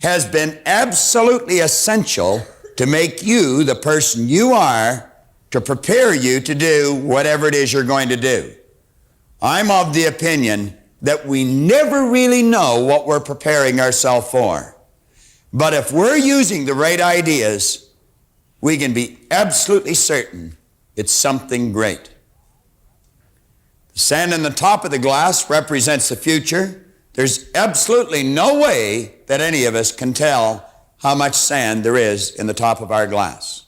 has been absolutely essential to make you the person you are, to prepare you to do whatever it is you're going to do. I'm of the opinion that we never really know what we're preparing ourselves for. But if we're using the right ideas, we can be absolutely certain it's something great. The sand in the top of the glass represents the future. There's absolutely no way that any of us can tell how much sand there is in the top of our glass.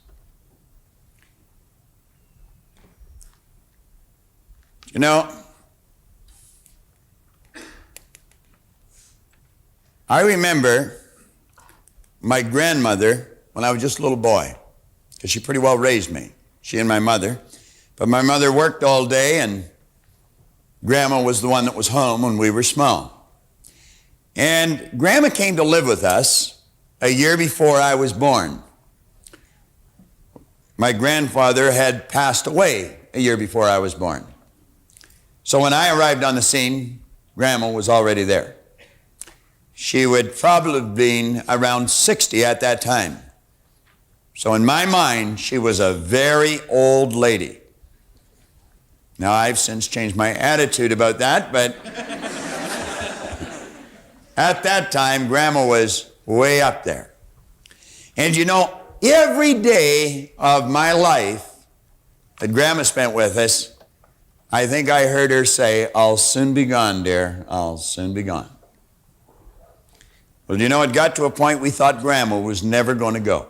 You know, I remember my grandmother when I was just a little boy, because she pretty well raised me, she and my mother. But my mother worked all day, and Grandma was the one that was home when we were small. And Grandma came to live with us a year before I was born. My grandfather had passed away a year before I was born. So when I arrived on the scene, Grandma was already there. She would probably have been around 60 at that time. So in my mind, she was a very old lady. Now, I've since changed my attitude about that, but at that time, Grandma was way up there. And you know, every day of my life that Grandma spent with us, I think I heard her say, "I'll soon be gone, dear, I'll soon be gone." Well, you know, it got to a point we thought Grandma was never going to go.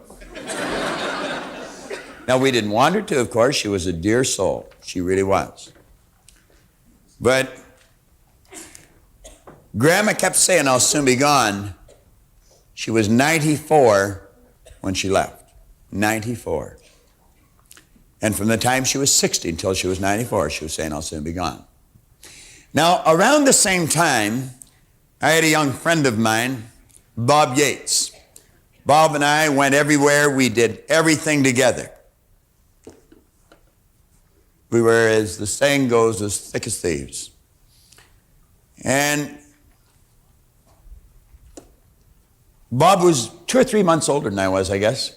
Now, we didn't want her to, of course. She was a dear soul. She really was. But Grandma kept saying, "I'll soon be gone." She was 94 when she left. 94. And from the time she was 60 until she was 94, she was saying, "I'll soon be gone." Now, around the same time, I had a young friend of mine, Bob Yates. Bob and I went everywhere. We did everything together. We were, as the saying goes, as thick as thieves. And Bob was 2 or 3 months older than I was, I guess.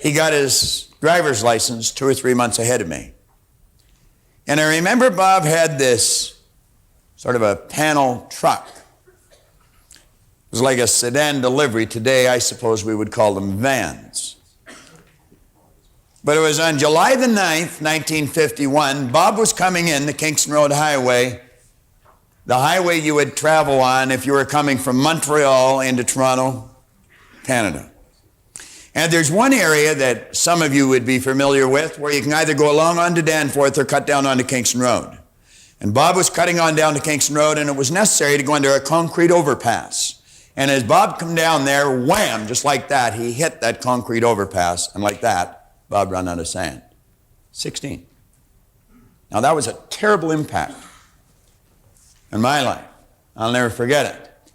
He got his driver's license 2 or 3 months ahead of me. And I remember Bob had this sort of a panel truck. It was like a sedan delivery. Today, I suppose we would call them vans. But it was on July the 9th, 1951, Bob was coming in the Kingston Road Highway, the highway you would travel on if you were coming from Montreal into Toronto, Canada. And there's one area that some of you would be familiar with where you can either go along onto Danforth or cut down onto Kingston Road. And Bob was cutting on down to Kingston Road, and it was necessary to go under a concrete overpass. And as Bob come down there, wham, just like that, he hit that concrete overpass, and like that, Bob ran out of sand. 16. Now that was a terrible impact in my life. I'll never forget it.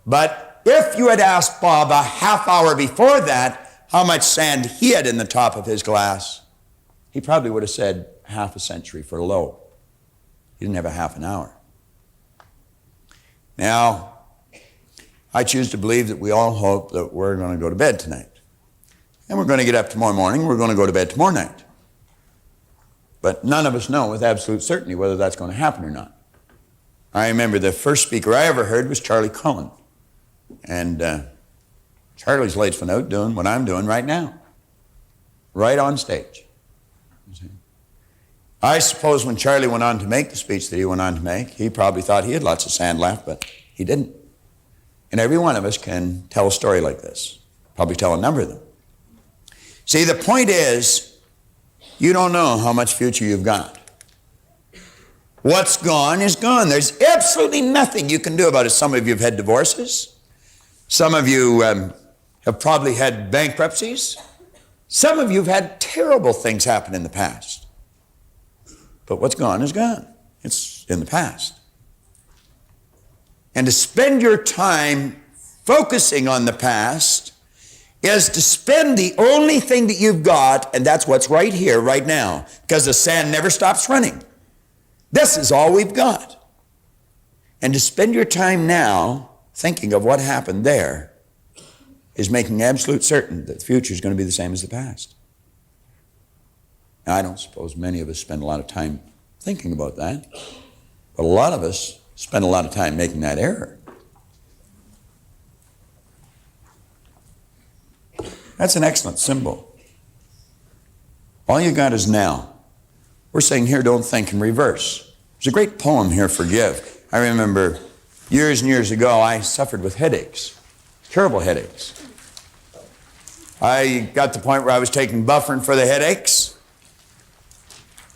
But if you had asked Bob a half hour before that how much sand he had in the top of his glass, he probably would have said half a century for low. He didn't have a half an hour. Now, I choose to believe that we all hope that we're going to go to bed tonight. And we're going to get up tomorrow morning, we're going to go to bed tomorrow night. But none of us know with absolute certainty whether that's going to happen or not. I remember the first speaker I ever heard was Charlie Cullen. And Charlie's lights went out doing what I'm doing right now. Right on stage. I suppose when Charlie went on to make the speech that he went on to make, he probably thought he had lots of sand left, but he didn't. And every one of us can tell a story like this. Probably tell a number of them. See, the point is, you don't know how much future you've got. What's gone is gone. There's absolutely nothing you can do about it. Some of you have had divorces. Some of you have probably had bankruptcies. Some of you have had terrible things happen in the past. But what's gone is gone. It's in the past. And to spend your time focusing on the past is to spend the only thing that you've got, and that's what's right here, right now, because the sand never stops running. This is all we've got. And to spend your time now thinking of what happened there is making absolute certain that the future is going to be the same as the past. Now, I don't suppose many of us spend a lot of time thinking about that, but a lot of us spend a lot of time making that error. That's an excellent symbol. All you got is now. We're saying here, don't think in reverse. There's a great poem here, Forgive. I remember years and years ago, I suffered with headaches, terrible headaches. I got to the point where I was taking Bufferin for the headaches.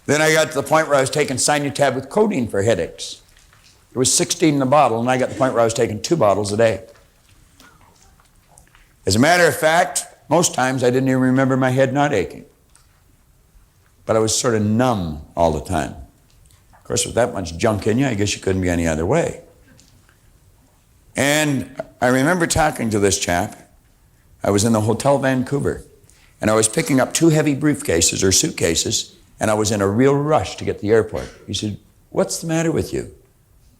Then I got to the point where I was taking Sinutab with codeine for headaches. There was 16 in the bottle, and I got to the point where I was taking 2 bottles a day. As a matter of fact, most times I didn't even remember my head not aching. But I was sort of numb all the time. Of course, with that much junk in you, I guess you couldn't be any other way. And I remember talking to this chap. I was in the Hotel Vancouver, and I was picking up 2 heavy briefcases or suitcases, and I was in a real rush to get to the airport. He said, "What's the matter with you?"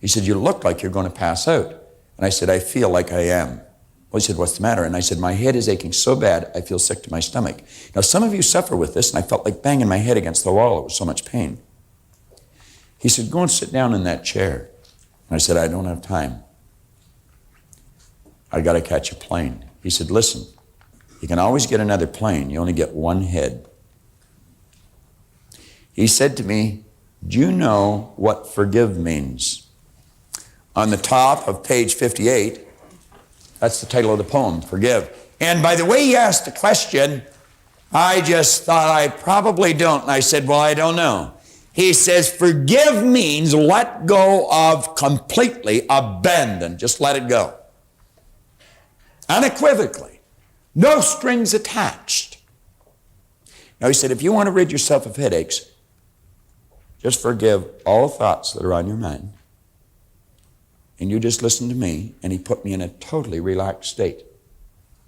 He said, "You look like you're going to pass out." And I said, "I feel like I am." Well, he said, "What's the matter?" And I said, "My head is aching so bad, I feel sick to my stomach." Now, some of you suffer with this, and I felt like banging my head against the wall. It was so much pain. He said, "Go and sit down in that chair." And I said, "I don't have time. I got to catch a plane." He said, "Listen, you can always get another plane. You only get one head." He said to me, "Do you know what forgive means?" On the top of page 58, that's the title of the poem, Forgive. And by the way he asked the question, I just thought I probably don't. And I said, "Well, I don't know." He says, forgive means let go of completely, abandon, just let it go. Unequivocally, no strings attached. Now he said, if you want to rid yourself of headaches, just forgive all thoughts that are on your mind. And you just listen to me. And he put me in a totally relaxed state.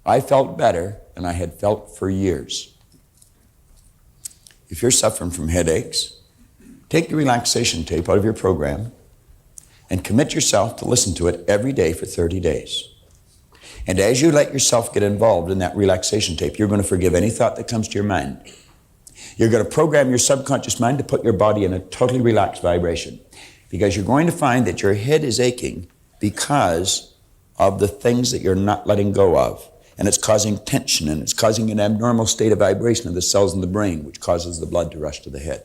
I felt better than I had felt for years. If you're suffering from headaches, take the relaxation tape out of your program and commit yourself to listen to it every day for 30 days. And as you let yourself get involved in that relaxation tape, you're going to forgive any thought that comes to your mind. You're going to program your subconscious mind to put your body in a totally relaxed vibration, because you're going to find that your head is aching because of the things that you're not letting go of. And it's causing tension, and it's causing an abnormal state of vibration of the cells in the brain, which causes the blood to rush to the head.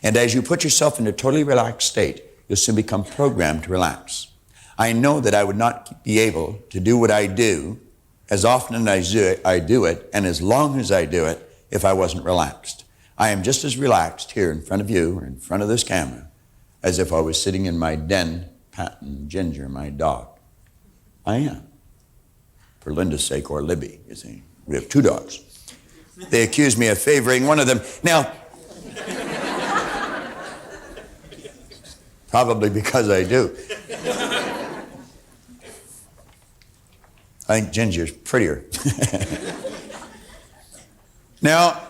And as you put yourself in a totally relaxed state, you'll soon become programmed to relax. I know that I would not be able to do what I do as often as I do it, and as long as I do it, if I wasn't relaxed. I am just as relaxed here in front of you or in front of this camera as if I was sitting in my den patting Ginger, my dog. I am. For Linda's sake, or Libby, you see. We have 2 dogs. They accuse me of favoring one of them. Now, probably because I do. I think Ginger's prettier. Now,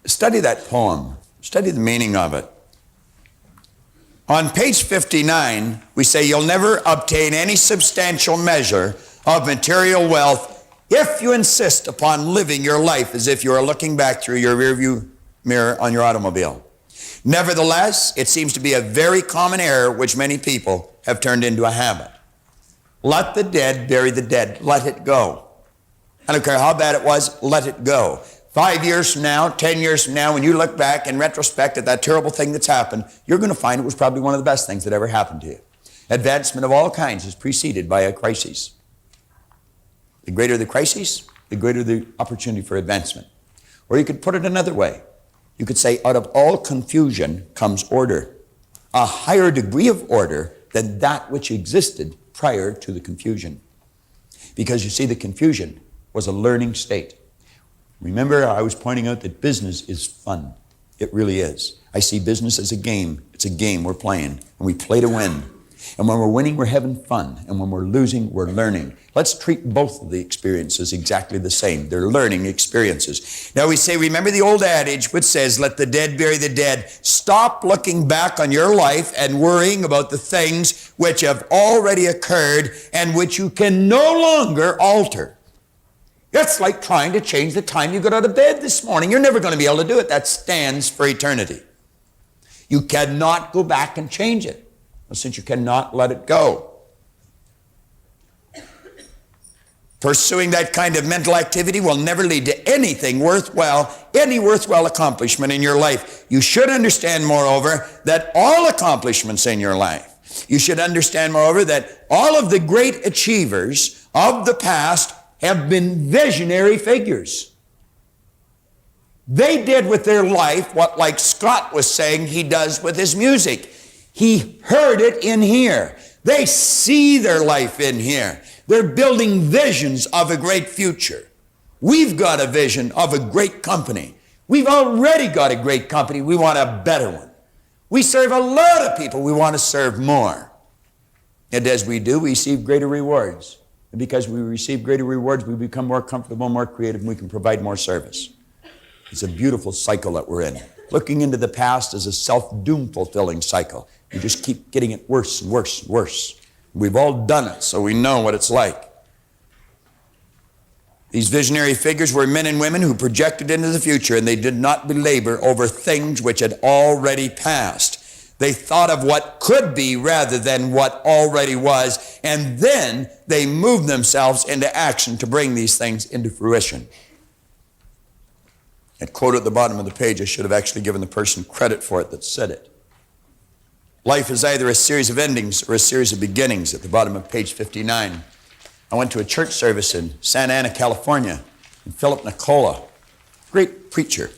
study that poem. Study the meaning of it. On page 59, we say you'll never obtain any substantial measure of material wealth if you insist upon living your life as if you are looking back through your rearview mirror on your automobile. Nevertheless, it seems to be a very common error which many people have turned into a habit. Let the dead bury the dead. Let it go. I don't care how bad it was, let it go. 5 years from now, 10 years from now, when you look back in retrospect at that terrible thing that's happened, you're going to find it was probably one of the best things that ever happened to you. Advancement of all kinds is preceded by a crisis. The greater the crisis, the greater the opportunity for advancement. Or you could put it another way. You could say, out of all confusion comes order. A higher degree of order than that which existed prior to the confusion. Because you see, the confusion was a learning state. Remember, I was pointing out that business is fun. It really is. I see business as a game. It's a game we're playing, and we play to win. And when we're winning, we're having fun. And when we're losing, we're learning. Let's treat both of the experiences exactly the same. They're learning experiences. Now we say, remember the old adage which says, let the dead bury the dead. Stop looking back on your life and worrying about the things which have already occurred and which you can no longer alter. It's like trying to change the time you got out of bed this morning. You're never going to be able to do it. That stands for eternity. You cannot go back and change it, since you cannot let it go. Pursuing that kind of mental activity will never lead to anything worthwhile, any worthwhile accomplishment in your life. You should understand, moreover, that all accomplishments in your life, you should understand, moreover, that all of the great achievers of the past have been visionary figures. They did with their life what, like Scott was saying, he does with his music. He heard it in here. They see their life in here. They're building visions of a great future. We've got a vision of a great company. We've already got a great company. We want a better one. We serve a lot of people. We want to serve more. And as we do, we receive greater rewards. And because we receive greater rewards, we become more comfortable, more creative, and we can provide more service. It's a beautiful cycle that we're in. Looking into the past is a self-doom fulfilling cycle. You just keep getting it worse and worse and worse. We've all done it, so we know what it's like. These visionary figures were men and women who projected into the future, and they did not belabor over things which had already passed. They thought of what could be rather than what already was, and then they moved themselves into action to bring these things into fruition. That quote at the bottom of the page, I should have actually given the person credit for it that said it. Life is either a series of endings or a series of beginnings, at the bottom of page 59. I went to a church service in Santa Ana, California, and Philip Nicola, great preacher.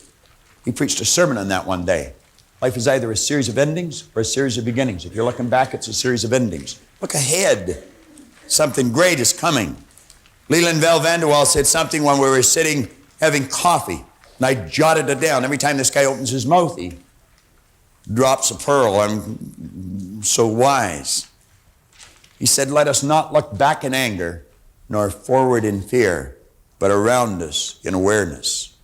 He preached a sermon on that one day. Life is either a series of endings or a series of beginnings. If you're looking back, it's a series of endings. Look ahead. Something great is coming. Leland Val Vanderwall said something when we were sitting having coffee, and I jotted it down. Every time this guy opens his mouth, he drops a pearl. I'm so wise. He said, let us not look back in anger, nor forward in fear, but around us in awareness.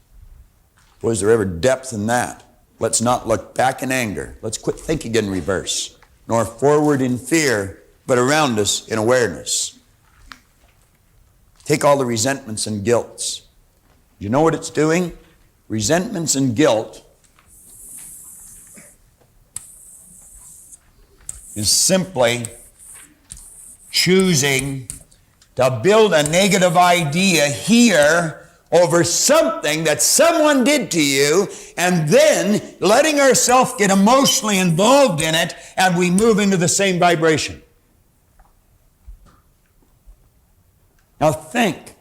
Was there ever depth in that? Let's not look back in anger. Let's quit thinking in reverse, nor forward in fear, but around us in awareness. Take all the resentments and guilts. You know what it's doing? Resentments and guilt is simply choosing to build a negative idea here over something that someone did to you, and then letting ourselves get emotionally involved in it, and we move into the same vibration. Now think.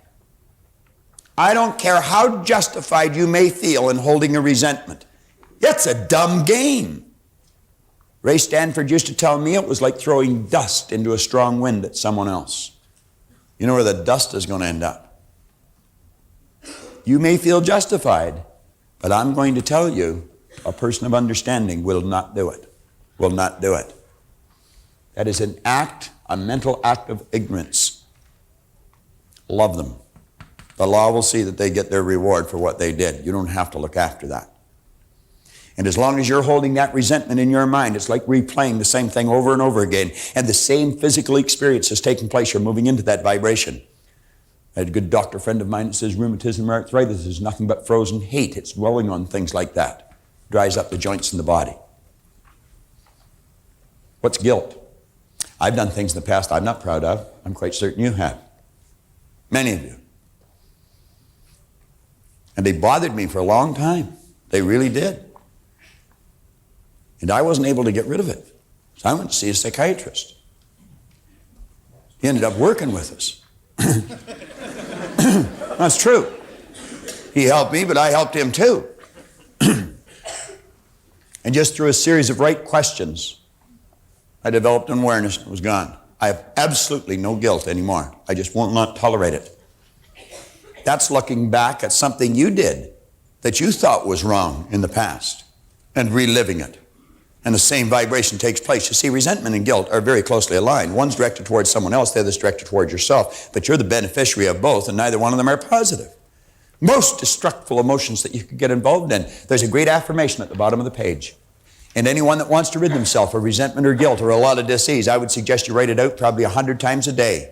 I don't care how justified you may feel in holding a resentment. It's a dumb game. Ray Stanford used to tell me it was like throwing dust into a strong wind at someone else. You know where the dust is going to end up. You may feel justified, but I'm going to tell you, a person of understanding will not do it. Will not do it. That is an act, a mental act of ignorance. Love them. The law will see that they get their reward for what they did. You don't have to look after that. And as long as you're holding that resentment in your mind, it's like replaying the same thing over and over again. And the same physical experience is taking place. You're moving into that vibration. I had a good doctor friend of mine that says rheumatism or arthritis is nothing but frozen hate. It's dwelling on things like that. Dries up the joints in the body. What's guilt? I've done things in the past I'm not proud of. I'm quite certain you have. Many of you. And they bothered me for a long time. They really did. And I wasn't able to get rid of it. So I went to see a psychiatrist. He ended up working with us. That's true. He helped me, but I helped him too. And just through a series of right questions, I developed an awareness and it was gone. I have absolutely no guilt anymore. I just will not tolerate it. That's looking back at something you did that you thought was wrong in the past and reliving it. And the same vibration takes place. You see, resentment and guilt are very closely aligned. One's directed towards someone else, the other's directed towards yourself, but you're the beneficiary of both, and neither one of them are positive. Most destructive emotions that you could get involved in. There's a great affirmation at the bottom of the page. And anyone that wants to rid themselves of resentment or guilt or a lot of disease, I would suggest you write it out probably 100 times a day.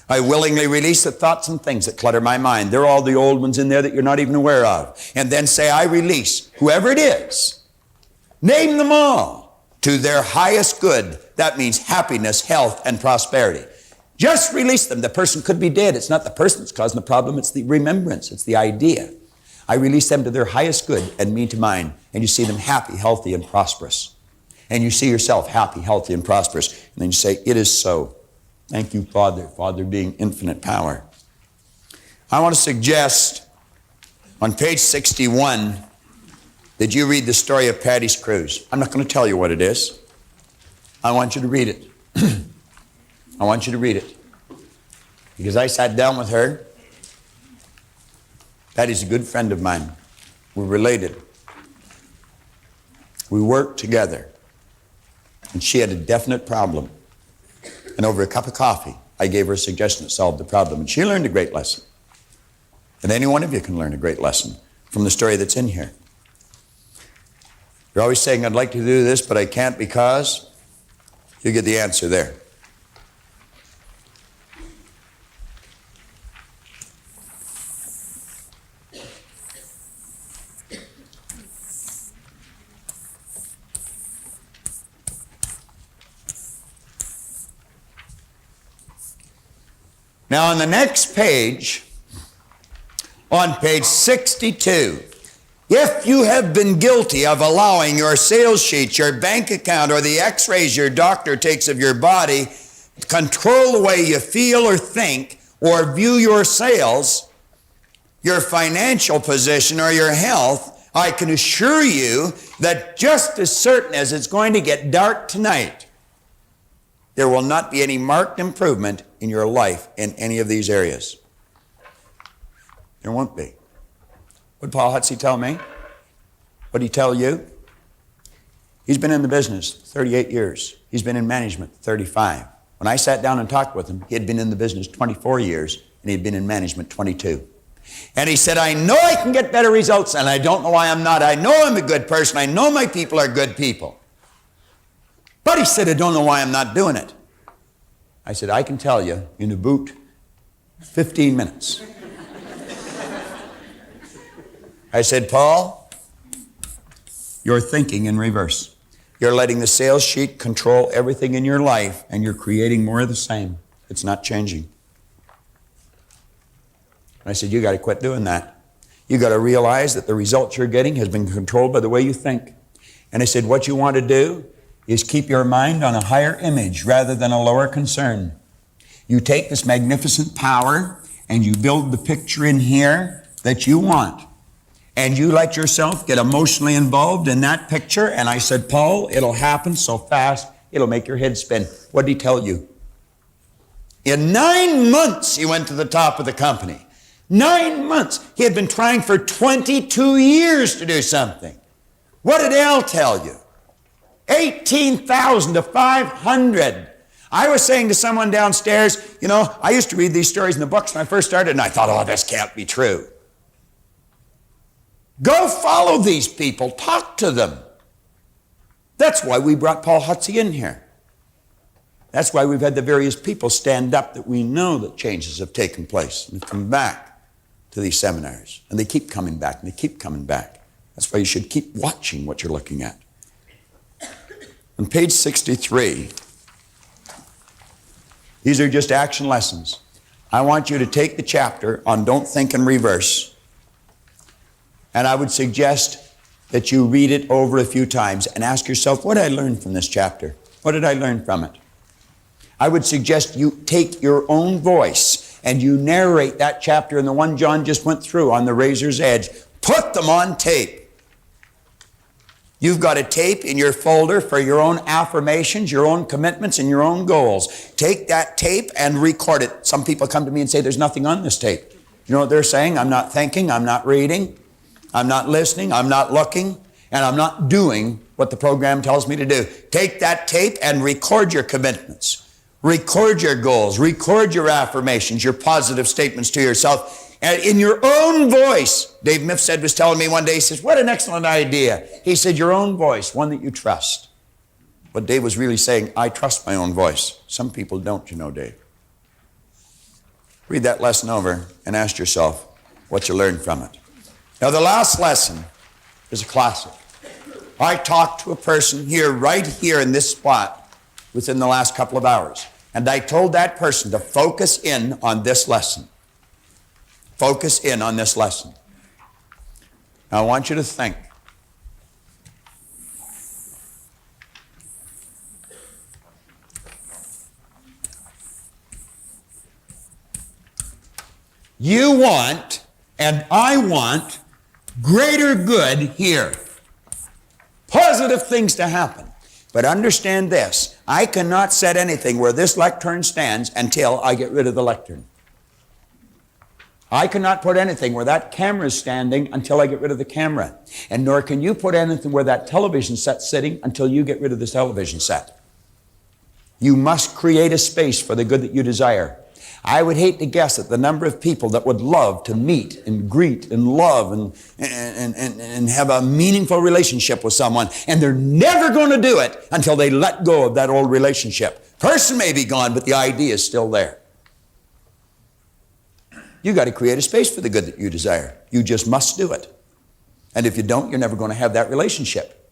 I willingly release the thoughts and things that clutter my mind. They're all the old ones in there that you're not even aware of. And then say, I release whoever it is. Name them all to their highest good. That means happiness, health, and prosperity. Just release them. The person could be dead. It's not the person that's causing the problem. It's the remembrance. It's the idea. I release them to their highest good and me to mine. And you see them happy, healthy, and prosperous. And you see yourself happy, healthy, and prosperous. And then you say, it is so. Thank you, Father. Father being infinite power. I want to suggest on page 61 that you read the story of Patty's Cruise. I'm not going to tell you what it is. I want you to read it. I want you to read it. Because I sat down with her. Patty's a good friend of mine. We're related. We worked together. And she had a definite problem. And over a cup of coffee, I gave her a suggestion that solved the problem. And she learned a great lesson. And any one of you can learn a great lesson from the story that's in here. You're always saying, I'd like to do this, but I can't because you get the answer there. Now, on the next page, on page 62, if you have been guilty of allowing your sales sheet, your bank account, or the x-rays your doctor takes of your body control the way you feel or think or view your sales, your financial position, or your health, I can assure you that just as certain as it's going to get dark tonight, there will not be any marked improvement in your life in any of these areas. There won't be. What did Paul Hutsey tell me? What did he tell you? He's been in the business 38 years. He's been in management 35. When I sat down and talked with him, he had been in the business 24 years, and he'd been in management 22. And he said, I know I can get better results, and I don't know why I'm not. I know I'm a good person. I know my people are good people. But he said, I don't know why I'm not doing it. I said, I can tell you in about 15 minutes. I said, Paul, you're thinking in reverse. You're letting the sales sheet control everything in your life, and you're creating more of the same. It's not changing. And I said, you got to quit doing that. You got to realize that the results you're getting has been controlled by the way you think. And I said, what you want to do is keep your mind on a higher image rather than a lower concern. You take this magnificent power and you build the picture in here that you want. And you let yourself get emotionally involved in that picture. And I said, Paul, it'll happen so fast, it'll make your head spin. What did he tell you? In 9 months, he went to the top of the company. 9 months. He had been trying for 22 years to do something. What did Al tell you? 18,000 to 500. I was saying to someone downstairs, you know, I used to read these stories in the books when I first started, and I thought, oh, this can't be true. Go follow these people. Talk to them. That's why we brought Paul Hutsey in here. That's why we've had the various people stand up that we know that changes have taken place and have come back to these seminars. And they keep coming back, and they keep coming back. That's why you should keep watching what you're looking at. On page 63, these are just action lessons. I want you to take the chapter on Don't Think in Reverse, and I would suggest that you read it over a few times and ask yourself, what did I learn from this chapter? What did I learn from it? I would suggest you take your own voice and you narrate that chapter and the one John just went through on the razor's edge. Put them on tape. You've got a tape in your folder for your own affirmations, your own commitments, and your own goals. Take that tape and record it. Some people come to me and say, there's nothing on this tape. You know what they're saying? I'm not thinking, I'm not reading, I'm not listening, I'm not looking, and I'm not doing what the program tells me to do. Take that tape and record your commitments. Record your goals. Record your affirmations, your positive statements to yourself. And in your own voice, Dave Mifsud was telling me one day, he says, what an excellent idea. He said, your own voice, one that you trust. But Dave was really saying, I trust my own voice. Some people don't, you know, Dave. Read that lesson over and ask yourself what you learned from it. Now, the last lesson is a classic. I talked to a person here, right here in this spot, within the last couple of hours. And I told that person to focus in on this lesson. Focus in on this lesson. Now, I want you to think. You want, and I want, greater good here. Positive things to happen. But understand this, I cannot set anything where this lectern stands until I get rid of the lectern. I cannot put anything where that camera is standing until I get rid of the camera. And nor can you put anything where that television set's sitting until you get rid of this television set. You must create a space for the good that you desire. I would hate to guess at the number of people that would love to meet and greet and love and have a meaningful relationship with someone, and they're never going to do it until they let go of that old relationship. Person may be gone, but the idea is still there. You got to create a space for the good that you desire. You just must do it. And if you don't, you're never going to have that relationship.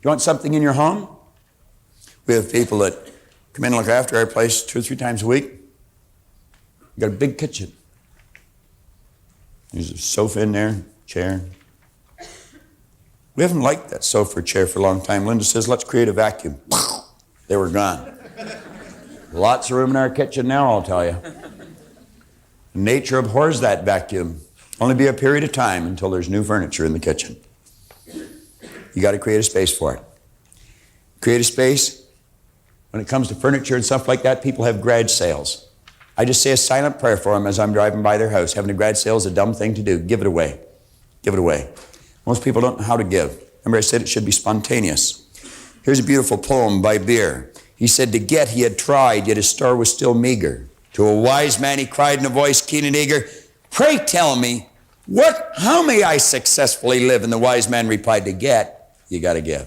You want something in your home? We have people that come in and look after our place 2 or 3 times a week. We got a big kitchen. There's a sofa in there, chair. We haven't liked that sofa or chair for a long time. Linda says, let's create a vacuum. They were gone. Lots of room in our kitchen now, I'll tell you. Nature abhors that vacuum. Only be a period of time until there's new furniture in the kitchen. You got to create a space for it. Create a space. When it comes to furniture and stuff like that, people have garage sales. I just say a silent prayer for them as I'm driving by their house. Having a garage sale is a dumb thing to do. Give it away. Give it away. Most people don't know how to give. Remember I said it should be spontaneous. Here's a beautiful poem by Beer. He said, to get he had tried, yet his store was still meager. To a wise man he cried in a voice keen and eager, pray tell me, how may I successfully live? And the wise man replied, to get, you got to give.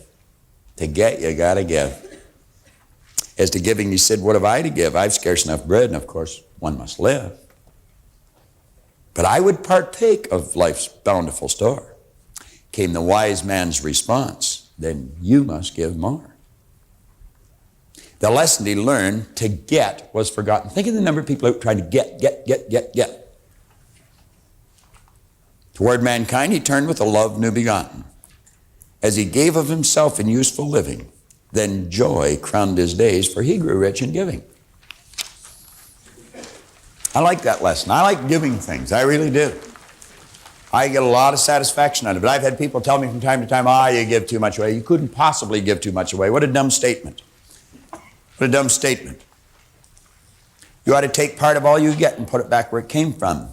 To get, you got to give. As to giving, he said, what have I to give? I've scarce enough bread, and of course, one must live. But I would partake of life's bountiful store. Came the wise man's response, then you must give more. The lesson he learned, to get, was forgotten. Think of the number of people out trying to get. Toward mankind, he turned with a love new begotten. As he gave of himself in useful living, then joy crowned his days, for he grew rich in giving. I like that lesson. I like giving things. I really do. I get a lot of satisfaction out of it. I've had people tell me from time to time, you give too much away. You couldn't possibly give too much away. What a dumb statement. What a dumb statement. You ought to take part of all you get and put it back where it came from.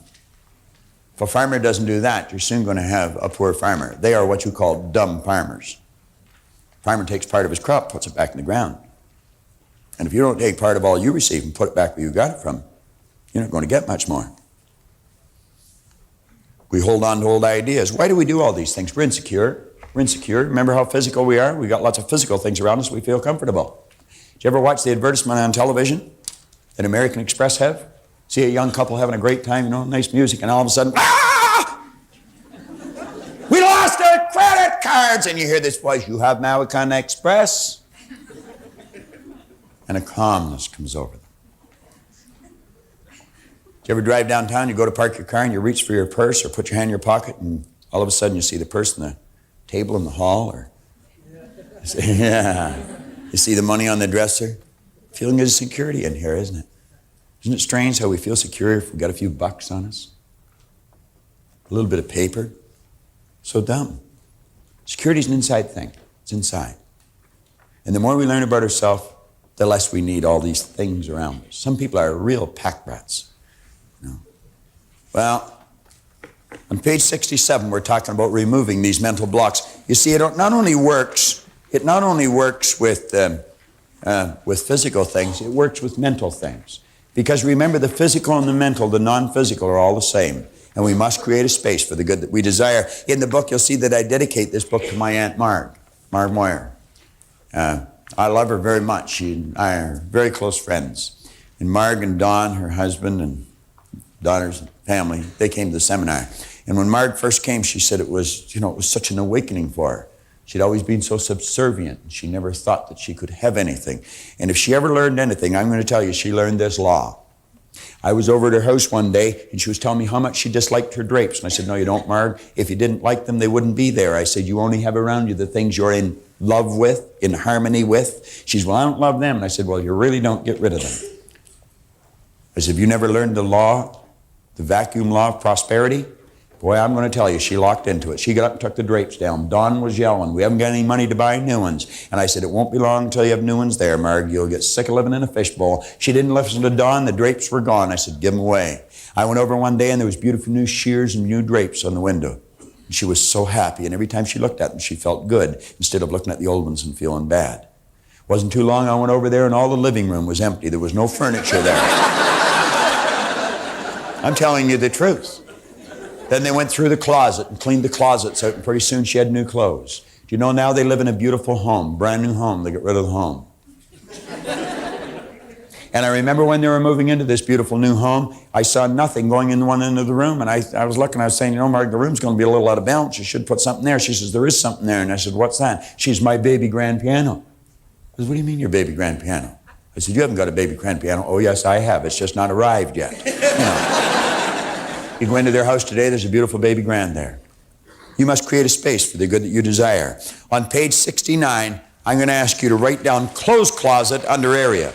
If a farmer doesn't do that, you're soon going to have a poor farmer. They are what you call dumb farmers. Farmer takes part of his crop, puts it back in the ground. And if you don't take part of all you receive and put it back where you got it from, you're not going to get much more. We hold on to old ideas. Why do we do all these things? We're insecure. We're insecure. Remember how physical we are? We got lots of physical things around us. We feel comfortable. Did you ever watch the advertisement on television that American Express have? See a young couple having a great time, nice music, and all of a sudden, we lost our credit cards! And you hear this voice, you have American Express? And a calmness comes over them. Did you ever drive downtown, you go to park your car, and you reach for your purse or put your hand in your pocket, and all of a sudden you see the purse on the table in the hall, or you see the money on the dresser? Feeling of security in here, isn't it? Isn't it strange how we feel secure if we've got a few bucks on us? A little bit of paper? So dumb. Security's an inside thing. It's inside. And the more we learn about ourselves, the less we need all these things around us. Some people are real pack rats. Well, on page 67, we're talking about removing these mental blocks. You see, it not only works with physical things, it works with mental things. Because remember, the physical and the mental, the non-physical are all the same. And we must create a space for the good that we desire. In the book, you'll see that I dedicate this book to my Aunt Marg Moyer. I love her very much. She and I are very close friends. And Marg and Don, her husband and daughters and family, they came to the seminar. And when Marg first came, she said it was such an awakening for her. She'd always been so subservient. She never thought that she could have anything. And if she ever learned anything, I'm going to tell you, she learned this law. I was over at her house one day, and she was telling me how much she disliked her drapes. And I said, no, you don't, Marg. If you didn't like them, they wouldn't be there. I said, you only have around you the things you're in love with, in harmony with. She said, well, I don't love them. And I said, well, you really don't get rid of them. I said, have you never learned the law, the vacuum law of prosperity? Boy, I'm going to tell you, she locked into it. She got up and took the drapes down. Don was yelling, we haven't got any money to buy new ones. And I said, it won't be long until you have new ones there, Marg. You'll get sick of living in a fishbowl. She didn't listen to Don. The drapes were gone. I said, give them away. I went over one day and there was beautiful new shears and new drapes on the window. And she was so happy. And every time she looked at them, she felt good instead of looking at the old ones and feeling bad. Wasn't too long, I went over there and all the living room was empty. There was no furniture there. I'm telling you the truth. Then they went through the closet and cleaned the closets out, and pretty soon she had new clothes. Do you know now they live in a beautiful home, brand new home. They got rid of the home. And I remember when they were moving into this beautiful new home, I saw nothing going in one end of the room, and I was looking, I was saying, you know, Mark, the room's going to be a little out of balance. You should put something there. She says, there is something there. And I said, what's that? She's my baby grand piano. I said, what do you mean your baby grand piano? I said, you haven't got a baby grand piano. Oh, yes, I have. It's just not arrived yet. You know. You go into their house today, there's a beautiful baby grand there. You must create a space for the good that you desire. On page 69, I'm going to ask you to write down clothes closet under area.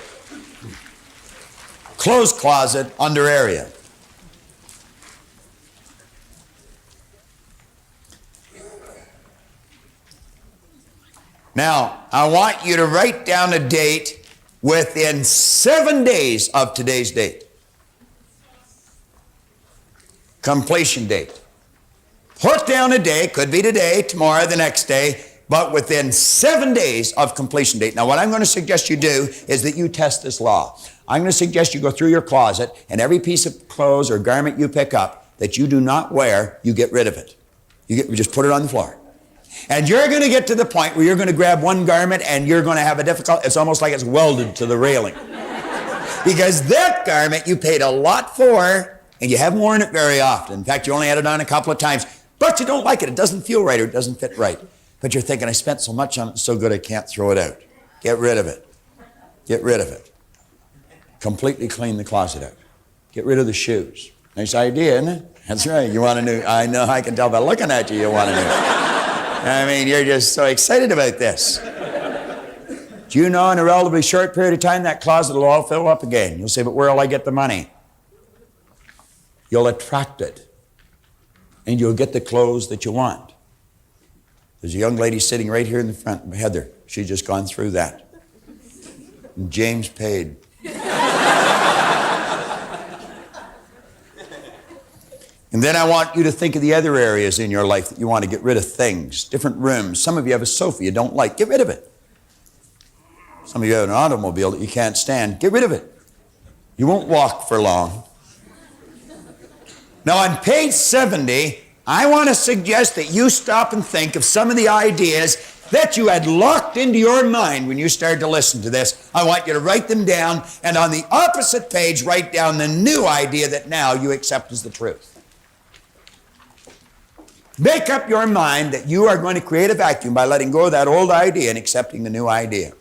Clothes closet under area. Now, I want you to write down a date within 7 days of today's date. Completion date. Put down a day, could be today, tomorrow, the next day, but within 7 days of completion date. Now, what I'm going to suggest you do is that you test this law. I'm going to suggest you go through your closet, and every piece of clothes or garment you pick up that you do not wear, you get rid of it. You just put it on the floor. And you're going to get to the point where you're going to grab one garment and you're going to have a difficult, it's almost like it's welded to the railing. Because that garment you paid a lot for, and you haven't worn it very often. In fact, you only had it on a couple of times, but you don't like it. It doesn't feel right or it doesn't fit right. But you're thinking, I spent so much on it, it's so good I can't throw it out. Get rid of it. Get rid of it. Completely clean the closet out. Get rid of the shoes. Nice idea, isn't it? That's right. You want a new, I know, I can tell by looking at you, you want a new. I mean, you're just so excited about this. Do you know in a relatively short period of time that closet will all fill up again? You'll say, but where will I get the money? You'll attract it, and you'll get the clothes that you want. There's a young lady sitting right here in the front, Heather. She's just gone through that. And James paid. And then I want you to think of the other areas in your life that you want to get rid of things, different rooms. Some of you have a sofa you don't like. Get rid of it. Some of you have an automobile that you can't stand. Get rid of it. You won't walk for long. Now on page 70, I want to suggest that you stop and think of some of the ideas that you had locked into your mind when you started to listen to this. I want you to write them down, and on the opposite page, write down the new idea that now you accept as the truth. Make up your mind that you are going to create a vacuum by letting go of that old idea and accepting the new idea.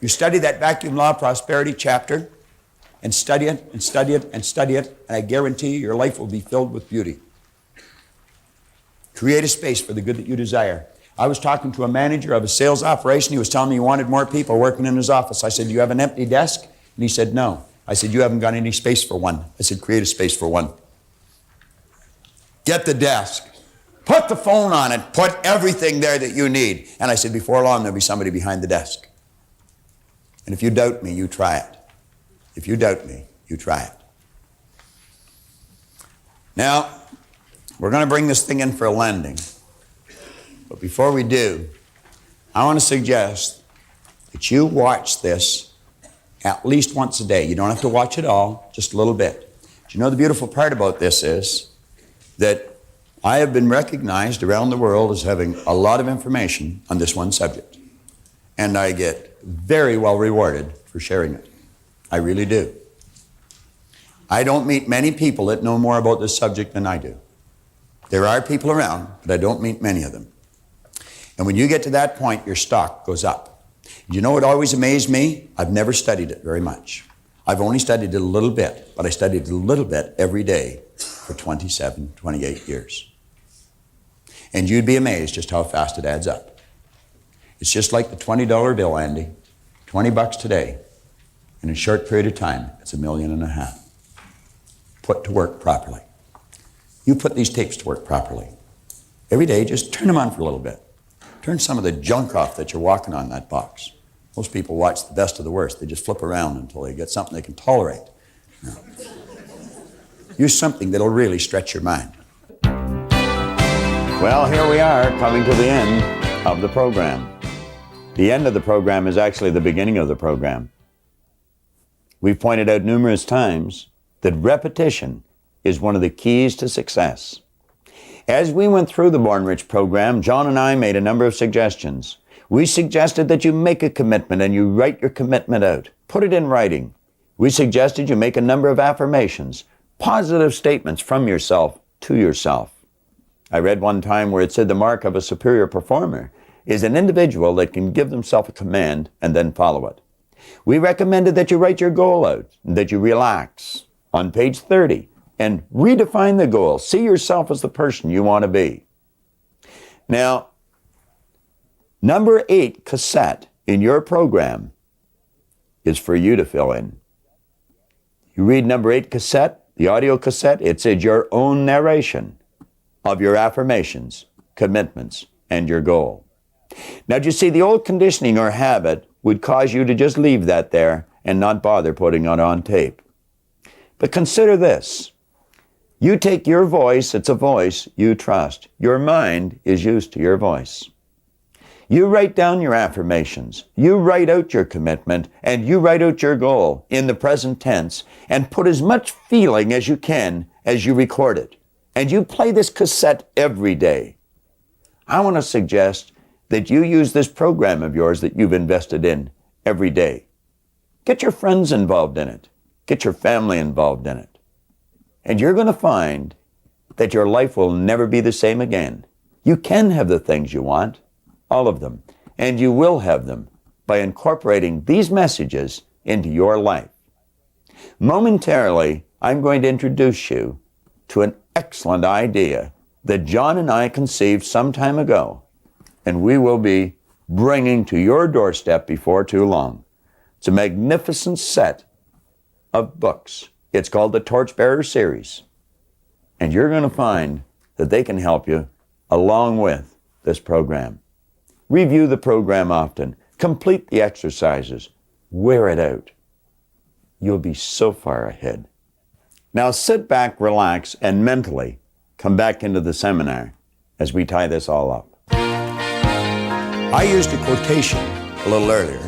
You study that vacuum law of prosperity chapter, and study it, and study it, and study it, and I guarantee you your life will be filled with beauty. Create a space for the good that you desire. I was talking to a manager of a sales operation. He was telling me he wanted more people working in his office. I said, do you have an empty desk? And he said, no. I said, you haven't got any space for one. I said, create a space for one. Get the desk. Put the phone on it. Put everything there that you need. And I said, before long, there'll be somebody behind the desk. And if you doubt me, you try it. If you doubt me, you try it. Now, we're going to bring this thing in for a landing. But before we do, I want to suggest that you watch this at least once a day. You don't have to watch it all, just a little bit. But you know the beautiful part about this is that I have been recognized around the world as having a lot of information on this one subject. And I get very well rewarded for sharing it. I really do. I don't meet many people that know more about this subject than I do. There are people around, but I don't meet many of them. And when you get to that point, your stock goes up. Do you know what always amazed me? I've never studied it very much. I've only studied it a little bit, but I studied it a little bit every day for 27, 28 years. And you'd be amazed just how fast it adds up. It's just like the $20 bill, Andy. $20 today. In a short period of time, it's $1.5 million. put to work properly. You put these tapes to work properly. Every day, just turn them on for a little bit. Turn some of the junk off that you're walking on that box. Most people watch the best of the worst. They just flip around until they get something they can tolerate. No. Use something that'll really stretch your mind. Well, here we are coming to the end of the program. The end of the program is actually the beginning of the program. We've pointed out numerous times that repetition is one of the keys to success. As we went through the Born Rich program, John and I made a number of suggestions. We suggested that you make a commitment and you write your commitment out. Put it in writing. We suggested you make a number of affirmations, positive statements from yourself to yourself. I read one time where it said the mark of a superior performer is an individual that can give themselves a command and then follow it. We recommended that you write your goal out, that you relax on page 30 and redefine the goal. See yourself as the person you want to be. Now, number 8 cassette in your program is for you to fill in. You read number 8 cassette, the audio cassette, it says your own narration of your affirmations, commitments, and your goal. Now, do you see, the old conditioning or habit would cause you to just leave that there and not bother putting it on tape. But consider this. You take your voice, it's a voice you trust. Your mind is used to your voice. You write down your affirmations, you write out your commitment, and you write out your goal in the present tense, and put as much feeling as you can as you record it. And you play this cassette every day. I want to suggest that you use this program of yours that you've invested in every day. Get your friends involved in it. Get your family involved in it. And you're going to find that your life will never be the same again. You can have the things you want, all of them, and you will have them by incorporating these messages into your life. Momentarily, I'm going to introduce you to an excellent idea that John and I conceived some time ago, and we will be bringing to your doorstep before too long. It's a magnificent set of books. It's called the Torchbearer Series, and you're going to find that they can help you along with this program. Review the program often. Complete the exercises. Wear it out. You'll be so far ahead. Now sit back, relax, and mentally come back into the seminar as we tie this all up. I used a quotation a little earlier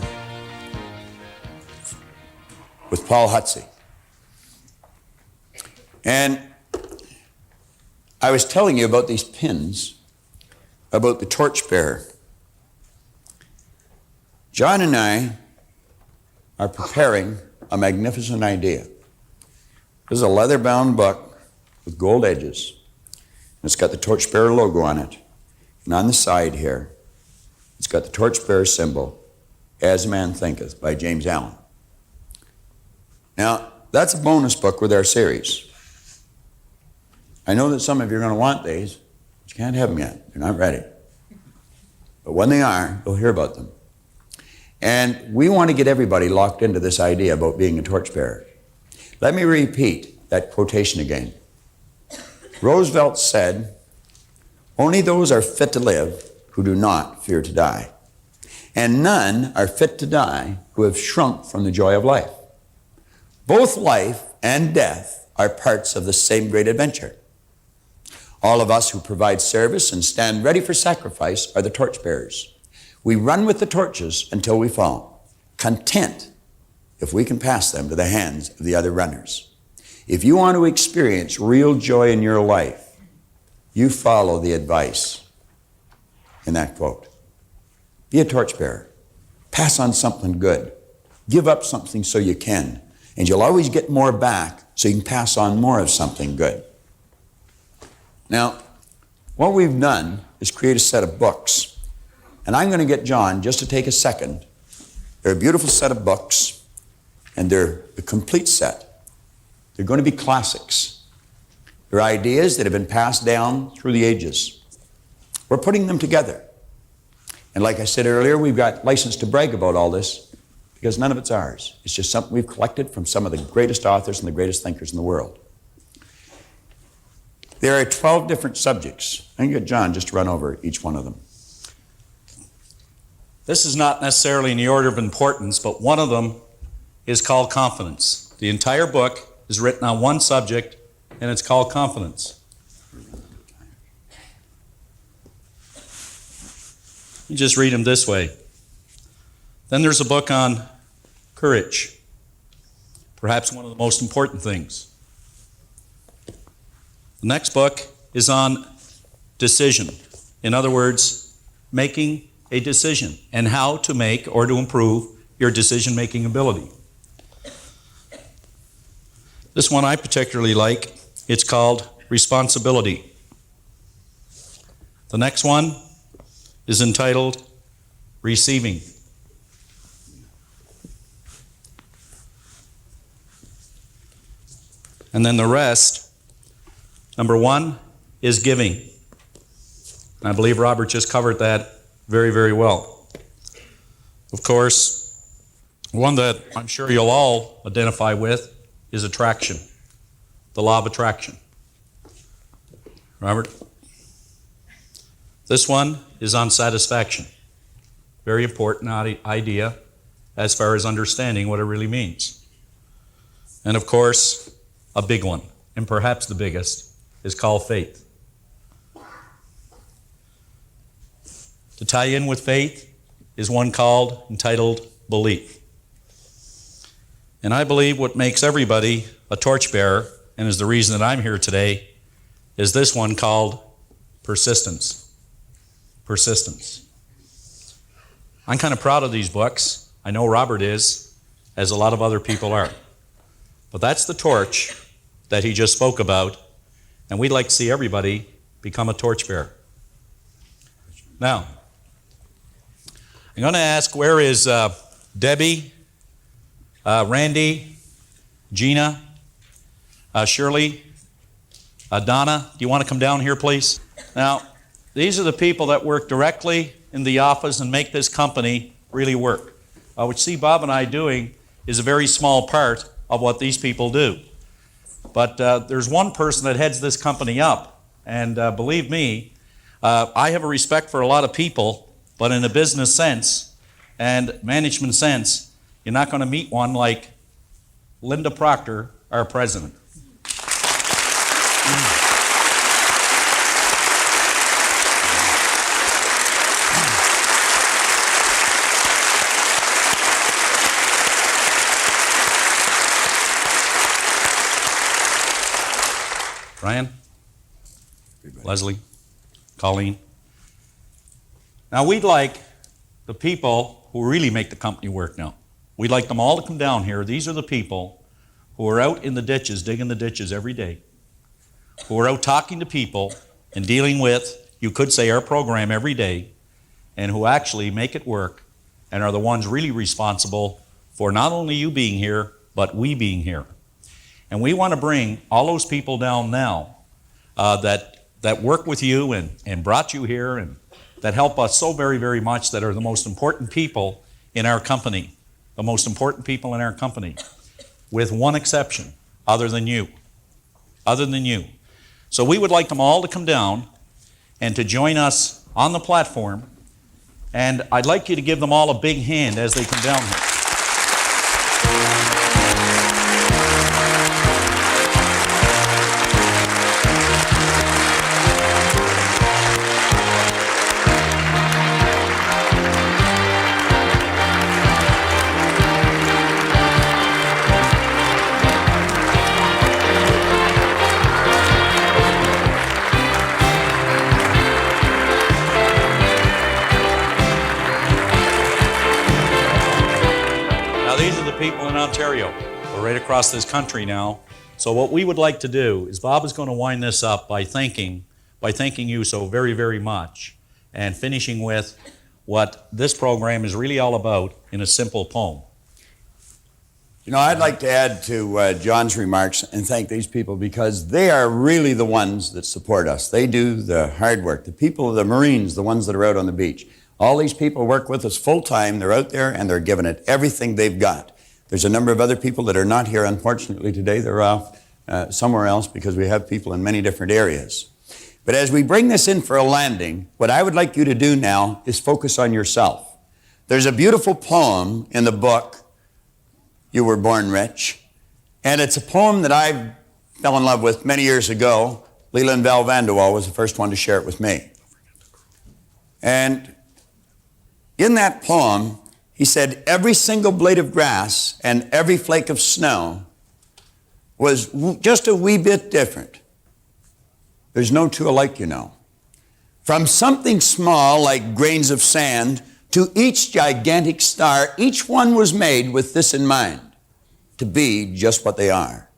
with Paul Hutsey. And I was telling you about these pins, about the torchbearer. John and I are preparing a magnificent idea. This is a leather-bound book with gold edges. It's got the torchbearer logo on it. And on the side here, it's got the torchbearer symbol, As Man Thinketh, by James Allen. Now, that's a bonus book with our series. I know that some of you are going to want these, but you can't have them yet. They're not ready. But when they are, you'll hear about them. And we want to get everybody locked into this idea about being a torchbearer. Let me repeat that quotation again. Roosevelt said, "Only those are fit to live who do not fear to die. And none are fit to die who have shrunk from the joy of life. Both life and death are parts of the same great adventure. All of us who provide service and stand ready for sacrifice are the torchbearers. We run with the torches until we fall, content if we can pass them to the hands of the other runners. If you want to experience real joy in your life, you follow the advice in that quote. Be a torchbearer. Pass on something good. Give up something so you can. And you'll always get more back so you can pass on more of something good." Now, what we've done is create a set of books. And I'm going to get John just to take a second. They're a beautiful set of books, and they're a complete set. They're going to be classics. They're ideas that have been passed down through the ages. We're putting them together. And like I said earlier, we've got license to brag about all this because none of it's ours. It's just something we've collected from some of the greatest authors and the greatest thinkers in the world. There are 12 different subjects. I can get John just to run over each one of them. This is not necessarily in the order of importance, but one of them is called confidence. The entire book is written on one subject, and it's called confidence. You just read them this way. Then there's a book on courage, perhaps one of the most important things. The next book is on decision. In other words, making a decision and how to make or to improve your decision-making ability. This one I particularly like. It's called responsibility. The next one is entitled receiving. And then the rest, number one is giving. And I believe Robert just covered that very, very well. Of course, one that I'm sure you'll all identify with is attraction, the law of attraction. Robert? This one is on satisfaction. Very important idea as far as understanding what it really means. And of course, a big one, and perhaps the biggest, is called faith. To tie in with faith is one entitled belief. And I believe what makes everybody a torchbearer, and is the reason that I'm here today, is this one called persistence. Persistence. I'm kind of proud of these books. I know Robert is, as a lot of other people are. But that's the torch that he just spoke about, and we'd like to see everybody become a torchbearer. Now, I'm going to ask, where is Debbie, Randy, Gina, Shirley, Donna? Do you want to come down here, please? Now, these are the people that work directly in the office and make this company really work. What you see Bob and I doing is a very small part of what these people do. But there's one person that heads this company up, and believe me, I have a respect for a lot of people, but in a business sense and management sense, you're not going to meet one like Linda Proctor, our president. Ryan, Leslie, Colleen. Now we'd like the people who really make the company work now. We'd like them all to come down here. These are the people who are out in the ditches, digging the ditches every day, who are out talking to people and dealing with, you could say, our program every day, and who actually make it work and are the ones really responsible for not only you being here, but we being here. And we want to bring all those people down now that work with you and brought you here and that help us so very, very much, that are the most important people in our company. The most important people in our company, with one exception, other than you. Other than you. So we would like them all to come down and to join us on the platform. And I'd like you to give them all a big hand as they come down here. People in Ontario. We're right across this country now. So what we would like to do is Bob is going to wind this up by thanking you so very, very much, and finishing with what this program is really all about in a simple poem. You know, I'd like to add to John's remarks and thank these people, because they are really the ones that support us. They do the hard work. The people, the Marines, the ones that are out on the beach. All these people work with us full time. They're out there and they're giving it everything they've got. There's a number of other people that are not here, unfortunately, today. They're off somewhere else because we have people in many different areas. But as we bring this in for a landing, what I would like you to do now is focus on yourself. There's a beautiful poem in the book, You Were Born Rich, and it's a poem that I fell in love with many years ago. Leland Val Vanderwall was the first one to share it with me. And in that poem, he said, every single blade of grass and every flake of snow was just a wee bit different. There's no two alike, you know. From something small like grains of sand to each gigantic star, each one was made with this in mind, to be just what they are.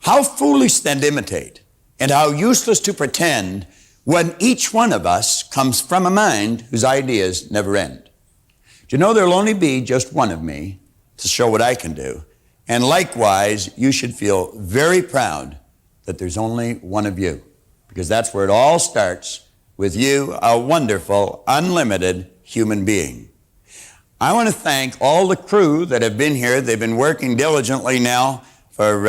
How foolish then to imitate, and how useless to pretend when each one of us comes from a mind whose ideas never end. Do you know there'll only be just one of me to show what I can do? And likewise, you should feel very proud that there's only one of you, because that's where it all starts, with you, a wonderful, unlimited human being. I want to thank all the crew that have been here. They've been working diligently now for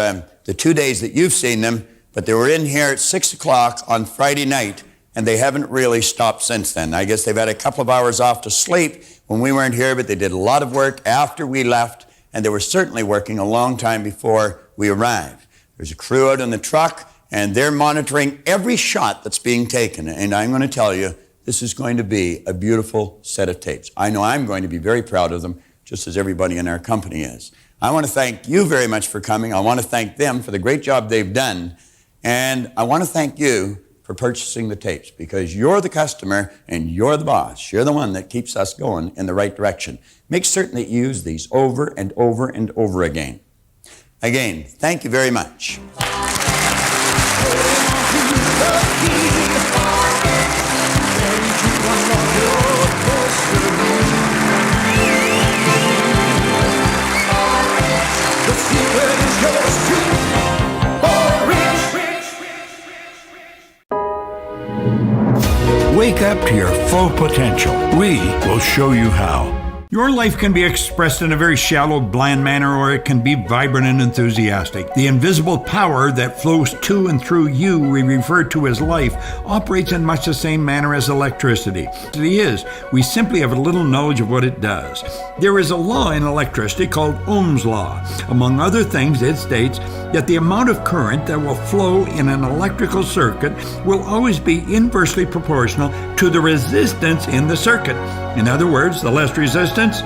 the 2 days that you've seen them, but they were in here at 6 o'clock on Friday night, and they haven't really stopped since then. I guess they've had a couple of hours off to sleep when we weren't here, but they did a lot of work after we left, and they were certainly working a long time before we arrived. There's a crew out in the truck, and they're monitoring every shot that's being taken. And I'm going to tell you, this is going to be a beautiful set of tapes. I know I'm going to be very proud of them, just as everybody in our company is. I want to thank you very much for coming. I want to thank them for the great job they've done. And I want to thank you for purchasing the tapes, because you're the customer and you're the boss. You're the one that keeps us going in the right direction. Make certain that you use these over and over and over again. Again, thank you very much. Wake up to your full potential. We will show you how. Your life can be expressed in a very shallow, bland manner, or it can be vibrant and enthusiastic. The invisible power that flows to and through you, we refer to as life, operates in much the same manner as electricity. It is. We simply have a little knowledge of what it does. There is a law in electricity called Ohm's law. Among other things, it states that the amount of current that will flow in an electrical circuit will always be inversely proportional to the resistance in the circuit. In other words, the less resistance,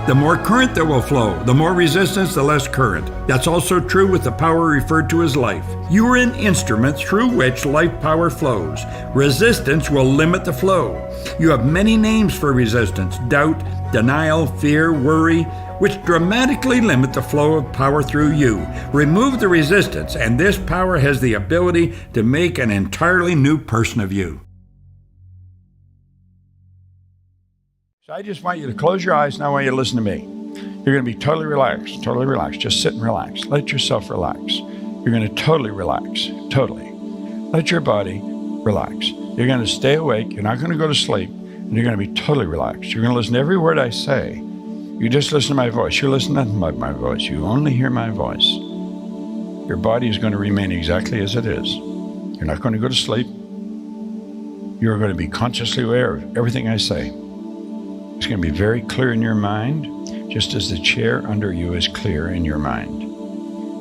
the more current that will flow. The more resistance, the less current. That's also true with the power referred to as life. You are an instrument through which life power flows. Resistance will limit the flow. You have many names for resistance: doubt, denial, fear, worry, which dramatically limit the flow of power through you. Remove the resistance, and this power has the ability to make an entirely new person of you. So I just want you to close your eyes, and I want you to listen to me. You're going to be totally relaxed, totally relaxed. Just sit and relax. Let yourself relax. You're going to totally relax, totally. Let your body relax. You're going to stay awake. You're not going to go to sleep, and you're going to be totally relaxed. You're going to listen to every word I say. You just listen to my voice. You listen to nothing but my voice. You only hear my voice. Your body is going to remain exactly as it is. You're not going to go to sleep. You're going to be consciously aware of everything I say. It's going to be very clear in your mind, just as the chair under you is clear in your mind.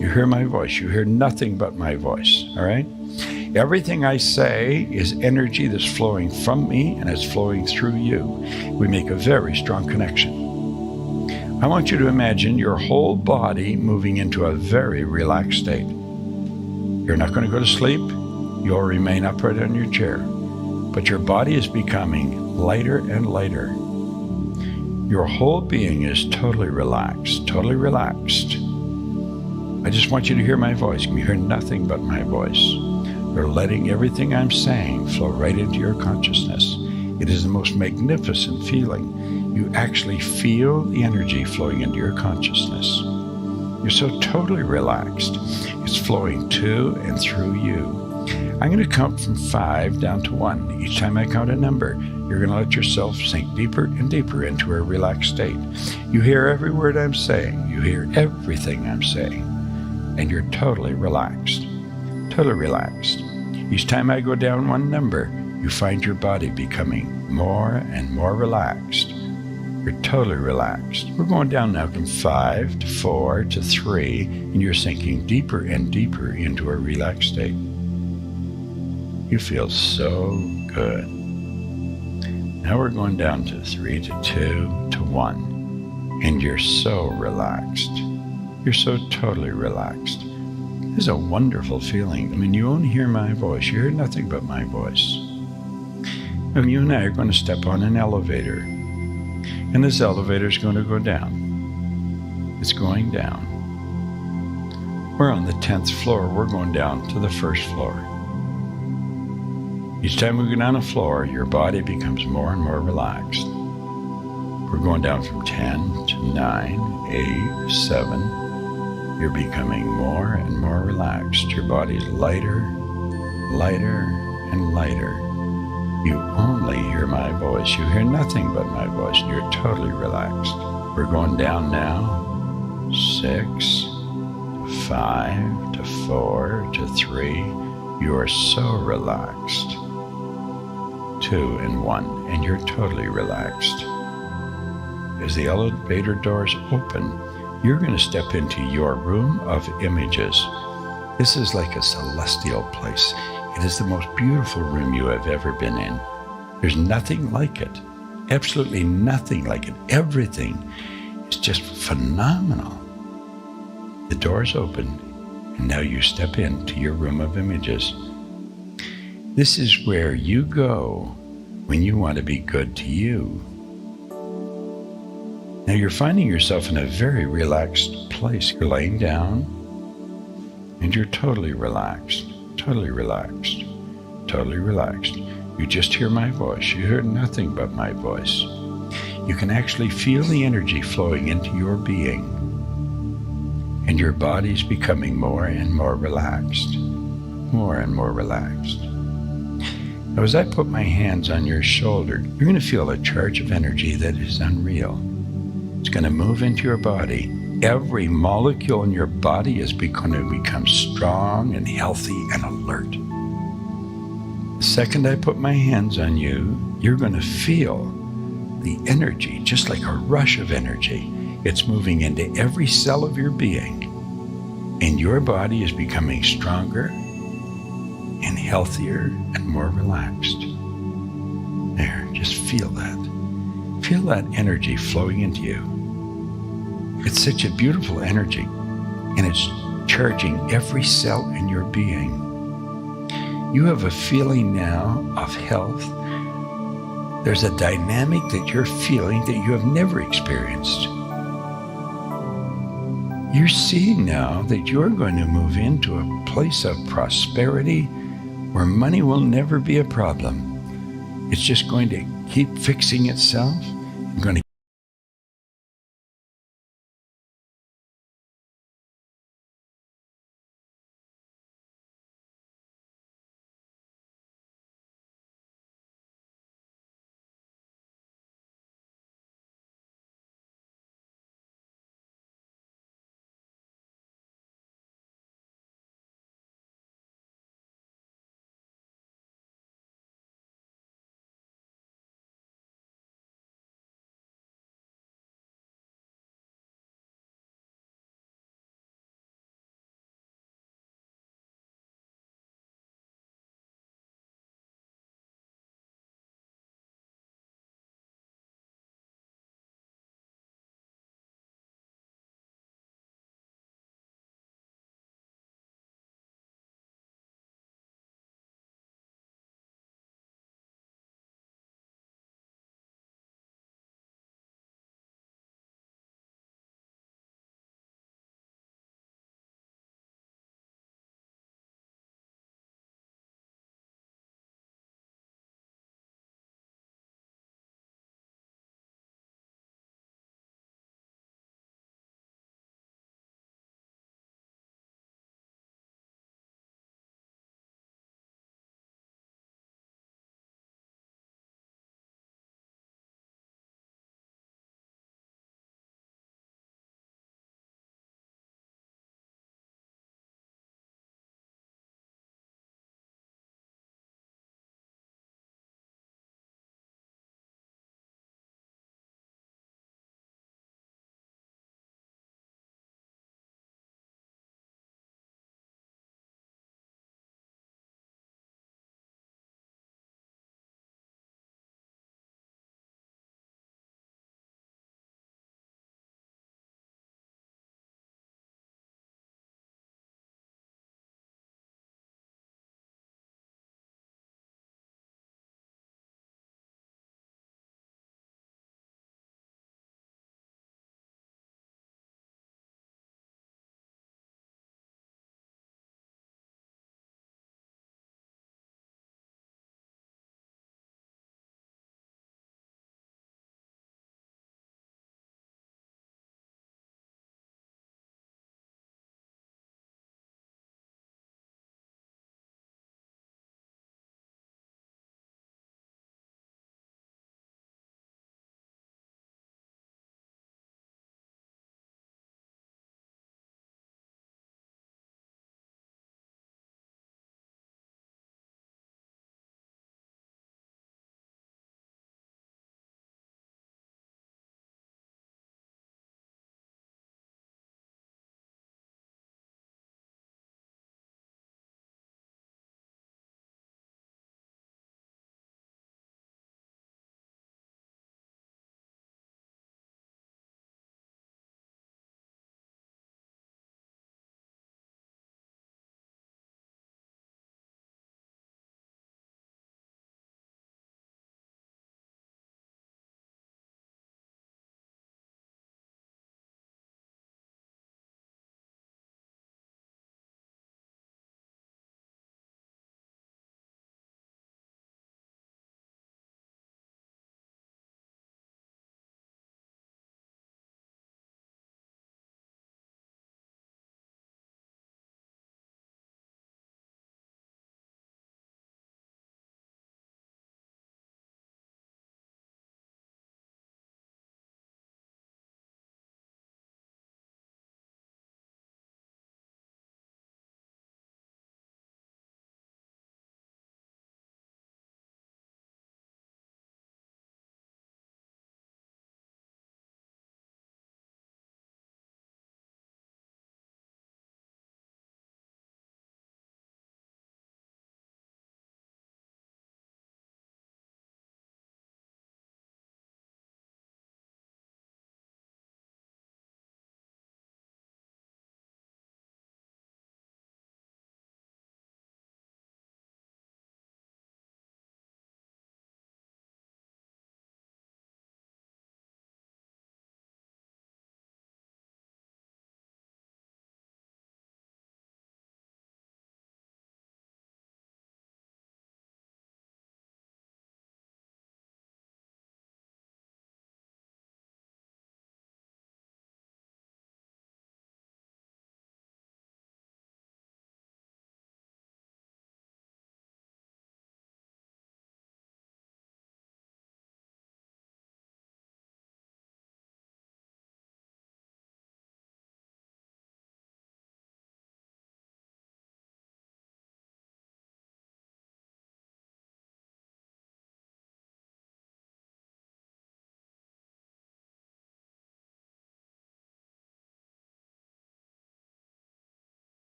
You hear my voice. You hear nothing but my voice, all right? Everything I say is energy that's flowing from me and it's flowing through you. We make a very strong connection. I want you to imagine your whole body moving into a very relaxed state. You're not going to go to sleep. You'll remain upright on your chair. But your body is becoming lighter and lighter. Your whole being is totally relaxed, totally relaxed. I just want you to hear my voice. You hear nothing but my voice. You're letting everything I'm saying flow right into your consciousness. It is the most magnificent feeling. You actually feel the energy flowing into your consciousness. You're so totally relaxed. It's flowing to and through you. I'm going to count from 5 down to 1. Each time I count a number, you're going to let yourself sink deeper and deeper into a relaxed state. You hear every word I'm saying. You hear everything I'm saying. And you're totally relaxed. totally relaxed. Each time I go down one number, you find your body becoming more and more relaxed. You're totally relaxed. We're going down now from 5 to 4 to 3, and you're sinking deeper and deeper into a relaxed state. You feel so good. Now we're going down to 3 to 2 to 1, and you're so relaxed. You're so totally relaxed. This is a wonderful feeling. I mean, you only hear my voice. You hear nothing but my voice. Now, you and I are going to step on an elevator, and this elevator is going to go down. It's going down. We're on the 10th floor. We're going down to the first floor. Each time we go down a floor, your body becomes more and more relaxed. We're going down from 10 to 9, 8, 7. You're becoming more and more relaxed. Your body's lighter, lighter, and lighter. You only hear my voice. You hear nothing but my voice, and you're totally relaxed. We're going down now. 6 to 5 to 4 to 3. You are so relaxed. 2 and 1, and you're totally relaxed. As the elevator doors open, you're going to step into your room of images. This is like a celestial place. It is the most beautiful room you have ever been in. There's nothing like it. Absolutely nothing like it. Everything is just phenomenal. The doors open, and now you step into your room of images. This is where you go when you want to be good to you. Now you're finding yourself in a very relaxed place. You're laying down, and you're totally relaxed, totally relaxed, totally relaxed. You just hear my voice. You hear nothing but my voice. You can actually feel the energy flowing into your being, and your body's becoming more and more relaxed, more and more relaxed. Now, as I put my hands on your shoulder, you're going to feel a charge of energy that is unreal. It's going to move into your body. Every molecule in your body is going to become strong and healthy and alert. The second I put my hands on you, you're going to feel the energy, just like a rush of energy. It's moving into every cell of your being, and your body is becoming stronger and healthier and more relaxed. There, just feel that. Feel that energy flowing into you. It's such a beautiful energy, and it's charging every cell in your being. You have a feeling now of health. There's a dynamic that you're feeling that you have never experienced. You're seeing now that you're going to move into a place of prosperity where money will never be a problem. It's just going to keep fixing itself and going to